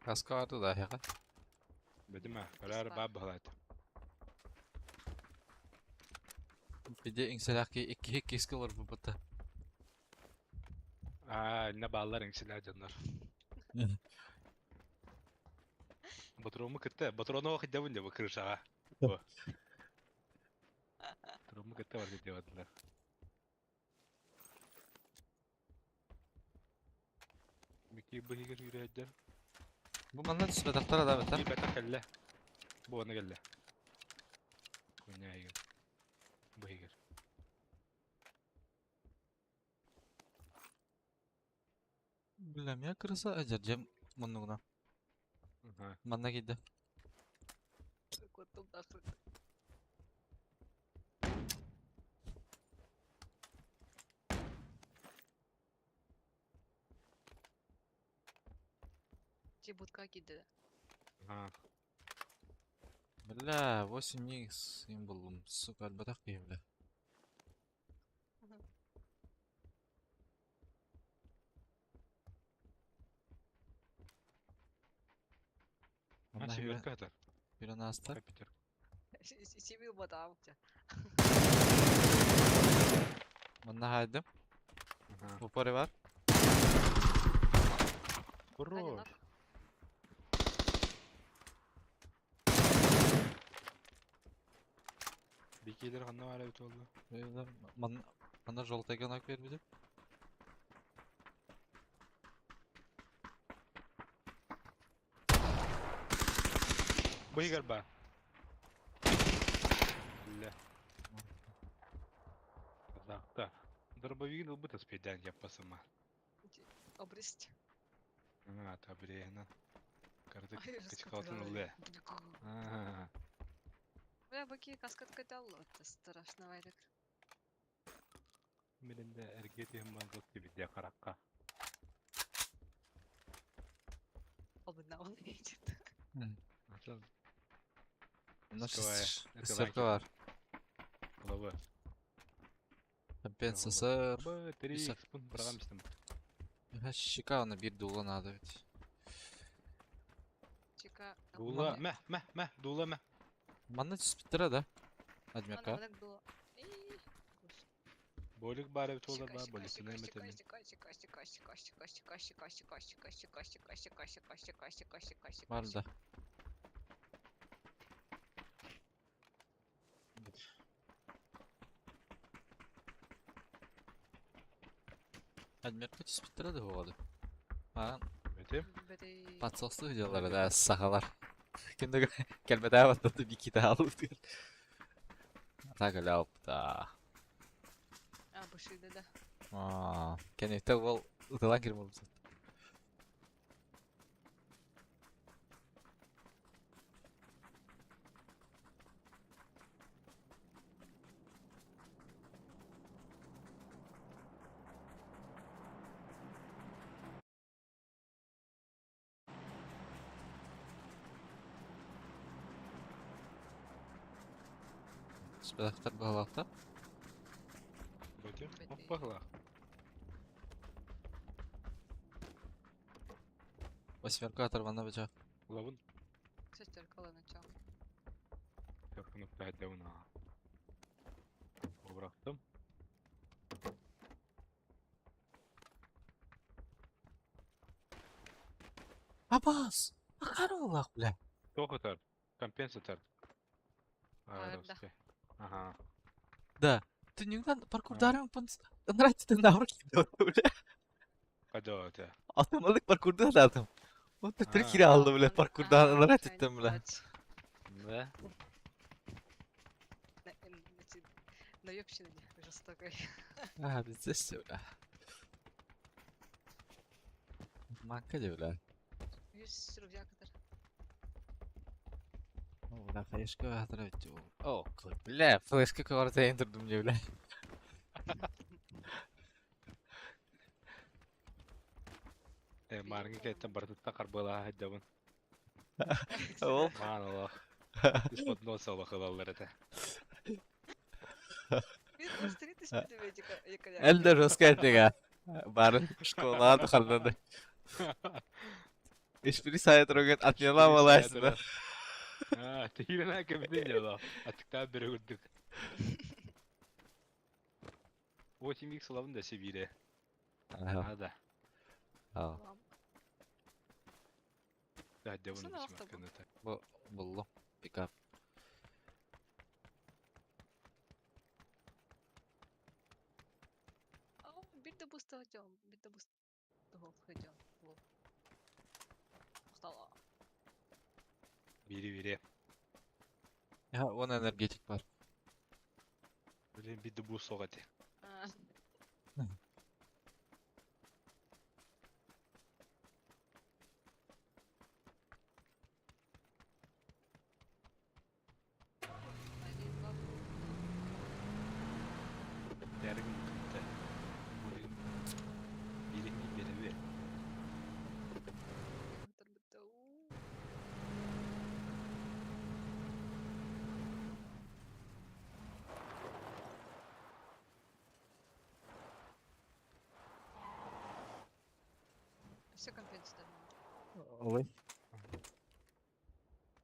Kaskı vardı da ya. Bedime, karar bab halat. Bir de inselaki iki keski olur bu bata. Ne bağlar ensiler canlar. Baturam'ı kıttı. Baturam'ı vakit devin de bakır şaha. Bu. Baturam'ı kıttı var diye diyorlar. Miki bu higir yürüyecek. Bu bana düşme daftara da bata. İyi betak elle. Bu ona gelle. Kunya higir. Bu higir. Bilmem ya kırısa acarcam bununla. Aha. Bana gitti. Котом нахуй. Те будка киді. Aha. Бля, 8х им был, сука, альбатах бля. Ha, Bana seviyor kadar. bir an hasta. Kapitер. Сивил батам. Bana haydim. Aha. Bu pori var. Хорош. Бикейлер қандай var evet oldu. Beyler, bana жолтай гонок ver bir de. Bu higir ba. Ля. Қазақта. Дробовик ылбыт спейдан yapmasın var. Обрести. Ага, табірегіні. Кірдік, Ай, качкалтын раскатывай. ұлы. Ага. Бля, баки каскад каталло. Это страшно вайдак. Менің де әргетігім маңғыз кебеде қараққа. Обына он едет. Асыл, Bunda Сквая, это ссырка лаки. var. ұлығы. Компенсатор. Бы, 3 Исак. спун бұрағам істім. Шикарно bir dula надо ведь. Чека. Дула, мә, дула мә. Bana спиттера да. Ана Адмирка. вадак было. Бөлік бар evet олар бар, бөлісіне метемен. Var da. Адмирка спиттера да болады. Ha, Метем? patsoslu videoları da sakalar. Şimdi kelime daha batladı bir iki daha alır diyor. Так ляп да. А, бушиды, да. Кенефте ол ытыла кирмелбиз. Спедактар багалакта. Метем? Бәтей. Оппағла. Восьмерка оторвана бычак. Лавын. Кстати, зеркало начало. Тәпкіні пәйдеуна. Обрақтым. Абас! Ахаролах, бля. Тоқытар. Компенсатор. Ладно. Ага. Да. Ты никогда паркурдарың нравится ты навык бля. Қада өте. Автоматик паркурда да adam. Вот ты три кире алды, бля, паркурда нравится там, бля. Да? Наебщина жестокой. А, здесь, бля. Манка, бля. 100 рубля катар. Ну, бля, флешка отравить. О, бля, флешка кого-то я интердум не, бля. Марги кеттен бартытта карбыла хайдабын. Ол. Ман Аллах. Испод носа бахылалар это. Мен острит испытываете, якоря. Элдер Роскайтига. Барын школа атқалды. Эшпри сайт рогет атнела малайсына. Тегилена кемден яла. Атыкта бері көрдік. 8x лавын да себире. Ада. Ау, Хайдабын Сына десім вақта атқан это. буллу. Пикап. Ау, bir de boost alacağım. Bir de boost. Toho, hocam. Lol. Mustafa. Бири. Ya, он энергетик бар. Блин, биді бұл соғады. Ha. Один, два. Дәрігін күтті. Биrini бері бе. Катар бітті. Уу. Все компенсируем. Олай.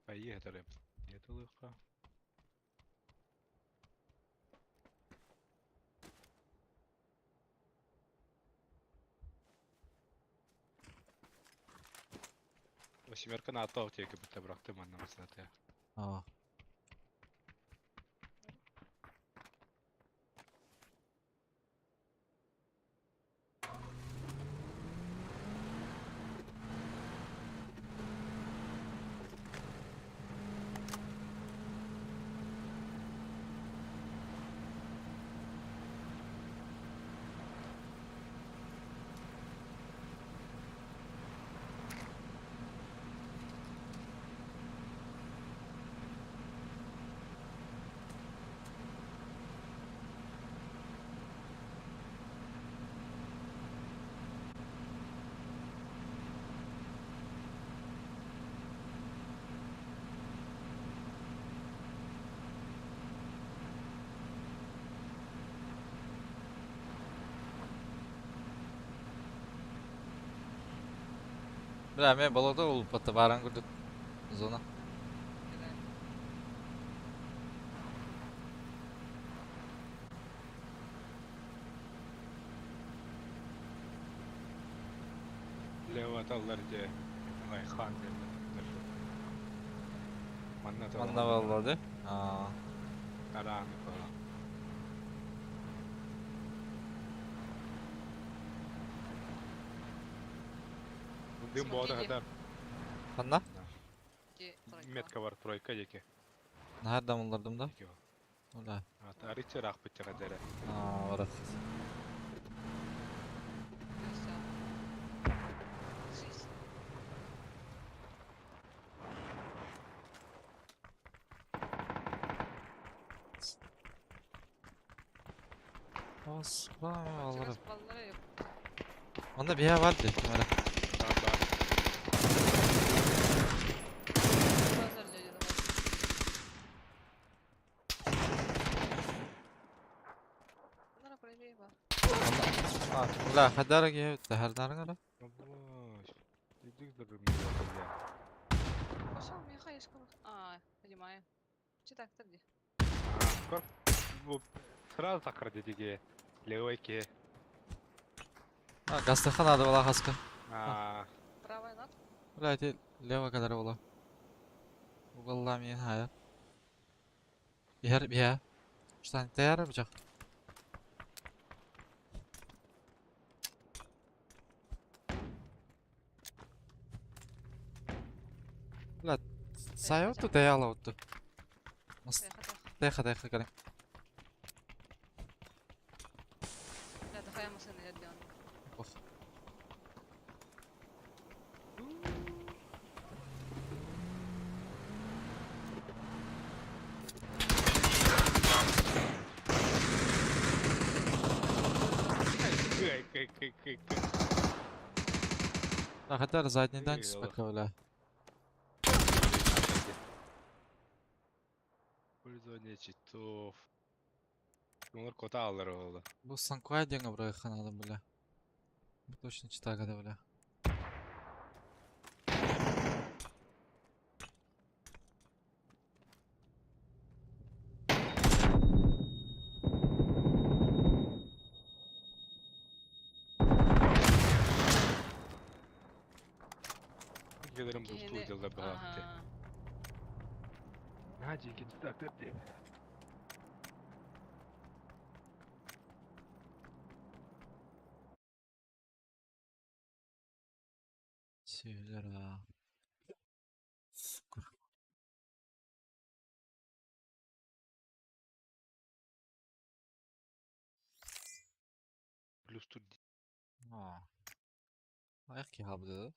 Поехали. Это легко. Восьмерка на атау тегі бітті бұрақты маннамасына тәе. Ау. Бля, мен болода ол патта баран көрдік. Зона. Лева аталар де. Ай, хан деді. Манна Манда баллады. Aa. Karanlık falan. Дым бода Смотрите. хатар. Қанда? Где тройка? Метка бар тройка еке. Nereden buldum da? Еке бар. Оля. Аричер ақ бітті қадәрі. Aa, orası. Всё. Жизнь. Osman alırım. Через баллары Onda bir yer vardı. Kamera. базар люди давай. Bunlara правее var. Aa, ulan kadar gibi zehirlerin ara. Абаш. Дедік дұрым не Пошел, меха есть кого. А, понимаю. Че так где? Кор. Сразу тақыр дедіге. Левайке. Ha, gazetexana adı ola haska. Правая над. Ulan leva kadar ola. Uğullam yen hayır. Bir yer. Ştan tayar bıçak. Ulan sayottu tayala ottu. Тихо, тихо. Тихо, тихо, Карин. Какая машина идет, Леон? Ох. Кай. Да, хотя задний дань Эй, спокойно. Пользование читов. Bunlar kota alır oğlu. Bu Санкуя деньги проехал надо, бля. Точно читаю, когда, бля. Gelirim Yine- bulduğu yılda bir vakti. Ага. Hadi git takdir diye. Севера. Сука. Plus tur Aa. Ayak ki habdı.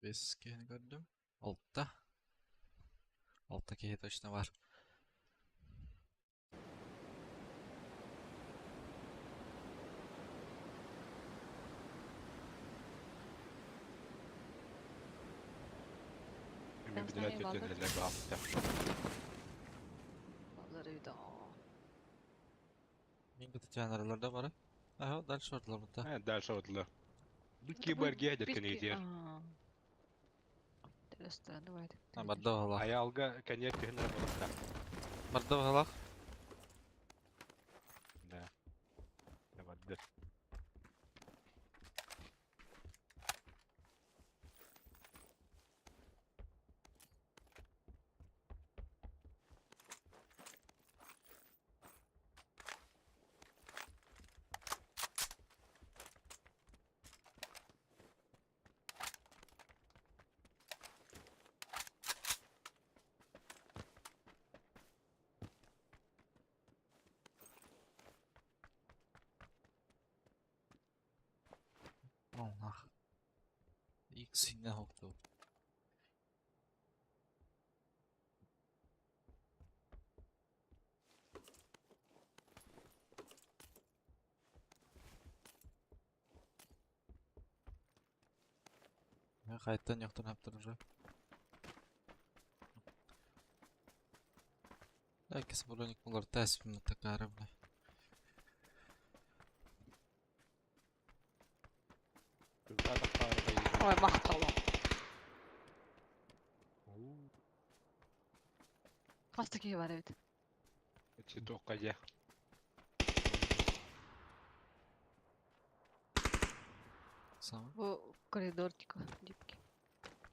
Viski'ni gördüm. Altta. Alttaki точно var. Hemen bir sana dilat eyvallah. yötlenirler bir hafta. Vallahi bir daha. Mingi tane aralarda var. Aha, дальше ortalar burada. He ders oldular. Bu Это kibar будет giydir пильки. kene diyor. Ага. Интересно, давай так. Ha, barda halak. Ayalga kene tühünler balıkta. Barda halak. Ne? Ne vardı? Пошел нах. Икс не хокту. Я қайттан яқтан аптырып жүр. Әкесі бұрын бұлар тәсіпімді тәкәрі бі. Ой, мақталы. Қас такие бар еді. Цветок қайда? Сама. Бұл коридортика. Депки.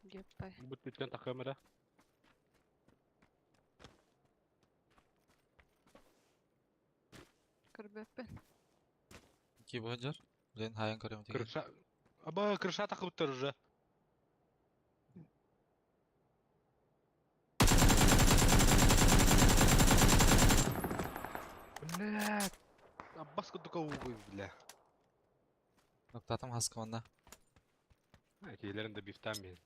Деппай. Бұл өткен тақымыра. Кірбеппен. Ки бұғыджар? Блин, хайын көрем деген. Крыша... Аба, крыша тақып тұр уже. Блядь. Аббаска только угой, бля. Ноктатым хаскаманда. Кейлерін де бифтан мен.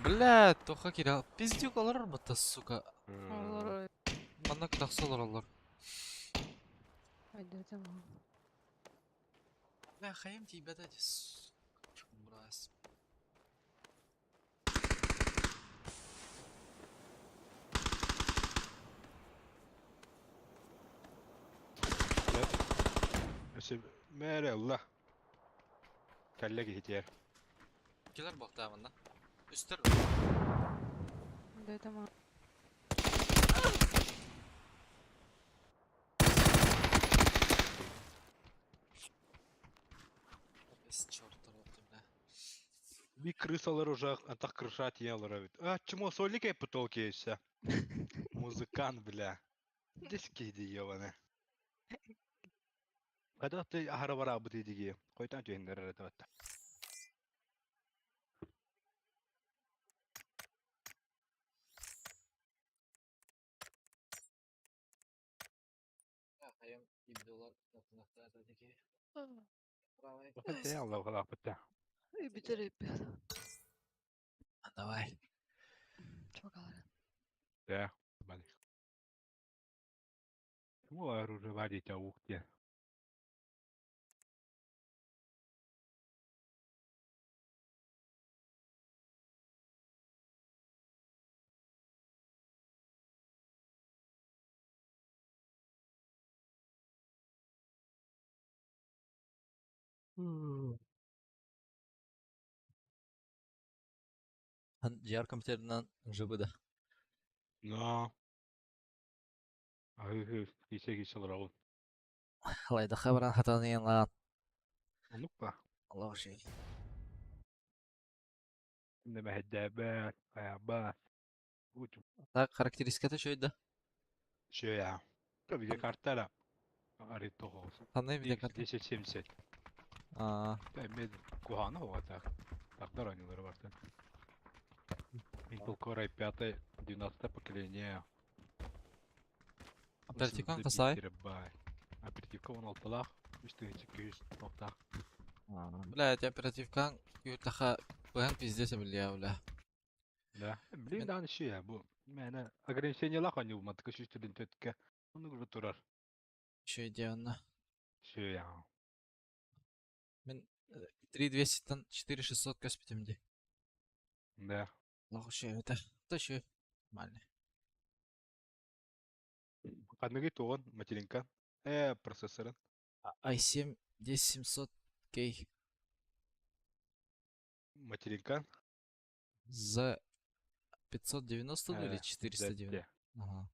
Блядь, тоқа кире. Пиздюк олар бұтта, сука. Олар Манда кырақсылар олар. айда тамам. Бля, хайым тейбеді дес. Чумбрас. Өсі, мәрі Алла. Кәлі кетер. Келер бақта амында. Үстір. Айда тамам. Бес чёрттар олды, бля. Bir крысалар уже антах крыша тиялар авит. А, чему сольник я потолки еще? Музыкант, бля. Диски ебаны. Когда ты ахаравара бути диги? Койтан тюендер это. Хайым ибдолар нақтата деке. Правай. Вот я Allah Allah бути. И битер Давай. Чокалар. Да, бали. Чему оружие вадить аухте? Diğer kompüterinden jibide. No. Ahı kişe kişeler ağın. Halayda xabaran hatanı yanılan. Unutma. Allah şey. İnme heddebat, ayabat. Uçum. Tak karakteristikata şöyle. Şey ya. Tabii ki kartlara. Arayıp olsun. Tanıyım bir de kartı. Dişe çimset. Aa, Ben kuhana o так. Тогда ранилары var. Intel Core i5 12 поколение. оперативкан 81 касай. терабайт. Оперативка 16'lar. 3200 nokta. Блядь, оперативкан yurtaxa koyan pizdese bilya bля. Да. Блин, да, şey ya bu. Yani ограничениялар hani bu mantıklı şu türden tötke. Onu göre turar. Şey diyorsun. Şey ya. Ben 3200'den 4600 köspetим de. Да. Allah şey это. Да şey. Нормально. Одного тон материнка. Процессоры. i7 10700K Материнка. за 590 или Э, 490? ZT. Ага.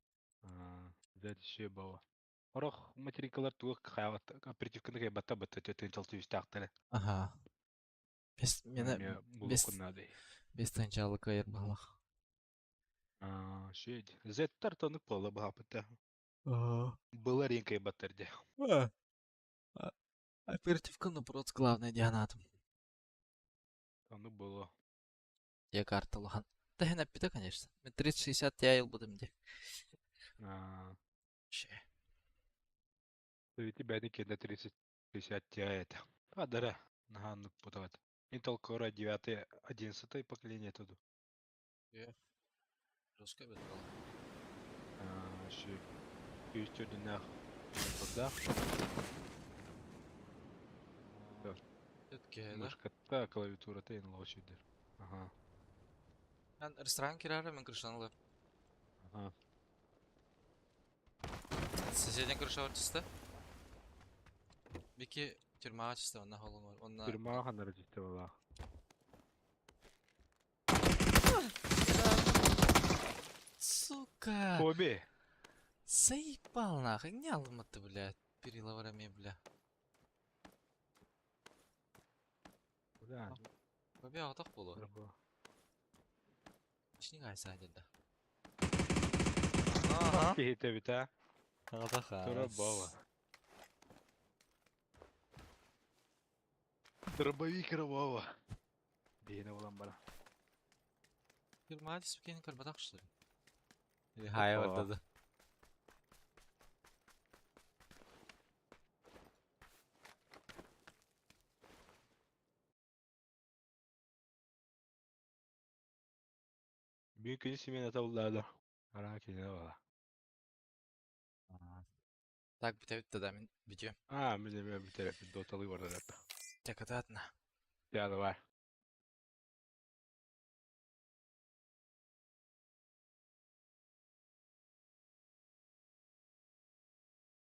Зәді şey бауы. Орақ материнкалар туық қайват оперативканы кай бата төтен чалту үстақтары. Ага. Бес, мені Бұл бес- құнады. 5 таңчалық айыр бағлақ. Şey, Z'tar tanık bola bu hapıta. Ага. Была ринкой батарде. Оперативка наоборот главный дианатом. Tanı было. Я карта лохан. Да хен аппита, конечно. Мен 3060 Ti будем де. Ше. Ведь тебя не на 3060 Ti это. А, да. Наган путават. Intel Core 9 11 поколение туду. Жестко бетал. Şu 204 burada. Все-таки, да? Мышка та, клавиатура та en лошадь. Ага. Ben restoran kirarım, ben крышанлы. Ага. Соседняя крыша артиста. Бики тюрьма артиста, он на холм var. Он на... Firma hanlar ciddi valla. Сука! Hobi. Заебал нахуй, не алматы, блядь. Переловрами, бля. Ulan. Побег так было. Araba. Снегай садит, да. Ага. Kehite bita. Ага. Турабова. Дробовик Рабова. Бейне ulan bana. Тюрьма артиста бикини карбатах, что ли? Или Хайвард, Опа. да. Büyük семейный тауладар. Араки не valla. Так, бітевит тогда, мен бітем. А, мен bir tarafı dotalı var da. Так, это одна. Ya da var.